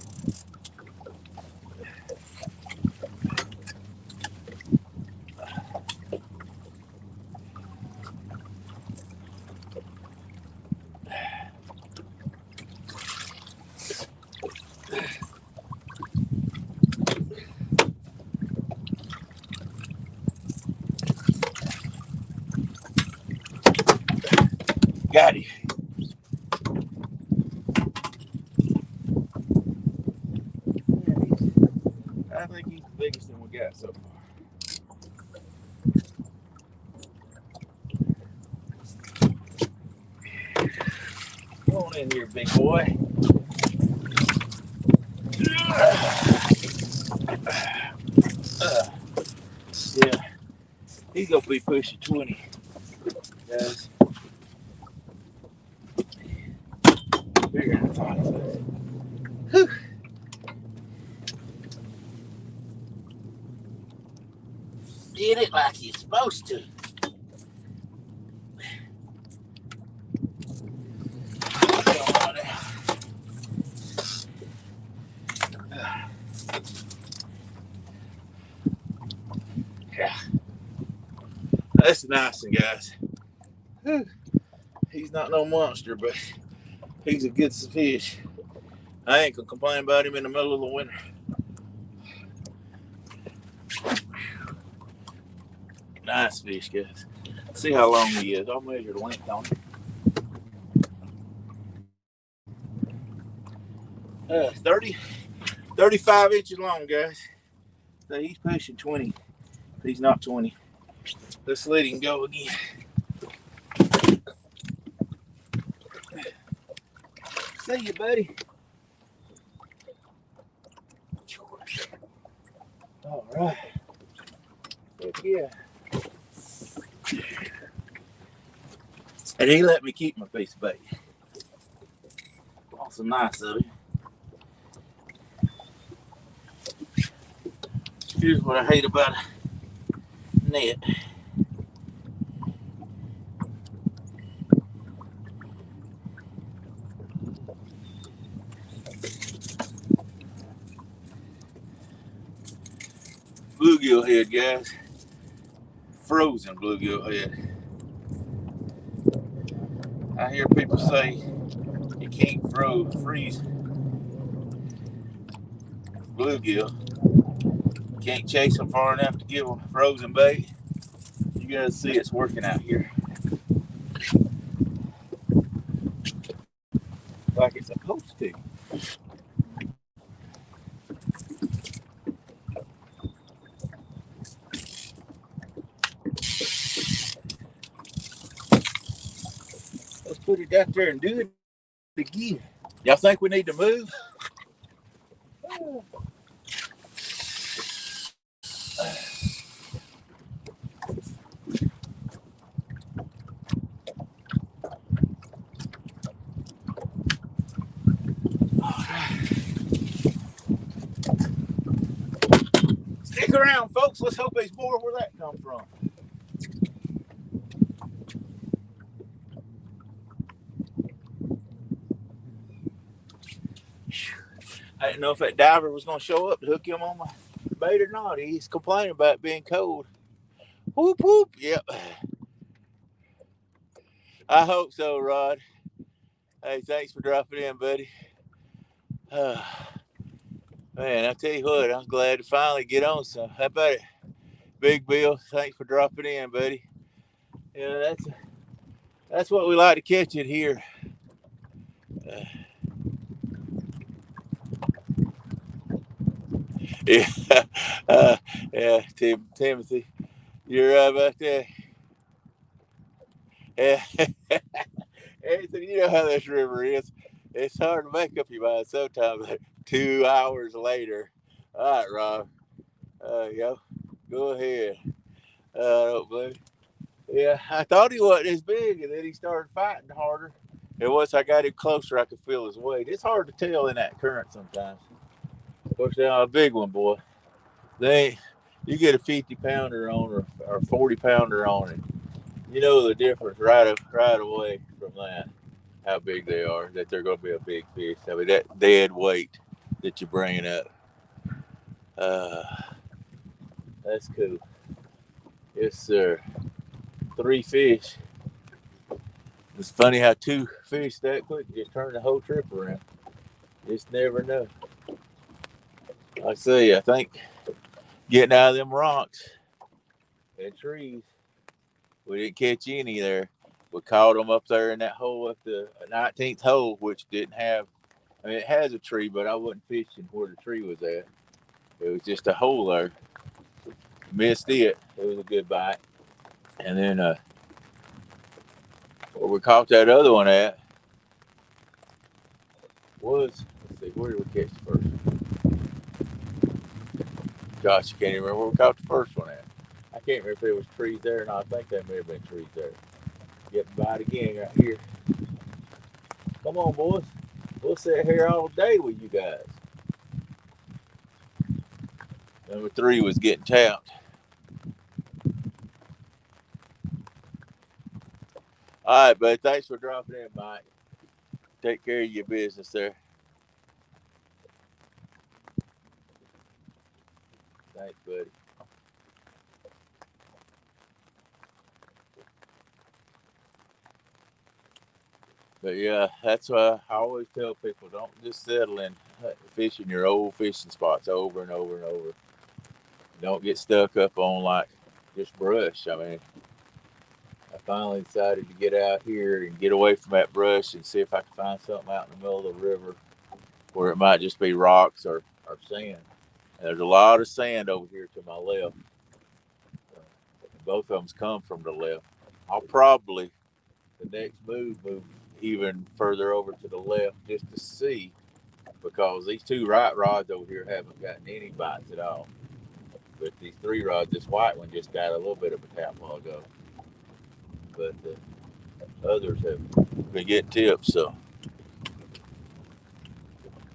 Got him. I think he's the biggest one we got so far. Come on in here, big boy. Yeah, he's gonna be pushing 20, guys. Bigger than 5. Whew. Did it like you're supposed to. Yeah, that's a nice one, guys. Whew. He's not no monster, but he's a good fish. I ain't gonna complain about him in the middle of the winter. Nice fish, guys. See how long he is. I'll measure the length on him. 35 inches long, guys. So he's pushing 20. He's not 20. Let's let him go again. See you, buddy. All right. Heck yeah. And he let me keep my piece of bait. Awesome, nice of him. Here's what I hate about a net. Bluegill head, guys. Frozen bluegill head. I hear people say you can't freeze bluegill. You can't chase them far enough to give them frozen bait. You guys see it's working out here. Like it's supposed to. Let's put it out there and do it again. Y'all think we need to move? around, folks. Let's hope there's more where that come from. I didn't know if that diver was going to show up to hook him on my bait or not. He's complaining about being cold. Whoop, whoop. Yep. I hope so, Rod. Hey, thanks for dropping in, buddy. Man, I tell you what, I'm glad to finally get on some. How about it, Big Bill? Thanks for dropping in, buddy. Yeah, that's what we like to catch it here. Yeah, yeah, Timothy, you're right about that. Yeah, Anthony, you know how this river is. It's hard to make up your mind sometimes. 2 hours later. All right, Rob. Go ahead. Buddy. Yeah, I thought he wasn't as big, and then he started fighting harder. And once I got him closer, I could feel his weight. It's hard to tell in that current sometimes. Of course, they're not a big one, boy. You get a 50-pounder on or 40-pounder on it. You know the difference right away from that. How big they are, that they're going to be a big fish. I mean, that dead weight that you're bringing up. That's cool. Yes, sir. 3 fish. It's funny how 2 fish that quick just turn the whole trip around. Just never know. Like I say, I think getting out of them rocks and trees, we didn't catch any there. We caught them up there in that hole at the 19th hole, which didn't have, I mean, it has a tree, but I wasn't fishing where the tree was at. It was just a hole there. Missed it. It was a good bite. And then where we caught that other one at was, let's see, where did we catch the first one? Gosh, I can't even remember where we caught the first one at. I can't remember if there was trees there or not. I think there may have been trees there. Get the bite again right here. Come on, boys. We'll sit here all day with you guys. Number 3 was getting tapped. All right, buddy. Thanks for dropping in, Mike. Take care of your business there. Thanks, buddy. But yeah, that's why I always tell people, don't just settle in fishing your old fishing spots over and over and over. Don't get stuck up on like just brush. I mean, I finally decided to get out here and get away from that brush and see if I can find something out in the middle of the river where it might just be rocks or sand. And there's a lot of sand over here to my left. Both of them come from the left. I'll probably, the next move even further over to the left just to see, because these 2 right rods over here haven't gotten any bites at all. But these 3 rods, this white one just got a little bit of a tap while ago. But the others have been getting tips. So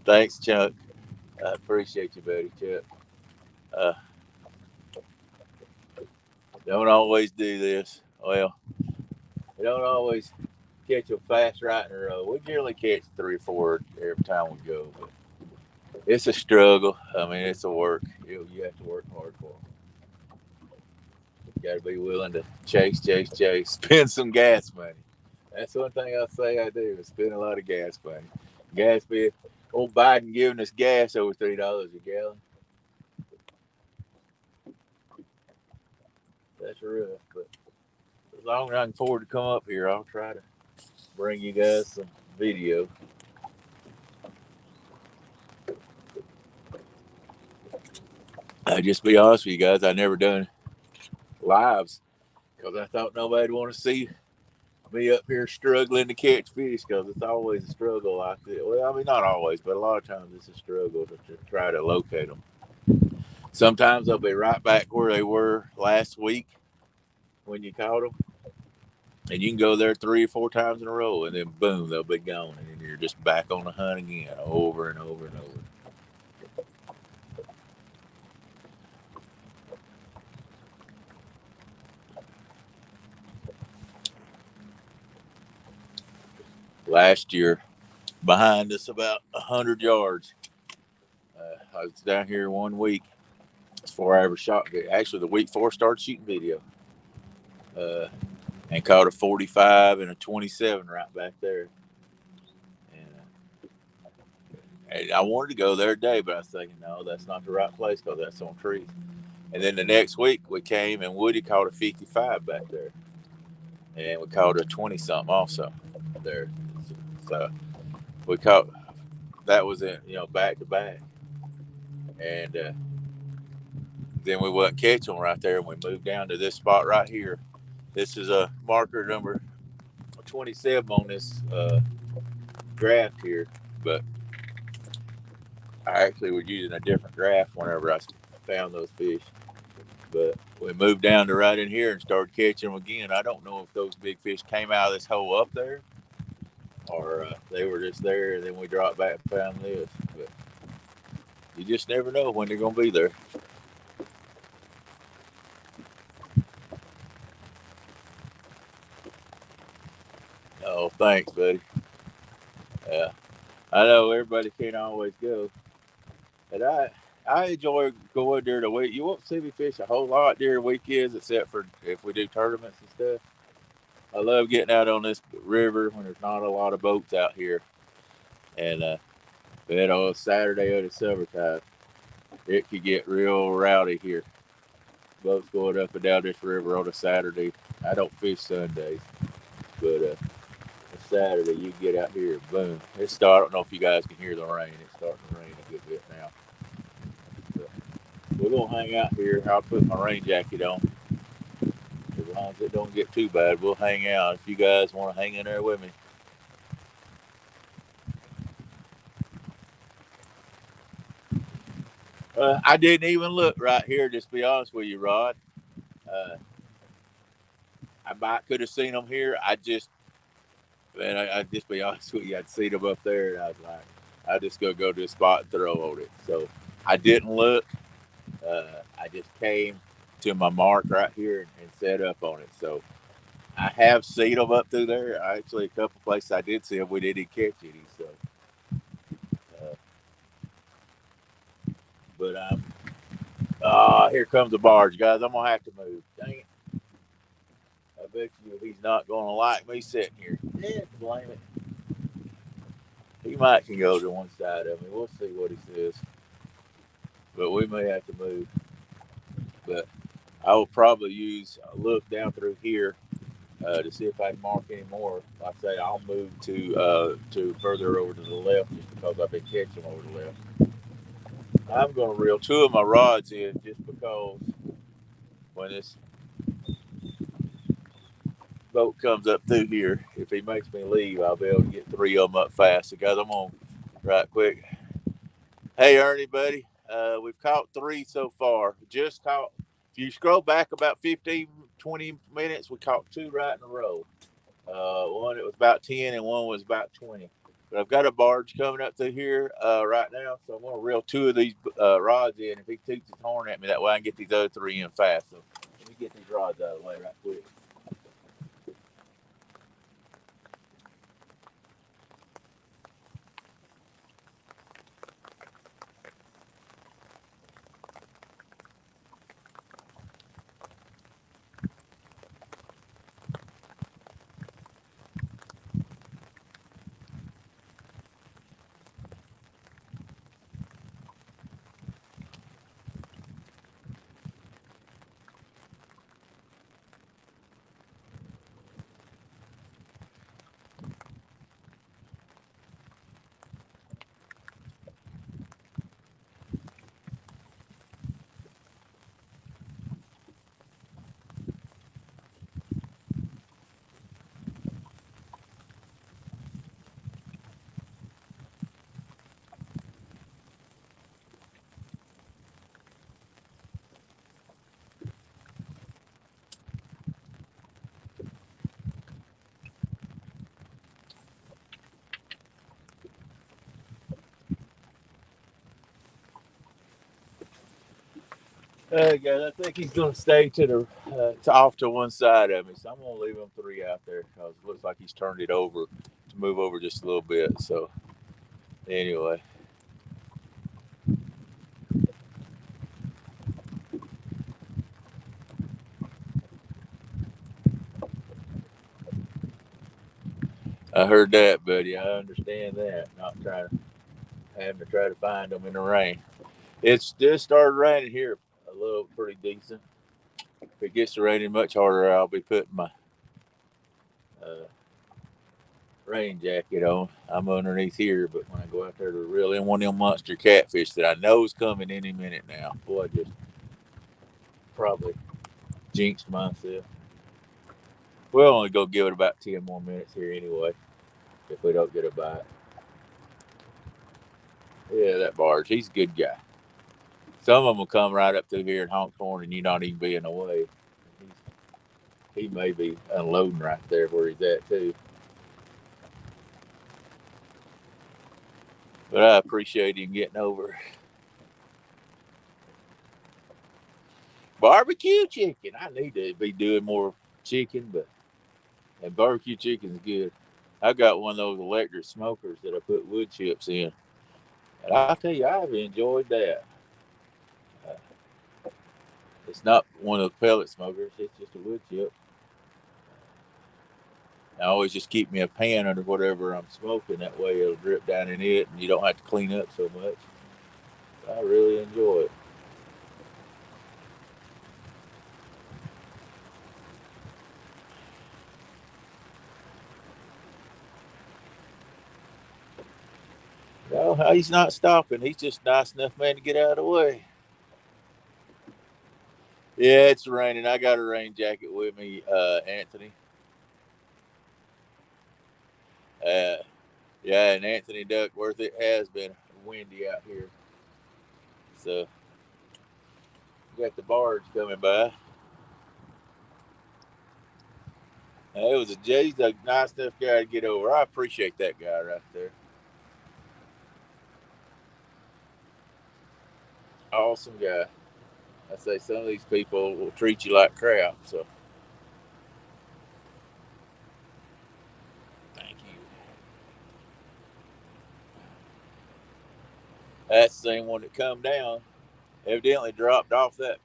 thanks, Chuck. I appreciate you, buddy, Chuck. Don't always do this. Well, we don't always catch a fast right in a row. We generally catch 3 or 4 every time we go. But it's a struggle. I mean, it's a work. You have to work hard for them. You got to be willing to chase, spend some gas money. That's one thing I say I do, is spend a lot of gas money. Gas bill. Old Biden giving us gas over $3 a gallon. That's rough, but as long as I can afford to come up here, I'll try to bring you guys some video. I just be honest with you guys, I never done lives because I thought nobody'd want to see me up here struggling to catch fish, because it's always a struggle like this. Well, I mean, not always, but a lot of times it's a struggle to try to locate them. Sometimes they'll be right back where they were last week when you caught them, and you can go there 3 or 4 times in a row, and then boom, they'll be gone, and then you're just back on the hunt again, over and over and over. last year behind us about 100 yards. I was down here 1 week before I ever shot video. Actually, the week before I started shooting video. And caught a 45 and a 27 right back there. And I wanted to go there today, but I was thinking, no, that's not the right place because that's on trees. And then the next week we came and Woody caught a 55 back there. And we caught a 20 something also there. So we caught, that was it, back to back. And then we wouldn't catch them right there. And we moved down to this spot right here. This is a marker number 27 on this graph here. But I actually was using a different graph whenever I found those fish. But we moved down to right in here and started catching them again. I don't know if those big fish came out of this hole up there or they were just there and then we dropped back and found this. But you just never know when they're going to be there. Oh, thanks, buddy. Yeah, I know everybody can't always go. But I enjoy going during the week. You won't see me fish a whole lot during weekends except for if we do tournaments and stuff. I love getting out on this river when there's not a lot of boats out here. And then on Saturday of the summertime, it could get real rowdy here. Boats going up and down this river on a Saturday. I don't fish Sundays, but a Saturday you get out here and boom. I don't know if you guys can hear the rain. It's starting to rain a good bit now. But we're going to hang out here. I'll put my rain jacket on. As long as it don't get too bad, we'll hang out. If you guys want to hang in there with me. I didn't even look right here, just to be honest with you, Rod. Uh, I might could have seen them here. Man, I just be honest with you, I'd seen them up there, and I was like, I just go to a spot and throw on it. So I didn't look. I just came to my mark right here and set up on it. So I have seen them up through there. Actually, a couple places I did see them, we didn't catch any. So, uh, but here comes the barge, guys. I'm gonna have to move. Dang it! I bet you he's not gonna like me sitting here. Yeah, blame it. He might can go to one side of me. We'll see what he says. But we may have to move. But I will probably use a look down through here to see if I can mark any more. Like I say, I'll move to further over to the left just because I've been catching over the left. I'm going to reel two of my rods in just because when this boat comes up through here, if he makes me leave, I'll be able to get three of them up fast. So guys, I'm on right quick. Hey, Ernie, buddy. We've caught three so far. Just caught, if you scroll back about 15, 20 minutes, we caught two right in a row. One that was about 10 and one was about 20. But I've got a barge coming up through here right now, so I'm going to reel two of these rods in. If he toots his horn at me, that way I can get these other three in fast. So let me get these rods out of the way right quick. Guys, I think he's going to stay to off to one side of me, so I'm going to leave him three out there because it looks like he's turned it over to to move over just a little bit. So anyway. I heard that, buddy. I understand that. Not trying to having to try to find them in the rain. It's just started raining here a little pretty decent. If it gets to raining much harder, I'll be putting my uh, rain jacket on. I'm underneath here, but when I go out there to reel in one of them monster catfish that I know is coming any minute now, boy, I just probably jinxed myself. We'll only go give it about 10 more minutes here anyway, if we don't get a bite. Yeah, that barge, he's a good guy. Some of them will come right up through here and honk horn and you not even be in the way. He may be unloading right there where he's at too. But I appreciate him getting over. Barbecue chicken. I need to be doing more chicken, but and barbecue chicken's good. I've got one of those electric smokers that I put wood chips in. And I'll tell you, I've enjoyed that. Uh, it's not one of the pellet smokers, it's just a wood chip. I always just keep me a pan under whatever I'm smoking. That way it'll drip down in it and you don't have to clean up so much. I really enjoy it. No, he's not stopping. He's just nice enough man to get out of the way. Yeah, it's raining. I got a rain jacket with me, Anthony. Uh, yeah, and Anthony Duckworth. It has been windy out here, so we got the barge coming by. It was he's a nice enough guy to get over. I appreciate that guy right there. Awesome guy. I say some of these people will treat you like crap. So thank you. That's the same one that come down. Evidently dropped off that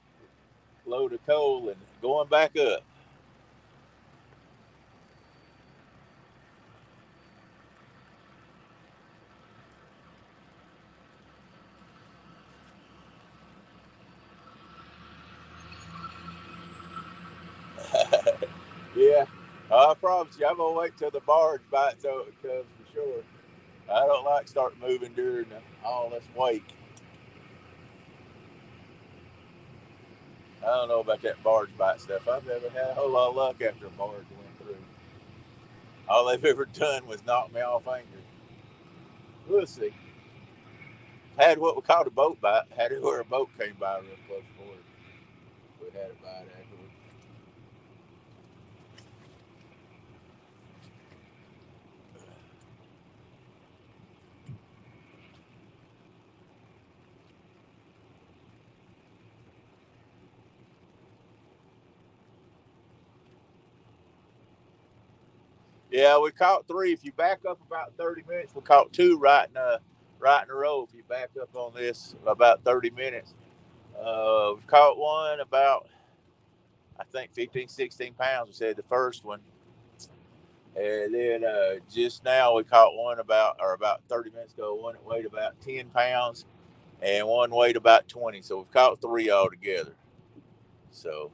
load of coal and going back up. Yeah, I promise you, I'm gonna wait till the barge bites so it comes for sure. I don't like start moving during all this wake. I don't know about that barge bite stuff. I've never had a whole lot of luck after a barge went through. All they've ever done was knock me off anchor. We'll see. Had what we called a boat bite. Had it where a boat came by real close for it. We had a bite afterwards. Yeah, we caught three. If you back up about 30 minutes, we caught two right in a row. If you back up on this about 30 minutes, we caught one about I think 15, 16 pounds. We said the first one, and then just now we caught one about 30 minutes ago. One that weighed about 10 pounds, and one weighed about 20. So we've caught three altogether. So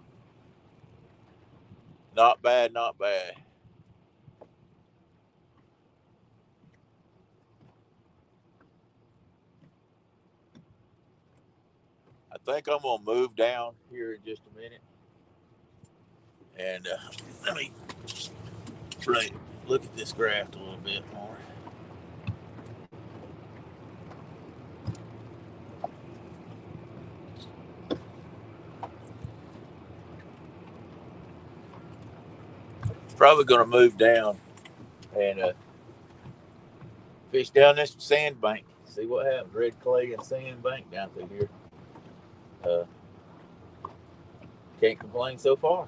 not bad, not bad. I think I'm gonna move down here in just a minute, and let me right, look at this graft a little bit more. Probably gonna move down and fish down this sandbank. See what happens. Red clay and sandbank down through here. Uh, can't complain so far.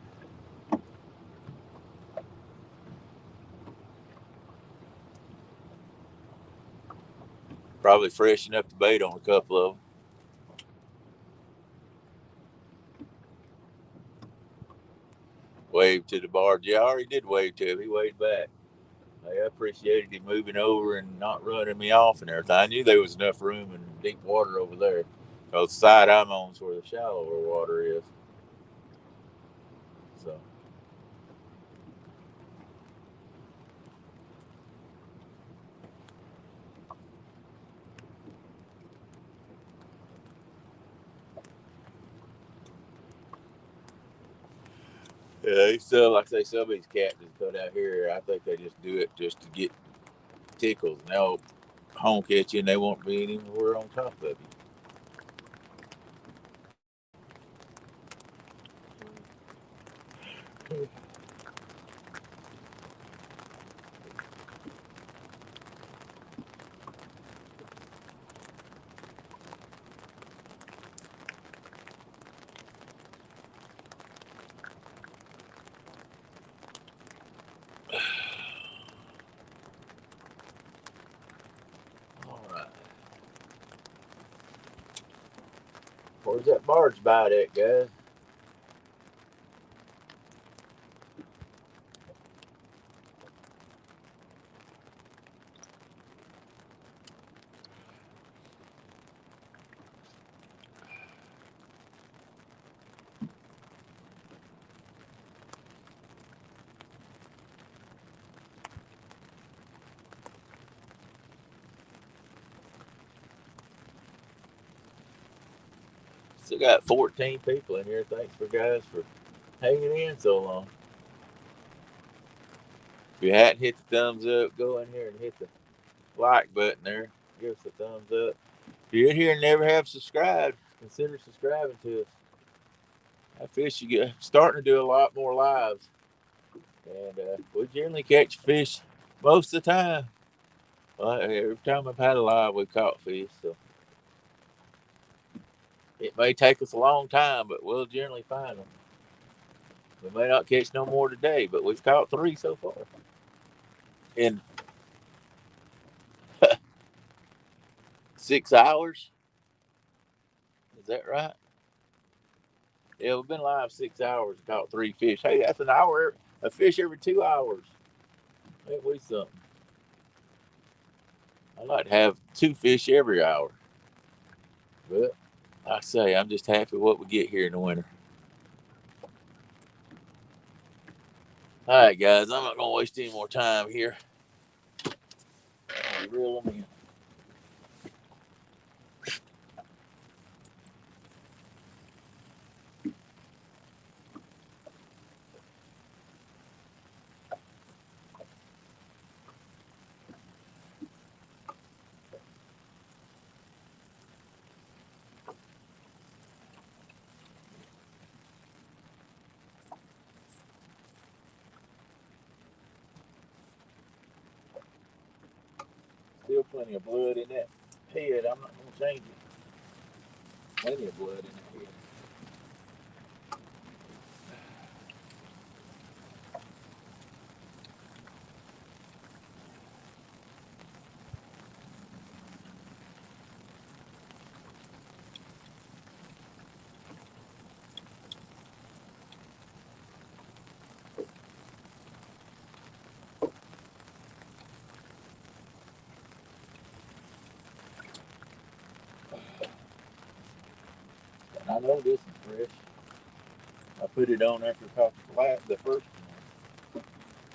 Probably freshen up the bait on a couple of them. Wave to the barge. Yeah, I already did wave to him. He waved back. I appreciated him moving over and not running me off and everything. I knew there was enough room and deep water over there. Because the side I'm on is where the shallower water is. So, yeah, they still, like I say, some of these captains come out here. I think they just do it just to get tickles. And they'll honk at you and they won't be anywhere on top of you. All right. Where's that barge bite at, guys? Still got 14 people in here. Thanks for guys for hanging in so long. If you hadn't hit the thumbs up, go in here and hit the like button there. Give us a thumbs up. If you're in here and never have subscribed, consider subscribing to us. I fish, you get starting to do a lot more lives, and we generally catch fish most of the time. Every time I've had a live, we caught fish. So it may take us a long time, but we'll generally find them. We may not catch no more today, but we've caught 3 so far. In 6 hours. Is that right? Yeah, we've been live 6 hours and caught 3 fish. Hey, that's an hour, a fish every 2 hours. Ain't we something? I like to have 2 fish every hour. But like I say, I'm just happy with what we get here in the winter. All right, guys, I'm not gonna waste any more time here. I'll reel them in. Still plenty of blood in that head. I'm not gonna change it. Plenty of blood in that head. And I know this is fresh. I put it on after I caught the first one.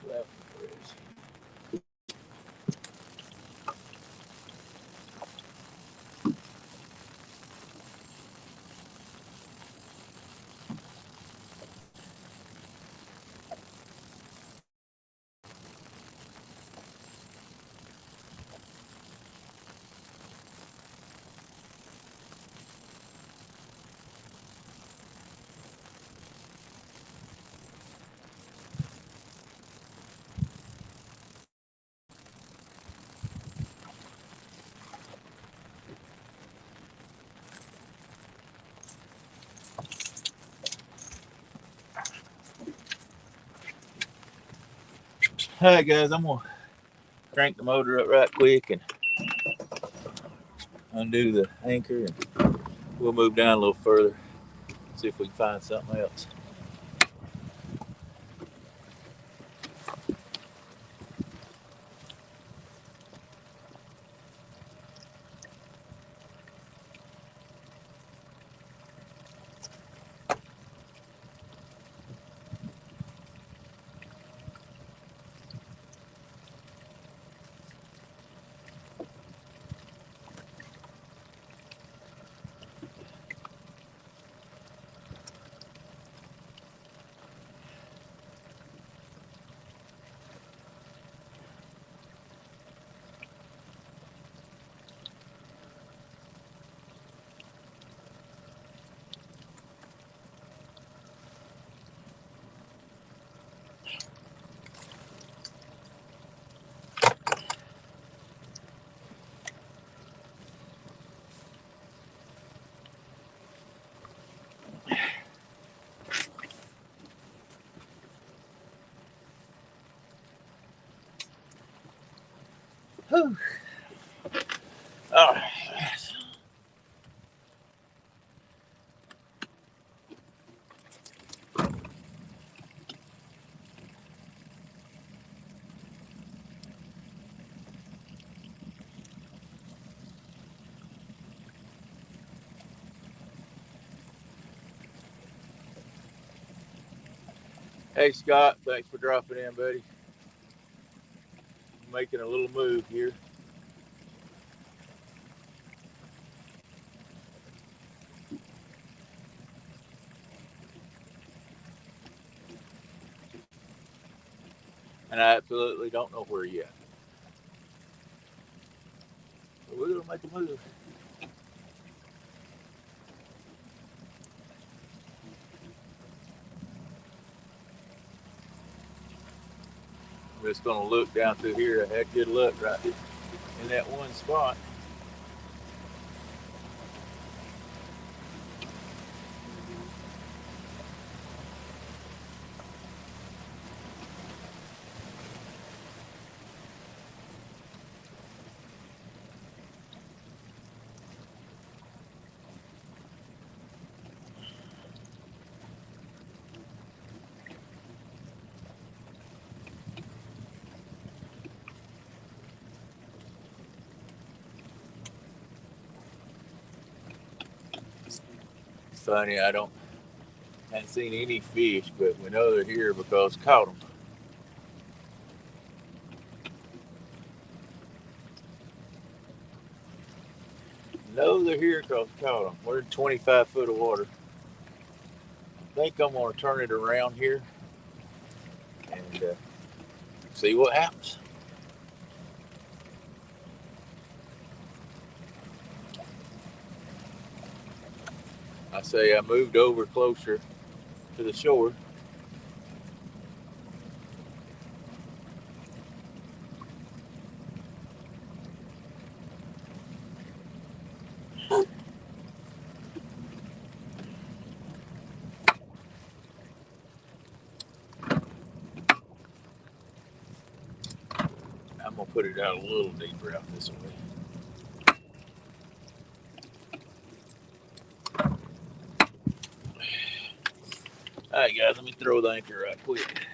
That was fresh. All right, guys, I'm gonna crank the motor up right quick and undo the anchor, and we'll move down a little further, see if we can find something else. Whew. All right. Hey Scott, thanks for dropping in, buddy. Making a little move here. And I absolutely don't know where yet. But we're gonna make a move. I'm just gonna look down through here. I had good luck right in that one spot. It's funny, haven't seen any fish, but we know they're here because caught them. Know they're here because caught them. We're in 25 foot of water. I think I'm gonna turn it around here and see what happens. I say I moved over closer to the shore. I'm gonna put it out a little deeper out this way. All right, guys, let me throw the anchor right quick.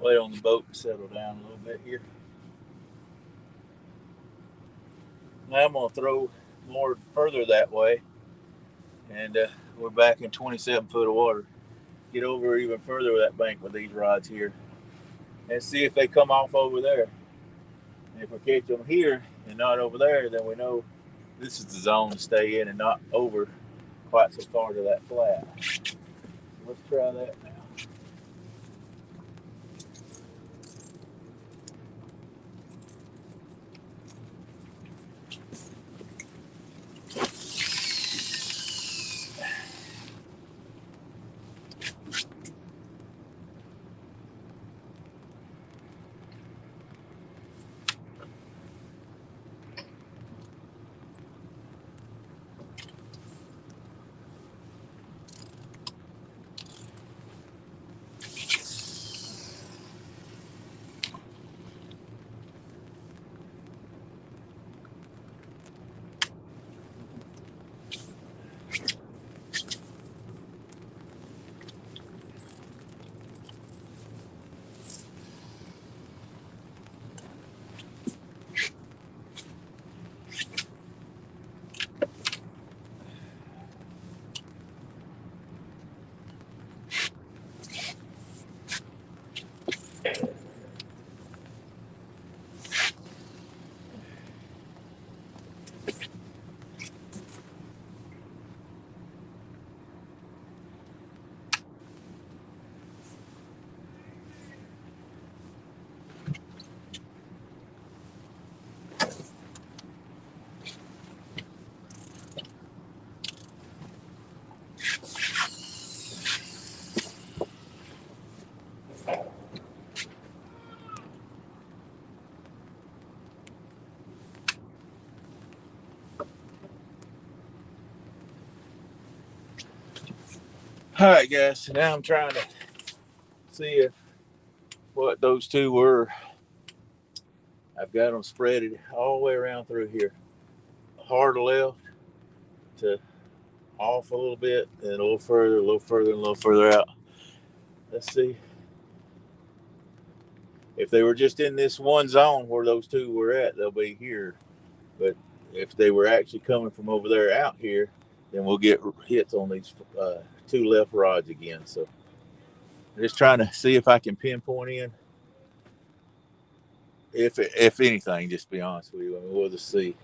Wait on the boat to settle down a little bit here. Now I'm gonna throw more further that way, and we're back in 27 foot of water. Get over even further with that bank with these rods here, and see if they come off over there. And if we catch them here and not over there, then we know this is the zone to stay in and not over quite so far to that flat. Let's try that now. All right, guys. So now I'm trying to see if what those two were. I've got them spreaded all the way around through here. Hard left to off a little bit, and a little further, a little further, and a little further out. Let's see. If they were just in this one zone where those two were at, they'll be here. But if they were actually coming from over there out here, then we'll get hits on these two left rods again. So I'm just trying to see if I can pinpoint in. If anything, just to be honest with you, I mean, we'll just see.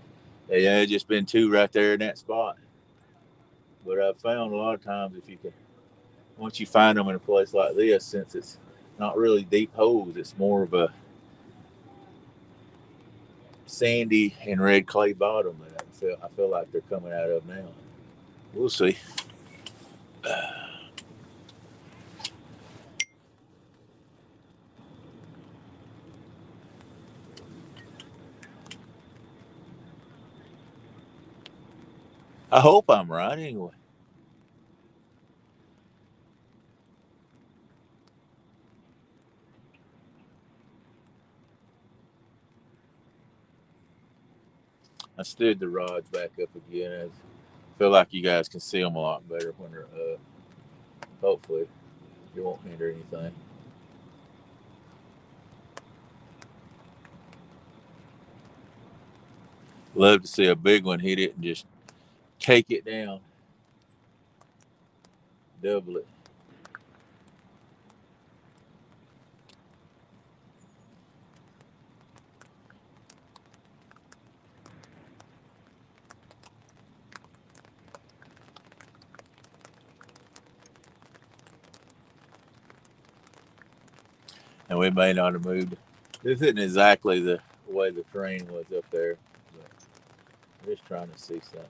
Yeah, it's just been two right there in that spot. But I've found a lot of times if you can, once you find them in a place like this, since it's not really deep holes, it's more of a sandy and red clay bottom that I feel like they're coming out of now. We'll see. I hope I'm right anyway. I stood the rods back up again. I feel like you guys can see them a lot better when they're up. Hopefully, you won't hinder anything. Love to see a big one hit it and just take it down, double it. And we may not have moved. This isn't exactly the way the terrain was up there, but I'm just trying to see something.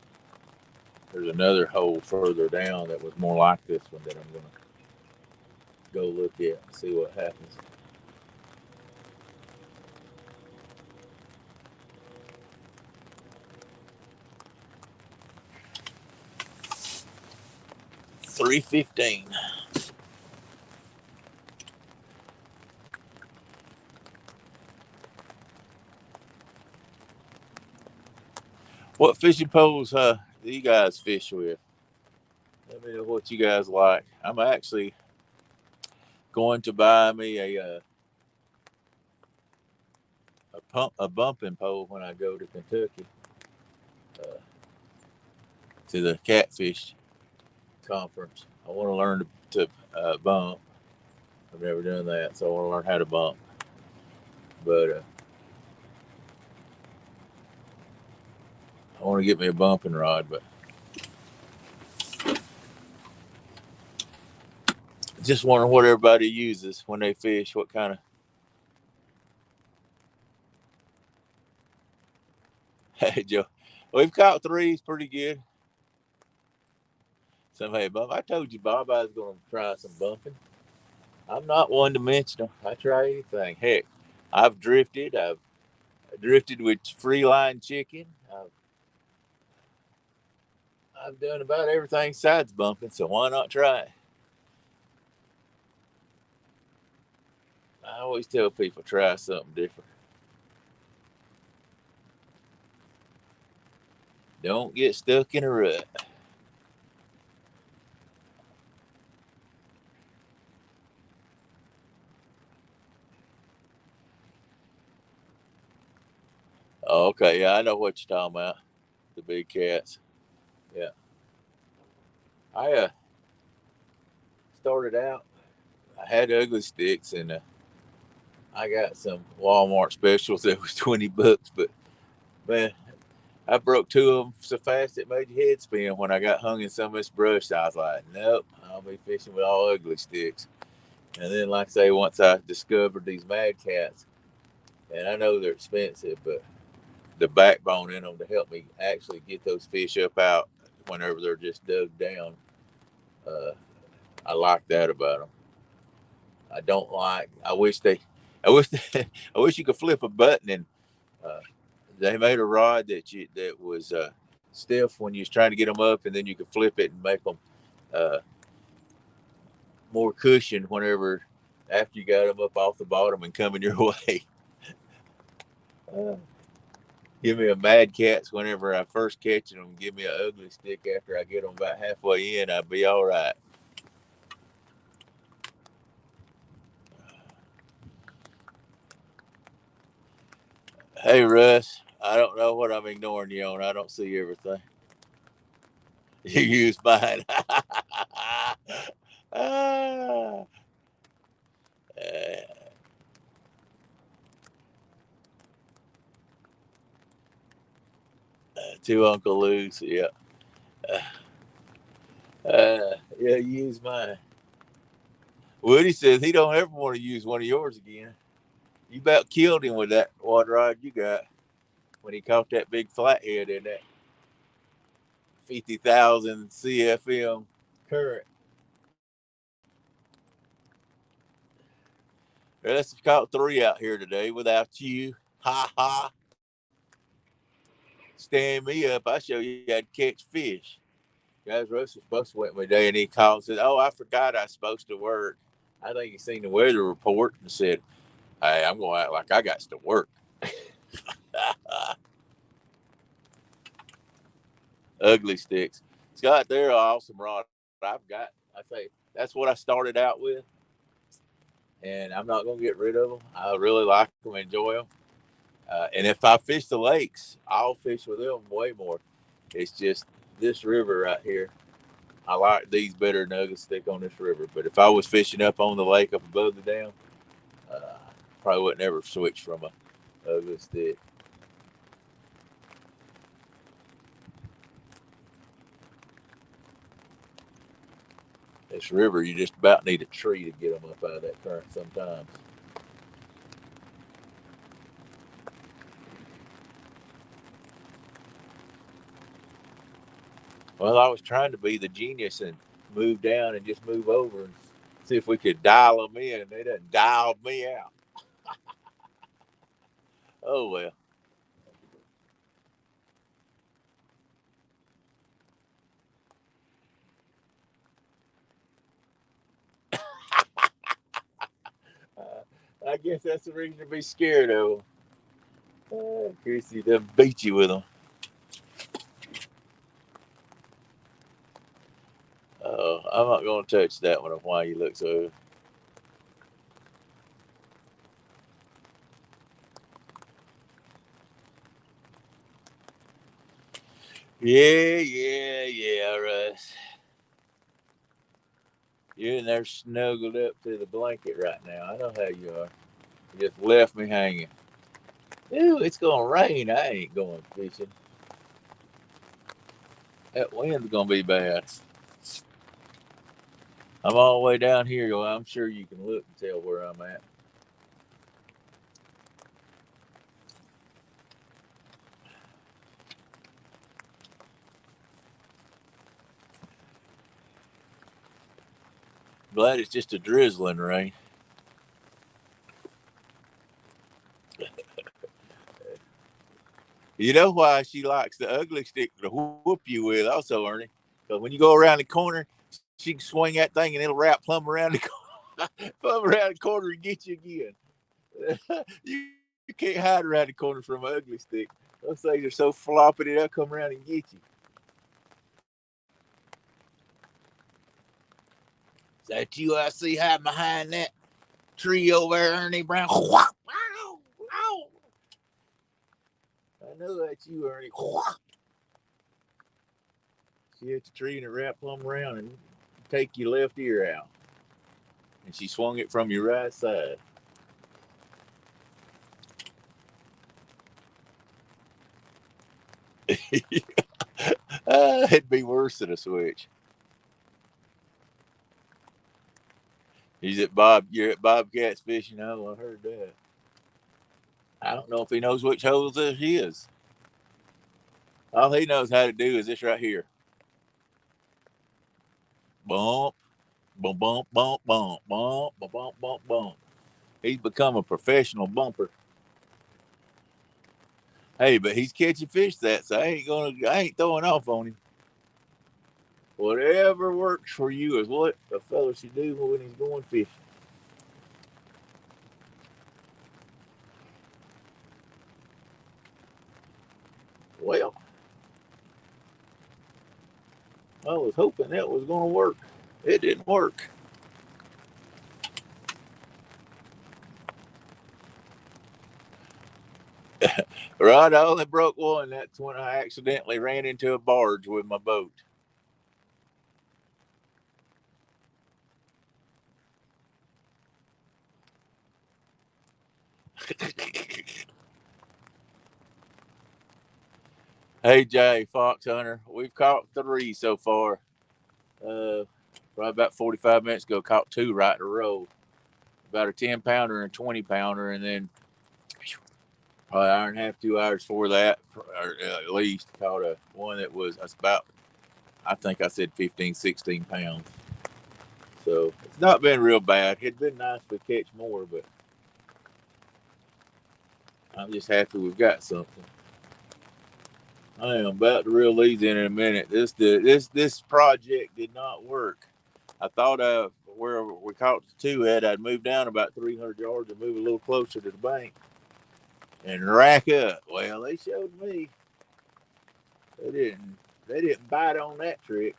There's another hole further down that was more like this one that I'm going to go look at and see what happens. $3.15. What fishing poles do you guys fish with? Let me know what you guys like. I'm actually going to buy me a a bumping pole when I go to Kentucky to the catfish conference. I want to learn to bump. I've never done that, so I want to learn how to bump. But I want to get me a bumping rod, but just wondering what everybody uses when they fish. What kind of Hey Joe, we've caught threes pretty good. Hey Bob, I told you Bob I was going to try some bumping. I'm not one dimensional. I try anything. Heck, I've drifted. I've drifted with free line chicken. I've done about everything besides bumping, so why not try it? I always tell people try something different. Don't get stuck in a rut. Oh, okay, yeah, I know what you're talking about. The big cats. Yeah. I started out, I had ugly sticks, and I got some Walmart specials that was $20, but man, I broke two of them so fast it made your head spin. When I got hung in some of this brush, I was like, nope, I'll be fishing with all ugly sticks. And then, like I say, once I discovered these mad cats, and I know they're expensive, but the backbone in them to help me actually get those fish up out whenever they're just dug down, uh, I like that about them. I don't like. I wish, I wish you could flip a button and uh, they made a rod that was stiff when you was trying to get them up, and then you could flip it and make them uh, more cushion whenever after you got them up off the bottom and coming your way. Uh, Give me a mad cats whenever I first catch them. Give me an ugly stick after I get them about halfway in. I'll be all right. Hey Russ, I don't know what I'm ignoring you on. I don't see everything. You use mine. Ah, two Uncle Lou's. Yeah. Yeah, use mine. Woody says he don't ever want to use one of yours again. You about killed him with that water rod you got when he caught that big flathead in that 50,000 CFM current. Let's caught three out here today without you. Ha ha. Stand me up. I show you how to catch fish. Guys, Russ was supposed to went my day, and he called and said, "Oh, I forgot I was supposed to work." I think he seen the weather report and said, "Hey, I'm going to act like I got to work." Ugly sticks. Scott, they're an awesome rod. I've got. I say that's what I started out with, and I'm not going to get rid of them. I really like them, enjoy them, and if I fish the lakes, I'll fish with them way more. It's just this river right here. I like these better than ugly stick on this river. But if I was fishing up on the lake up above the dam, probably wouldn't ever switch from a ugly stick. This river, you just about need a tree to get them up out of that current sometimes. Well, I was trying to be the genius and move down and just move over and see if we could dial them in. They done dialed me out. Oh, well. I guess that's the reason to be scared of them. Chrissy done beat you with them. I'm not going to touch that one. Why you look so. Yeah, Russ. You're in there snuggled up to the blanket right now. I know how you are. You just left me hanging. Ooh, it's gonna rain. I ain't going fishing. That wind's gonna be bad. I'm all the way down here. Well, I'm sure you can look and tell where I'm at. Glad it's just a drizzling rain. You know why she likes the ugly stick to whoop you with, also, Ernie? Because when you go around the corner, she can swing that thing and it'll wrap plumb around the plumb around the corner and get you again. You can't hide around the corner from an ugly stick. Those things are so floppy they'll come around and get you. Is that you I see hiding behind that tree over there, Ernie Brown? I know that's you, Ernie. She hit the tree and it wrapped plumb around and take your left ear out. And she swung it from your right side. It'd be worse than a switch. He's at Bob. You're at Bobcat's fishing. Oh, I heard that. I don't know if he knows which holes this is. All he knows how to do is this right here. Bump, bump, bump, bump, bump, bump, bump, bump, bump, bump. He's become a professional bumper. Hey, but he's catching fish that, so I ain't throwing off on him. Whatever works for you is what a fella should do when he's going fishing. Well, I was hoping that was going to work. It didn't work. Right, I only broke one. That's when I accidentally ran into a barge with my boat. Hey, Jay, Fox Hunter, we've caught 3 so far. Probably about 45 minutes ago, caught 2 right in a row. About a 10-pounder and a 20-pounder, and then probably an hour and a half, 2 hours before that, or at least caught one that was about, I think I said 15, 16 pounds. So it's not been real bad. It'd been nice to catch more, but I'm just happy we've got something. I am about to reel these in a minute. This project did not work. I thought where we caught the 2 at, I'd move down about 300 yards and move a little closer to the bank and rack up. Well, they showed me they didn't bite on that trick.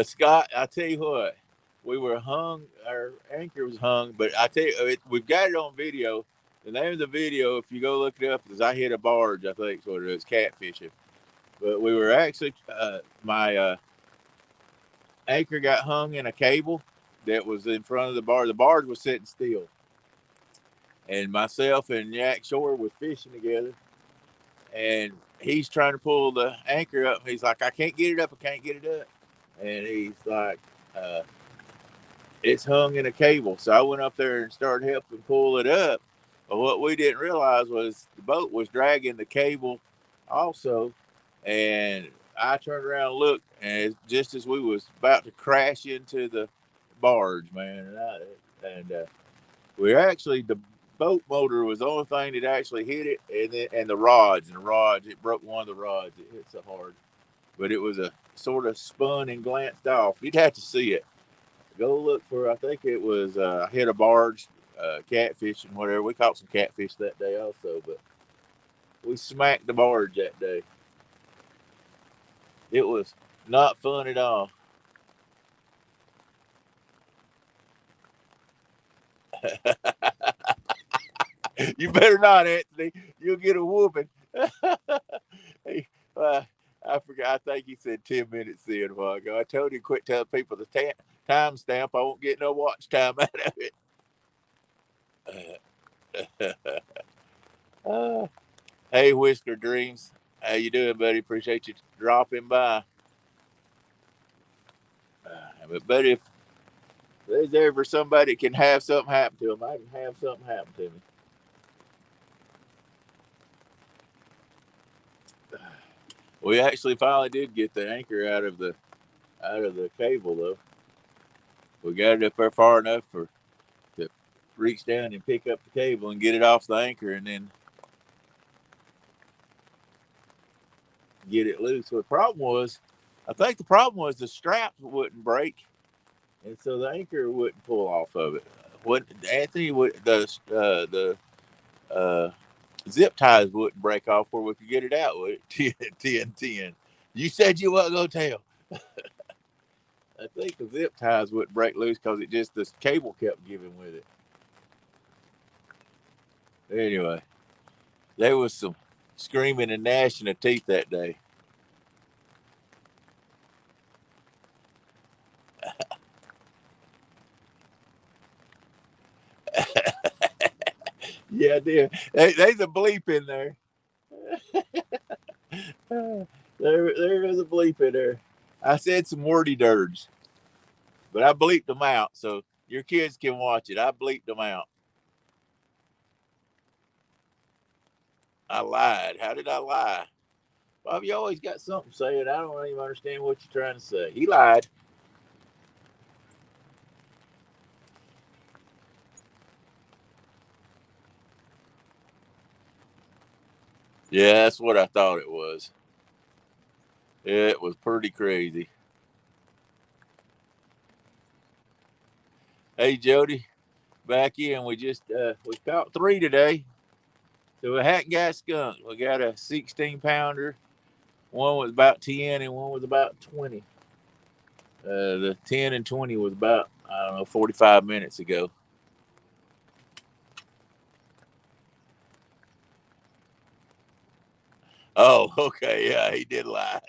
Scott, I tell you what, we were hung. Our anchor was hung, but I tell you, we've got it on video. The name of the video, if you go look it up, is "I Hit a Barge." I think is what it is, catfishing. But we were actually my anchor got hung in a cable that was in front of the barge. The barge was sitting still, and myself and Jack Shore was fishing together, and he's trying to pull the anchor up. He's like, "I can't get it up. I can't get it up," and he's like, uh, "It's hung in a cable." So I went up there and started helping pull it up. But what we didn't realize was the boat was dragging the cable also, and I turned around and looked, and just as we was about to crash into the barge, man, and we actually the boat motor was the only thing that actually hit it, and the rods it broke one of the rods. It hit so hard, but it was a sort of spun and glanced off. You'd have to see it. Go look for. I think it was hit a barge, catfishing, whatever. We caught some catfish that day also, but we smacked the barge that day. It was not fun at all. You better not, Anthony. You'll get a whooping. Hey, I forgot. I think he said 10 minutes in a while ago. I told you quit telling people the time stamp. I won't get no watch time out of it. Hey, Whisker Dreams. How you doing, buddy? Appreciate you dropping by. But buddy, if there's ever somebody that can have something happen to them, I can have something happen to me. We actually finally did get the anchor out of the cable though. We got it up there far enough to reach down and pick up the cable and get it off the anchor and then get it loose. Well, the problem was, I think the problem was the straps wouldn't break, and so the anchor wouldn't pull off of it. What Anthony would the uh, zip ties wouldn't break off where we could get it out with it. 10. You said you wasn't gonna tell. I think the zip ties wouldn't break loose because it just the cable kept giving with it. Anyway, there was some screaming and gnashing of teeth that day. Yeah, dear. There's a bleep in there. There is a bleep in there. I said some wordy dirds, but I bleeped them out so your kids can watch it. I bleeped them out. I lied. How did I lie? Bob, you always got something saying. I don't even understand what you're trying to say. He lied. Yeah, that's what I thought it was. It was pretty crazy. Hey, Jody, back in. We caught 3 today. So we hadn't got skunk. We got a 16 pounder. One was about 10 and one was about 20. The 10 and 20 was about, I don't know, 45 minutes ago. Oh, okay. Yeah, he did lie.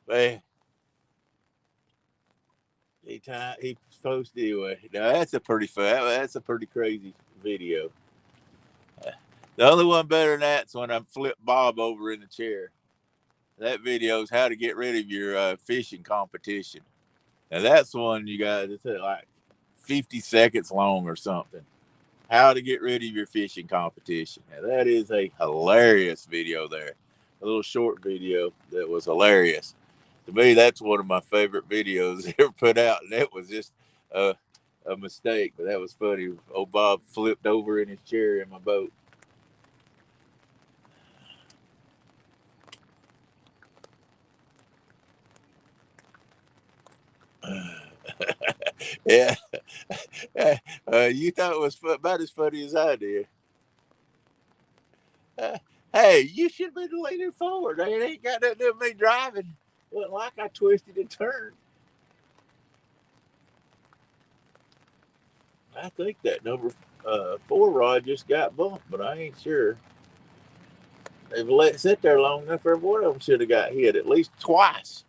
Man, he posted anyway. Now that's a pretty fun. That's a pretty crazy video. The only one better than that's when I flip Bob over in the chair. That video is how to get rid of your fishing competition. Now that's one you got. It's like 50 seconds long or something. How to get rid of your fishing competition. Now that is a hilarious video there. A little short video that was hilarious. To me, that's one of my favorite videos ever put out, and it was just a mistake, but that was funny. Old Bob flipped over in his chair in my boat. Yeah, you thought it was about as funny as I did. Hey, you should have been leaning forward. It ain't got nothing to do with me driving. It wasn't like I twisted and turned. I think that number 4 rod just got bumped, but I ain't sure. They've let it sit there long enough. Every one of them should have got hit at least twice.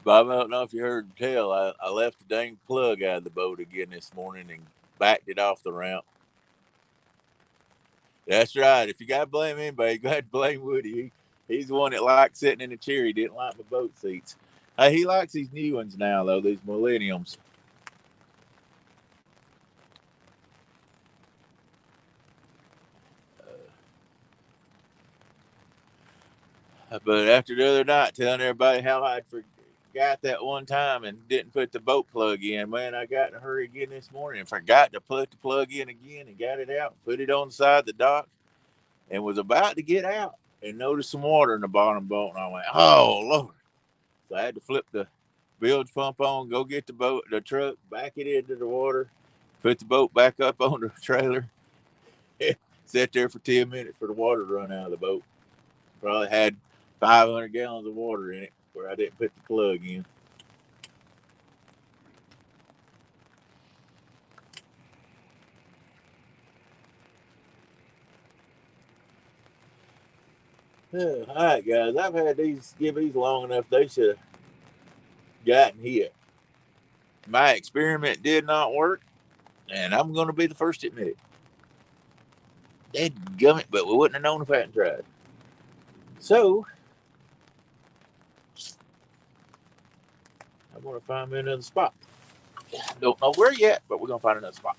Bob, I don't know if you heard the tell. I left the dang plug out of the boat again this morning and backed it off the ramp. That's right. If you got to blame anybody, go ahead and blame Woody. He's the one that likes sitting in the chair. He didn't like my boat seats. He likes these new ones now, though, these Millenniums. But after the other night, telling everybody how I'd forgot that one time and didn't put the boat plug in, man, I got in a hurry again this morning and forgot to put the plug in again and got it out, put it on the side of the dock, and was about to get out. and noticed some water in the bottom boat, and I went, "Oh Lord!" So I had to flip the bilge pump on, go get the truck, back it into the water, put the boat back up on the trailer, sat there for 10 minutes for the water to run out of the boat. Probably had 500 gallons of water in it where I didn't put the plug in. All right, guys. I've had these skivvies long enough. They should have gotten hit. My experiment did not work, and I'm going to be the first to admit it. They'd gum it, but we wouldn't have known if I hadn't tried. So, I'm going to find me another spot. Don't know where yet, but we're going to find another spot.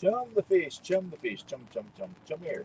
Chum the fish, chum the fish, chum, chum, chum, chum here.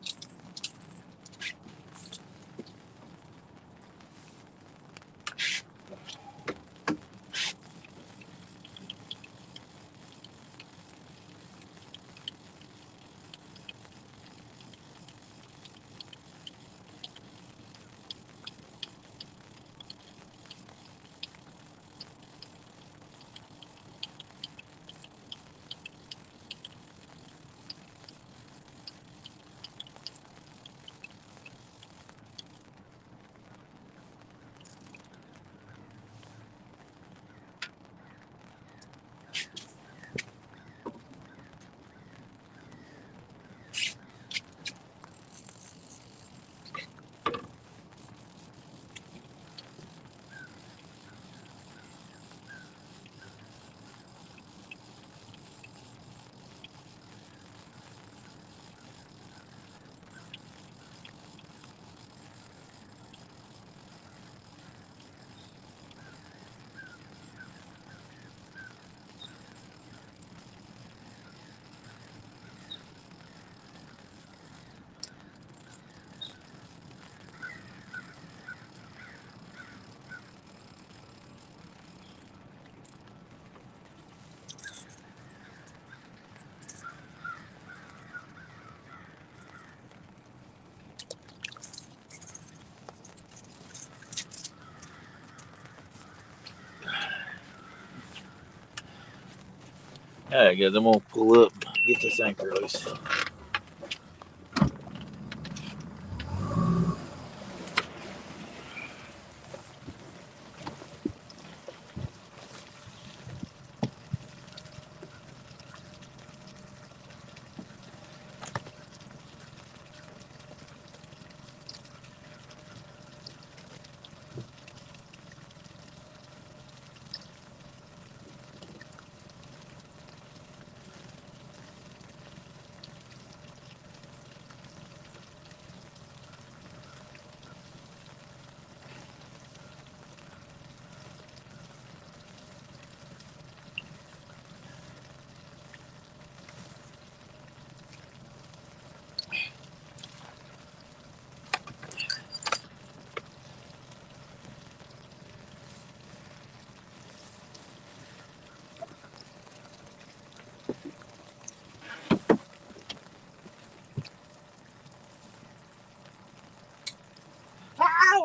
All right, guys, I'm going to pull up, get this anchor loose.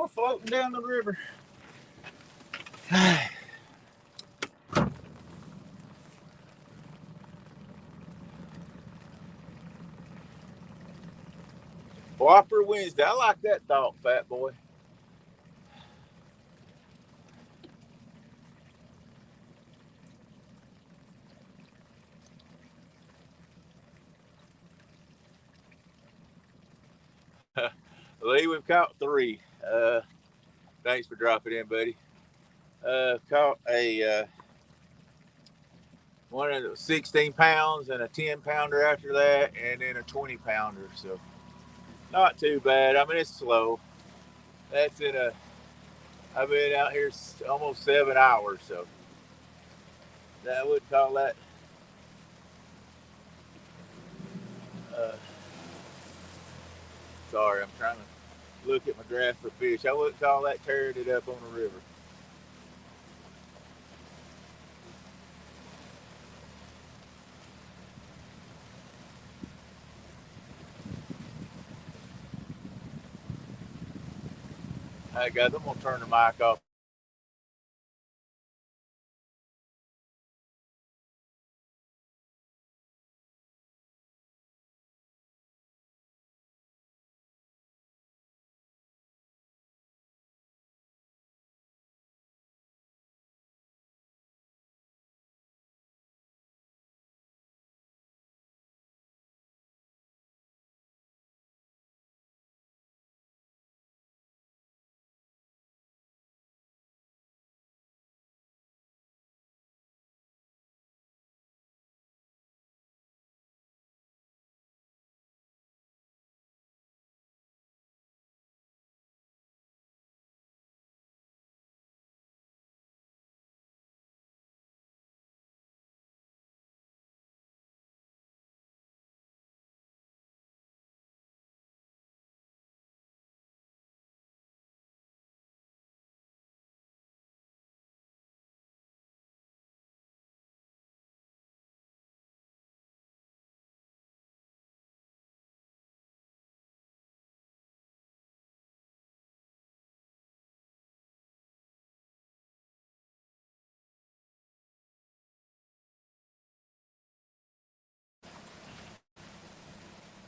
floating down the river. Whopper Wednesday. I like that thought, fat boy. Lee, we've caught 3. Thanks for dropping in, buddy. Caught a one of the 16 pounds and a 10 pounder after that, and then a 20 pounder. So not too bad. I mean, it's slow. That's in a. I've been out here almost 7 hours, so I would call that. Uh, Sorry, I'm trying to look at my graph for fish. I wouldn't call that tearing it up on the river. Hey guys, I'm gonna turn the mic off.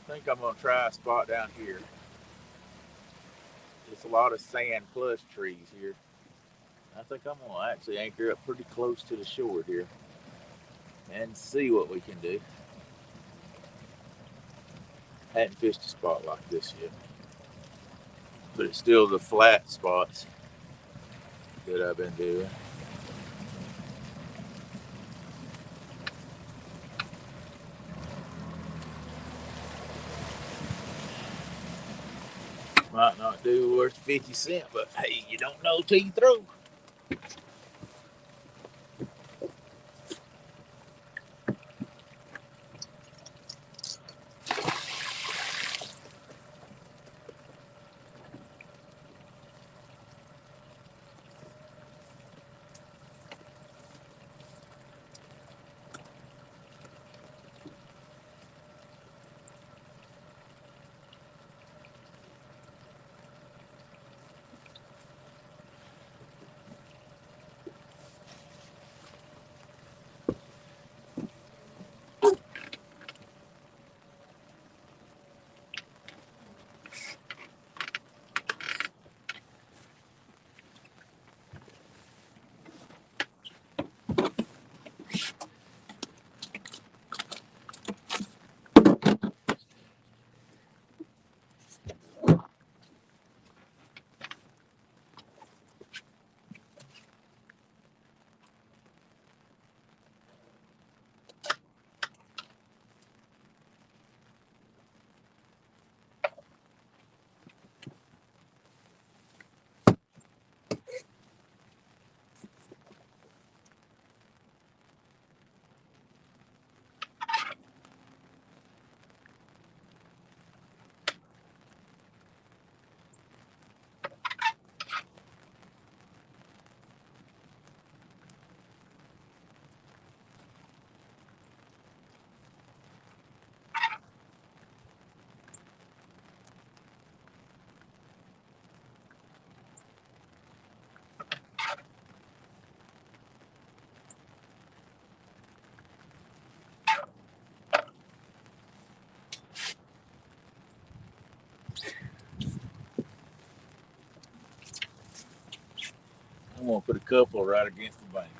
I think I'm gonna try a spot down here. It's a lot of sand plus trees here. I think I'm gonna actually anchor up pretty close to the shore here and see what we can do. Hadn't fished a spot like this yet, but it's still the flat spots that I've been doing. Might not do worth 50 cents, but hey, you don't know till you throw. I'm gonna put a couple right against the bank.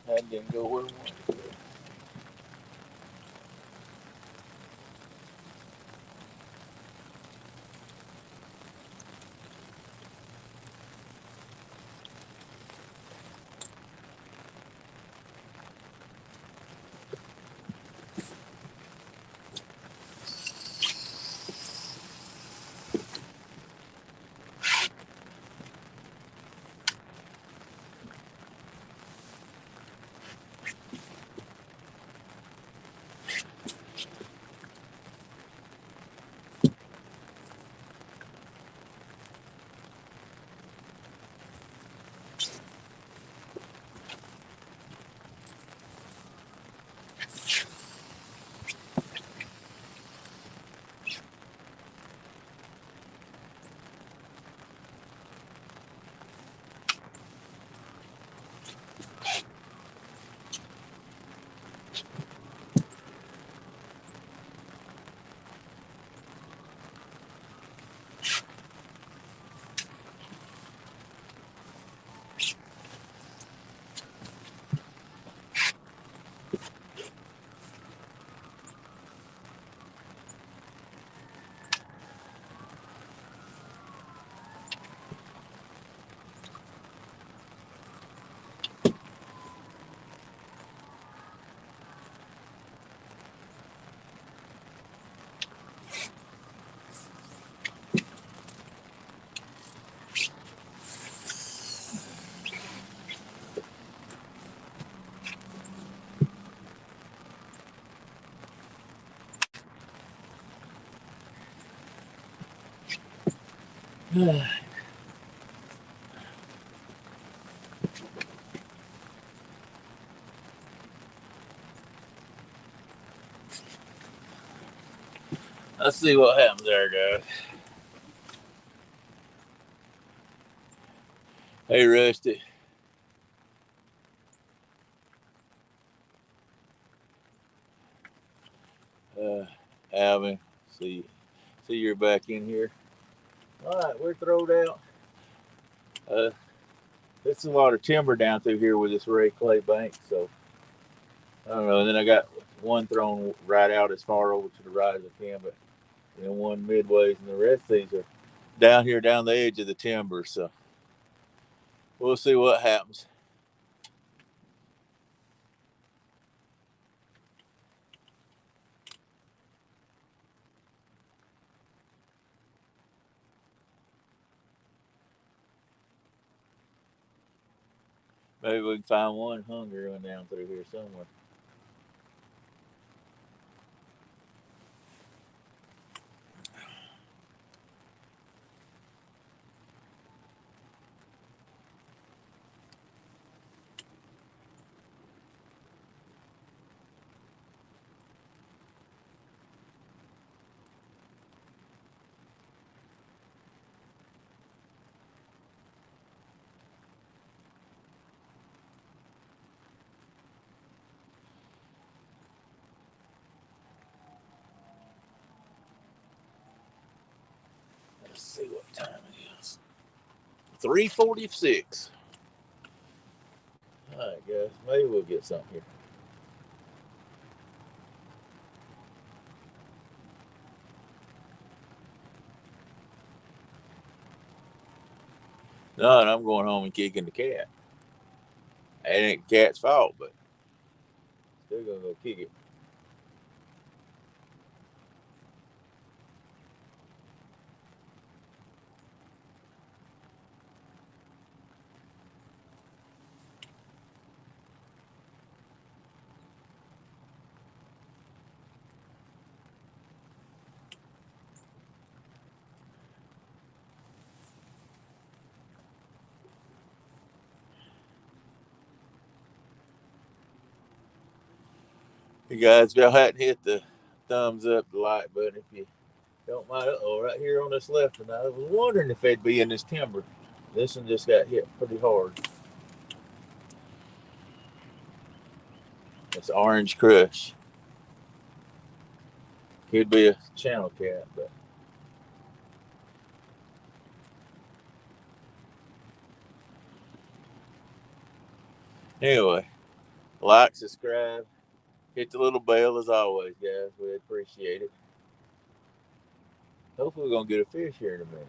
That didn't go where we wanted to go. Let's see what happens there, guys. Hey, Rusty. Alvin, see you're back in here. All right, we're throwed out. There's a lot of timber down through here with this red clay bank, so I don't know. And then I got one thrown right out as far over to the right as I can, but then one midways, and the rest of these are down here down the edge of the timber. So we'll see what happens. Maybe we can find one hungry one down through here somewhere. Let's see what time it is. 3:46. All right, guys. Maybe we'll get something here. No, and I'm going home and kicking the cat. It ain't the cat's fault, but still gonna go kick it. You guys, if y'all hadn't hit the thumbs up, the like button, if you don't mind. Oh, right here on this left, and I was wondering if they'd be in this timber. This one just got hit pretty hard. It's orange crush. Could be a channel cat, but anyway, like, subscribe, hit the little bell as always, guys. We appreciate it. Hopefully, we're gonna get a fish here in a minute.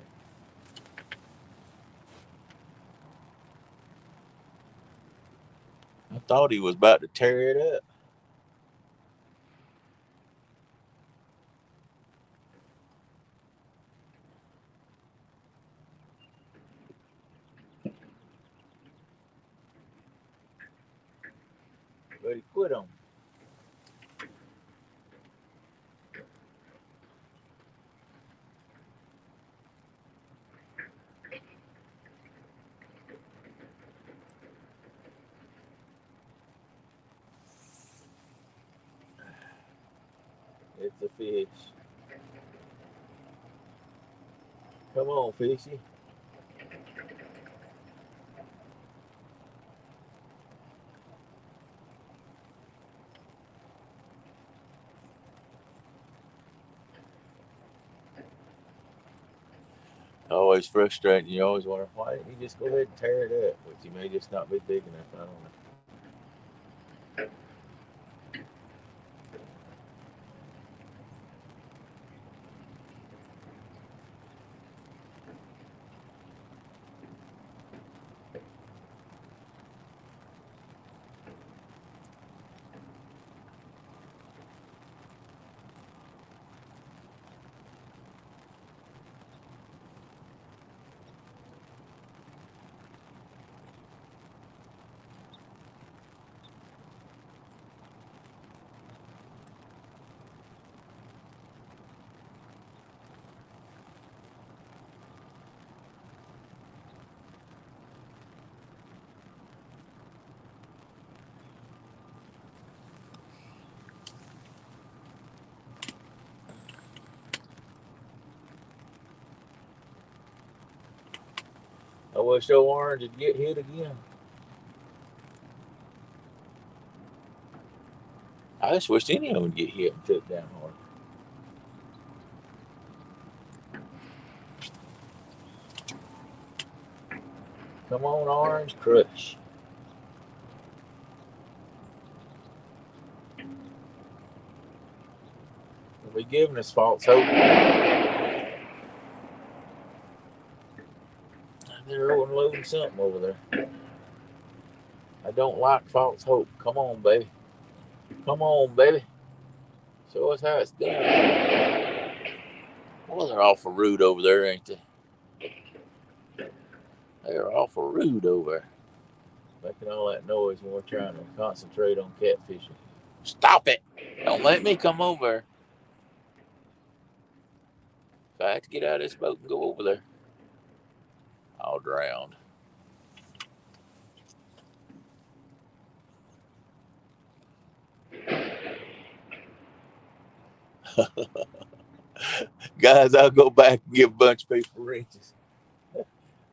I thought he was about to tear it up. But he quit on me. It's a fish. Come on, fishy. Always frustrating. You always wonder, why didn't you just go ahead and tear it up? Which you may just not be big enough. I don't know. I wish old orange would get hit again. I just wish any of them would get hit and took down hard. Come on, orange, crush. They'll be giving us false hope. They're unloading something over there. I don't like false hope. Come on, baby. Come on, baby. Show us how it's done. Well, they're awful rude over there, ain't they? They're awful rude over there. Making all that noise when we're trying to concentrate on catfishing. Stop it! Don't let me come over. If I have to get out of this boat and go over there, I'll drown. Guys, I'll go back and give a bunch of people wrenches.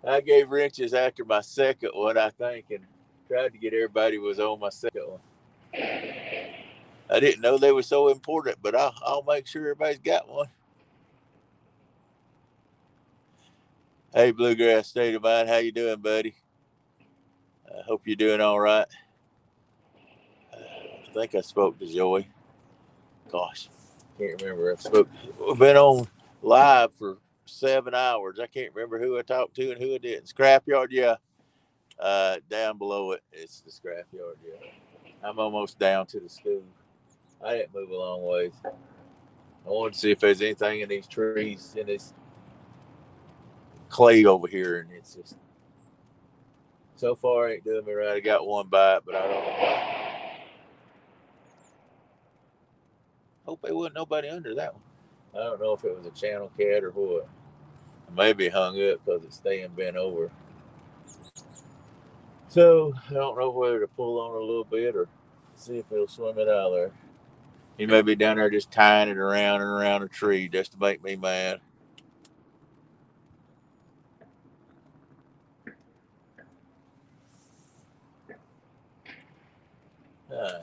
I gave wrenches after my second one, I think, and tried to get everybody was on my second one. I didn't know they were so important, but I'll make sure everybody's got one. Hey, Bluegrass State of Mind, how you doing, buddy? I hope you're doing all right. I think I spoke to Joey. Gosh, can't remember. We've been on live for 7 hours. I can't remember who I talked to and who I didn't. Scrapyard, yeah. Down below it, it's the scrapyard, yeah. I'm almost down to the school. I didn't move a long ways. I wanted to see if there's anything in these trees, in this clay over here, and it's just so far ain't doing me right. I got one bite, but I don't hope there wasn't nobody under that one. I don't know if it was a channel cat or what. Maybe hung up because it's staying bent over. So I don't know whether to pull on it a little bit or see if it'll swim it out of there. He may be down there just tying it around and around a tree just to make me mad. All right.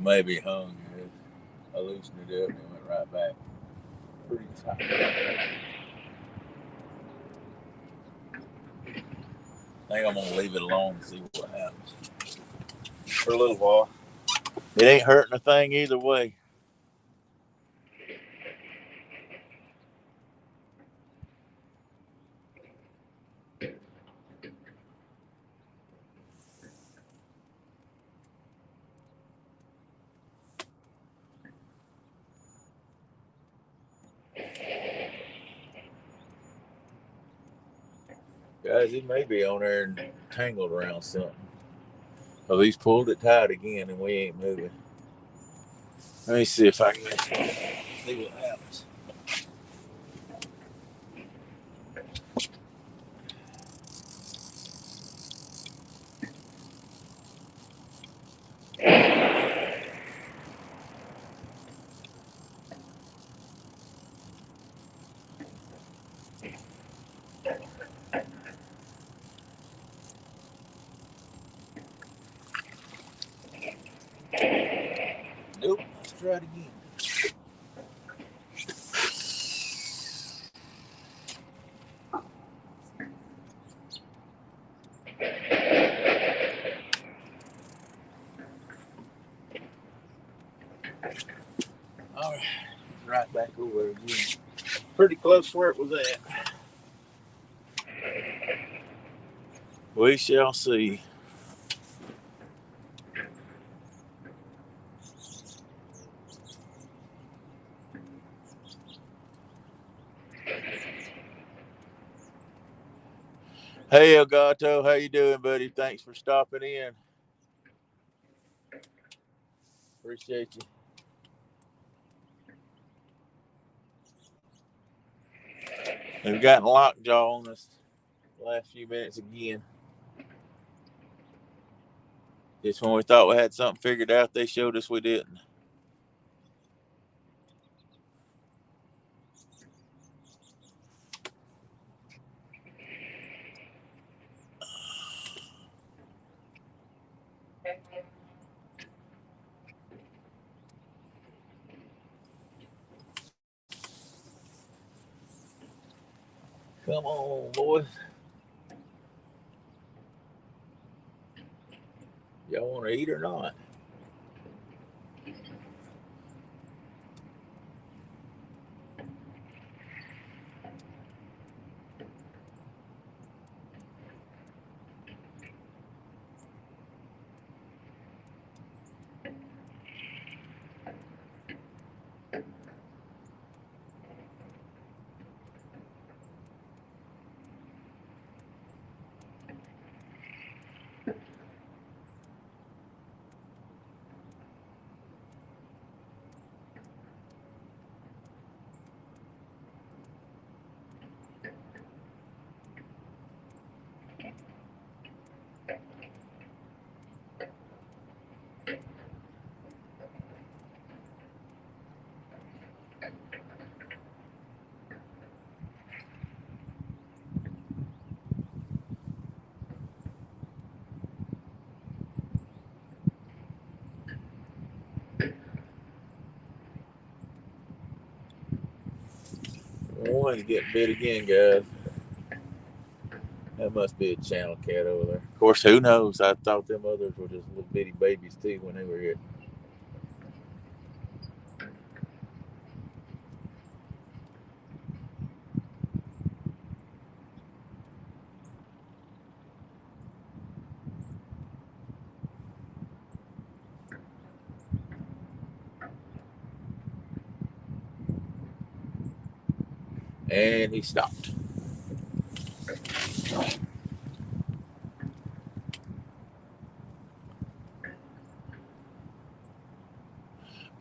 Maybe hung. I loosened it up and it went right back. Pretty tight. I think I'm gonna leave it alone and see what happens for a little while. It ain't hurting a thing either way. Guys, it may be on there and tangled around something. Oh, he's pulled it tight again and we ain't moving. Let me see if I can see what happens. Nope, let's try it again. All right, right back over again. Pretty close where it was at. We shall see. Hey Elgato, how you doing, buddy? Thanks for stopping in. Appreciate you. We've gotten lockjaw on us the last few minutes again. Just when we thought we had something figured out, they showed us we didn't. Come on, boys. Y'all want to eat or not? One's getting bit again, guys. That must be a channel cat over there. Of course, who knows? I thought them others were just little bitty babies too when they were here. And he stopped.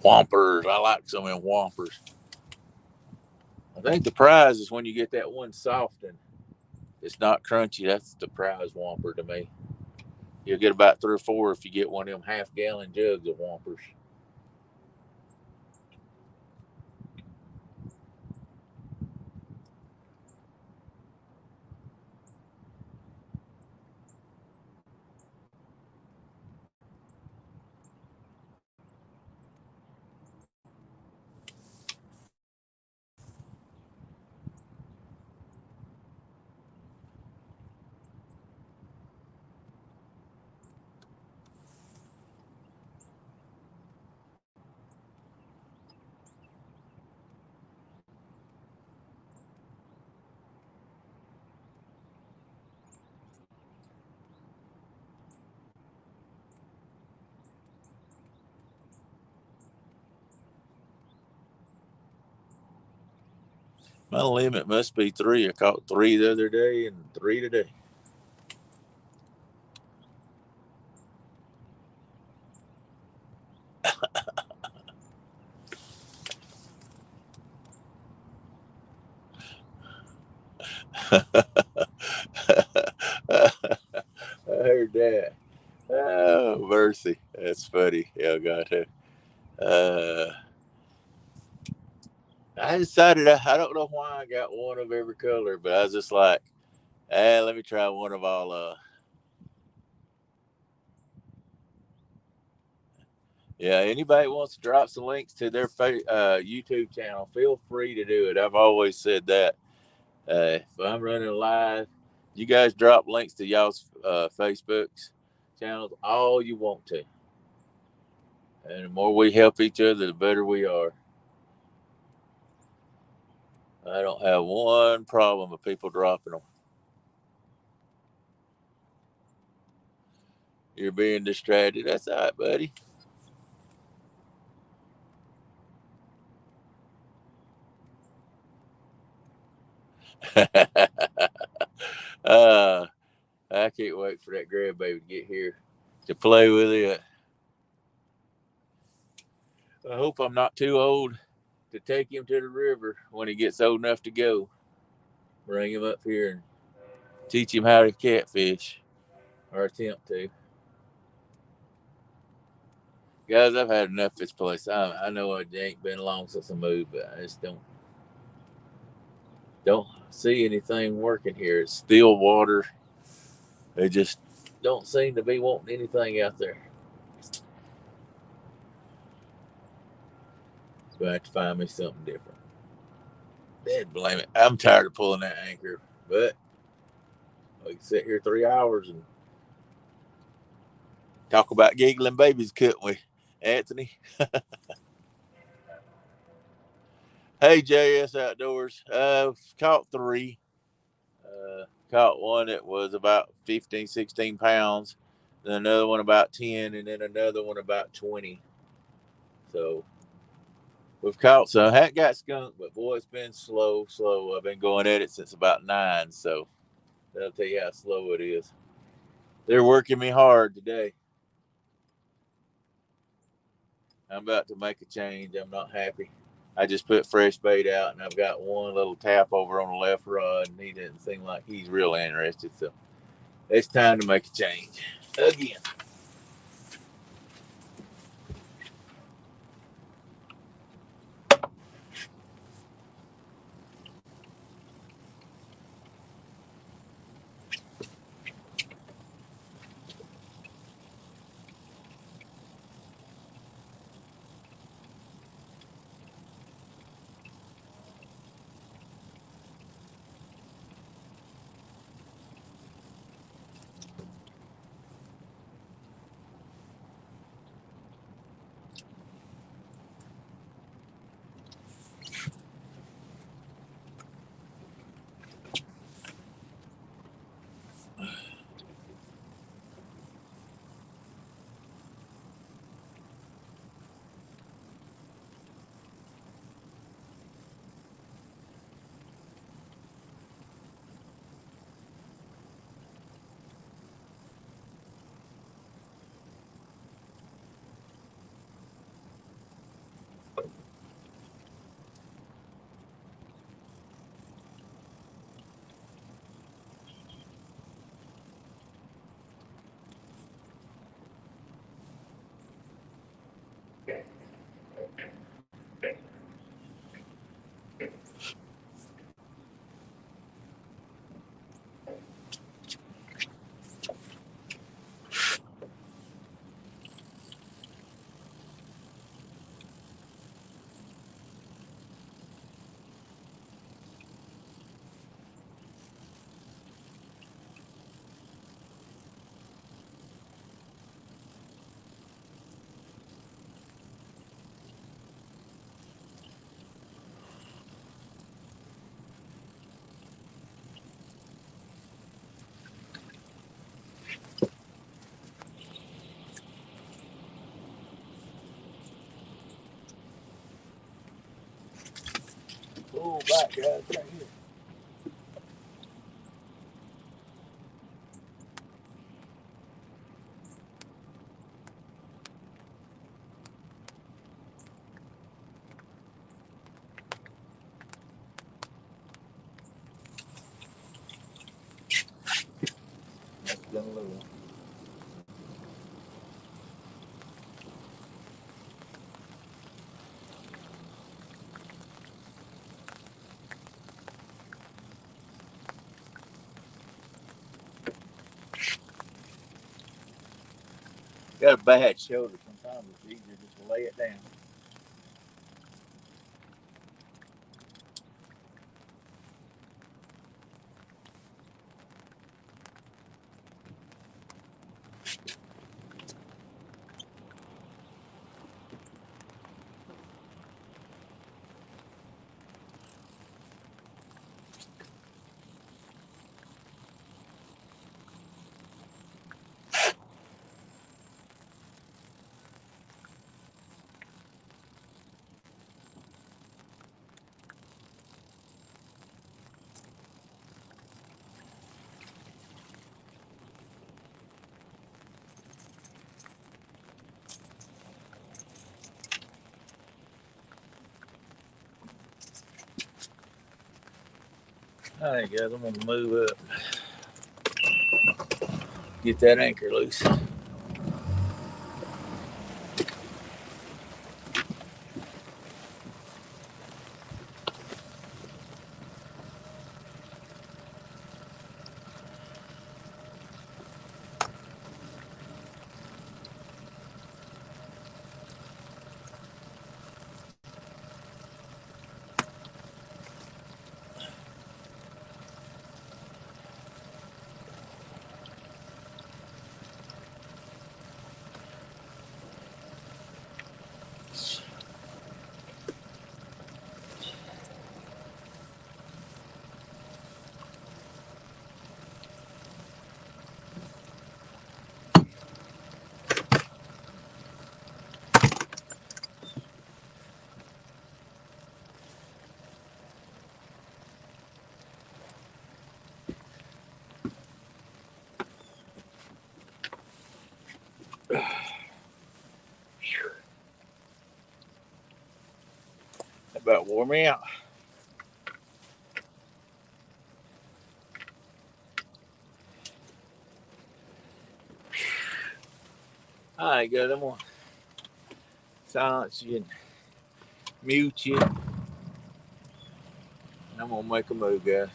Whompers. I like some of them whompers. I think the prize is when you get that one soft and it's not crunchy. That's the prize whomper to me. You'll get about 3 or 4 if you get one of them half-gallon jugs of whompers. My limit must be 3. I caught 3 the other day and 3 today. I heard that. Oh, mercy. That's funny. Yeah, I got to. I decided, I don't know why I got one of every color, but I was just like, let me try one of all. Yeah, anybody wants to drop some links to their YouTube channel, feel free to do it. I've always said that. If I'm running live, you guys drop links to y'all's Facebook's channels all you want to. And the more we help each other, the better we are. I don't have one problem with people dropping them. You're being distracted. That's all right, buddy. uh, I can't wait for that grandbaby to get here to play with it. I hope I'm not too old to take him to the river when he gets old enough to go. Bring him up here and teach him how to catfish, or attempt to. Guys, I've had enough of this place. I know it ain't been long since I moved, but I just don't see anything working here. It's still water. They just don't seem to be wanting anything out there. So I have to find me something different. Dad blame it. I'm tired of pulling that anchor, but we can sit here 3 hours and talk about giggling babies, couldn't we, Anthony? Hey, JS Outdoors. Caught 3. Caught one that was about 15, 16 pounds, then another one about 10, and then another one about 20. So we've caught some. Hadn't got skunk, but boy, it's been slow. I've been going at it since about 9, so that'll tell you how slow it is. They're working me hard today. I'm about to make a change. I'm not happy. I just put fresh bait out, and I've got one little tap over on the left rod, and he doesn't seem like he's real interested. So it's time to make a change again. Oh, back, guys, right here. That's done a little. Got a bad shoulder. Sometimes it's easier just to lay it down. All right, guys, I'm gonna move up, get that anchor loose. That about wore me out. All right, guys, I'm gonna silence you and mute you, and I'm gonna make a move, guys.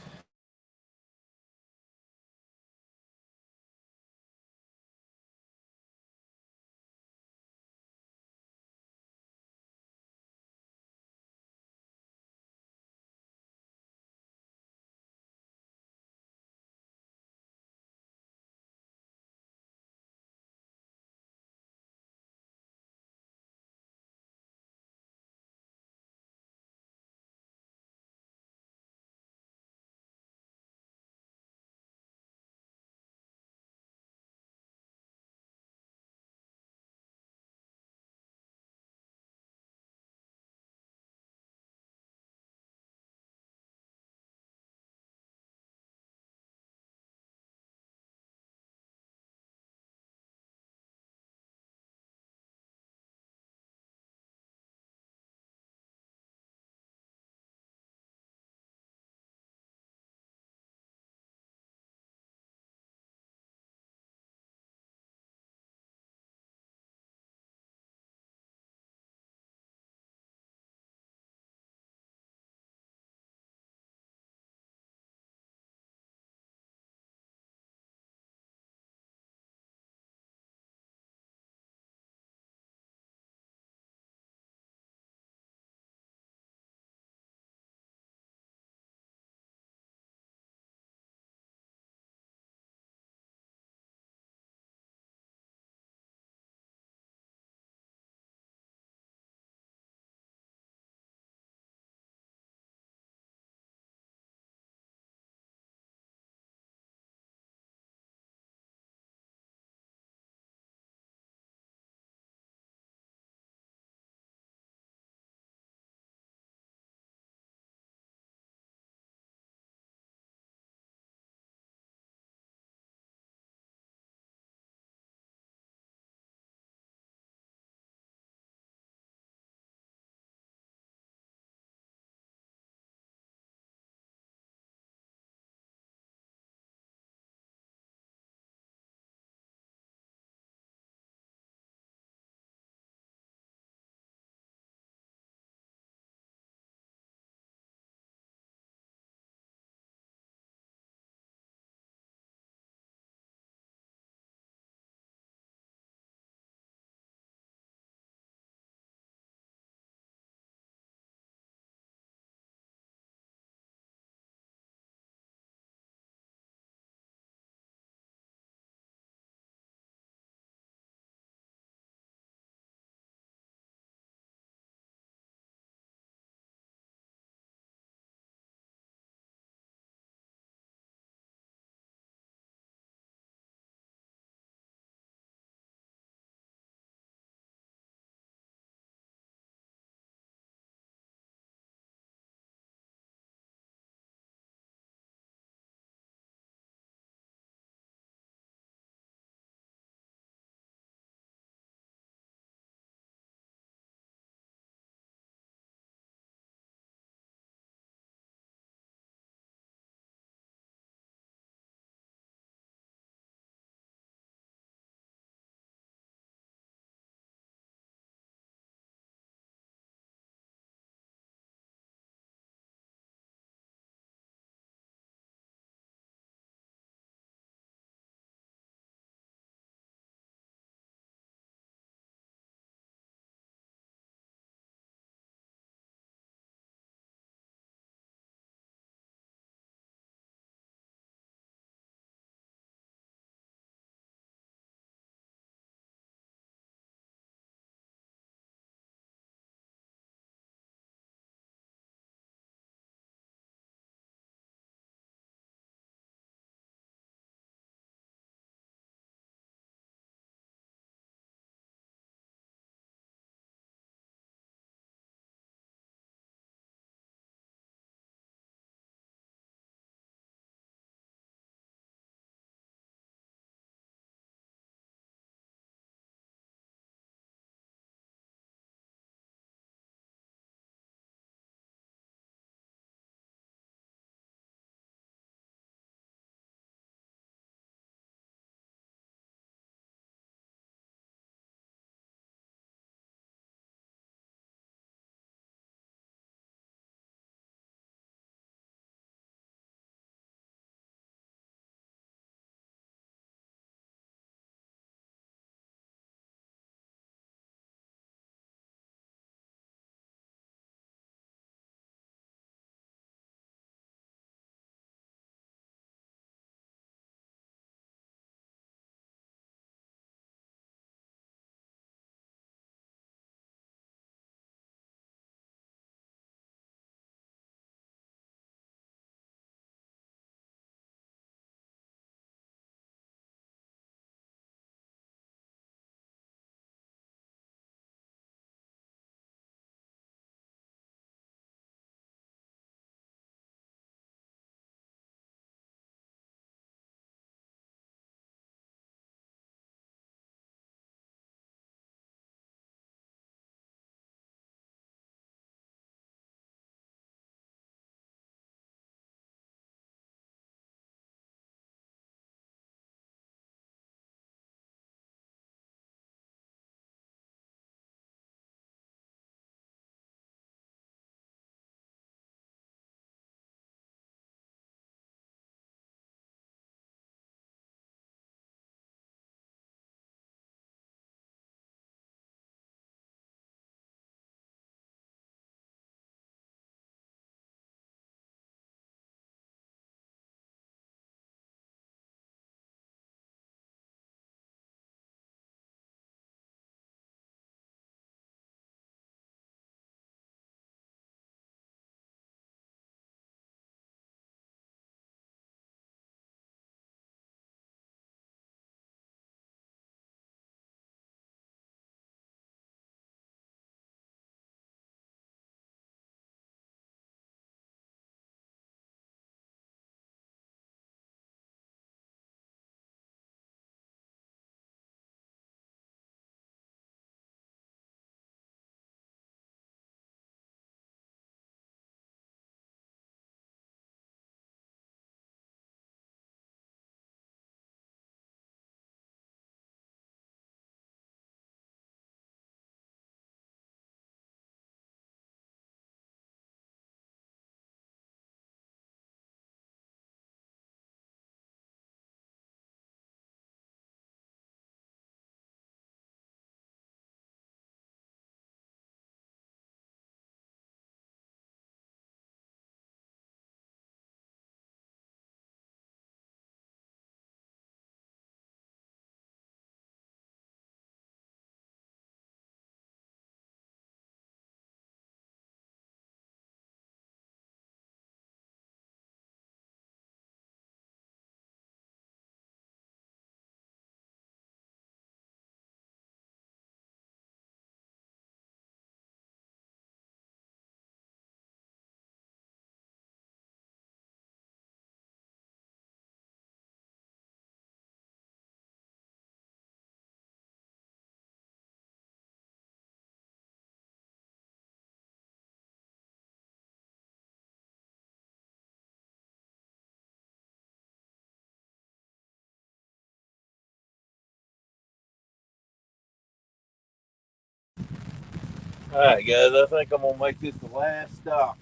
All right, guys, I think I'm gonna make this the last stop.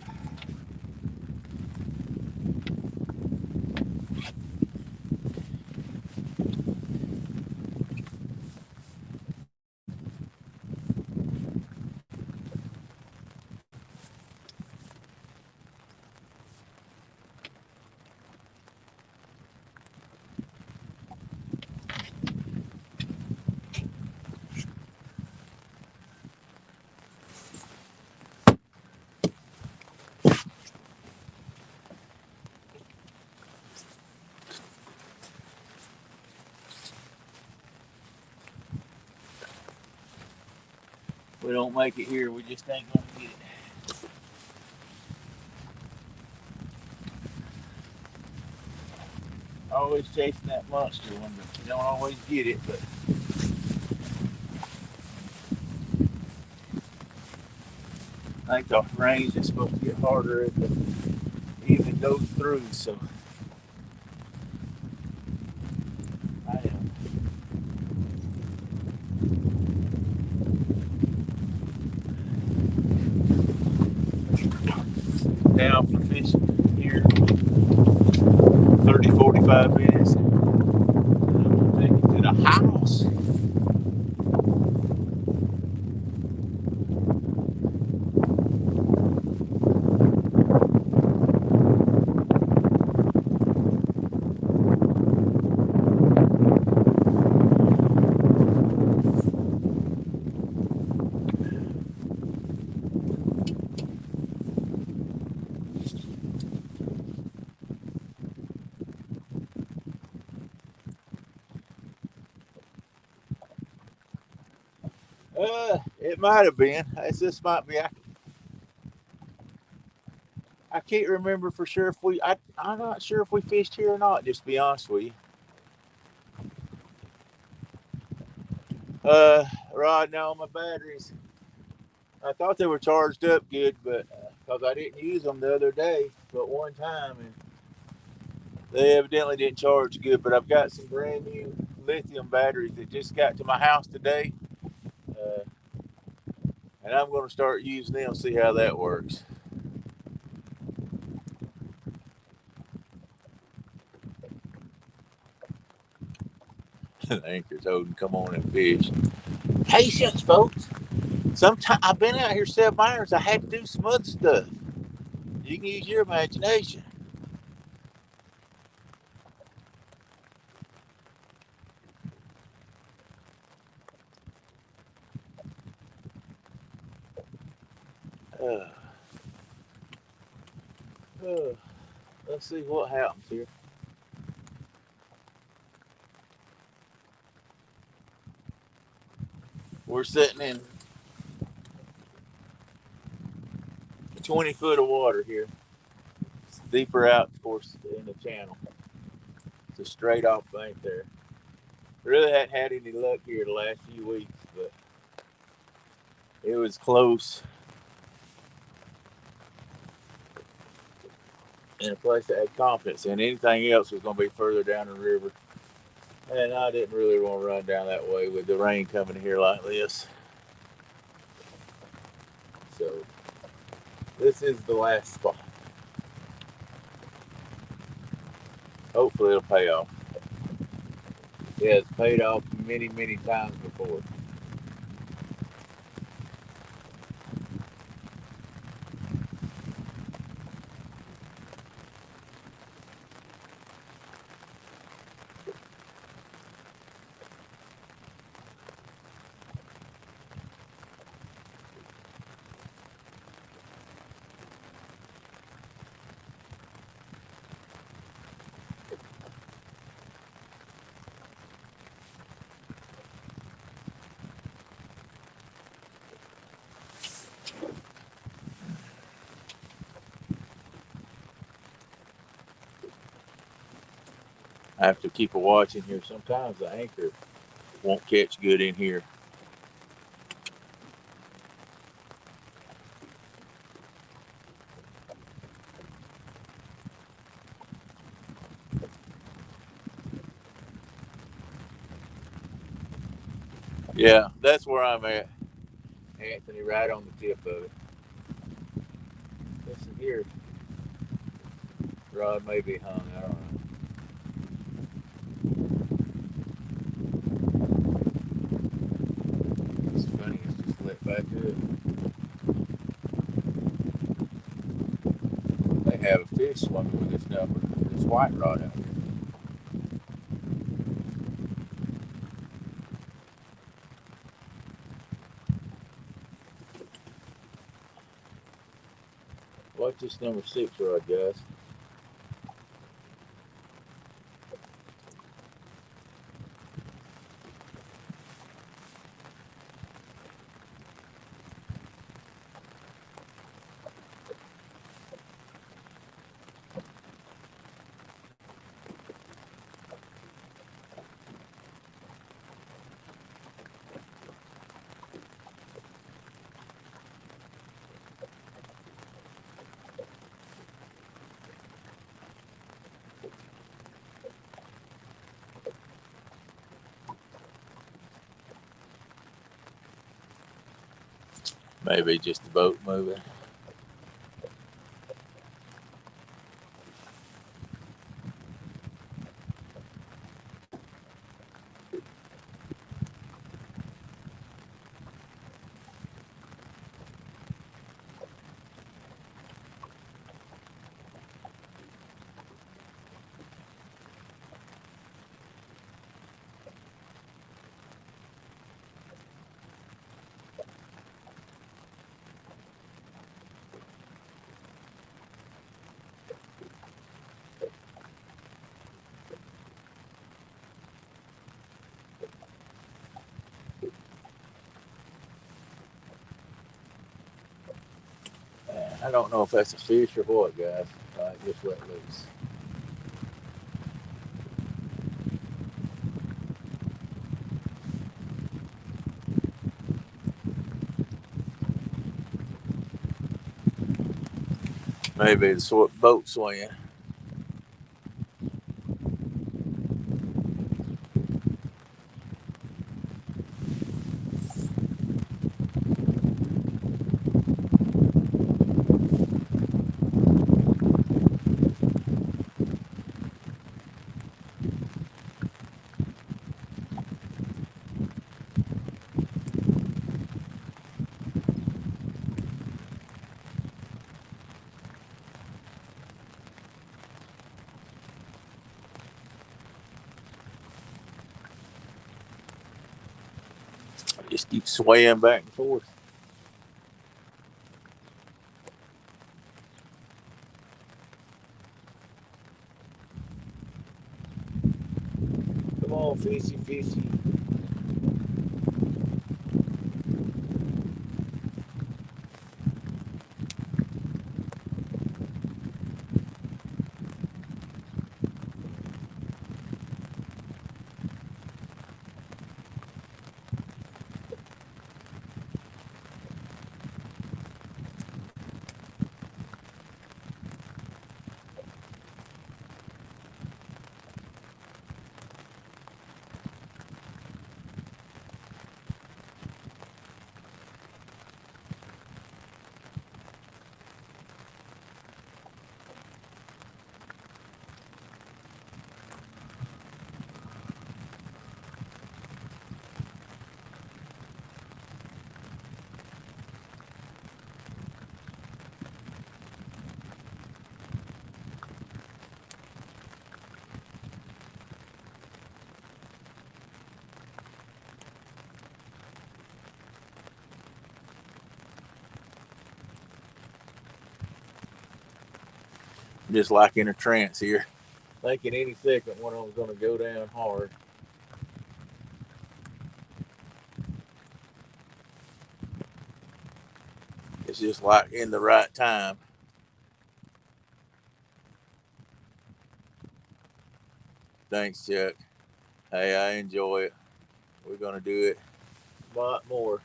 If we don't make it here, we just ain't gonna get it. Always chasing that monster one, but you don't always get it. But I think the range is supposed to get harder as the evening goes through. So I am down for fishing here 30, 45 minutes. And I'm gonna take it to the house. It might have been. This might be. I can't remember for sure if we. I'm not sure if we fished here or not. Just to be honest with you. Right now my batteries. I thought they were charged up good, but because I didn't use them the other day, but one time, and they evidently didn't charge good. But I've got some brand new lithium batteries that just got to my house today, uh, and I'm going to start using them. See how that works. The anchor's holding. Come on and fish. Patience, folks. Sometimes I've been out here 7 hours. I had to do some other stuff. You can use your imagination. Uh, uh, let's see what happens here. We're sitting in 20 foot of water here. It's deeper out, of course, in the channel. It's a straight off bank there. Really hadn't had any luck here the last few weeks, but it was close in a place that had confidence, and anything else was going to be further down the river. And I didn't really want to run down that way with the rain coming here like this. So this is the last spot. Hopefully it'll pay off. Yeah, it's paid off many, many times before. I have to keep a watch in here. Sometimes the anchor won't catch good in here. Yeah, that's where I'm at. Anthony right on the tip of it. Listen here. Rod may be hung. I don't know. It's funny. It's just lit back up. They have a fish swimming with this number. This white rod out here. Watch this number 6 rod, guys. Maybe just the boat moving. I don't know if that's a fish or what, guys. Just let loose. Maybe the boat swing. Just keep swaying back and forth. Come on, fishy, fishy. Just like in a trance here. Thinking any second one of them's going to go down hard. It's just like in the right time. Thanks, Chuck. Hey, I enjoy it. We're going to do it a lot more.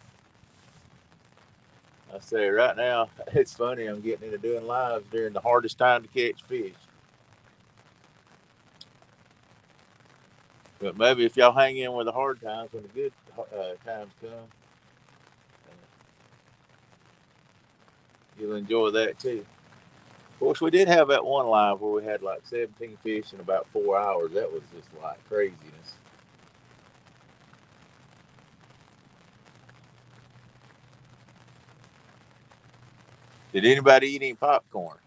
I say right now, it's funny. I'm getting into doing lives during the hardest time to catch fish. But maybe if y'all hang in with the hard times when the good times come, You'll enjoy that too. Of course, we did have that one live where we had like 17 fish in about 4 hours. That was just like craziness. Did anybody eat any popcorn?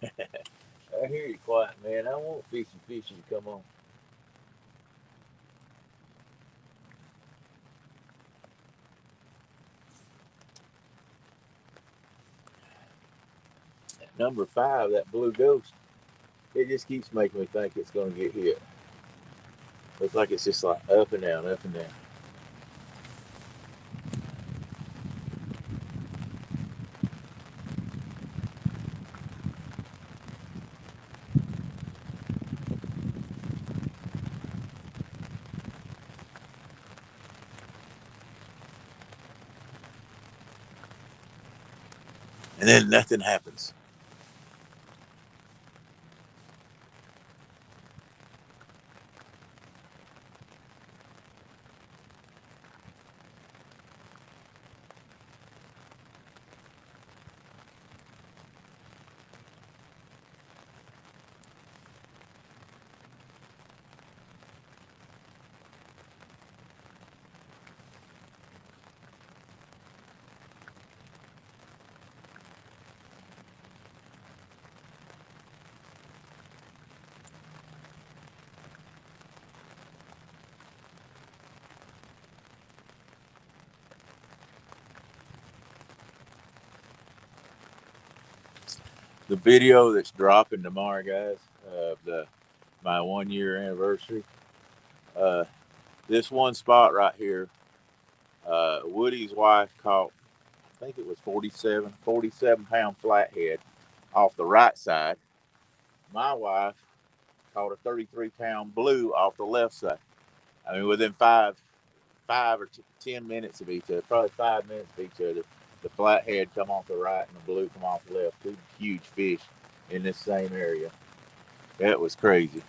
I hear you quiet, man. I want fishy to come on. Number 5, that blue ghost, it just keeps making me think it's going to get hit. Looks like it's just like up and down, up and down. And then nothing happens. The video that's dropping tomorrow, guys, of the my 1 year anniversary. Uh, this one spot right here, Woody's wife caught, I think it was 47 pound flathead off the right side. My wife caught a 33 pound blue off the left side. I mean, within five or 10 minutes of each other, probably 5 minutes of each other, the flathead come off the right and the blue come off the left. Two huge fish in this same area. That was crazy.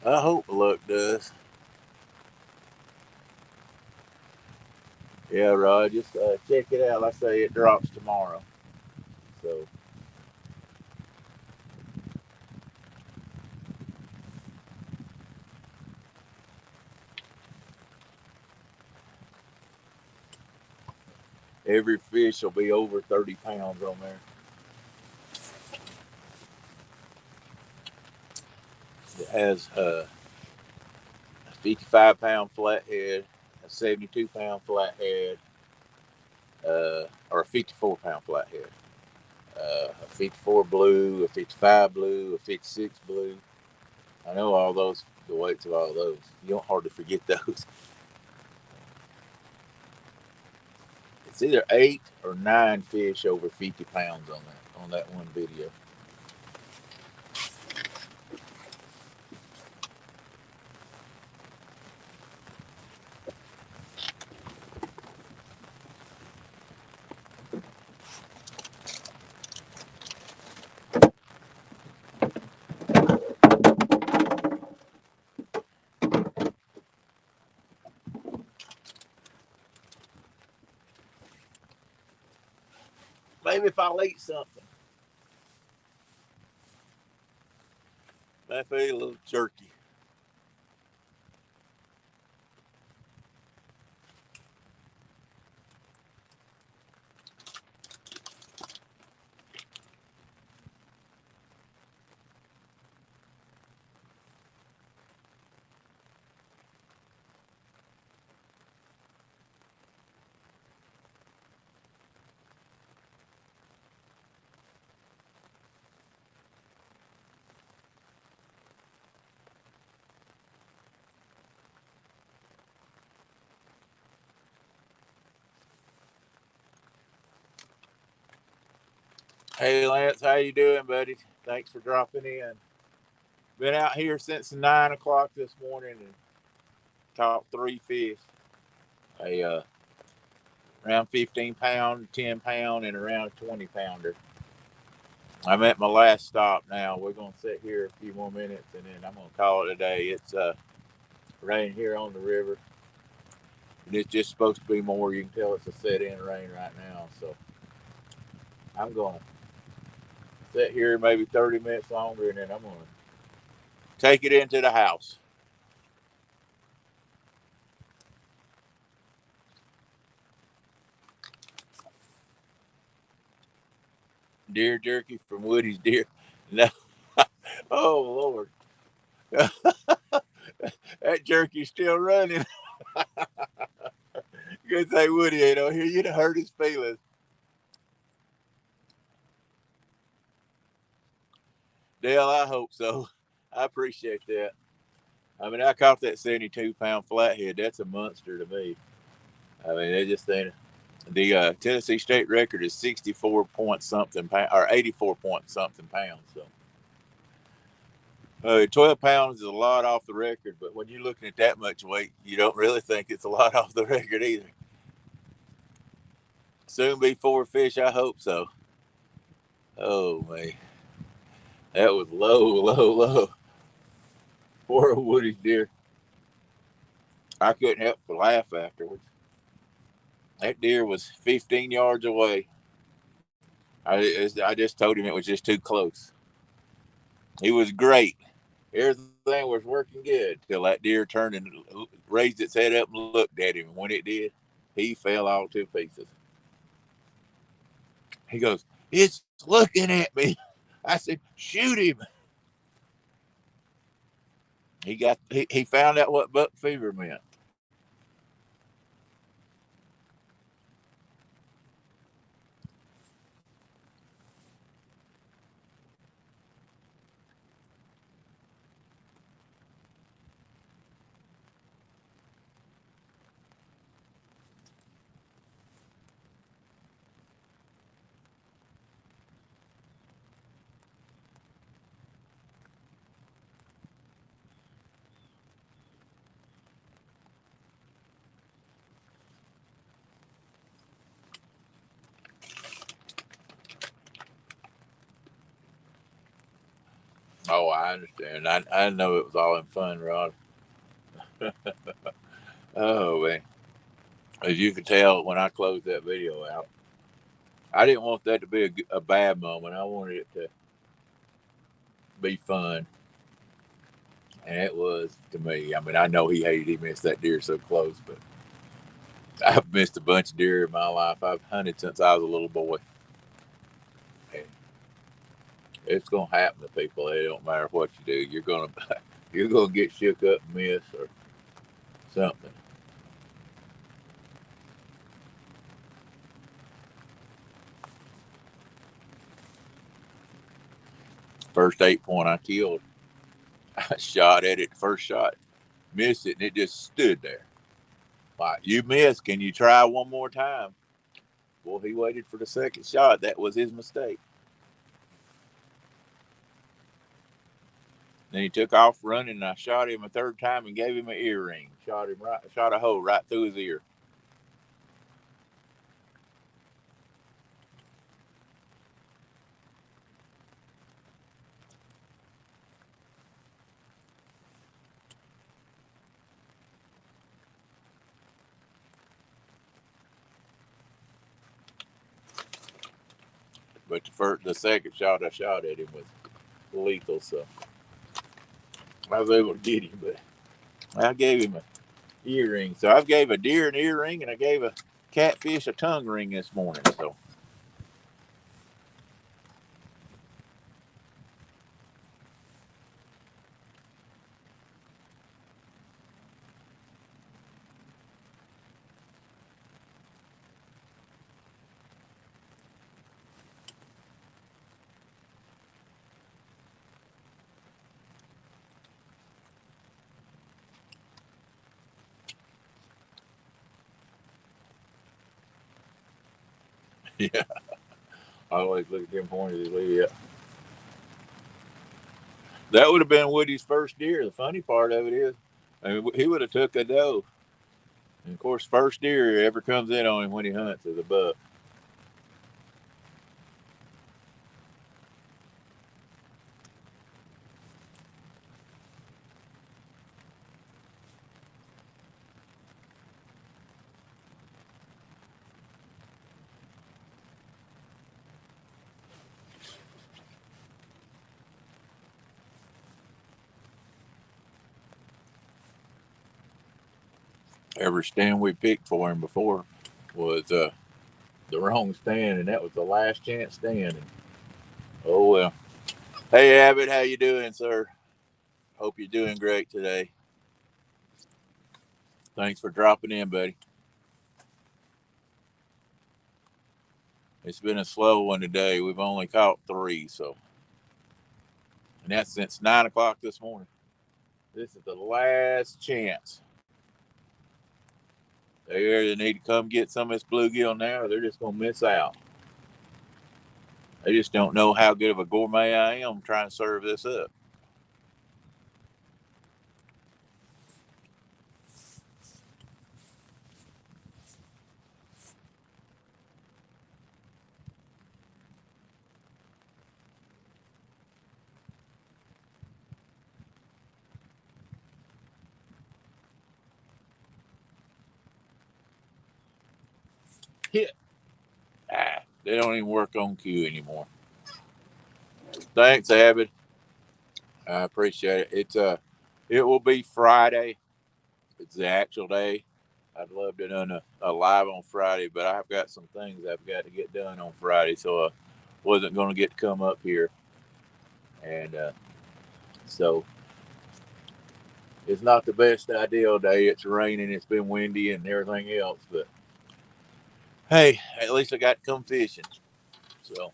I hope the luck does. Yeah, Rod, just check it out. Like I say, it drops tomorrow. So every fish will be over 30 pounds on there. It has a 55 pound flathead, a 72 pound flathead, or a 54 pound flathead, a 54 blue, a 55 blue, a 56 blue. I know all those, the weights of all those. You don't hardly forget those. It's either 8 or 9 fish over 50 pounds on that one video. Maybe if I'll eat something. Maybe a little jerky. Hey Lance, how you doing, buddy? Thanks for dropping in. Been out here since 9 o'clock this morning and caught 3 fish. Around 15 pound, 10 pound, and around a 20 pounder. I'm at my last stop now. We're gonna sit here a few more minutes and then I'm gonna call it a day. It's rain here on the river. And it's just supposed to be more. You can tell it's a set in rain right now. So I'm gonna sit here maybe 30 minutes longer and then I'm gonna take it into the house. Deer jerky from Woody's Deer. No. Oh Lord. That jerky's still running. Good thing Woody ain't on here. You'd have hurt his feelings. Dale, I hope so. I appreciate that. I mean, I caught that 72-pound flathead. That's a monster to me. I mean, they just think the Tennessee state record is 64 point something or 84 point something pounds. So 12 pounds is a lot off the record, but when you're looking at that much weight, you don't really think it's a lot off the record either. Soon be 4 fish, I hope so. Oh man, that was low. Poor Woody's Deer. I couldn't help but laugh afterwards. That deer was 15 yards away. I just told him it was just too close. He was great. Everything was working good till that deer turned and raised its head up and looked at him. And when it did, he fell all to pieces. He goes, "It's looking at me." I said, "Shoot him." He found out what buck fever meant. Oh, I understand. I know it was all in fun, Rod. Oh man, as you can tell when I closed that video out, I didn't want that to be a bad moment. I wanted it to be fun, and it was to me. I mean, I know he missed that deer so close, but I've missed a bunch of deer in my life. I've hunted since I was a little boy, and it's gonna happen to people. It don't matter what you do. You're gonna get shook up and miss or something. First 8 point I killed, I shot at it. First shot, missed it, and it just stood there. Like, you missed. Can you try one more time? Well, he waited for the second shot. That was his mistake. Then he took off running, and I shot him a third time and gave him an earring. Shot a hole right through his ear. But the second shot I shot at him was lethal, so I was able to get him. But I gave him an earring. So I gave a deer an earring, and I gave a catfish a tongue ring this morning. So yeah, I always look at them pointers. Yeah, that would have been Woody's first deer. The funny part of it is, I mean, he would have took a doe. And of course, first deer ever comes in on him when he hunts is a buck. Every stand we picked for him before was the wrong stand, and that was the last chance stand. And, oh well. Hey Abbott, how you doing, sir? Hope you're doing great today. Thanks for dropping in, buddy. It's been a slow one today. We've only caught 3, so, and that's since 9 o'clock this morning. This is the last chance. They either need to come get some of this bluegill now, or they're just gonna miss out. They just don't know how good of a gourmet I am trying to serve this up. Hit. They don't even work on cue anymore. Thanks, Abbott. I appreciate it. It will be Friday. It's the actual day. I'd love to do a live on Friday, but I've got some things I've got to get done on Friday, so I wasn't going to get to come up here. And so it's not the best ideal day. It's raining, it's been windy, and everything else. But hey, at least I got to come fishing. So,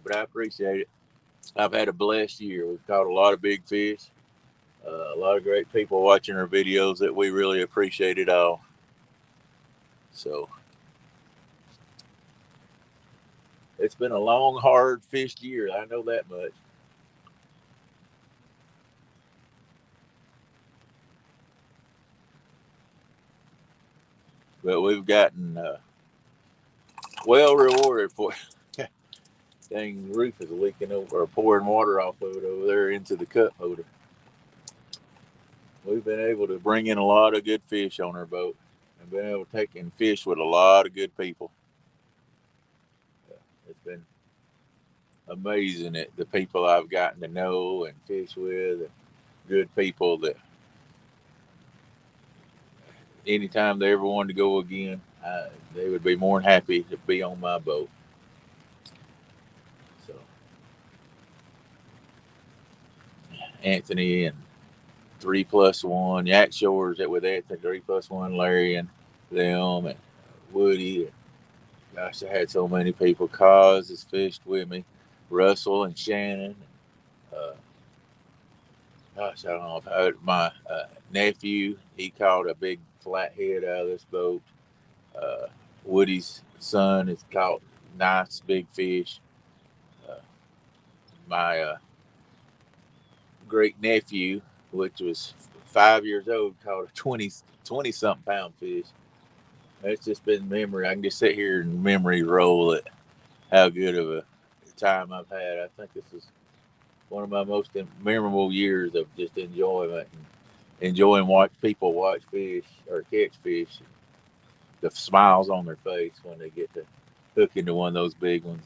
but I appreciate it. I've had a blessed year. We've caught a lot of big fish. A lot of great people watching our videos that we really appreciate it all. So it's been a long, hard fished year. I know that much. But we've gotten well rewarded for it. Dang, the roof is leaking over or pouring water off of it over there into the cup holder. We've been able to bring in a lot of good fish on our boat and been able to take and fish with a lot of good people. It's been amazing that the people I've gotten to know and fish with, and good people that anytime they ever wanted to go again, they would be more than happy to be on my boat. So Anthony and 3+1, Yak Shores that with Anthony, 3+1, Larry and them, and Woody. And gosh, I had so many people. Cause has fished with me, Russell and Shannon. Uh, gosh, I don't know if my nephew, he caught a big flathead out of this boat. Uh, Woody's son has caught nice big fish. Uh, my great nephew, which was 5 years old, caught a 20 something pound fish. It's just been memory. I can just sit here and memory roll at how good of a time I've had. I think this is one of my most memorable years of just enjoyment and enjoying watch people watch fish or catch fish. The smiles on their face when they get to hook into one of those big ones.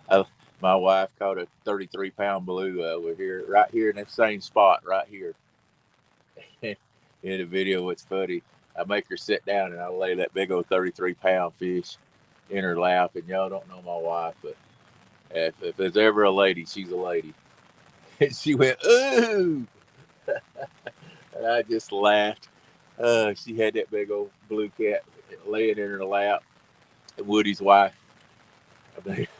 I, my wife caught a 33-pound blue over here, right here in the same spot, right here. In the video, it's funny. I make her sit down and I lay that big old 33-pound fish in her lap. And y'all don't know my wife, but if there's ever a lady, she's a lady. And she went, ooh! And I just laughed. She had that big old blue cat laying in her lap. And Woody's wife,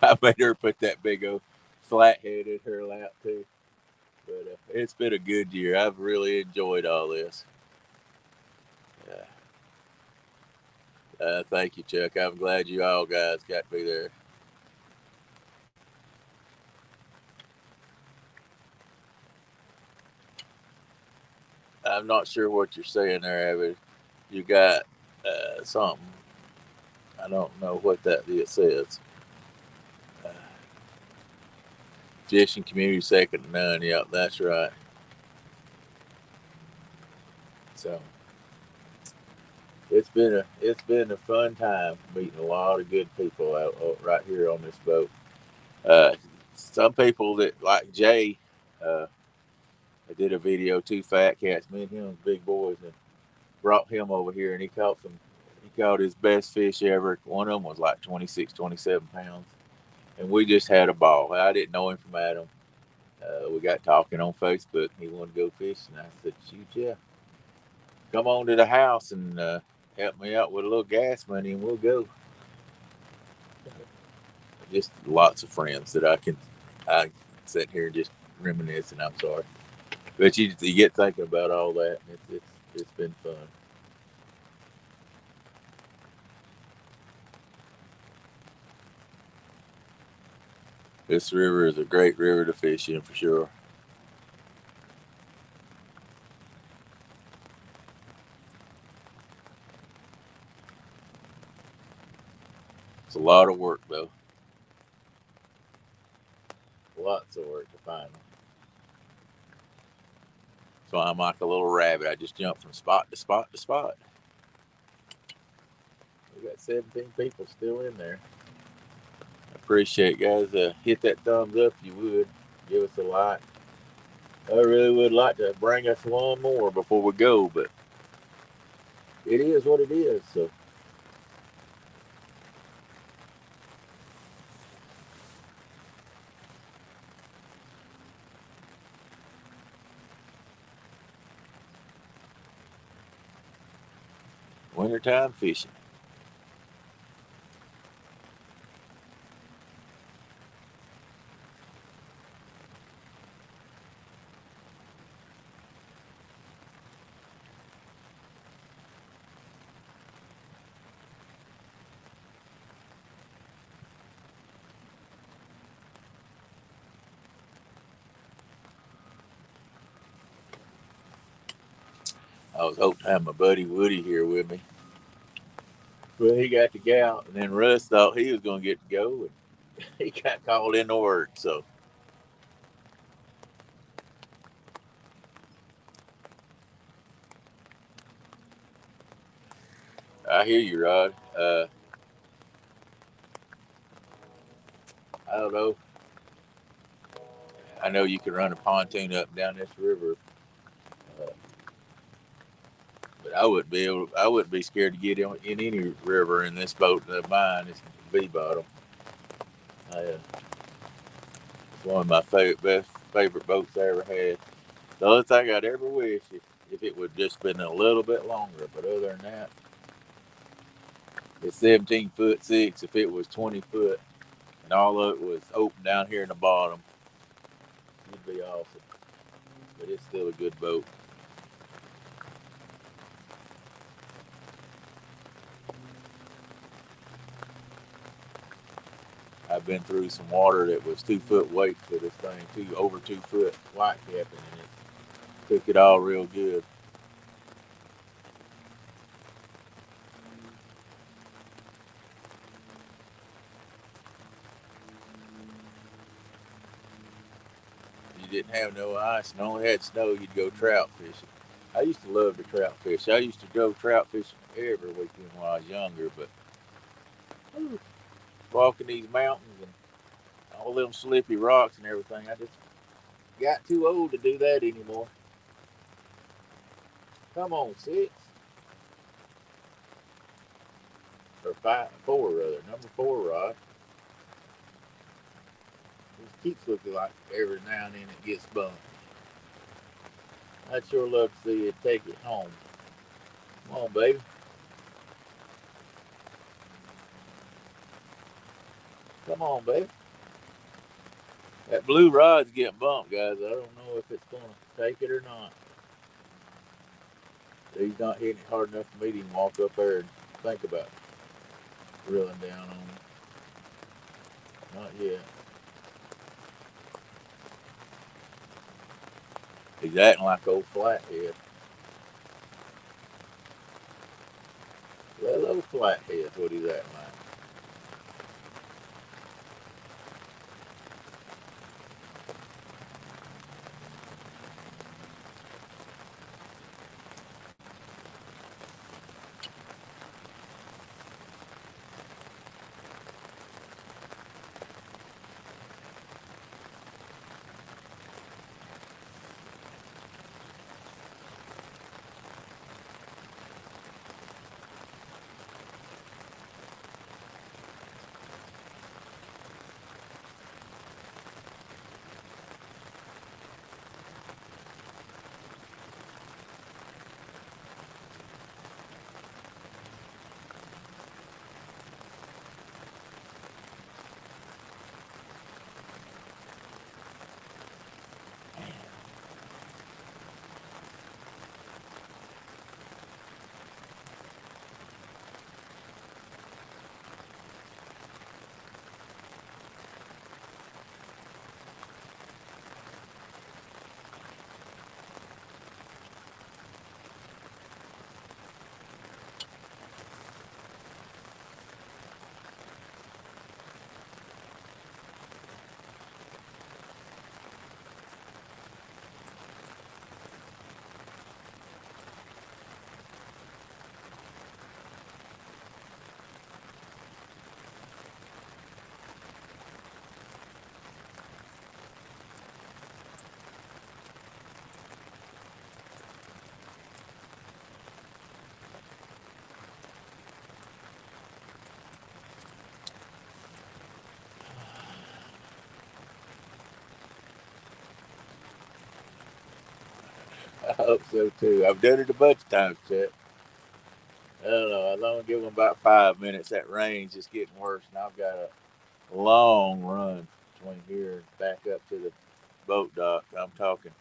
I made her put that big old flathead in her lap too. But it's been a good year. I've really enjoyed all this. Thank you, Chuck. I'm glad you all guys got to be there. I'm not sure what you're saying there, Abby. You got something. I don't know what that it says. Uh, Fishing community second to none. Yep, that's right. So it's been a fun time meeting a lot of good people out right here on this boat. Uh, some people that like Jay, I did a video, two fat cats, me and him, big boys, and brought him over here, and he caught some. He caught his best fish ever. One of them was like 26, 27 pounds, and we just had a ball. I didn't know him from Adam. We got talking on Facebook. He wanted to go fishing. I said, "Shoot, yeah, come on to the house and help me out with a little gas money, and we'll go." Just lots of friends that I sit here and just reminiscing. I'm sorry, but you get thinking about all that, and it's been fun. This river is a great river to fish in for sure. It's a lot of work though. Lots of work to find them. So I'm like a little rabbit. I just jump from spot to spot to spot. We got 17 people still in there. I appreciate it, guys. Hit that thumbs up if you would. Give us a like. I really would like to bring us one more before we go, but it is what it is. So wintertime fishing. I was hoping to have my buddy Woody here with me. Well, he got to go out, and then Russ thought he was going to get to go, and he got called into work. So I hear you, Rod. I don't know. I know you can run a pontoon up and down this river, uh, but I wouldn't be able. I wouldn't be scared to get in any river in this boat of mine. It's V bottom. It's one of my favorite boats I ever had. The other thing I'd ever wish if it would just been a little bit longer, but other than that, it's 17 foot six. If it was 20 foot and all of it was open down here in the bottom, it'd be awesome. But it's still a good boat. I've been through some water that was 2 foot weight for this thing, over 2 foot white capping, and it took it all real good. You didn't have no ice and only had snow, you'd go trout fishing. I used to love to trout fish. I used to go trout fishing every weekend when I was younger, but walking these mountains and all them slippy rocks and everything. I just got too old to do that anymore. Come on, 6 or 5, 4 rather. Number 4 rod. It keeps looking like every now and then it gets bumped. I'd sure love to see it take it home. Come on, baby. Come on, baby. That blue rod's getting bumped, guys. I don't know if it's going to take it or not. He's not hitting it hard enough for me to even walk up there and think about drilling down on it. Not yet. He's acting like old flathead. Well, old flathead's what he's acting like. I hope so too. I've done it a bunch of times, Chet. I don't know. I only give them about 5 minutes. That rain's just getting worse, and I've got a long run between here and back up to the boat dock. I'm talking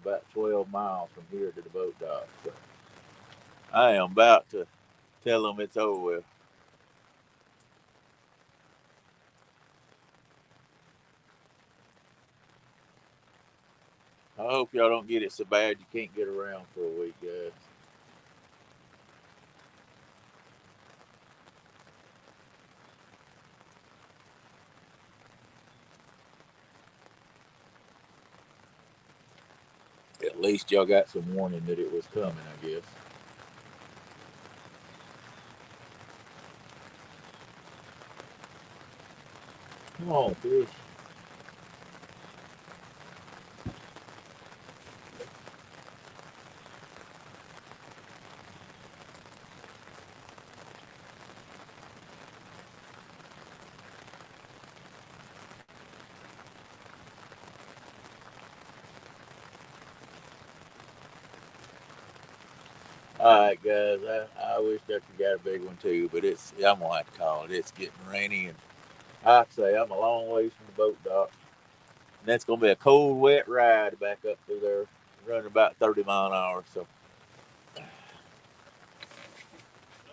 about 12 miles from here to the boat dock. So I am about to tell them it's over with. I hope y'all don't get it so bad you can't get around for a week, guys. At least y'all got some warning that it was coming, I guess. Come on, fish. All right, guys. I wish I could got a big one too, but I'm gonna have to call it. It's getting rainy, and like I say I'm a long ways from the boat dock. And that's gonna be a cold, wet ride back up through there, running about 30 miles an hour. So,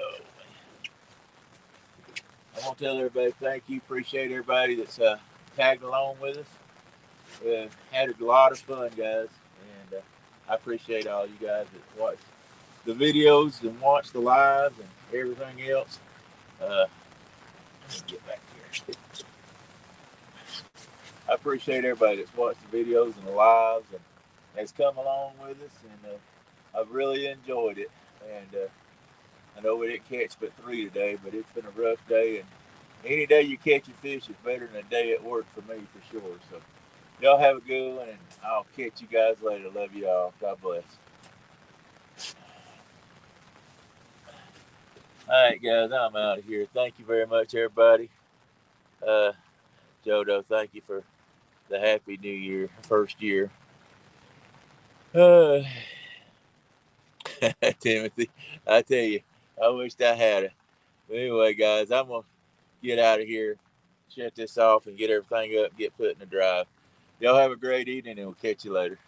oh, I want to tell everybody thank you, appreciate everybody that's tagged along with us. Had a lot of fun, guys, and I appreciate all you guys that watch the videos and watch the lives and everything else. Let me get back here. I appreciate everybody that's watched the videos and the lives and has come along with us, and I've really enjoyed it. And I know we didn't catch but 3 today, but it's been a rough day, and any day you catch a fish is better than a day at work for me, for sure. So y'all have a good one, and I'll catch you guys later. Love you all. God bless. All right, guys, I'm out of here. Thank you very much, everybody. Uh, Jodo, thank you for the Happy New Year, first year. Uh, Timothy, I tell you, I wished I had it. But anyway, guys, I'm going to get out of here, shut this off, and get everything up, get put in the drive. Y'all have a great evening, and we'll catch you later.